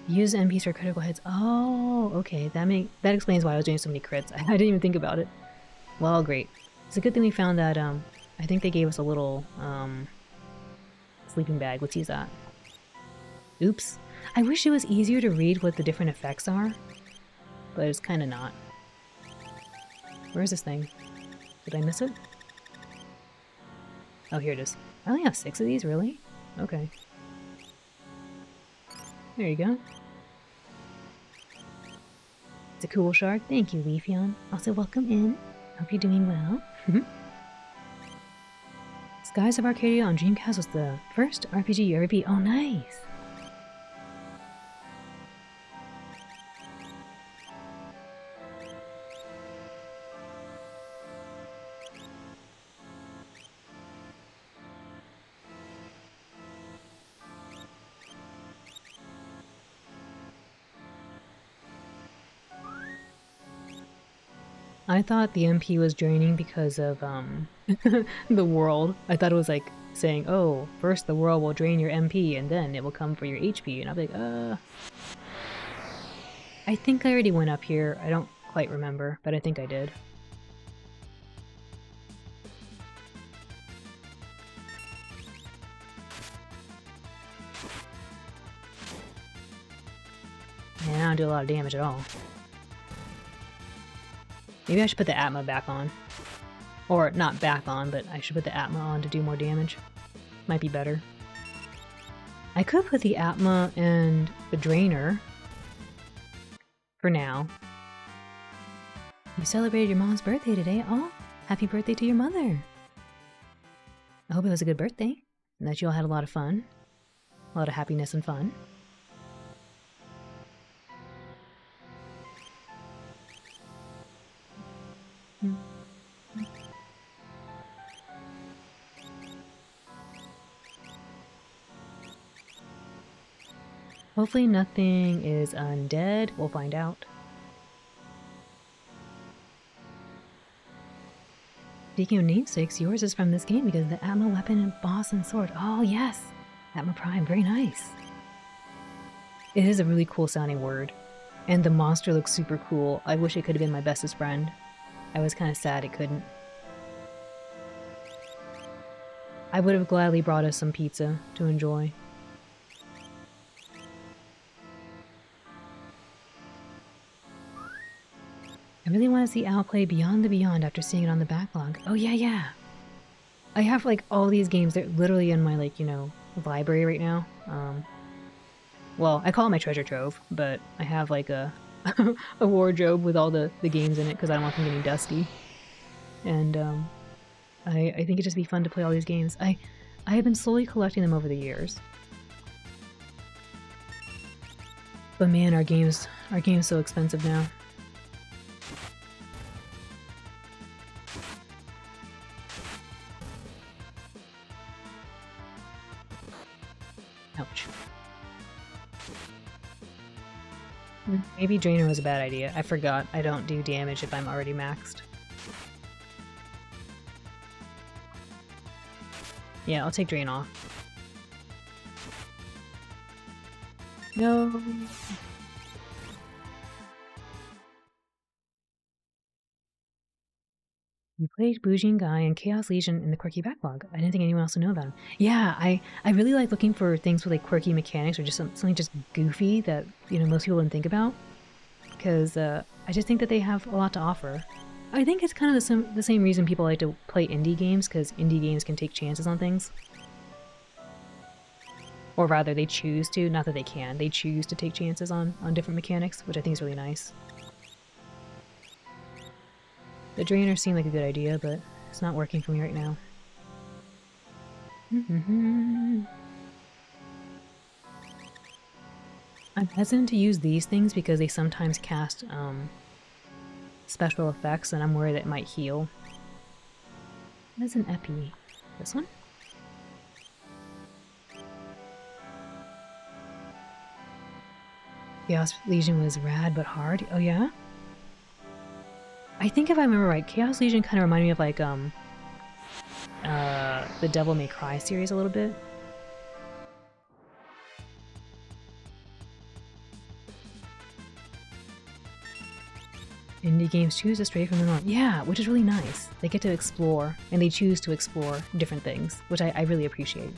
Use MPs for critical hits. Oh, okay. That explains why I was doing so many crits. I didn't even think about it. Well, great. It's a good thing we found that, I think they gave us a little, sleeping bag. Let's use that. Oops. I wish it was easier to read what the different effects are, but it's kind of not. Where's this thing? Did I miss it? Oh, here it is. I only have 6 of these, really? Okay. There you go. It's a cool shark. Thank you, Leafeon. Also, welcome in. Hope you're doing well. Skies of Arcadia on Dreamcast was the first RPG you ever beat. Oh, nice! I thought the MP was draining because of, the world. I thought it was like saying, oh, first the world will drain your MP and then it will come for your HP. And I'll be like, I think I already went up here. I don't quite remember, but I think I did. Man, I don't do a lot of damage at all. Maybe I should put the Atma back on. Or, not back on, but I should put the Atma on to do more damage. Might be better. I could put the Atma and the Drainer. For now. You celebrated your mom's birthday today. Oh, happy birthday to your mother. I hope it was a good birthday. And that you all had a lot of fun. A lot of happiness and fun. Hopefully nothing is undead. We'll find out. Speaking of namesakes, yours is from this game because the Atma weapon and boss and sword. Oh yes! Atma Prime, very nice. It is a really cool sounding word. And the monster looks super cool. I wish it could have been my bestest friend. I was kind of sad it couldn't. I would have gladly brought us some pizza to enjoy. I really want to see Al play Beyond the Beyond after seeing it on the backlog. Oh yeah, yeah. I have like all these games that are literally in my like, you know, library right now. Well, I call it my treasure trove, but I have like a a wardrobe with all the games in it because I don't want them getting dusty. And I think it'd just be fun to play all these games. I have been slowly collecting them over the years. But man, our game's so expensive now. Ouch. Maybe Drainer was a bad idea. I forgot I don't do damage if I'm already maxed. Yeah, I'll take Drain off. No. You played Boujin Guy and Chaos Legion in the Quirky Backlog. I didn't think anyone else would know about him. Yeah, I really like looking for things with like quirky mechanics or just something just goofy that, you know, most people wouldn't think about. Because I just think that they have a lot to offer. I think it's kind of the same reason people like to play indie games, because indie games can take chances on things. Or rather, they choose to, not that they can, they choose to take chances on different mechanics, which I think is really nice. The Drainer seemed like a good idea, but it's not working for me right now. I'm hesitant to use these things because they sometimes cast special effects, and I'm worried that it might heal. What is an epi? This one? Chaos Legion was rad but hard. Oh yeah? I think if I remember right, Chaos Legion kind of reminded me of like the Devil May Cry series a little bit. Indie games choose to stray from the norm. Yeah, which is really nice. They get to explore, and they choose to explore different things, which I really appreciate.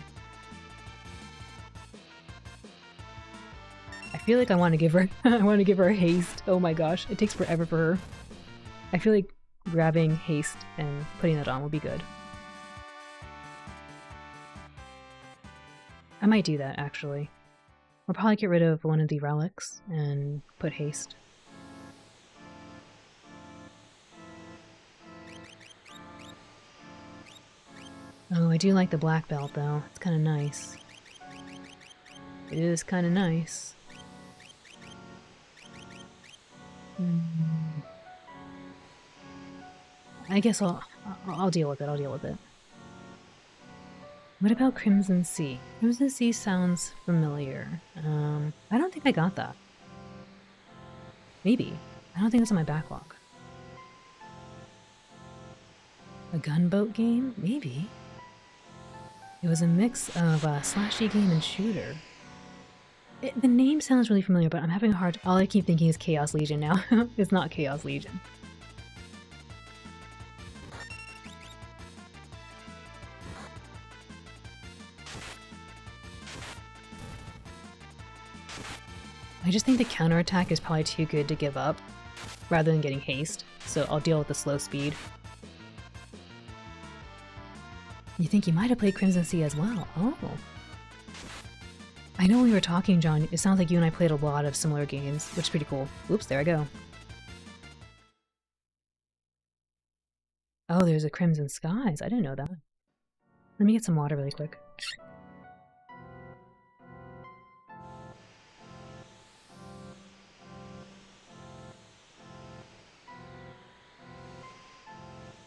I feel like I want to give her I want to give her haste. Oh my gosh, it takes forever for her. I feel like grabbing haste and putting that on would be good. I might do that, actually. I'll probably get rid of one of the relics and put haste. Oh, I do like the black belt, though. It's kind of nice. It is kind of nice. I guess I'll deal with it. I'll deal with it. What about Crimson Sea? Crimson Sea sounds familiar. I don't think I got that. Maybe. I don't think that's on my backlog. A gunboat game? Maybe. It was a mix of slashy game and shooter. The name sounds really familiar, but I'm having a hard... All I keep thinking is Chaos Legion now. It's not Chaos Legion. I just think the counterattack is probably too good to give up, rather than getting haste, so I'll deal with the slow speed. You think you might have played Crimson Sea as well? Oh. I know when we were talking, John, it sounds like you and I played a lot of similar games, which is pretty cool. Oops, there I go. Oh, there's a Crimson Skies. I didn't know that. Let me get some water really quick.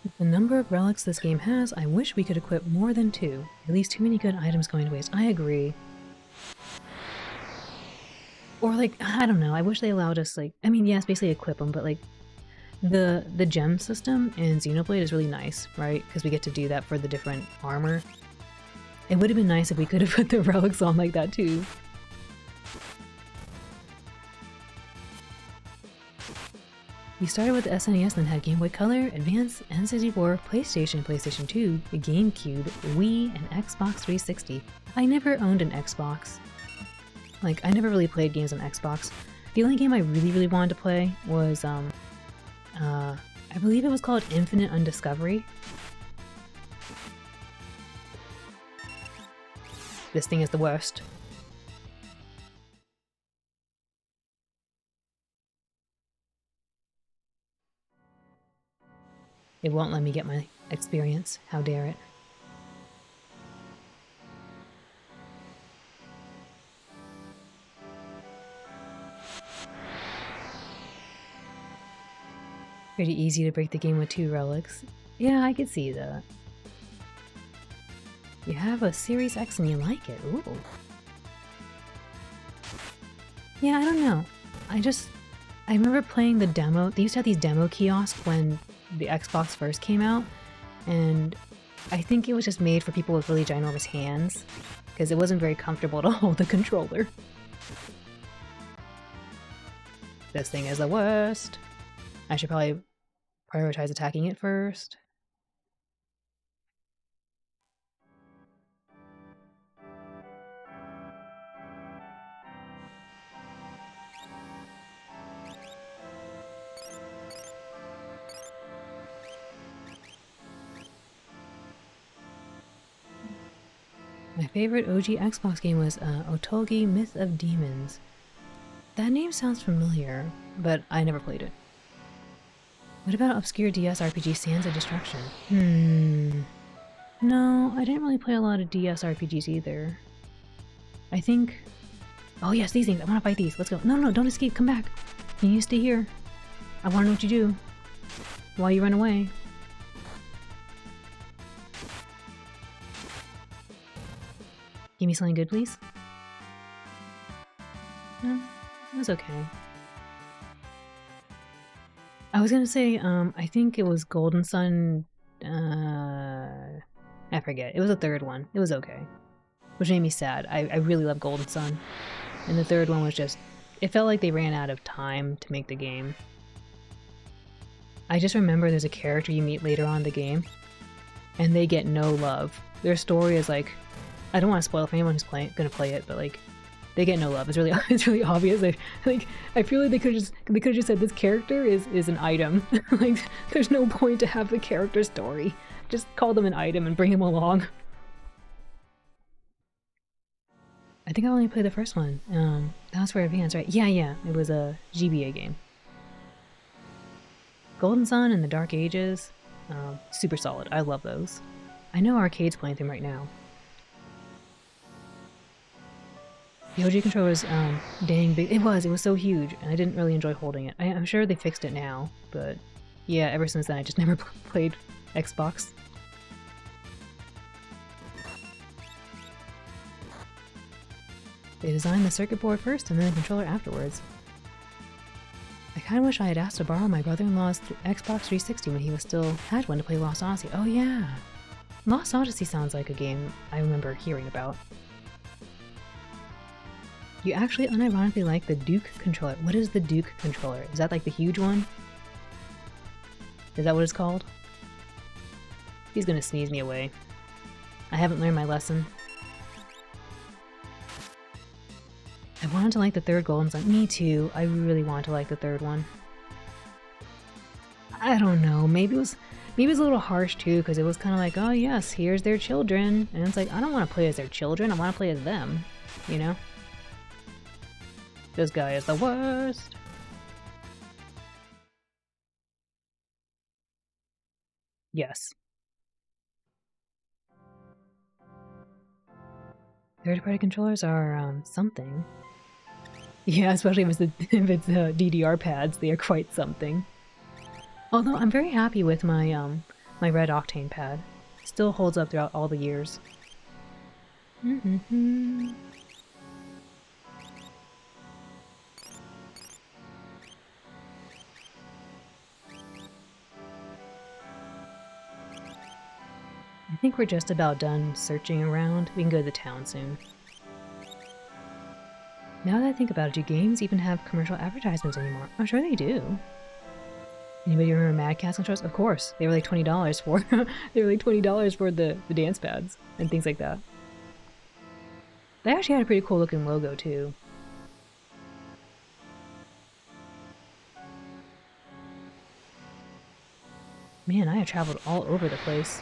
With the number of relics this game has, I wish we could equip more than 2. At least too many good items going to waste. I agree. Or like, I don't know, I wish they allowed us like, I mean, yes, basically equip them, but like, the gem system in Xenoblade is really nice, right? Because we get to do that for the different armor. It would have been nice if we could have put the relics on like that too. We started with the SNES, then had Game Boy Color, Advance, N64, PlayStation, PlayStation 2, the GameCube, Wii, and Xbox 360. I never owned an Xbox. Like, I never really played games on Xbox. The only game I really wanted to play was, I believe it was called Infinite Undiscovery. This thing is the worst. It won't let me get my experience. How dare it. Pretty easy to break the game with 2 relics. Yeah, I could see that. You have a Series X and you like it. Ooh. Yeah, I don't know. I remember playing the demo. They used to have these demo kiosks when the Xbox first came out, and I think it was just made for people with really ginormous hands, because it wasn't very comfortable to hold the controller. This thing is the worst. I should probably prioritize attacking it first. My favorite OG Xbox game was Otogi Myth of Demons. That name sounds familiar, but I never played it. What about obscure DS RPG Sands of Destruction? No, I didn't really play a lot of DS RPGs either. I think... Oh yes, these things! I want to fight these! Let's go! No, don't escape! Come back! You need to stay here! I want to know what you do while you run away. Give me something good, please. No, it was okay. I was gonna say, I think it was Golden Sun, I forget. It was the 3rd one. It was okay. Which made me sad. I really love Golden Sun. And the 3rd one was just... It felt like they ran out of time to make the game. I just remember there's a character you meet later on in the game, and they get no love. Their story is like... I don't want to spoil it for anyone who's gonna play it, but like... They get no love. It's really obvious. I feel like they could have just said this character is an item. Like there's no point to have the character story. Just call them an item and bring him along. I think I only played the first one. That was for Advance, right? Yeah. It was a GBA game. Golden Sun and the Dark Ages, super solid. I love those. I know Arcade's playing them right now. The OG controller was dang big. It was so huge, and I didn't really enjoy holding it. I'm sure they fixed it now, but yeah, ever since then I just never played Xbox. They designed the circuit board first and then the controller afterwards. I kinda wish I had asked to borrow my brother-in-law's Xbox 360 when he still had one to play Lost Odyssey. Oh yeah! Lost Odyssey sounds like a game I remember hearing about. You actually unironically like the Duke controller. What is the Duke controller? Is that like the huge one? Is that what it's called? He's gonna sneeze me away. I haven't learned my lesson. I wanted to like the 3rd Golden Sun. Me too. I really want to like the 3rd one. I don't know. Maybe it was a little harsh too, because it was kind of like, oh yes, here's their children. And it's like, I don't want to play as their children. I want to play as them. You know? This guy is the worst. Yes. Third-party controllers are, something. Yeah, especially if it's DDR pads, they are quite something. Although I'm very happy with my, my Red Octane pad. Still holds up throughout all the years. I think we're just about done searching around. We can go to the town soon. Now that I think about it, do games even have commercial advertisements anymore? I'm sure they do. Anybody remember Mad Catz controllers? Of course. They were like $20 for they were like $20 for the dance pads and things like that. They actually had a pretty cool looking logo too. Man, I have traveled all over the place.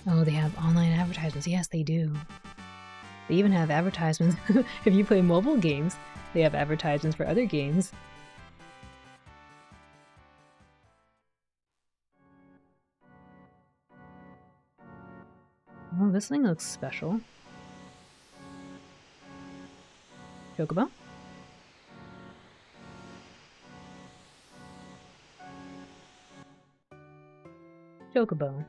Oh, they have online advertisements. Yes, they do. They even have advertisements. If you play mobile games, they have advertisements for other games. Oh, this thing looks special. Chocobo? Chocobo.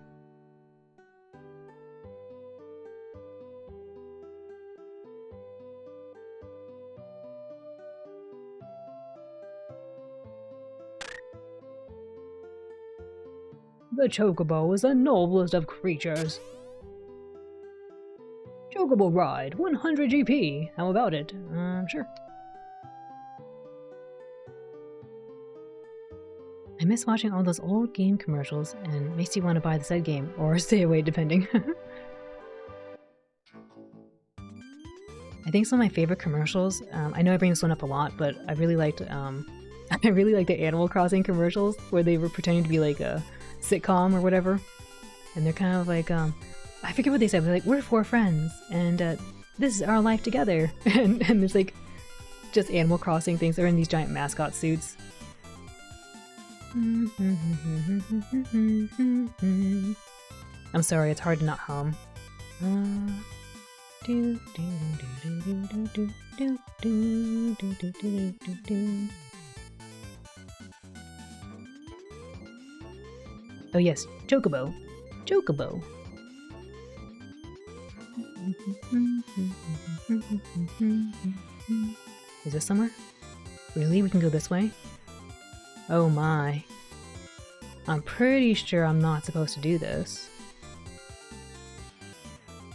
The Chocobo is the noblest of creatures. Chocobo ride, 100 GP. How about it? Sure. I miss watching all those old game commercials and makes you want to buy the said game, or stay away depending. I think some of my favorite commercials, I know I bring this one up a lot, but I really liked I really liked the Animal Crossing commercials where they were pretending to be like a sitcom or whatever. And they're kind of like, I forget what they said, but like, we're four friends and this is our life together. And there's like just Animal Crossing things. They're in these giant mascot suits. I'm sorry, it's hard to not hum. Oh yes, Chocobo. Chocobo. Is this somewhere? Really? We can go this way? Oh my. I'm pretty sure I'm not supposed to do this.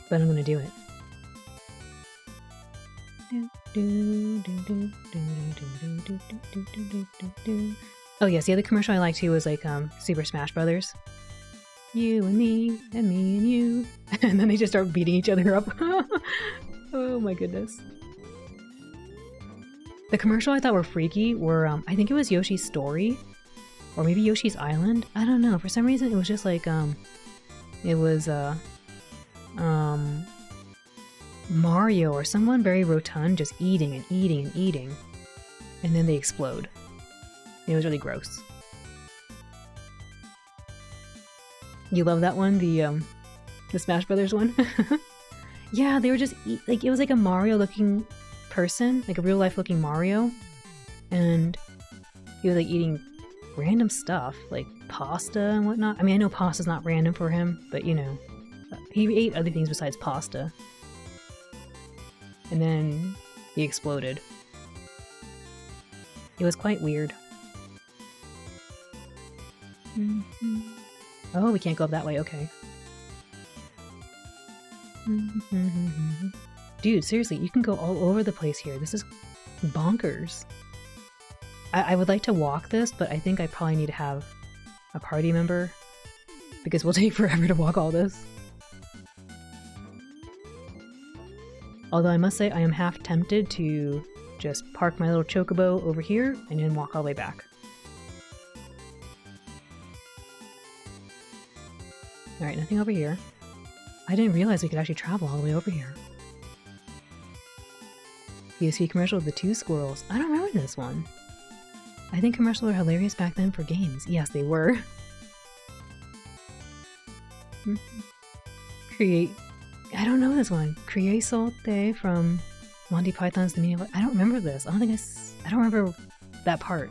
But I'm gonna do it. Oh yes, the other commercial I liked too was like Super Smash Brothers. You and me and you. And then they just start beating each other up. Oh my goodness. The commercial I thought were freaky were, I think it was Yoshi's Story. Or maybe Yoshi's Island? I don't know. For some reason it was just like, it was, Mario or someone very rotund just eating and eating and eating. And then they explode. It was really gross. You love that one? The Smash Brothers one? Yeah, they were just like, it was like a Mario looking person, like a real life looking Mario. And he was like eating random stuff, like pasta and whatnot. I mean, I know pasta's not random for him, but you know, he ate other things besides pasta. And then he exploded. It was quite weird. Oh, we can't go up that way, okay. Dude, seriously, you can go all over the place here. This is bonkers. I would like to walk this, but I think I probably need to have a party member because we'll take forever to walk all this. Although I must say I am half tempted to just park my little chocobo over here and then walk all the way back. Alright, nothing over here. I didn't realize we could actually travel all the way over here. PSP commercial with the two squirrels. I don't remember this one. I think commercials were hilarious back then for games. Yes, they were. I don't know this one. Create Salte from Monty Python's The Meaning of... I don't remember this. I don't remember that part.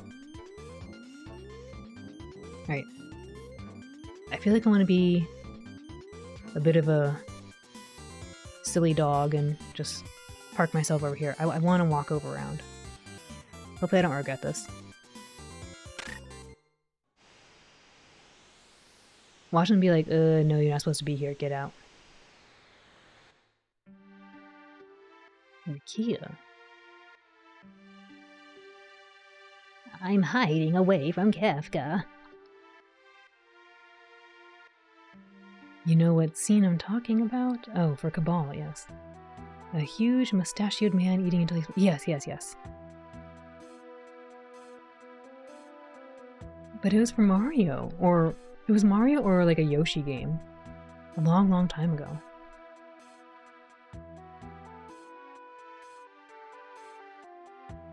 Alright. I feel like I want to be a bit of a silly dog and just park myself over here. I want to walk over around. Hopefully I don't regret this. Watch them be like, no, you're not supposed to be here. Get out. Kia. I'm hiding away from Kafka. You know what scene I'm talking about? Oh, for Cabal, yes. A huge mustachioed man eating until he's... Yes. But it was for Mario, or... It was Mario or like a Yoshi game. A long, long time ago.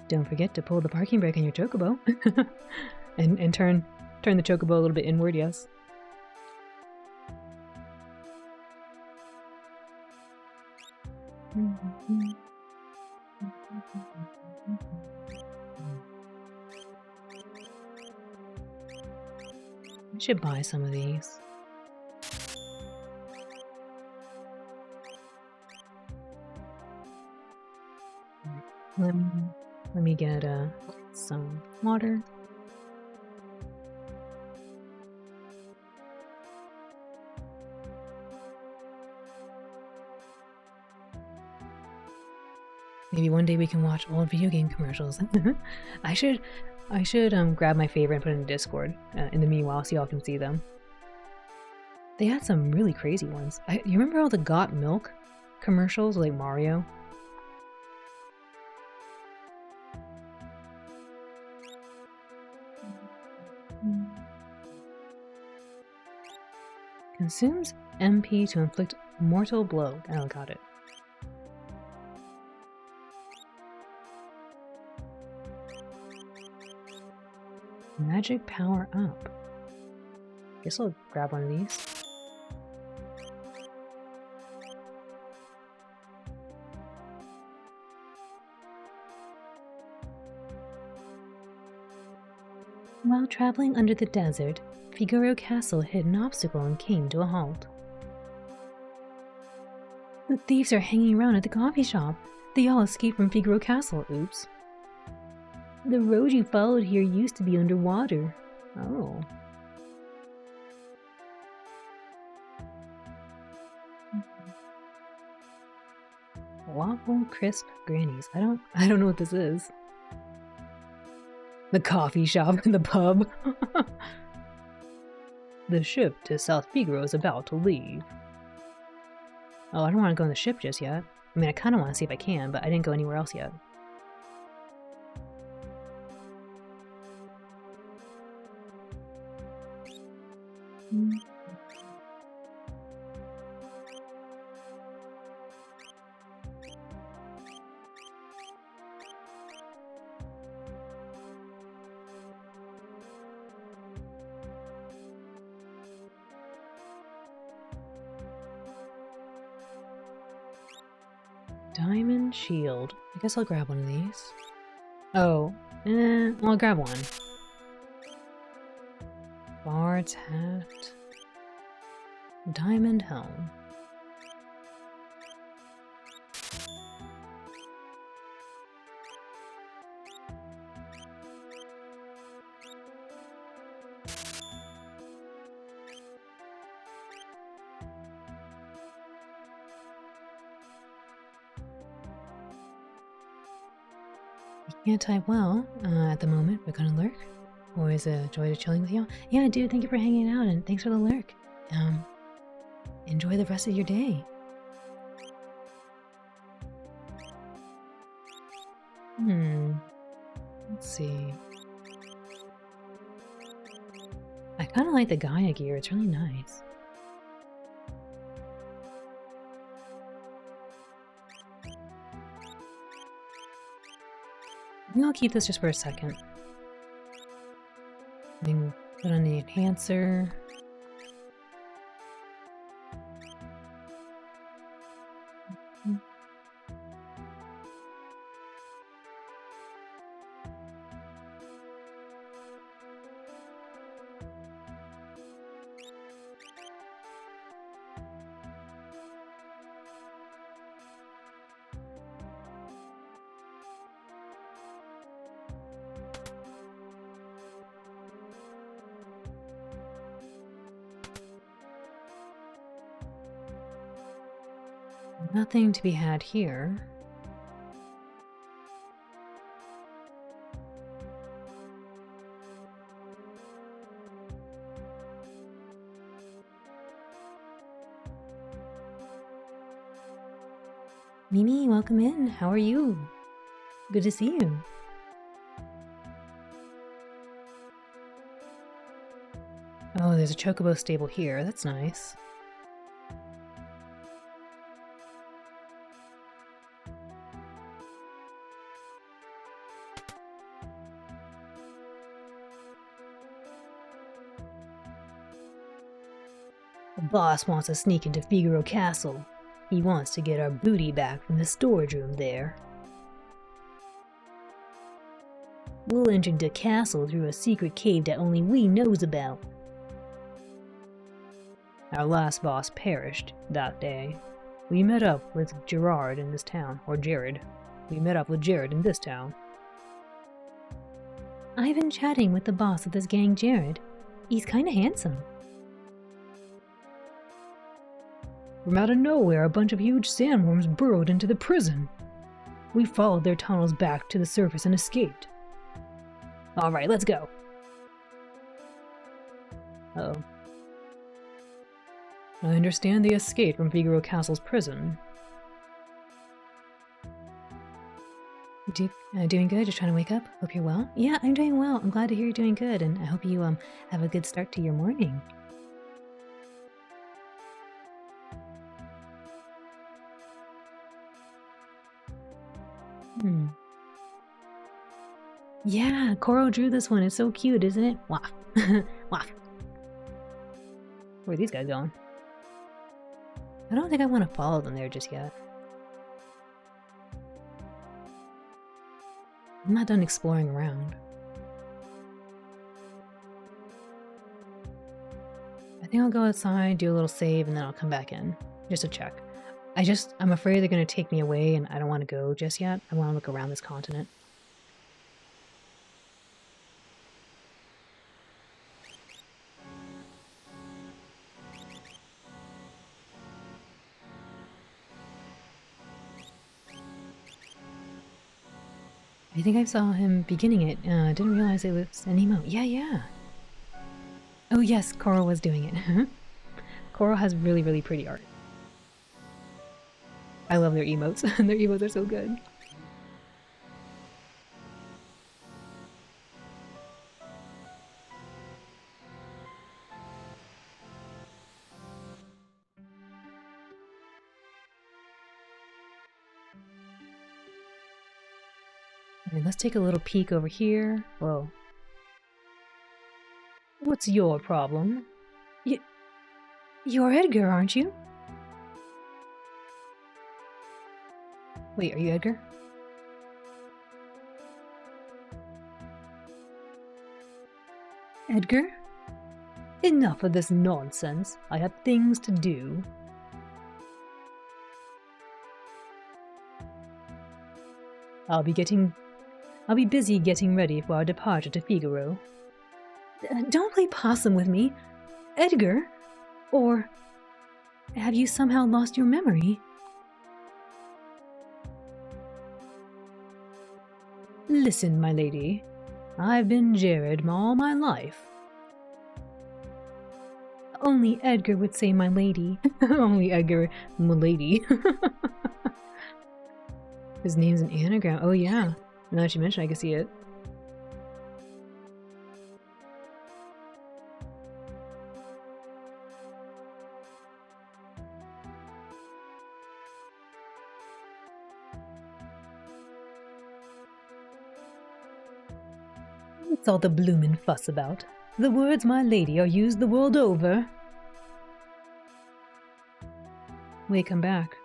Don't forget to pull the parking brake on your chocobo. and turn the chocobo a little bit inward, yes. I should buy some of these. Let me get some water. Maybe one day we can watch old video game commercials. I should grab my favorite and put it in Discord in the meanwhile so y'all can see them. They had some really crazy ones. You remember all the Got Milk commercials like Mario? Consumes MP to inflict mortal blow. Oh, got it. Magic power up. Guess I'll grab one of these. While traveling under the desert, Figaro Castle hit an obstacle and came to a halt. The thieves are hanging around at the coffee shop. They all escaped from Figaro Castle. Oops. The road you followed here used to be underwater. Oh. Waffle crisp grannies. I don't know what this is. The coffee shop and the pub. The ship to South Figaro is about to leave. Oh, I don't want to go on the ship just yet. I mean, I kind of want to see if I can, but I didn't go anywhere else yet. Diamond shield. I guess I'll grab one of these. Oh, I'll grab one. Bard's hat. Diamond helm. Can't type well at the moment, but gonna lurk. Always a joy to chilling with y'all. Yeah, dude, thank you for hanging out and thanks for the lurk. Enjoy the rest of your day. Let's see. I kind of like the Gaia gear. It's really nice. I think I'll keep this just for a second. Then put on the enhancer. Nothing to be had here. Mimi, welcome in. How are you? Good to see you. Oh, there's a chocobo stable here. That's nice. The boss wants to sneak into Figaro Castle. He wants to get our booty back from the storage room there. We'll enter the castle through a secret cave that only we knows about. Our last boss perished that day. We met up with Gerard in this town, or Jared. We met up with Jared in this town. I've been chatting with the boss of this gang, Jared. He's kinda handsome. From out of nowhere, a bunch of huge sandworms burrowed into the prison. We followed their tunnels back to the surface and escaped. Alright, let's go. Uh-oh. I understand they escaped from Figaro Castle's prison. Doing good? Just trying to wake up? Hope you're well? Yeah, I'm doing well. I'm glad to hear you're doing good, and I hope you have a good start to your morning. Yeah, Coral drew this one. It's so cute, isn't it? Waff. Waff. Where are these guys going? I don't think I want to follow them there just yet. I'm not done exploring around. I think I'll go outside, do a little save, and then I'll come back in. Just to check. I'm afraid they're going to take me away, and I don't want to go just yet. I want to look around this continent. I think I saw him beginning it. Didn't realize it was an emote. Yeah. Oh yes, Coral was doing it. Coral has really, really pretty art. I love their emotes. Their emotes are so good. Okay, let's take a little peek over here. Whoa. What's your problem? You're Edgar, aren't you? Wait, are you Edgar? Edgar? Enough of this nonsense. I have things to do. I'll be busy getting ready for our departure to Figaro. Don't play possum with me, Edgar. Or have you somehow lost your memory? Listen, my lady. I've been Jared all my life. Only Edgar would say my lady. Only Edgar, my lady. His name's an anagram. Oh yeah. Now that you mention it, I can see it. What's all the bloomin' fuss about? The words my lady are used the world over. Wait, come back.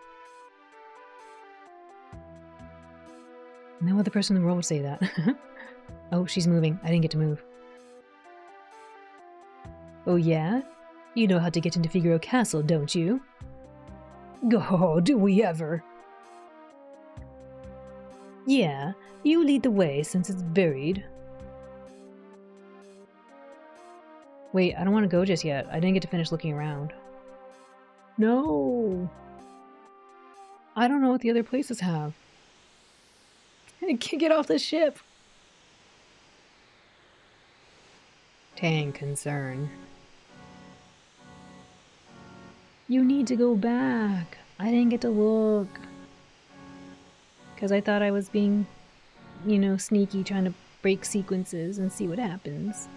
No other person in the world would say that. Oh, she's moving. I didn't get to move. Oh yeah? You know how to get into Figaro Castle, don't you? Oh, do we ever? Yeah, you lead the way since it's buried. Wait, I don't want to go just yet. I didn't get to finish looking around. No! I don't know what the other places have. I can't get off the ship! Tang concern. You need to go back. I didn't get to look. Because I thought I was being, sneaky, trying to break sequences and see what happens.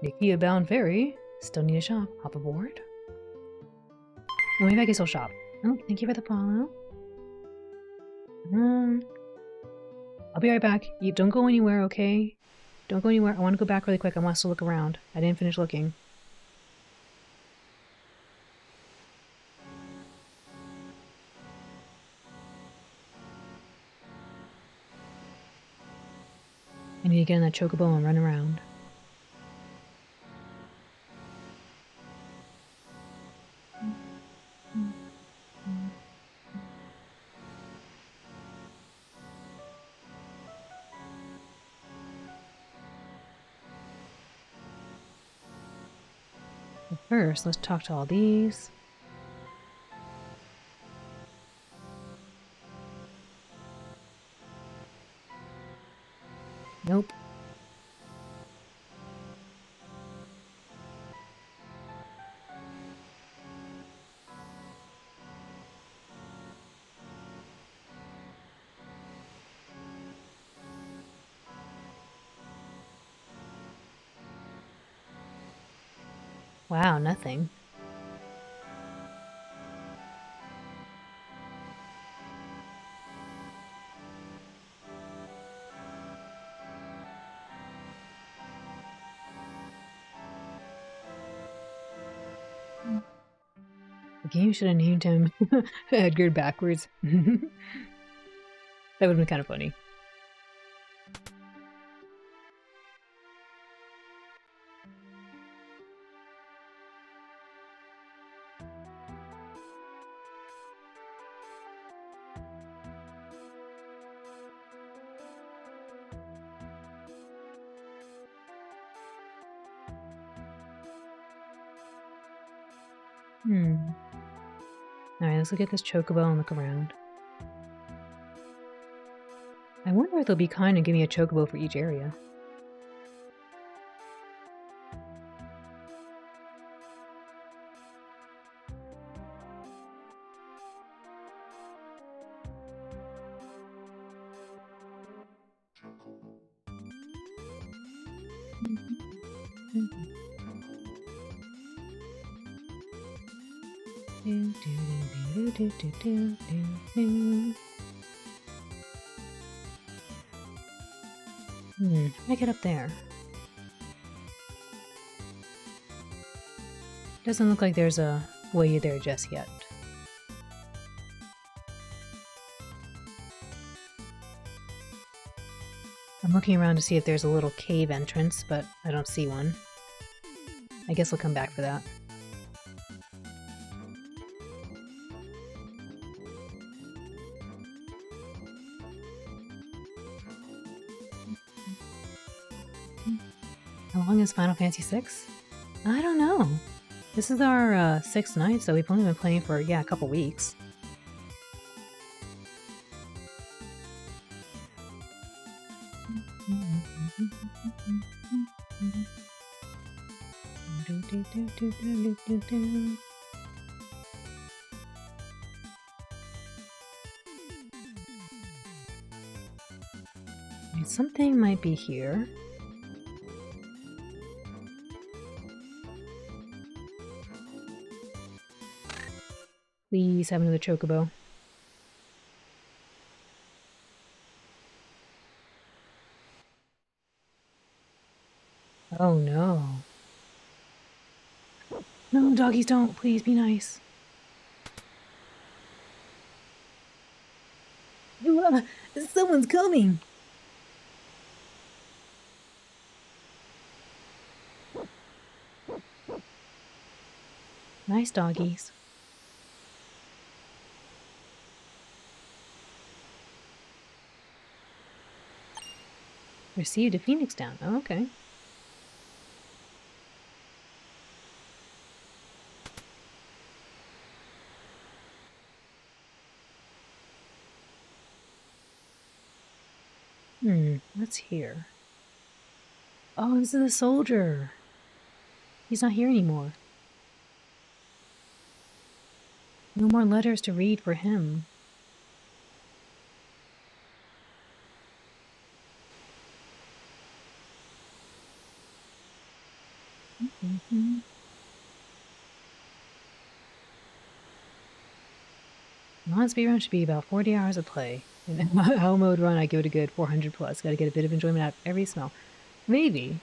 Nikia bound ferry. Still need a shop. Hop aboard. Well, maybe I can still shop. Oh, thank you for the follow. I'll be right back. You don't go anywhere, okay? Don't go anywhere. I want to go back really quick. I want us to look around. I didn't finish looking. I need to get in that chocobo and run around. But first, let's talk to all these. Nope. Wow, nothing. The game should have named him Edgar backwards. That would have been kind of funny. Alright, let's look at this chocobo and look around. I wonder if they'll be kind and give me a chocobo for each area. How do I get up there? Doesn't look like there's a way there just yet. I'm looking around to see if there's a little cave entrance, but I don't see one. I guess we'll come back for that. How long is Final Fantasy VI? I don't know. This is our 6th night, so we've only been playing for, yeah, a couple weeks. Something might be here. Please have another chocobo. Oh no. No, doggies don't. Please be nice. Someone's coming. Nice doggies. Received a phoenix down. Oh, okay. What's here? Oh, this is a soldier. He's not here anymore. No more letters to read for him. On speedrun should be about 40 hours of play. In how mode run, I give it a good 400 plus. Gotta get a bit of enjoyment out of every smell. Maybe.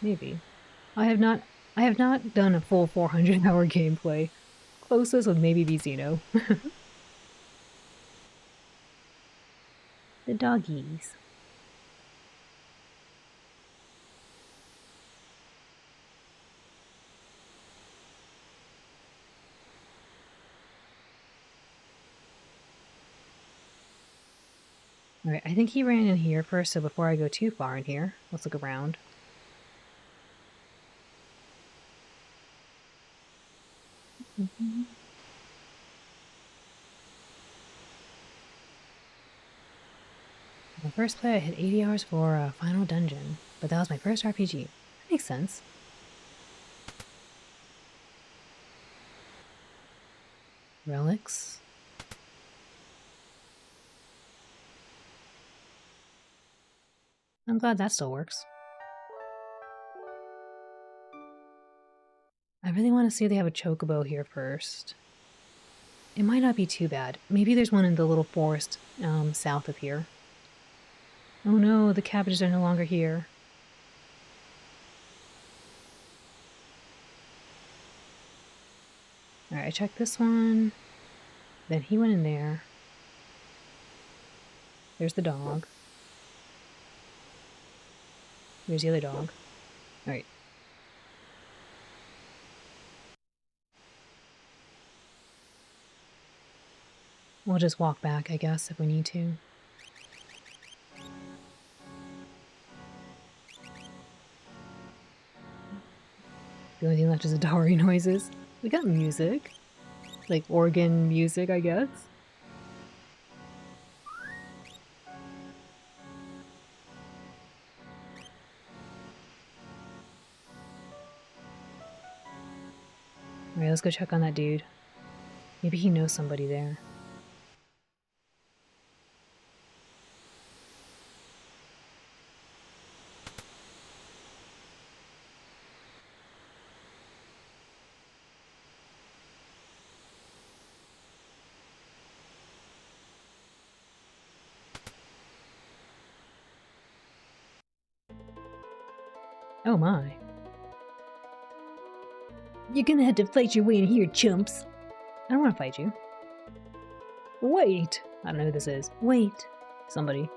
I have not done a full 400-hour gameplay. Closest would maybe be Xeno. The doggies. Alright, I think he ran in here first, so before I go too far in here, let's look around. My first play, I hit 80 hours for a final dungeon, but that was my first RPG. That makes sense. Relics. I'm glad that still works. I really want to see if they have a chocobo here first. It might not be too bad. Maybe there's one in the little forest south of here. Oh no, the cabbages are no longer here. Alright, I checked this one. Then he went in there. There's the dog. Here's the other dog. Alright. We'll just walk back, I guess, if we need to. The only thing left is the Dowry noises. We got music. Like organ music, I guess. Alright, let's go check on that dude. Maybe he knows somebody there. Oh my. You're gonna have to fight your way in here, chumps. I don't want to fight you. Wait! I don't know who this is. Wait! Somebody.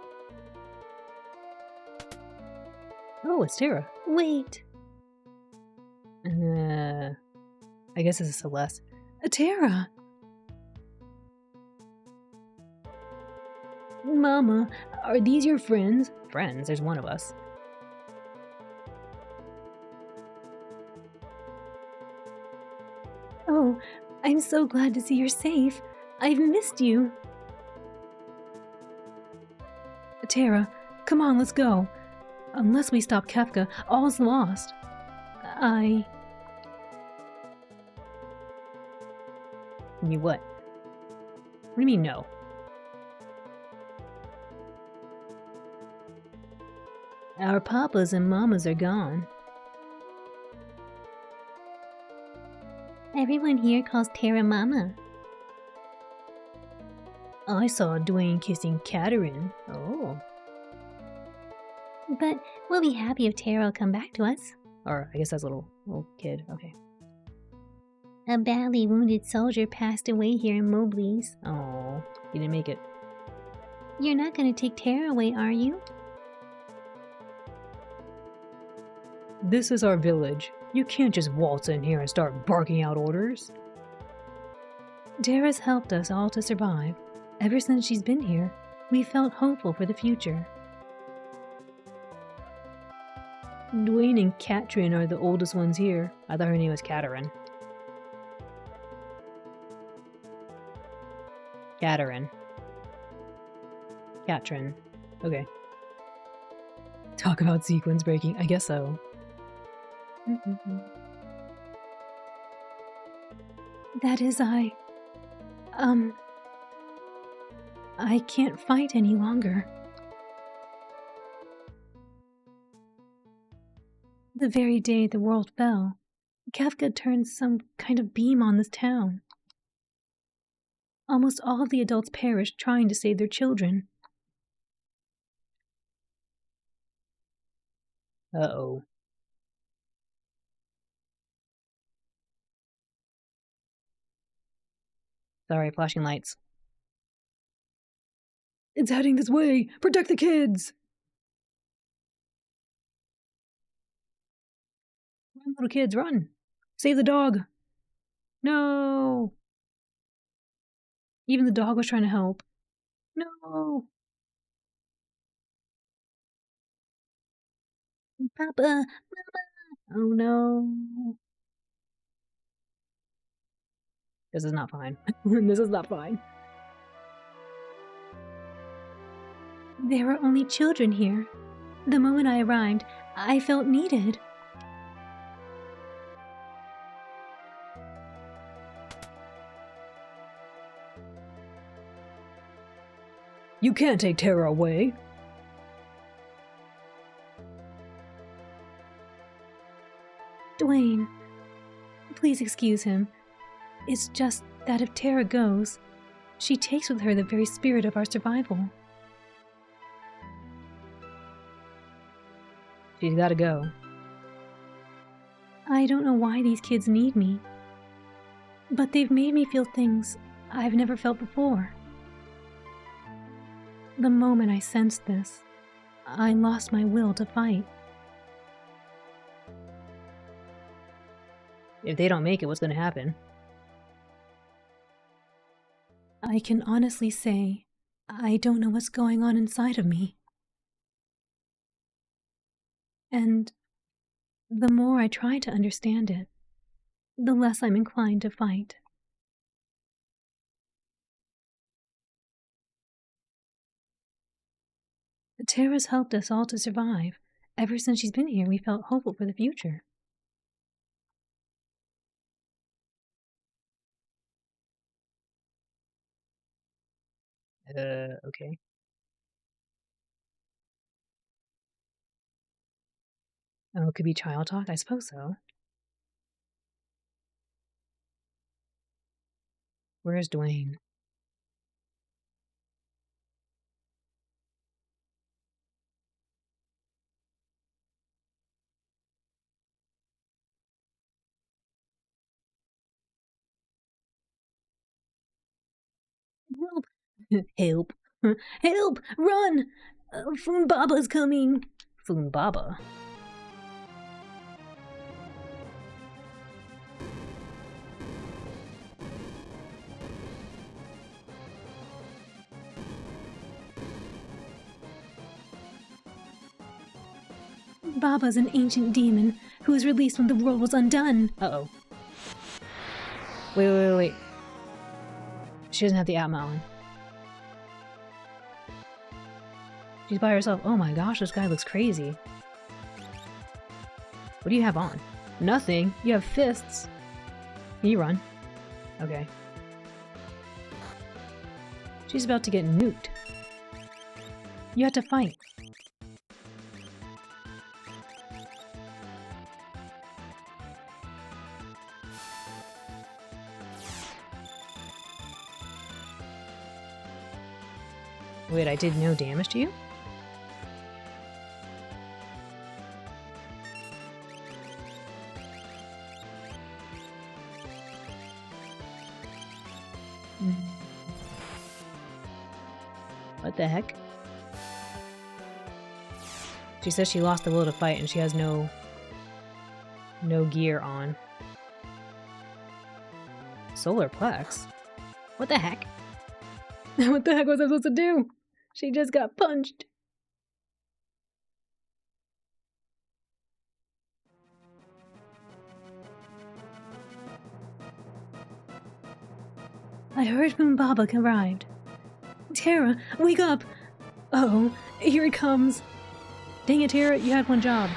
Oh, it's Tara. Wait. I guess this is Celeste. Tara! Mama, are these your friends? Friends, there's one of us. Oh, I'm so glad to see you're safe. I've missed you. Tara, come on, let's go. Unless we stop Kefka, all's lost. You what? What do you mean no? Our papas and mamas are gone. Everyone here calls Tara Mama. I saw Dwayne kissing Katerin. Oh. But we'll be happy if Tara will come back to us. Or I guess that's a little kid. Okay. A badly wounded soldier passed away here in Mobley's. Oh, he didn't make it. You're not gonna take Tara away, are you? This is our village. You can't just waltz in here and start barking out orders. Tara's helped us all to survive. Ever since she's been here, we felt hopeful for the future. Dwayne and Katrin are the oldest ones here. I thought her name was Katerin. Katerin. Katrin. Okay. Talk about sequence breaking. I guess so. That is I can't fight any longer. The very day the world fell, Kafka turned some kind of beam on this town. Almost all of the adults perished trying to save their children. Uh-oh. Sorry, flashing lights. It's heading this way! Protect the kids! Run, little kids, run! Save the dog! No! Even the dog was trying to help. No! Papa! Mama! Oh no. This is not fine. This is not fine. There were only children here. The moment I arrived, I felt needed. You can't take Tara away. Dwayne, please excuse him. It's just that if Tara goes, she takes with her the very spirit of our survival. She's gotta go. I don't know why these kids need me, but they've made me feel things I've never felt before. The moment I sensed this, I lost my will to fight. If they don't make it, what's gonna happen? I can honestly say, I don't know what's going on inside of me. And the more I try to understand it, the less I'm inclined to fight. Tara's helped us all to survive. Ever since she's been here, we felt hopeful for the future. Okay. Oh, it could be child talk? I suppose so. Where's Dwayne? Help! Help! Help! Run! Foon Baba's coming! Foon Baba? Baba's an ancient demon who was released when the world was undone. Uh-oh. Wait. She doesn't have the Atma on. She's by herself. Oh my gosh, this guy looks crazy. What do you have on? Nothing. You have fists. Can you run? Okay. She's about to get nuked. You have to fight. Wait, I did no damage to you? What the heck? She says she lost the will to fight and she has no gear on. Solar Plex? What the heck? What the heck was I supposed to do? She just got punched. I heard Moon Baba arrived. Tara, wake up! Uh-oh, here it comes. Dang it, Tara, you had one job.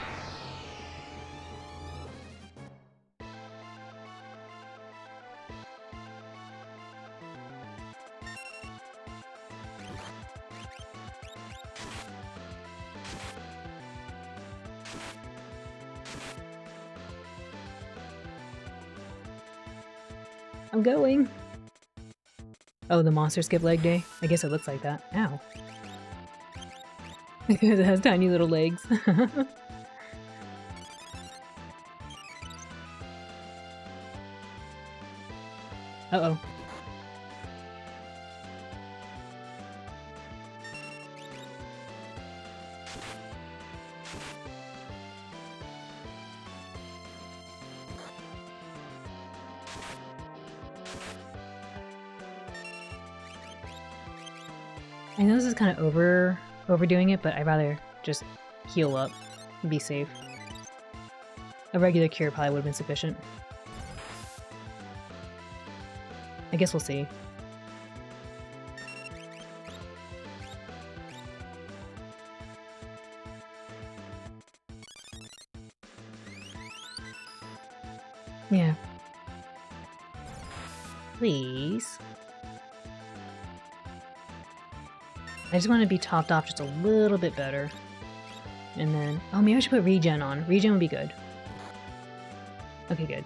I'm going. Oh, the monster skip leg day? I guess it looks like that. Ow. Because it has tiny little legs. Uh-oh. I know this is kind of overdoing it, but I'd rather just heal up and be safe. A regular cure probably would have been sufficient. I guess we'll see. Yeah. Please. I just want to be topped off just a little bit better. And then... oh, maybe I should put regen on. Regen would be good. Okay, good.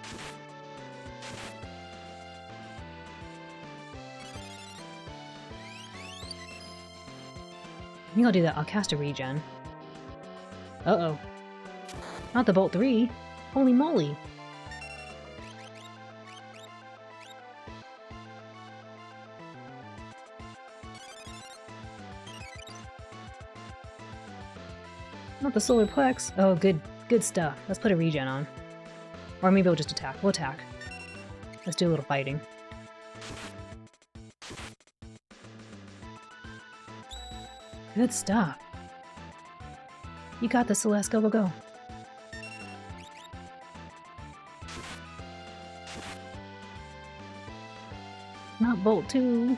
I think I'll do that. I'll cast a regen. Uh-oh. Not the Bolt 3. Holy moly. Not the solar plex. Oh, good stuff. Let's put a regen on. Or maybe we'll just attack. We'll attack. Let's do a little fighting. Good stuff. You got this, Celeste. Go, go, go. Not Bolt 2.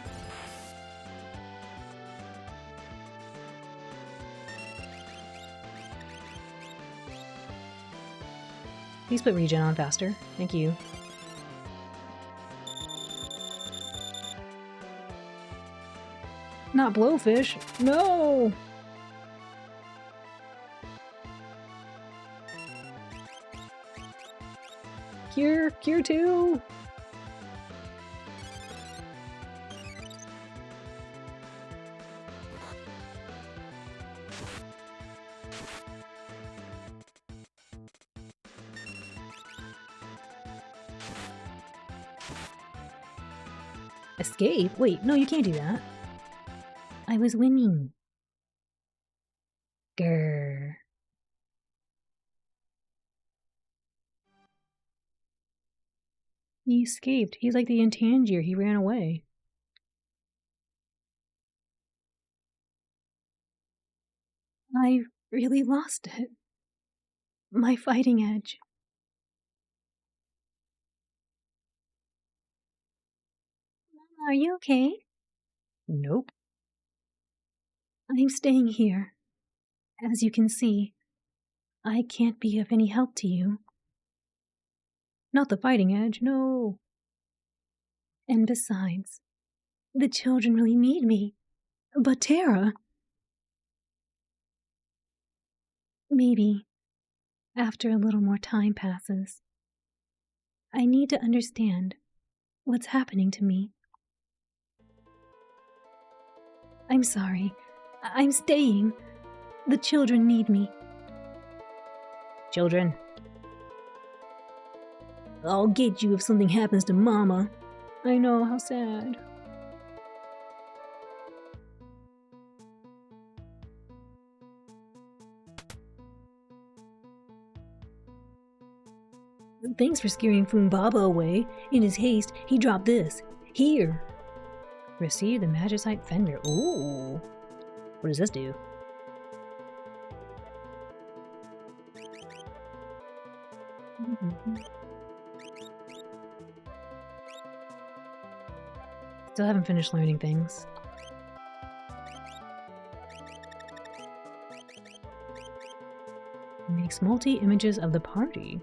Please put regen on faster. Thank you. Not blowfish. No! Cure 2! Escape? Wait, no, you can't do that. I was winning. Grr. He escaped. He's like the Intangier. He ran away. I really lost it. My fighting edge. Are you okay? Nope. I'm staying here. As you can see, I can't be of any help to you. Not the fighting edge, no. And besides, the children really need me. But Tara... maybe, after a little more time passes, I need to understand what's happening to me. I'm sorry. I'm staying. The children need me. Children. I'll get you if something happens to Mama. I know, how sad. Thanks for scaring Fumbaba away. In his haste, he dropped this. Here. Receive the Magicite Fender. Ooh. What does this do? Still haven't finished learning things. Makes multi-images of the party.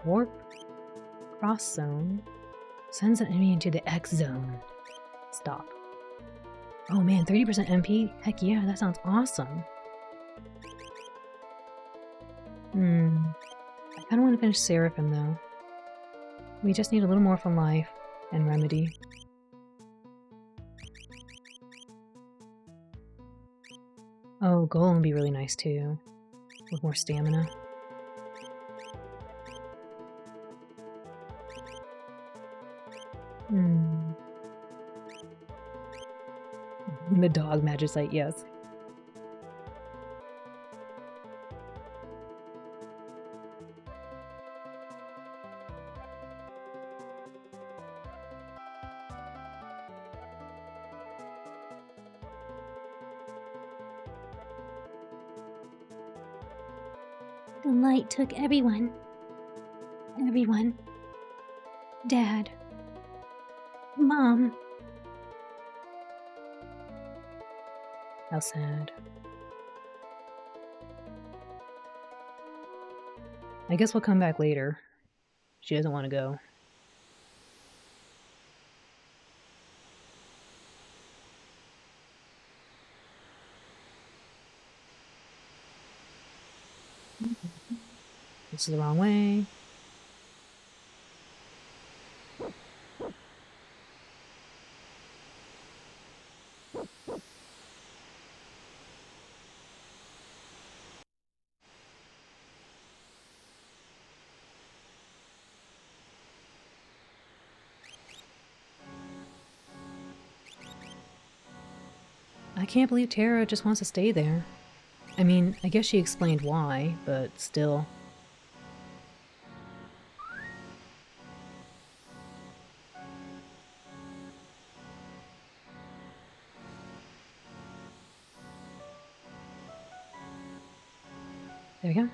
Warp. Cross zone. Sends an enemy into the X zone. Stop. Oh man, 30% MP? Heck yeah, that sounds awesome. I kinda want to finish Seraphim though. We just need a little more from life and remedy. Oh, golem would be really nice too, with more stamina. The dog magicite, yes. The light took everyone. Everyone. Dad. Mom. How sad. I guess we'll come back later. She doesn't want to go. This is the wrong way. I can't believe Tara just wants to stay there. I mean, I guess she explained why, but still. There we go.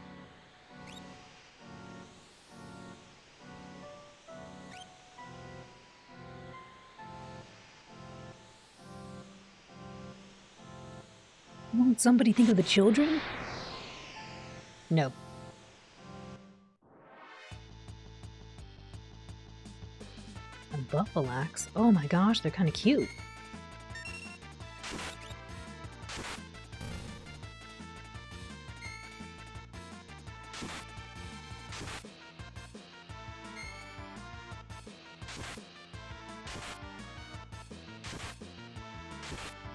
Won't somebody think of the children? No. A buffalax? Oh my gosh, they're kind of cute.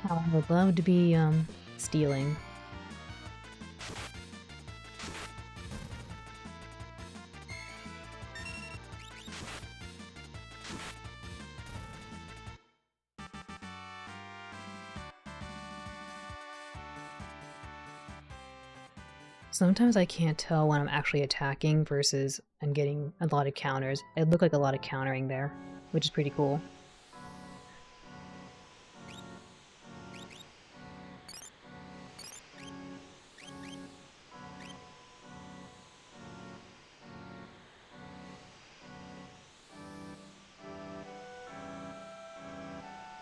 I would love to be, stealing. Sometimes I can't tell when I'm actually attacking versus I'm getting a lot of counters. It looked like a lot of countering there, which is pretty cool.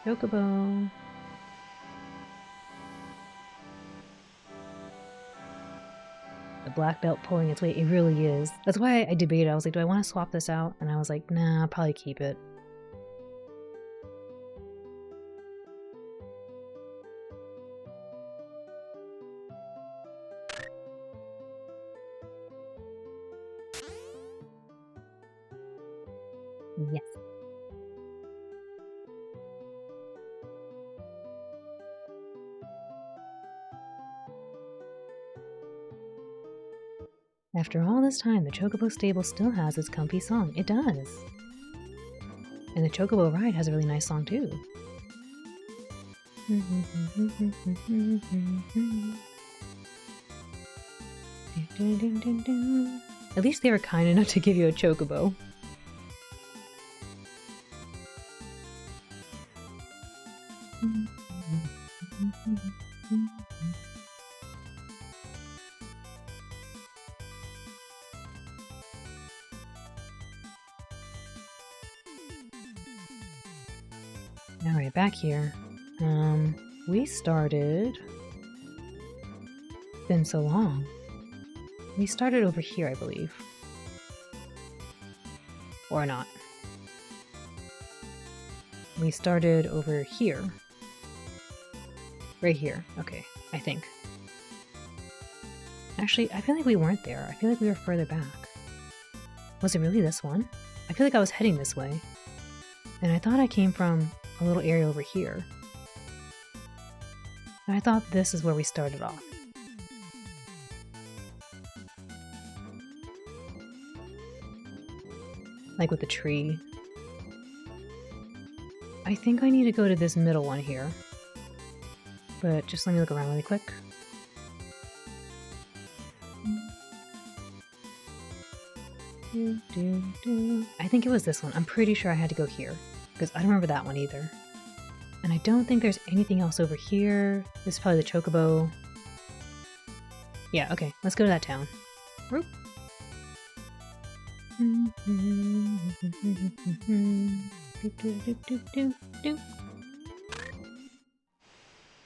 Chocobo. The black belt pulling its weight, it really is. That's why I debated. I was like, do I want to swap this out? And I was like, nah, I'll probably keep it. Yes. After all this time, the Chocobo stable still has its comfy song. It does. And the Chocobo ride has a really nice song too. At least they were kind enough to give you a Chocobo. Alright, back here. We started... It's been so long. We started over here, I believe. Or not. We started over here. Right here. Okay, I think. Actually, I feel like we weren't there. I feel like we were further back. Was it really this one? I feel like I was heading this way. And I thought I came from a little area over here. And I thought this is where we started off. Like with the tree. I think I need to go to this middle one here. But just let me look around really quick. I think it was this one. I'm pretty sure I had to go here. Because I don't remember that one either. And I don't think there's anything else over here. This is probably the chocobo. Yeah, okay. Let's go to that town. Whoop.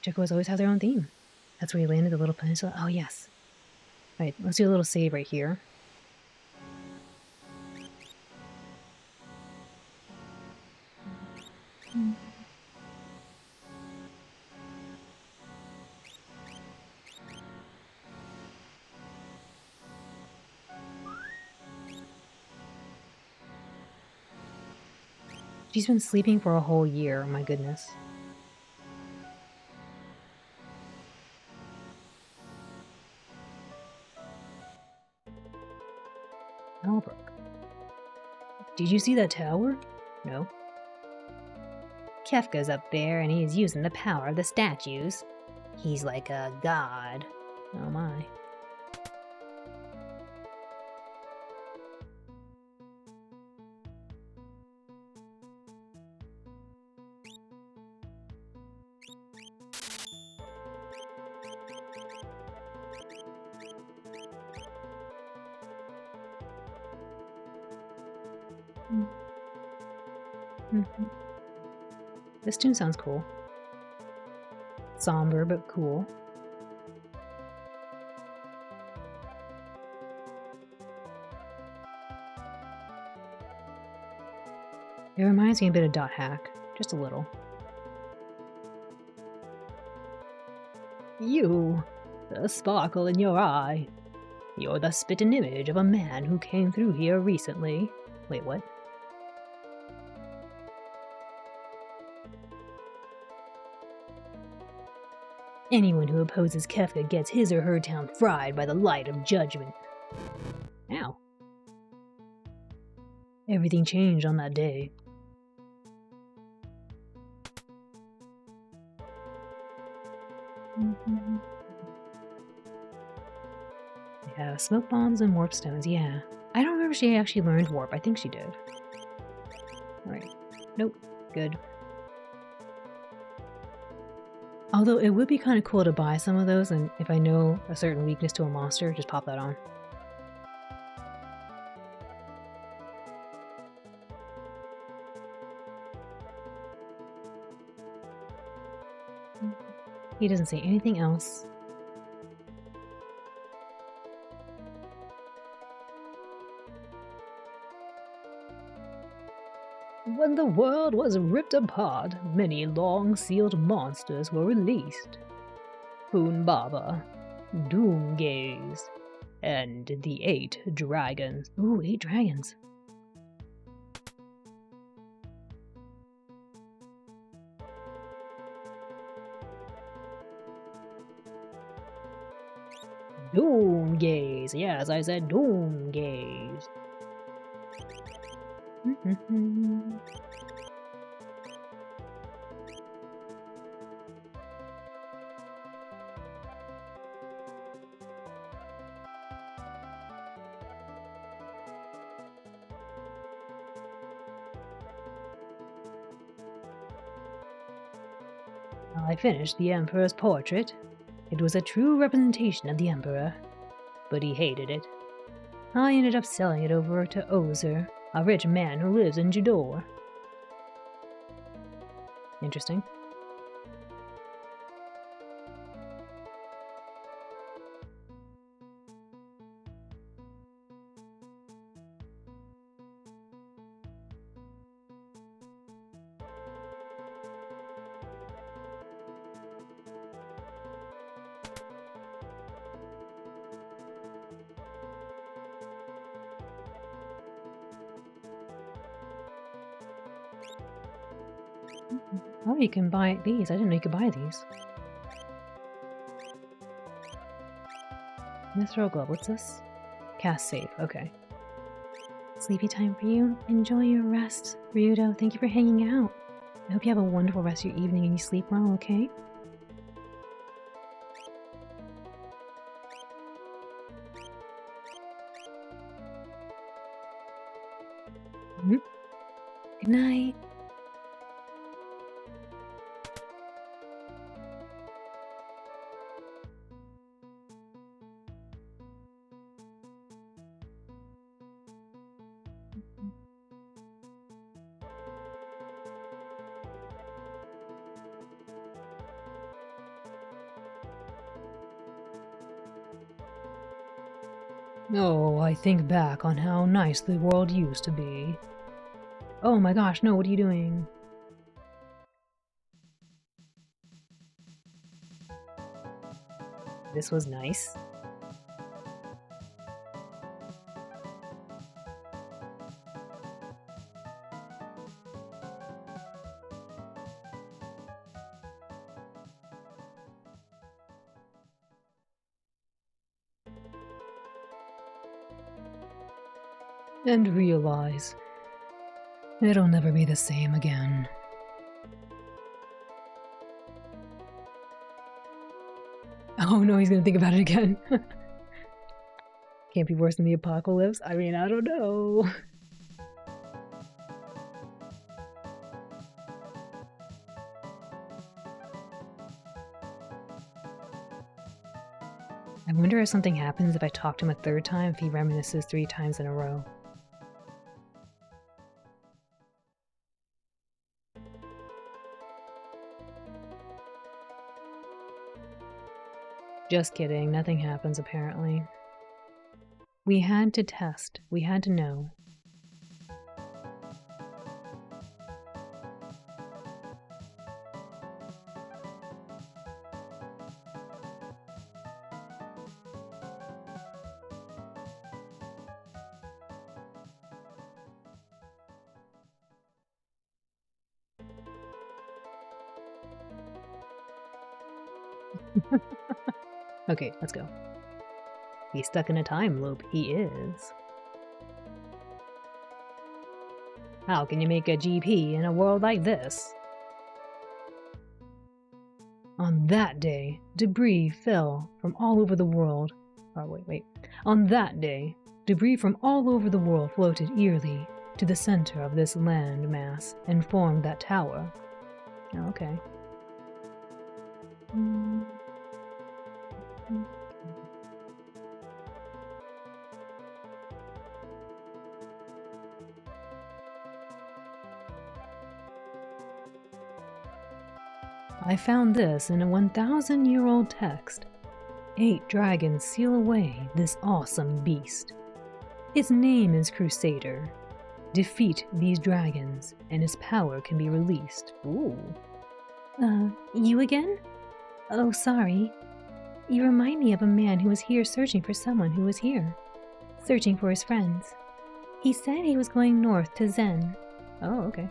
Chocobos always have their own theme. That's where you landed, the little peninsula. Oh, yes. Alright, let's do a little save right here. She's been sleeping for a whole year, my goodness. Albrook. Did you see that tower? No. Kefka's up there and he's using the power of the statues. He's like a god. Oh my. This tune sounds cool. Somber, but cool. It reminds me a bit of Dot Hack, just a little. You, the sparkle in your eye. You're the spitting image of a man who came through here recently. Wait, what? Anyone who opposes Kefka gets his or her town fried by the light of judgment. Ow. Everything changed on that day. Yeah, smoke bombs and warp stones, yeah. I don't remember if she actually learned warp. I think she did. Alright. Nope. Good. Although it would be kind of cool to buy some of those, and if I know a certain weakness to a monster, just pop that on. He doesn't say anything else. When the world was ripped apart, many long-sealed monsters were released. Poonbaba, Doomgaze, and the 8 dragons. Ooh, 8 dragons. Doomgaze, yes, I said Doomgaze. I finished the Emperor's portrait. It was a true representation of the Emperor, but he hated it. I ended up selling it over to Ozer, a rich man who lives in Jador. Interesting. Oh, you can buy these. I didn't know you could buy these. Mithril glove. What's this? Cast save. Okay. Sleepy time for you. Enjoy your rest, Ryudo. Thank you for hanging out. I hope you have a wonderful rest of your evening and you sleep well, okay? Good night. Oh, I think back on how nice the world used to be. Oh my gosh, no, what are you doing? This was nice. And realize it'll never be the same again. Oh no, he's gonna think about it again. Can't be worse than the apocalypse. I mean, I don't know. I wonder if something happens if I talk to him a third time, if he reminisces 3 times in a row. Just kidding, nothing happens apparently. We had to test, we had to know. Okay, let's go. He's stuck in a time loop. He is. How can you make a GP in a world like this? On that day, debris fell from all over the world. Oh, wait. On that day, debris from all over the world floated eerily to the center of this land mass and formed that tower. Oh, okay. I found this in a 1,000-year-old text. 8 dragons seal away this awesome beast. Its name is Crusader. Defeat these dragons, and its power can be released. Ooh. You again? Oh, sorry. You remind me of a man who was here searching for someone who was here. Searching for his friends. He said he was going north to Zen. Oh, okay.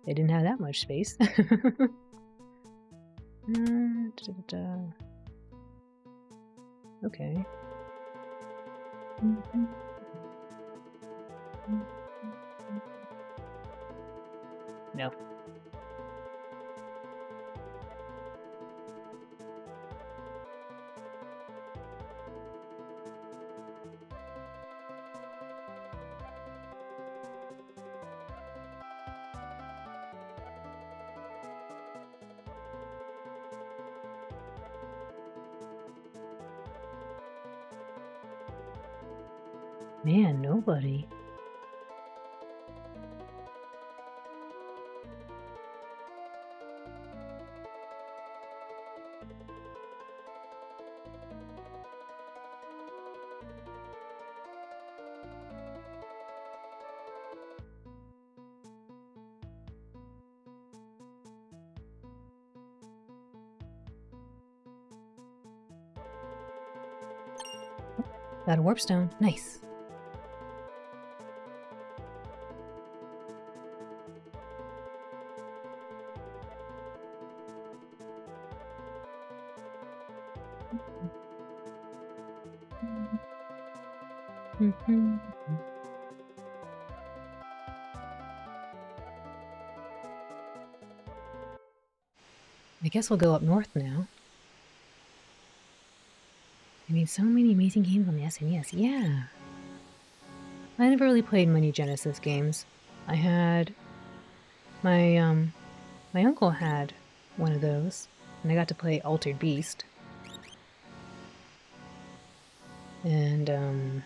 They didn't have that much space. Okay. No. Man, nobody. Got a warp stone. Nice. I guess we'll go up north now. I mean, so many amazing games on the SNES. Yeah. I never really played many Genesis games. I had my uncle had one of those, and I got to play Altered Beast. And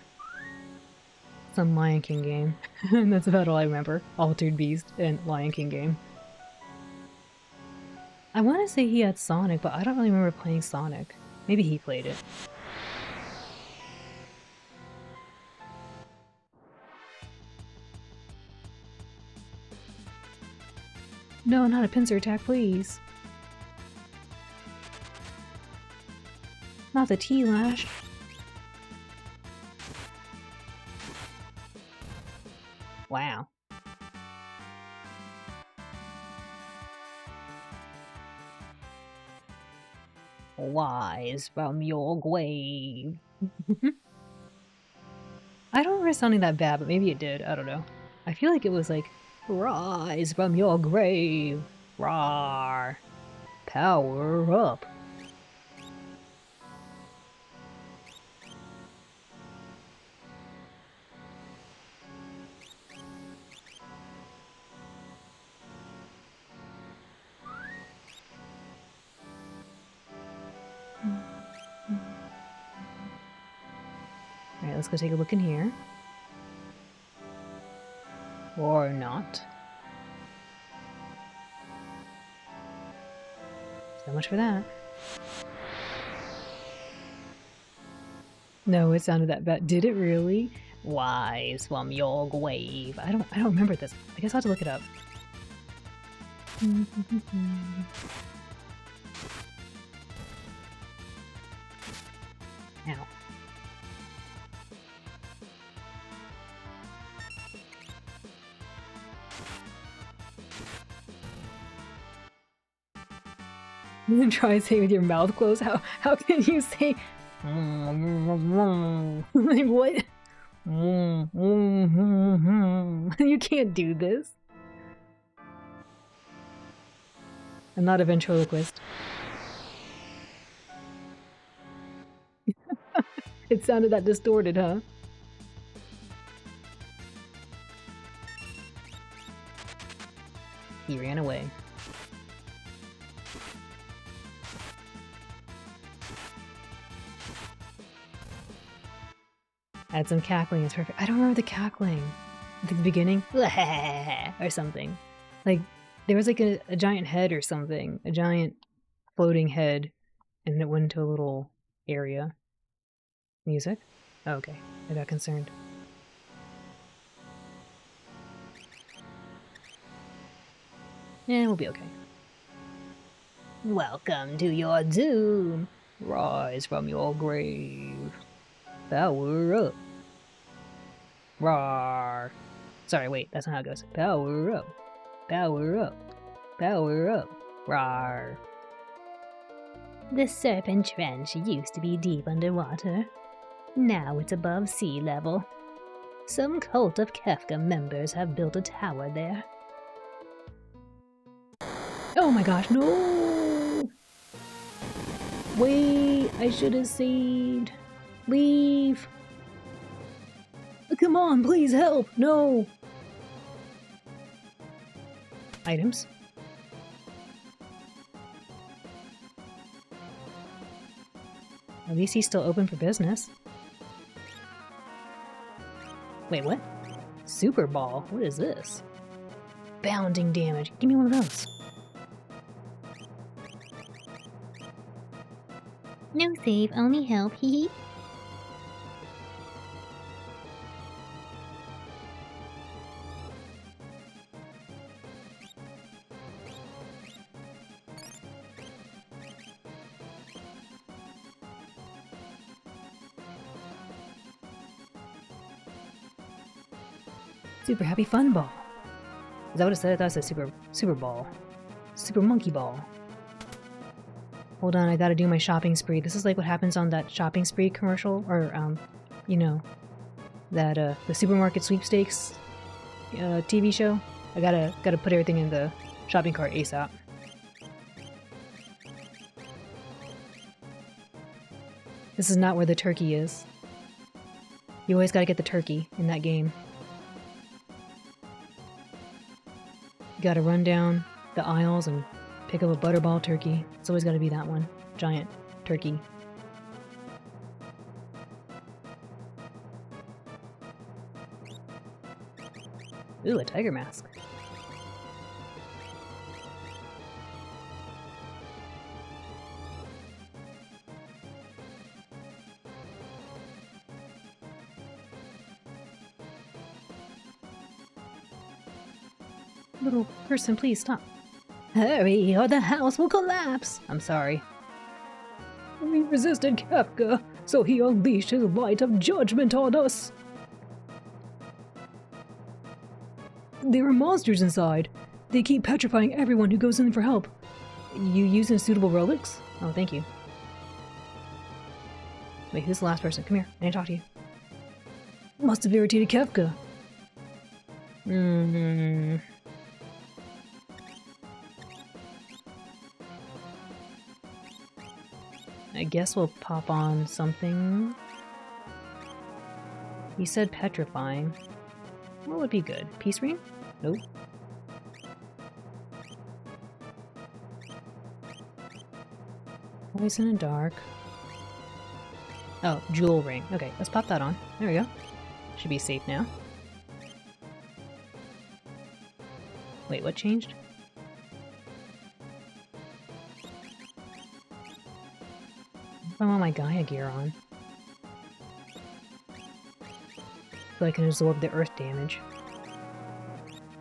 some Lion King game. And that's about all I remember. Altered Beast and Lion King game. I want to say he had Sonic, but I don't really remember playing Sonic. Maybe he played it. No, not a pincer attack, please. Not the T-Lash. Wow. Rise from your grave. I don't remember sounding that bad, but maybe it did. I don't know. I feel like it was like, rise from your grave. Rawr. Power up. Alright, let's go take a look in here. Or not. So much for that. No, it sounded that bad. Did it really? Rise from your grave. I don't remember this. I guess I'll have to look it up. Ow. Try and say with your mouth closed. How can you say like what? You can't do this. I'm not a ventriloquist. It sounded that distorted, huh? He ran away. Add some cackling, it's perfect. I don't remember the cackling. At the beginning, or something. Like, there was like a giant head or something. A giant floating head, and it went into a little area. Music? Oh, okay, I got concerned. Yeah, we'll be okay. Welcome to your doom. Rise from your grave. Power up. Rawr. Sorry, wait, that's not how it goes. Power up. Power up. Power up. Rawr. The Serpent Trench used to be deep underwater. Now it's above sea level. Some cult of Kefka members have built a tower there. Oh my gosh, no! Wait, I should have saved. Leave! Come on, please help! No! Items. At least he's still open for business. Wait, what? Super Ball? What is this? Bounding damage. Give me one of those. No save, only help, hee hee. Super Happy Fun Ball. Is that what it said? I thought it said Super Ball. Super Monkey Ball. Hold on, I gotta do my shopping spree. This is like what happens on that shopping spree commercial, or, you know, that the supermarket sweepstakes TV show. I gotta put everything in the shopping cart ASAP. This is not where the turkey is. You always gotta get the turkey in that game. You gotta run down the aisles and pick up a butterball turkey. It's always gotta be that one. Giant turkey. Ooh, a tiger mask. Little person, please stop. Hurry, or the house will collapse. I'm sorry. We resisted Kafka, so he unleashed his light of judgment on us. There are monsters inside. They keep petrifying everyone who goes in for help. You using suitable relics? Oh, thank you. Wait, who's the last person? Come here, I need to talk to you. Must have irritated Kefka. I guess we'll pop on something. He said petrifying. What would be good? Peace ring? Nope. Poison and dark. Oh, jewel ring. Okay, let's pop that on. There we go. Should be safe now. Wait, what changed? I want my Gaia gear on. So I can absorb the earth damage.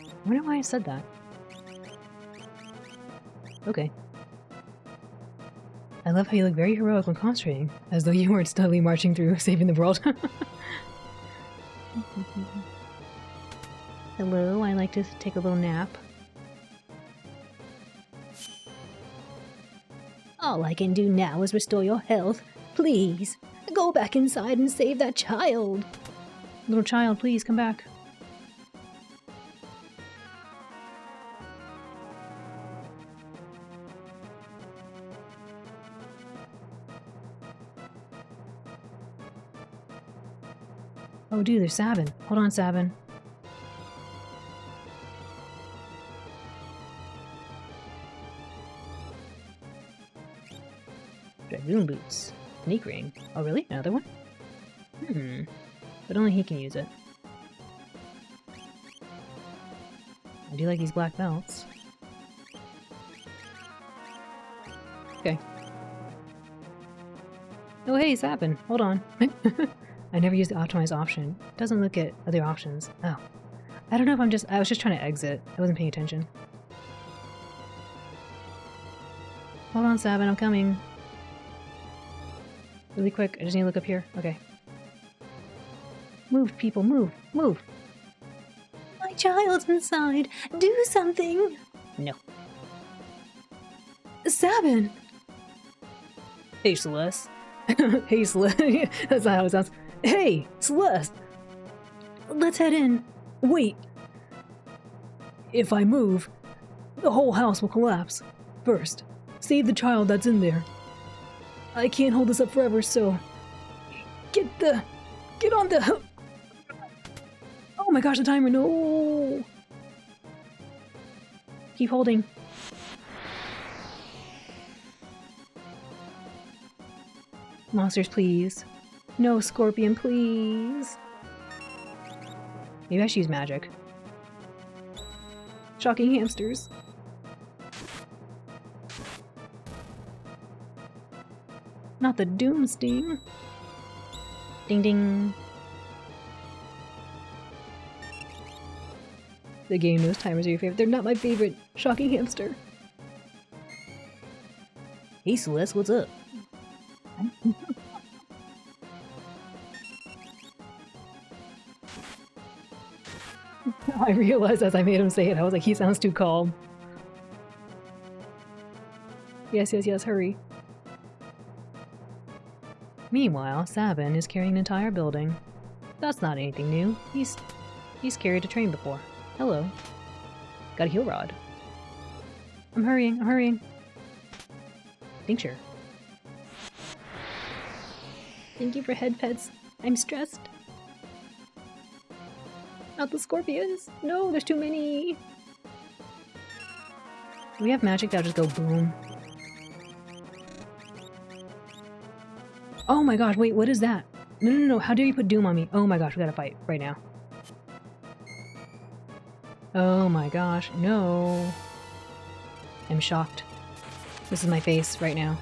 I wonder why I said that. Okay. I love how you look very heroic when concentrating, as though you weren't steadily marching through saving the world. Hello, I like to take a little nap. All I can do now is restore your health. Please, go back inside and save that child. Little child, please come back. Oh dude, there's Sabin. Hold on, Sabin. Dragoon boots. Sneak ring. Oh really? Another one? But only he can use it. I do like these black belts. Okay. Oh hey, Sabin. Hold on. I never used the optimize option. It doesn't look at other options. Oh. I don't know if I was just trying to exit. I wasn't paying attention. Hold on, Sabin, I'm coming. Really quick, I just need to look up here. Okay. Move, people, move, move! My child's inside! Do something! No. Sabin! Hey, Celeste. Hey, Celeste. That's not how it sounds. Hey, Celeste! Let's head in. Wait! If I move, the whole house will collapse. First, save the child that's in there. I can't hold this up forever, so... Get on the... Oh my gosh, the timer, no! Keep holding. Monsters, please. No scorpion, please. Maybe I should use magic. Shocking hamsters. Not the doom sting. Ding ding. The game knows timers are your favorite. They're not my favorite. Shocking hamster. Hey Celeste, what's up? I realized as I made him say it, I was like, he sounds too calm. Yes, yes, yes, hurry. Meanwhile, Sabin is carrying an entire building. That's not anything new. He's carried a train before. Hello. Got a heal rod. I'm hurrying, I'm hurrying. Tincture. Thank you for head pets. I'm stressed. Not the scorpions. No, there's too many. Do we have magic that'll just go boom? Oh my gosh, wait, what is that? No, how dare you put doom on me? Oh my gosh, we gotta fight right now. Oh my gosh, no. I'm shocked. This is my face right now.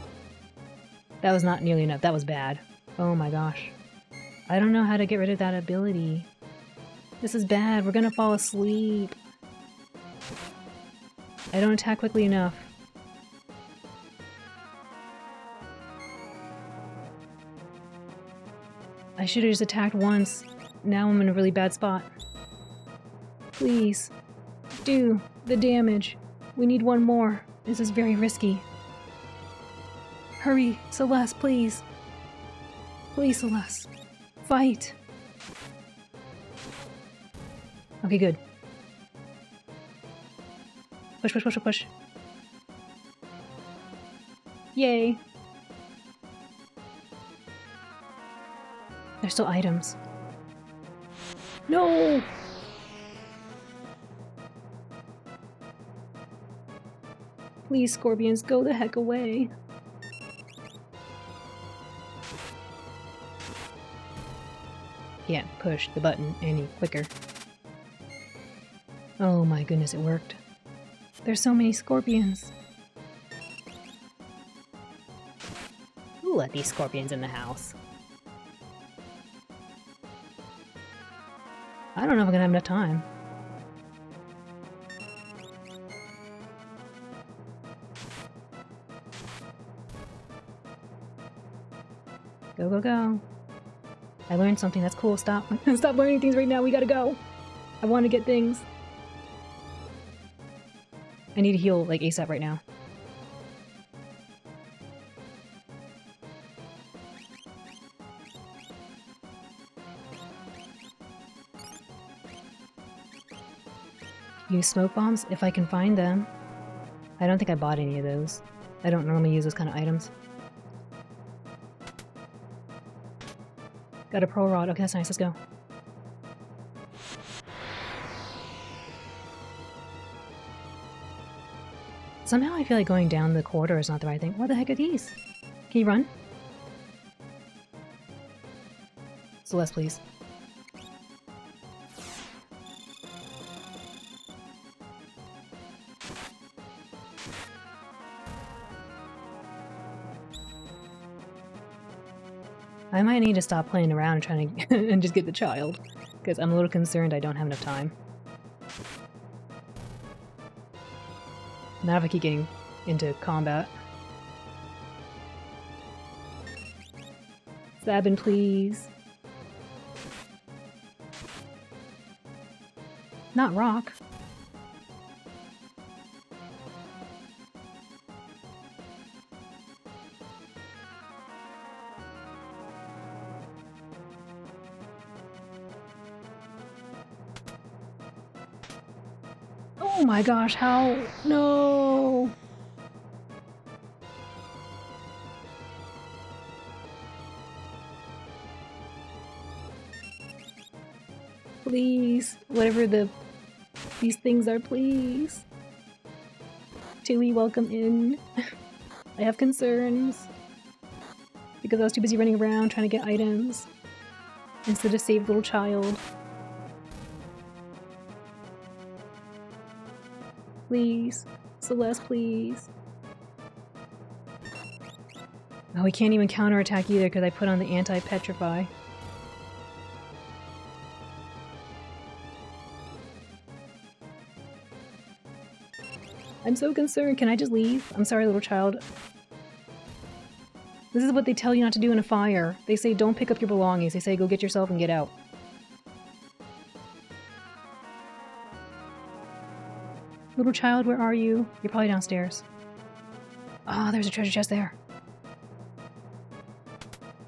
That was not nearly enough. That was bad. Oh my gosh. I don't know how to get rid of that ability. This is bad. We're gonna fall asleep. I don't attack quickly enough. I should have just attacked once. Now I'm in a really bad spot. Please, do the damage. We need one more. This is very risky. Hurry, Celeste, please. Please, Celeste. Fight. Okay, good. Push, push, push, push. Yay. There's still items. No! Please, scorpions, go the heck away. Can't push the button any quicker. Oh my goodness, it worked. There's so many scorpions. Who let these scorpions in the house? I don't know if I'm gonna have enough time. Go, go, go. I learned something. That's cool. Stop. Stop learning things right now. We gotta go. I want to get things. I need to heal, like, ASAP right now. Use smoke bombs if I can find them. I don't think I bought any of those. I don't normally use those kind of items. Got a pearl rod. Okay, that's nice. Let's go. Somehow I feel like going down the corridor is not the right thing. What the heck are these? Can you run? Celeste, please. I might need to stop playing around and trying to and just get the child, because I'm a little concerned I don't have enough time. Not if I keep getting into combat. Sabin, please. Not rock. Oh my gosh, how? No! Please, whatever these things are, please. Tui, welcome in. I have concerns. Because I was too busy running around trying to get items. Instead of save little child. Please. Celeste, please. Oh, we can't even counterattack either because I put on the anti-petrify. I'm so concerned. Can I just leave? I'm sorry, little child. This is what they tell you not to do in a fire. They say don't pick up your belongings. They say go get yourself and get out. Little child, where are you? You're probably downstairs. Ah, there's a treasure chest there.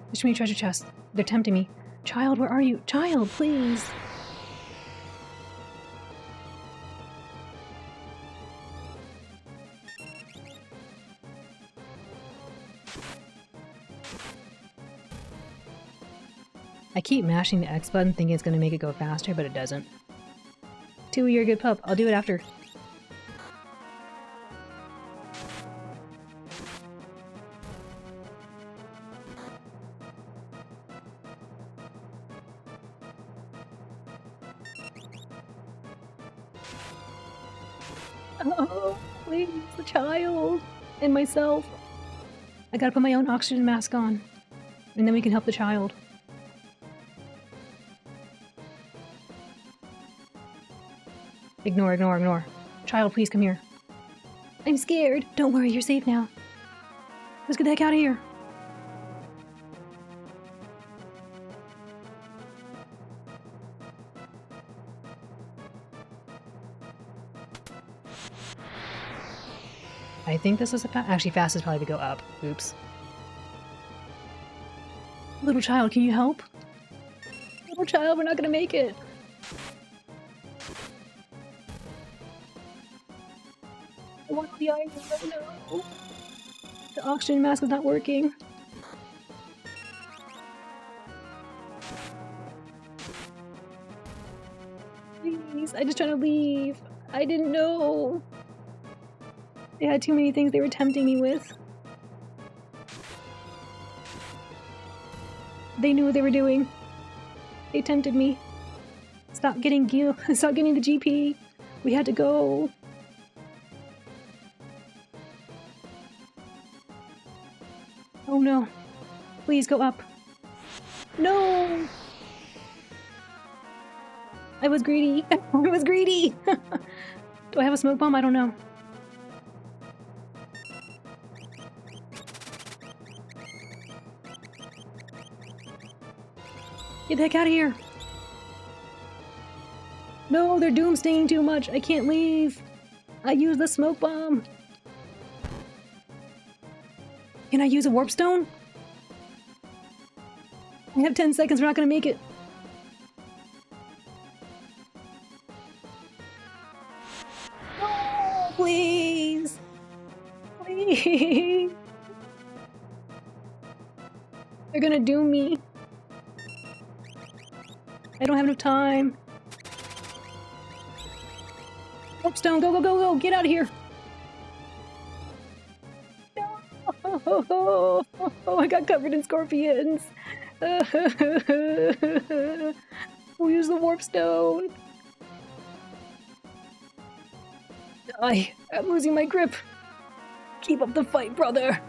There's too many treasure chests. They're tempting me. Child, where are you? Child, please! I keep mashing the X button thinking it's going to make it go faster, but it doesn't. Tui, you're a good pup. I'll do it after. Oh, please, the child and myself. I gotta put my own oxygen mask on, and then we can help the child. Ignore, ignore, ignore. Child, please come here. I'm scared. Don't worry, you're safe now. Let's get the heck out of here. I think this is actually fast is probably to go up. Oops. Little child, can you help? Little child, we're not gonna make it. I want the iron right now. The oxygen mask is not working. Please, I just trying to leave. I didn't know. They had too many things they were tempting me with. They knew what they were doing. They tempted me. Stop getting the GP. We had to go. Oh no. Please go up. No! I was greedy. I was greedy! Do I have a smoke bomb? I don't know. Get the heck out of here! No, they're doomsdaying too much. I can't leave. I used the smoke bomb. Can I use a warp stone? I have 10 seconds. We're not gonna make it. No, please. Please. They're gonna doom me. I don't have enough time. Warp stone, go, go, go, go! Get out of here! No! Oh, I got covered in scorpions. We'll use the warp stone. I'm losing my grip. Keep up the fight, brother.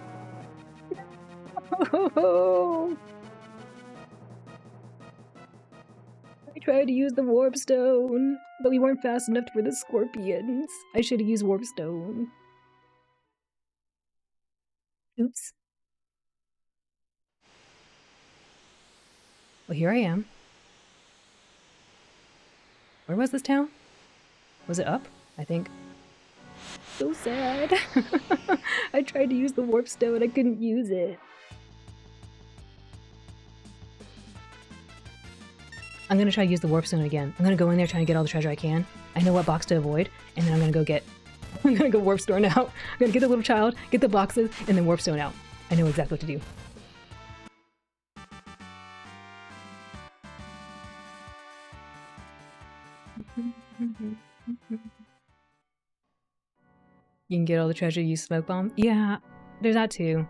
I tried to use the warp stone, but we weren't fast enough for the scorpions. I should have used warp stone. Oops. Well, here I am. Where was this town? Was it up? I think. So sad. I tried to use the warp stone, I couldn't use it. I'm gonna try to use the warp stone again. I'm gonna go in there trying to get all the treasure I can. I know what box to avoid, and then I'm gonna go warp stone out. I'm gonna get the little child, get the boxes, and then warp stone out. I know exactly what to do. You can get all the treasure, use smoke bomb? Yeah, there's that too.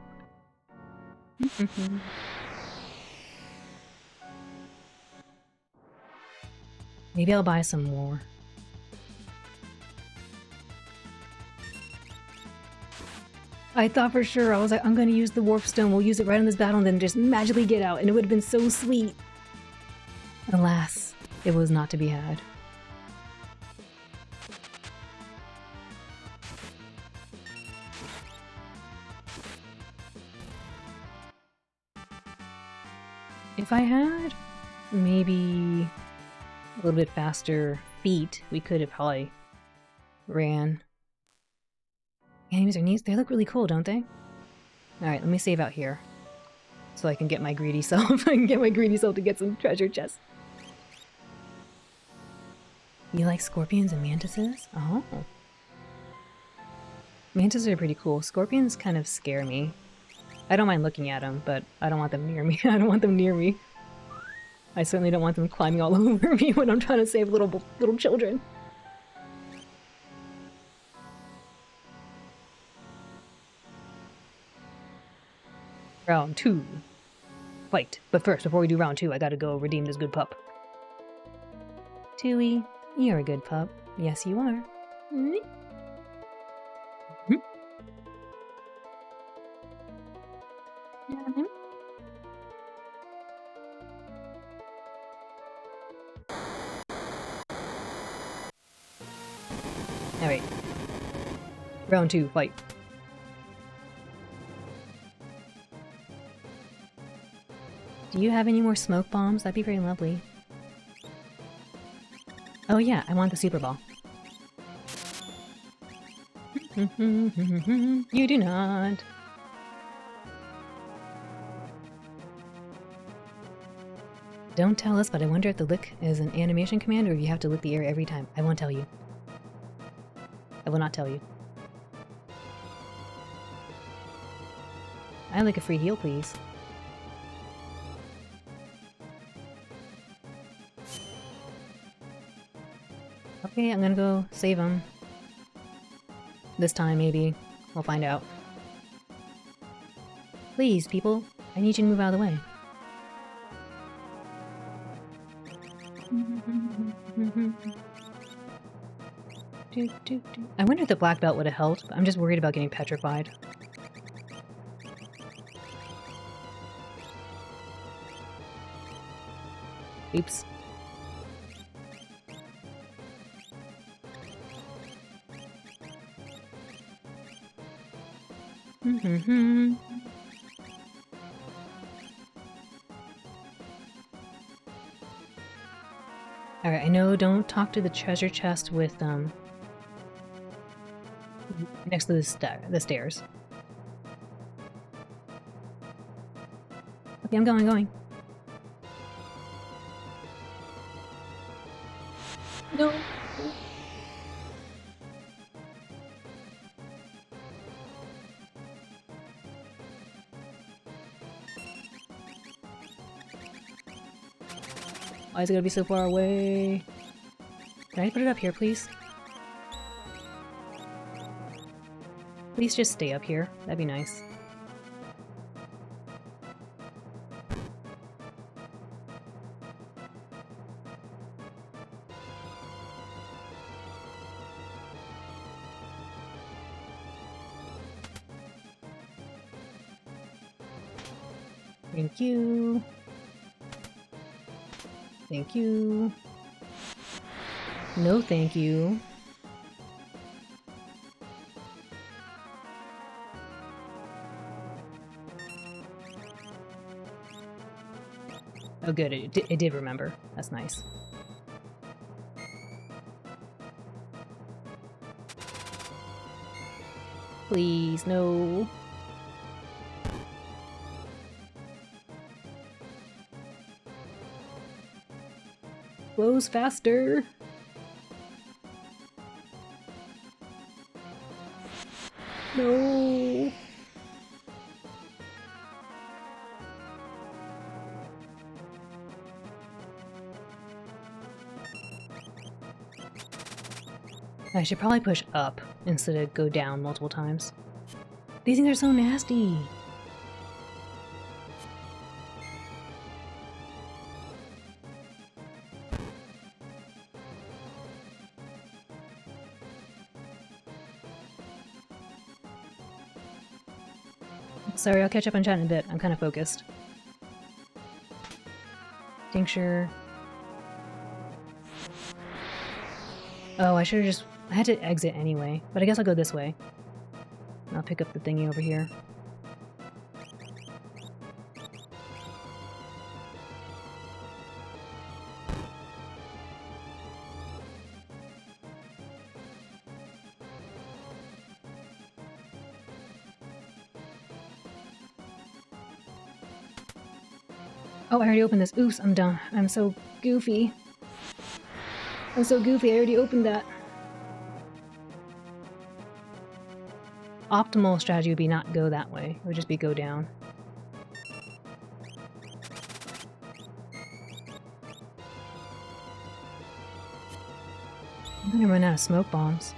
Maybe I'll buy some more. I thought for sure, I was like, I'm gonna use the warp stone, we'll use it right in this battle and then just magically get out, and it would have been so sweet. Alas, it was not to be had. If I had maybe a little bit faster feet, we could have probably ran. Enemies are neat. They look really cool, don't they? Alright, let me save out here. so I can get my greedy self. I can get my greedy self to get some treasure chests. You like scorpions and mantises? Oh. Mantises are pretty cool. Scorpions kind of scare me. I don't mind looking at them, but I don't want them near me. I don't want them near me. I certainly don't want them climbing all over me when I'm trying to save little children. Round 2. Fight. But first, before we do round 2, I gotta go redeem this good pup. Tui, you're a good pup. Yes, you are. Alright. Round 2, fight. Do you have any more smoke bombs? That'd be very lovely. Oh yeah, I want the super ball. You do not. Don't tell us, but I wonder if the lick is an animation command or if you have to lick the air every time. I won't tell you. I will not tell you. I'd like a free heal, please. Okay, I'm gonna go save him. This time, maybe. We'll find out. Please, people. I need you to move out of the way. I wonder if the black belt would have helped, but I'm just worried about getting petrified. Oops. Alright, I know don't talk to the treasure chest with, next to the stairs. Okay, I'm going. No. Why is it gonna be so far away? Can I put it up here, please? Please just stay up here. That'd be nice. Thank you. Thank you. No thank you. Oh good, it did remember. That's nice. Please, no. Close faster. No. I should probably push up instead of go down multiple times. These things are so nasty. Sorry, I'll catch up on chat in a bit. I'm kind of focused. Tincture. Oh, I should have just... I had to exit anyway, but I guess I'll go this way. I'll pick up the thingy over here. Oh, I already opened this. Oops, I'm done. I'm so goofy. I'm so goofy, I already opened that. Optimal strategy would be not go that way. It would just be go down. I'm gonna run out of smoke bombs.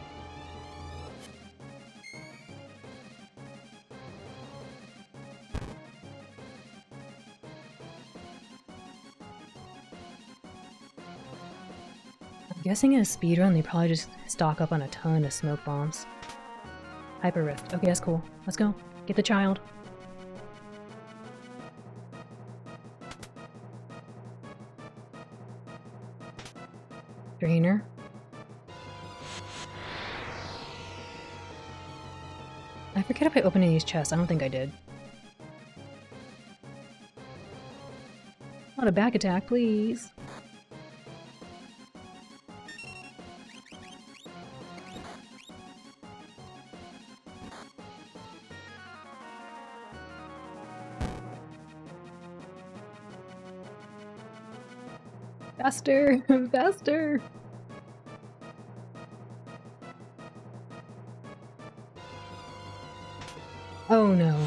I'm guessing in a speedrun they probably just stock up on a ton of smoke bombs. Hyper rift. Okay, that's cool. Let's go. Get the child. Drainer. I forget if I opened any of these chests. I don't think I did. Not a back attack, please. Faster! Faster! Oh no.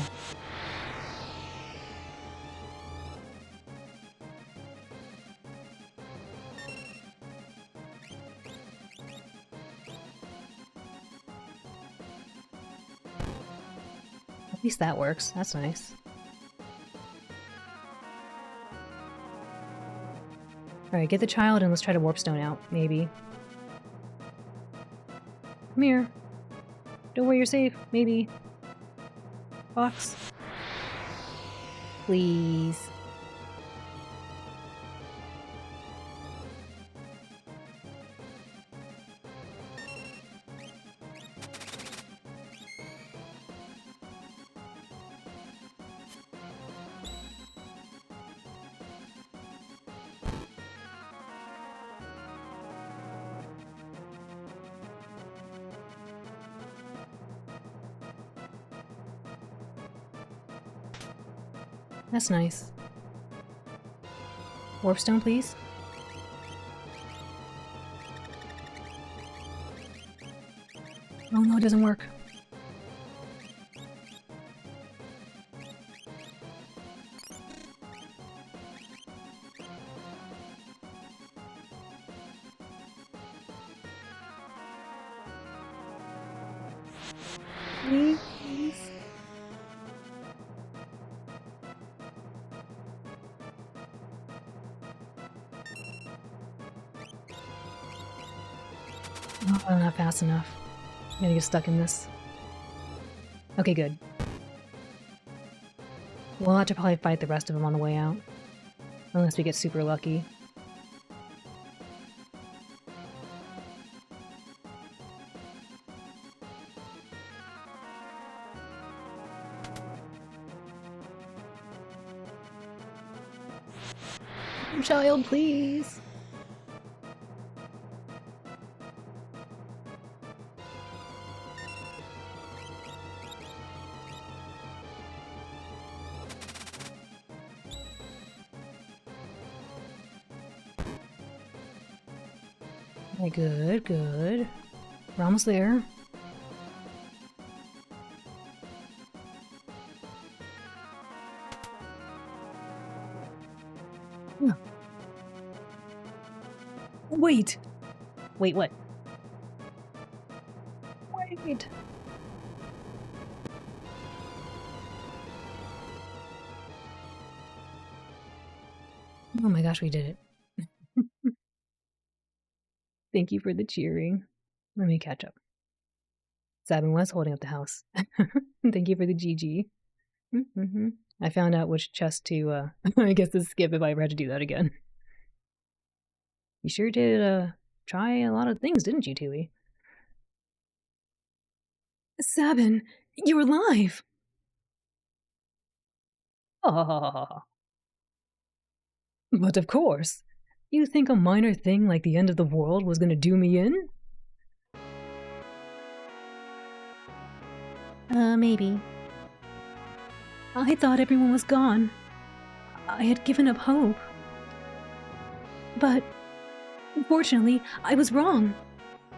At least that works. That's nice. Alright, get the child and let's try to warp stone out, maybe. Come here. Don't worry, you're safe. Maybe. Box. Please. That's nice. Warp stone, please. Oh no, it doesn't work. Please? Oh, I'm not fast enough. I'm gonna get stuck in this. Okay, good. We'll have to probably fight the rest of them on the way out. Unless we get super lucky. Child, please! Okay, good, good. We're almost there. Wait! Wait, what? Wait! Oh my gosh, we did it. Thank you for the cheering. Let me catch up. Sabin was holding up the house. Thank you for the GG. I found out which chest to, I guess, to skip if I ever had to do that again. You sure did, try a lot of things, didn't you, Tui? Sabin, you're alive! Oh. But of course. You think a minor thing like the end of the world was gonna do me in? Maybe. I thought everyone was gone. I had given up hope. But, fortunately, I was wrong.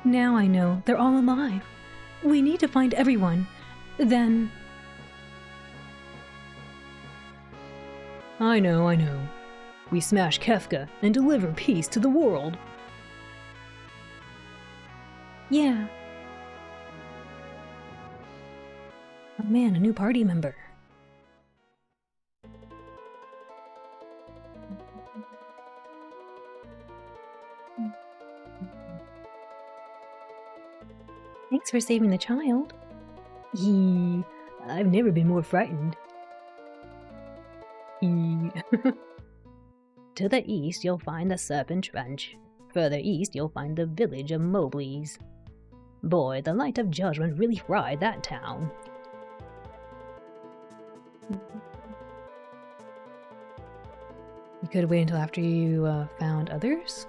Now I know they're all alive. We need to find everyone. Then... I know. We smash Kefka and deliver peace to the world. Yeah. Oh man, a new party member. Thanks for saving the child. I've never been more frightened. To the east, you'll find the Serpent Trench. Further east, you'll find the village of Mobleys. Boy, the light of judgment really fried that town. You could wait until after you found others?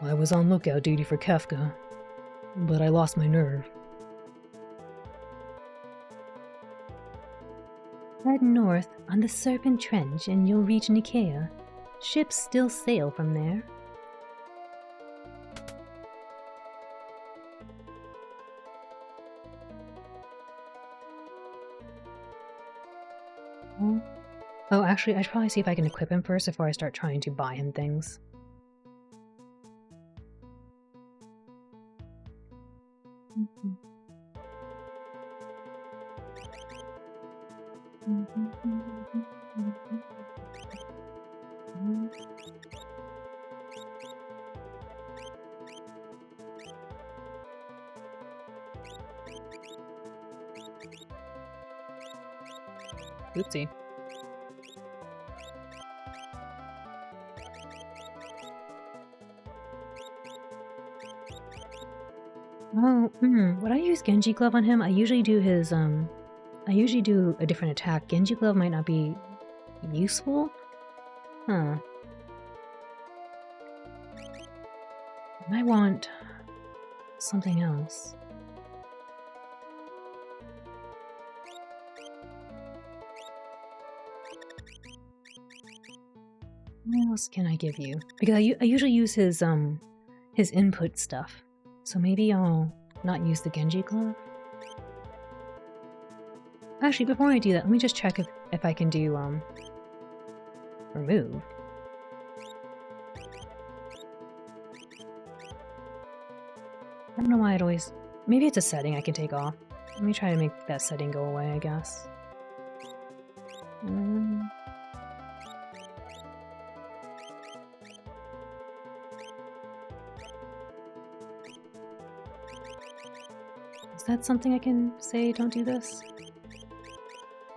I was on lookout duty for Kefka, but I lost my nerve. Head north on the Serpent Trench and you'll reach Nicaea. Ships still sail from there. Oh, actually, I should probably see if I can equip him first before I start trying to buy him things. Oopsie. Oh, would I use Genji Glove on him? I usually do his, I usually do a different attack. Genji Glove might not be useful? Huh. I might want something else. What else can I give you? Because I usually use his input stuff. So maybe I'll not use the Genji Glove? Actually, before I do that, let me just check if I can do, remove. I don't know why it always... Maybe it's a setting I can take off. Let me try to make that setting go away, I guess. Is that something I can say, don't do this?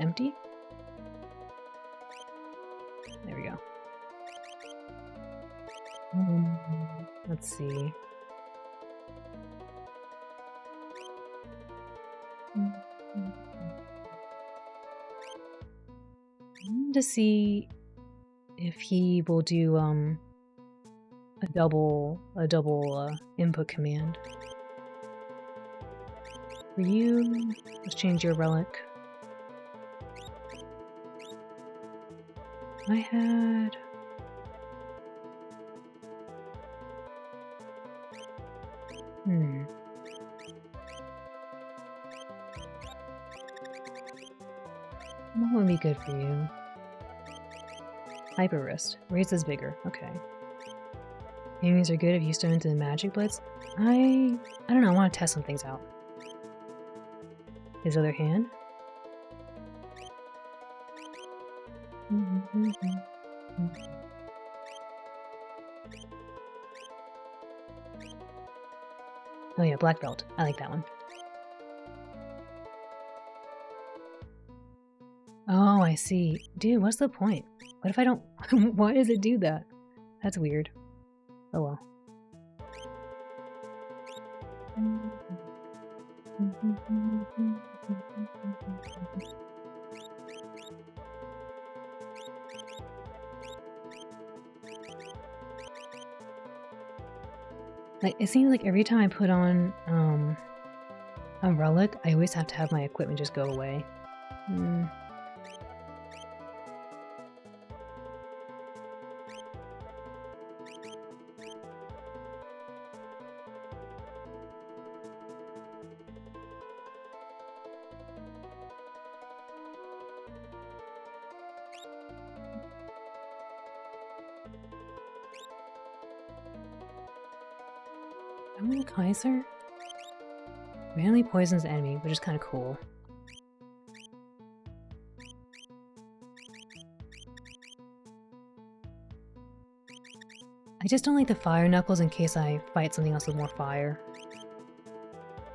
Empty? There we go. Let's see. I need to see if he will do a double input command. For you, let's change your relic. I had... What would be good for you? Hyper Wrist. Raises vigor. Okay. Enemies are good if you start into the magic blitz. I don't know, I want to test some things out. His other hand? Oh yeah, black belt. I like that one. Oh, I see. Dude, what's the point? What if I don't... Why does it do that? That's weird. Oh well. Like, it seems like every time I put on, a relic, I always have to have my equipment just go away. Hmm. I'm gonna Kaiser. Randomly poisons the enemy, which is kind of cool. I just don't like the fire knuckles in case I fight something else with more fire.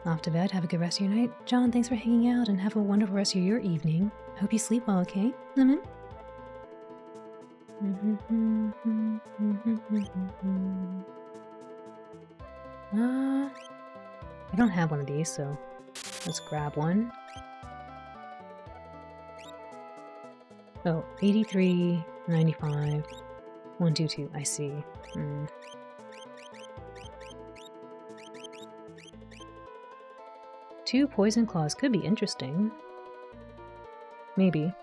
Off to bed, have a good rest of your night. John, thanks for hanging out and have a wonderful rest of your evening. I hope you sleep well, okay? Lemon? I don't have one of these, so let's grab one. Oh, 83, 95, 122, I see. Two poison claws could be interesting. Maybe.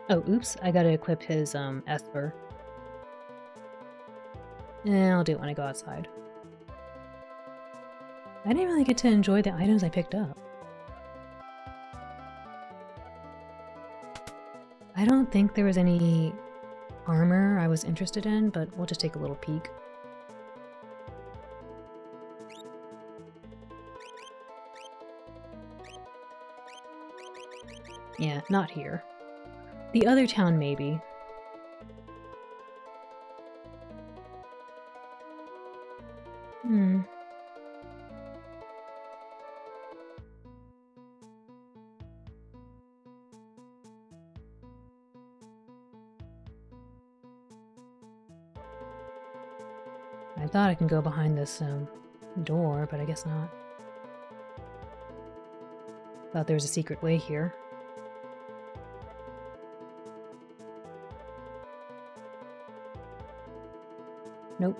Oh, oops, I gotta equip his, Esper. I'll do it when I go outside. I didn't really get to enjoy the items I picked up. I don't think there was any armor I was interested in, but we'll just take a little peek. Yeah, not here. The other town, maybe. I thought I can go behind this, door, but I guess not. Thought there was a secret way here. Nope.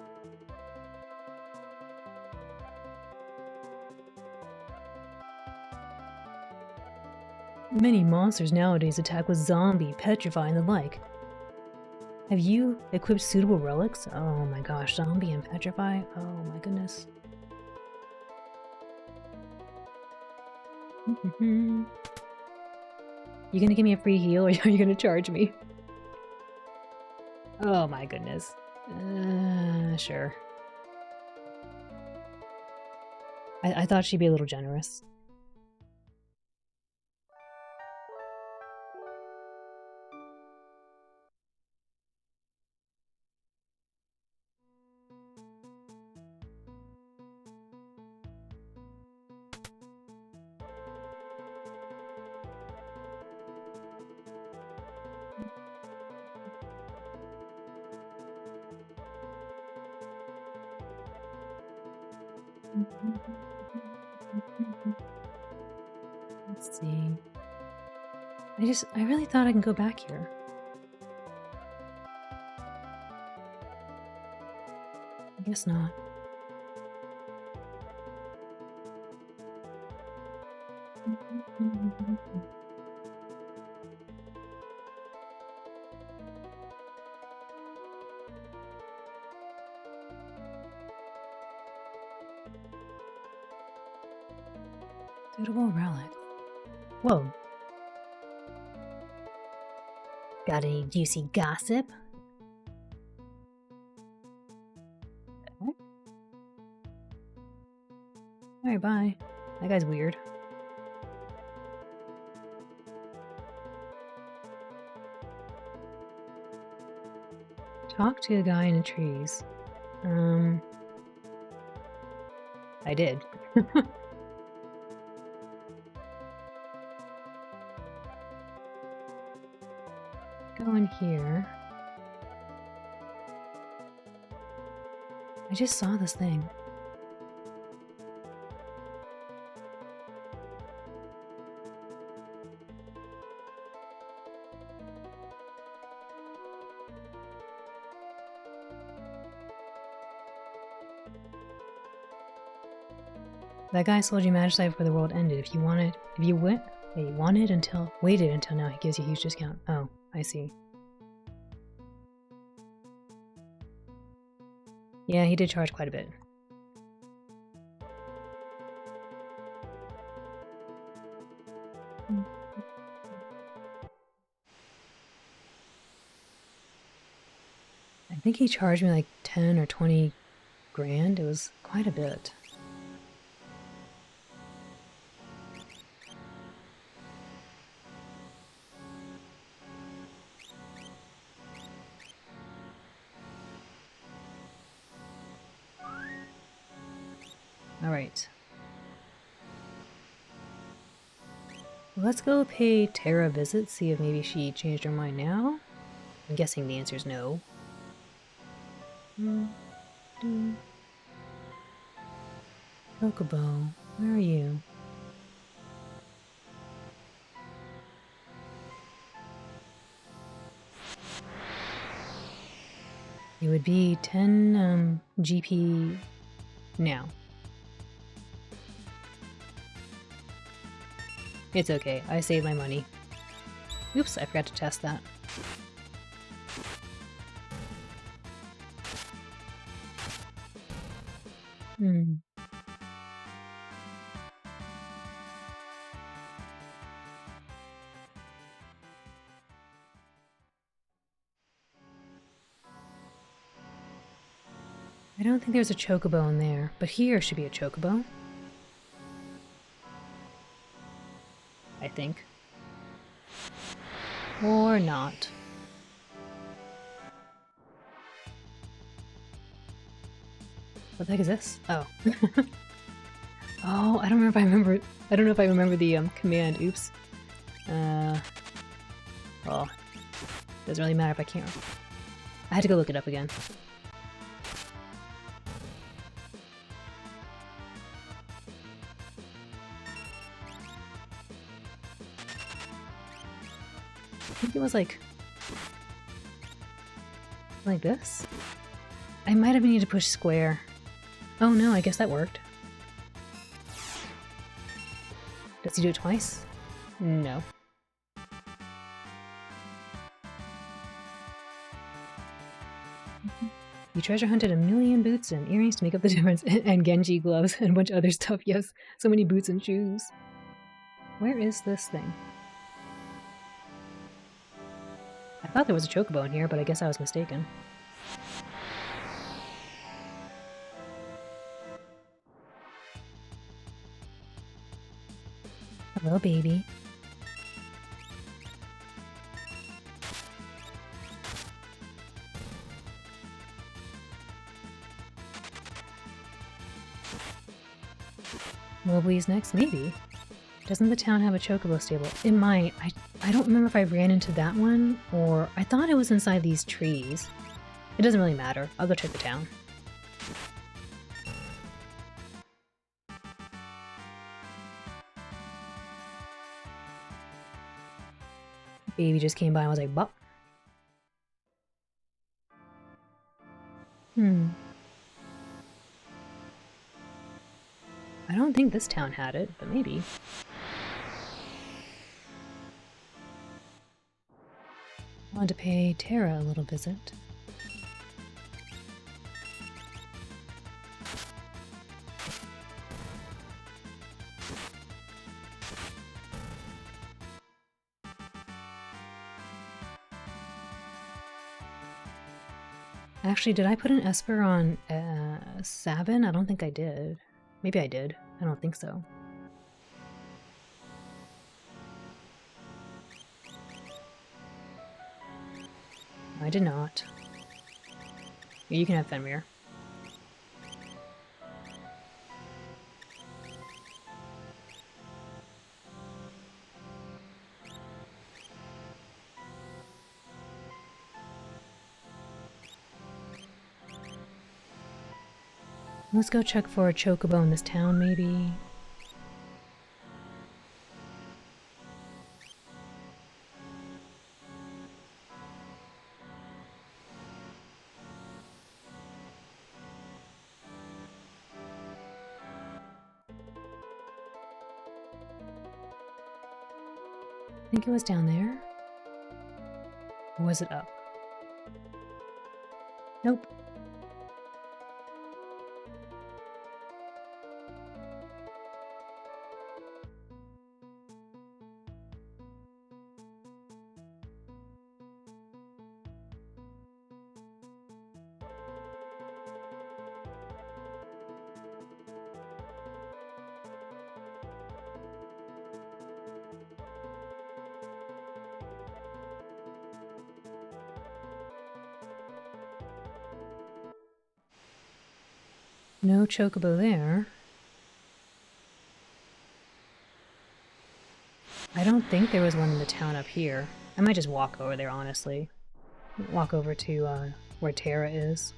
Many monsters nowadays attack with zombie, petrify, and the like. Have you equipped suitable relics? Oh my gosh, zombie and petrify? Oh my goodness. You gonna give me a free heal or are you gonna charge me? Oh my goodness. Sure. I thought she'd be a little generous. Let's see. I really thought I can go back here. I guess not. Suitable relic. Whoa. Got any juicy gossip? Alright, bye. That guy's weird. Talk to a guy in the trees. I did. Go in here. I just saw this thing. That guy sold you Magicite before the world ended. If you wanted waited until now, he gives you a huge discount. Oh, I see. Yeah, he did charge quite a bit. I think he charged me like 10 or 20 grand. It was quite a bit. Alright. Let's go pay Tara a visit, see if maybe she changed her mind now. I'm guessing the answer is no. Chocobo, where are you? It would be 10 GP now. It's okay, I saved my money. Oops, I forgot to test that. I don't think there's a chocobo in there, but here should be a chocobo. I think. Or not. What the heck is this? Oh. Oh, I don't know if I remember the command. Oops. Well, doesn't really matter if I can't. I had to go look it up again. I think it was like this. I might have needed to push square. Oh no, I guess that worked. Does he do it twice? No. You treasure hunted 1,000,000 boots and earrings to make up the difference, and Genji gloves and a bunch of other stuff. Yes, so many boots and shoes. Where is this thing? I thought there was a chocobo in here, but I guess I was mistaken. Hello, baby. Mowgli's next? Maybe. Doesn't the town have a chocobo stable? It might. I don't remember if I ran into that one, or I thought it was inside these trees. It doesn't really matter. I'll go check the town. Baby just came by and was like, bop. I don't think this town had it, but maybe. I wanted to pay Tara a little visit. Actually, did I put an Esper on Sabin? I don't think I did. Maybe I did. I don't think so. I did not. You can have Fenrir. Let's go check for a chocobo in this town, maybe. I think it was down there. Or was it up? Nope. No chocobo there. I don't think there was one in the town up here. I might just walk over there, honestly. Walk over to where Terra is.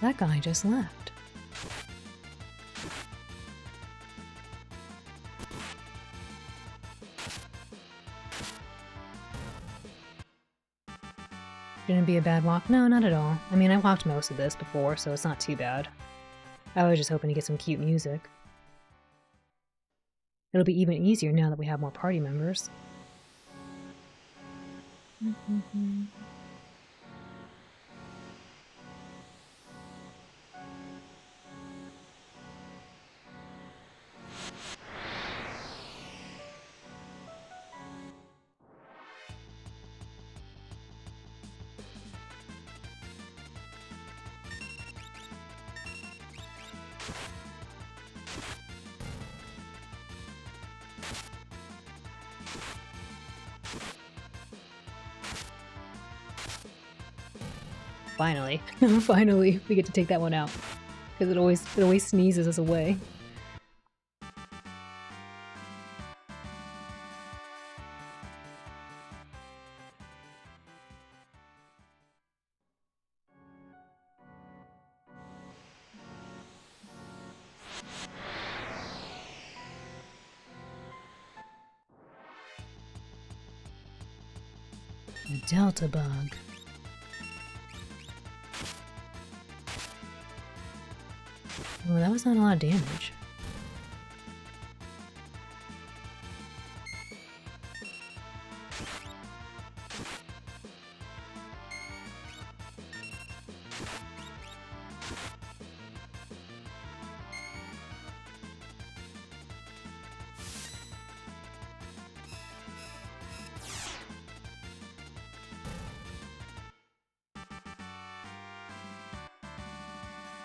That guy just left. Shouldn't be a bad walk? No, not at all. I mean, I walked most of this before, so it's not too bad. I was just hoping to get some cute music. It'll be even easier now that we have more party members. Finally. Finally, we get to take that one out. Because it always sneezes us away. A delta bug. Well, that was not a lot of damage.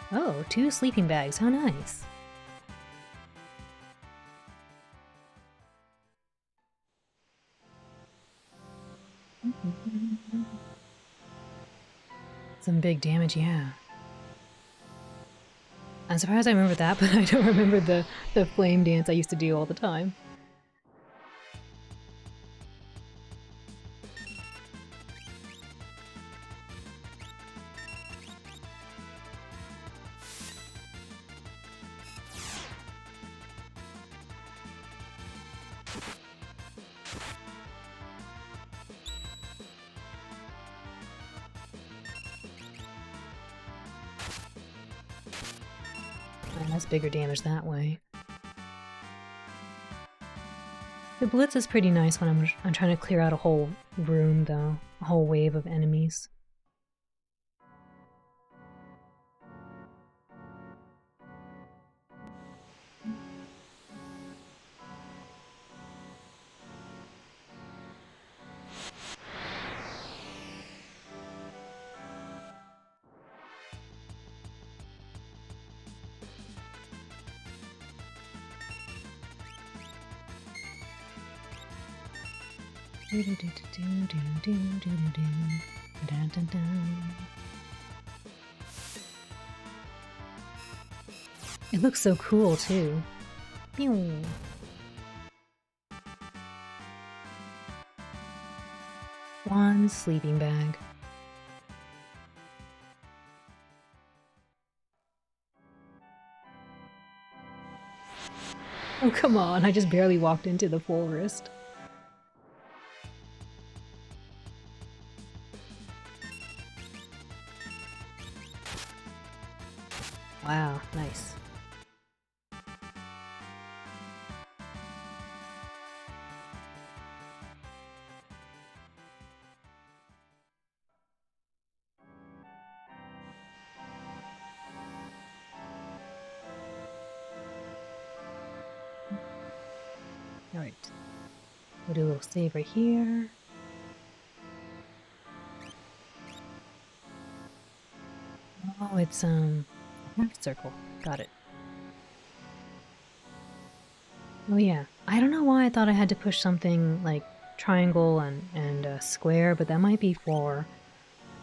Oh, 2 sleeping bags. How nice. Some big damage, yeah. I'm surprised I remember that, but I don't remember the flame dance I used to do all the time. That's bigger damage that way. The blitz is pretty nice when I'm trying to clear out a whole room, though. A whole wave of enemies. It looks so cool too. Pew. One sleeping bag. Oh, come on, I just barely walked into the forest. Wow, nice. Alright. We'll do a little save right here. Oh, it's half circle. Got it. Oh yeah. I don't know why I thought I had to push something like triangle and square, but that might be for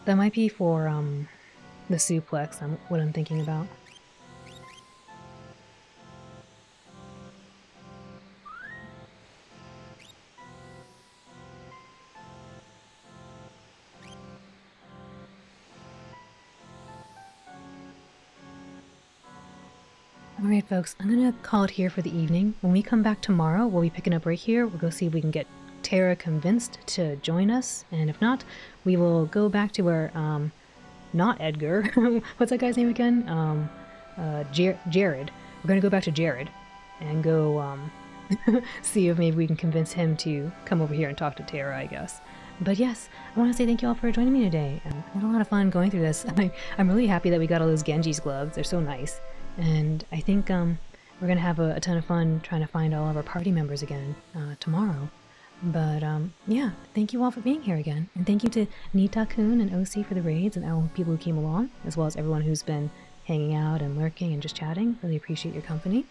the suplex. What I'm thinking about. Alright folks, I'm gonna call it here for the evening. When we come back tomorrow, we'll be picking up right here. We'll go see if we can get Tara convinced to join us, and if not, we will go back to where, not Edgar. What's that guy's name again? Jared. We're gonna go back to Jared and go, see if maybe we can convince him to come over here and talk to Tara, I guess. But yes, I want to say thank you all for joining me today. I had a lot of fun going through this. I'm really happy that we got all those Genji's gloves. They're so nice. And I think we're going to have a ton of fun trying to find all of our party members again tomorrow. But yeah, thank you all for being here again. And thank you to Nita-kun and OC for the raids and all people who came along, as well as everyone who's been hanging out and lurking and just chatting. Really appreciate your company.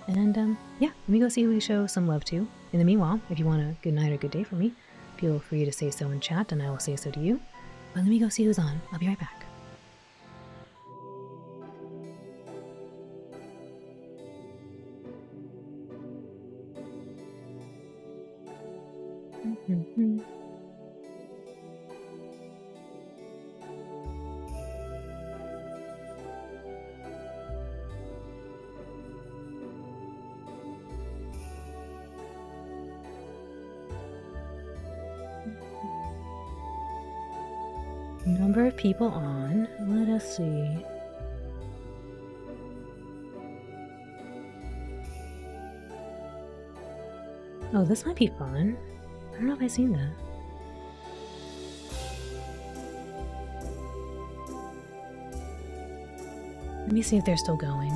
And yeah, let me go see who we show some love to. In the meanwhile, if you want a good night or good day from me, feel free to say so in chat and I will say so to you. But let me go see who's on. I'll be right back. Number of people on. Let us see. Oh, this might be fun. I don't know if I've seen that. Let me see if they're still going.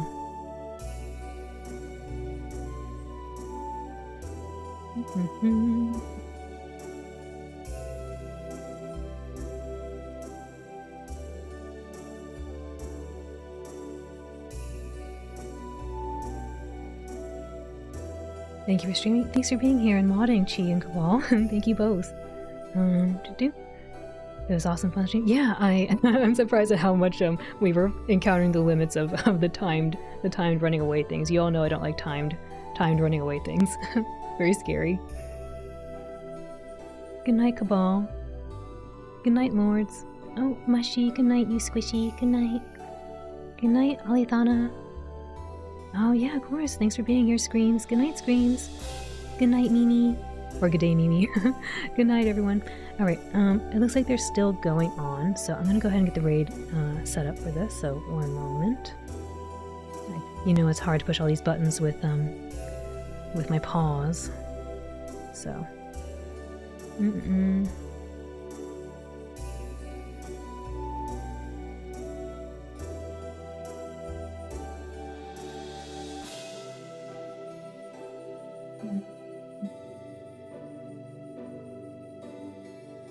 Thank you for streaming. Thanks for being here and modding, Chi and Cabal. Thank you both. It was awesome fun stream. Yeah, I'm surprised at how much we were encountering the limits of the timed running away things. You all know I don't like timed running away things. Very scary. Good night, Cabal. Good night, Lords. Oh, Mushy. Good night, you squishy. Good night. Good night, Alithana. Oh yeah, of course. Thanks for being here, Screams. Good night, Screams. Good night, Mimi. Or good day, Mimi. Good night, everyone. Alright, it looks like they're still going on, so I'm gonna go ahead and get the raid set up for this, so one moment. You know it's hard to push all these buttons with my paws. So.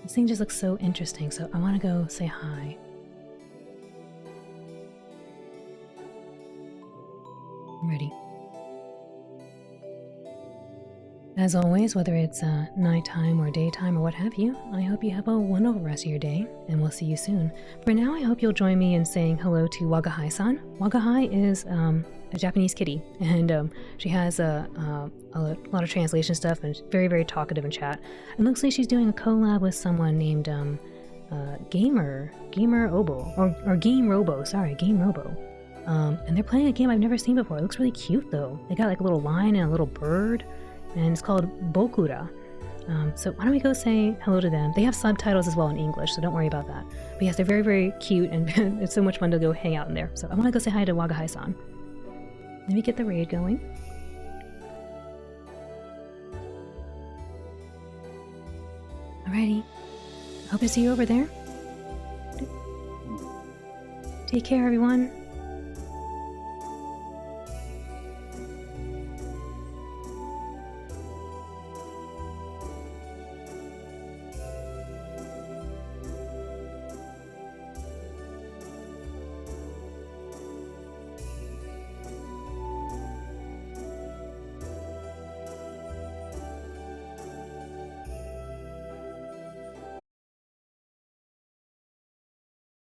This thing just looks so interesting, so I want to go say hi. I'm ready. As always, whether it's nighttime or daytime or what have you, I hope you have a wonderful rest of your day, and we'll see you soon. For now, I hope you'll join me in saying hello to Wagahai-san. Wagahai is a Japanese kitty, and she has a lot of translation stuff, and she's very, very talkative in chat. It looks like she's doing a collab with someone named Gamer Obo, or Game Robo, sorry, Game Robo. And they're playing a game I've never seen before. It looks really cute though. They got like a little lion and a little bird, and it's called Bokura. So why don't we go say hello to them? They have subtitles as well in English, so don't worry about that. But yes, they're very, very cute, and it's so much fun to go hang out in there. So I want to go say hi to Wagahai-san. Let me get the raid going. Alrighty. Hope to see you over there. Take care, everyone.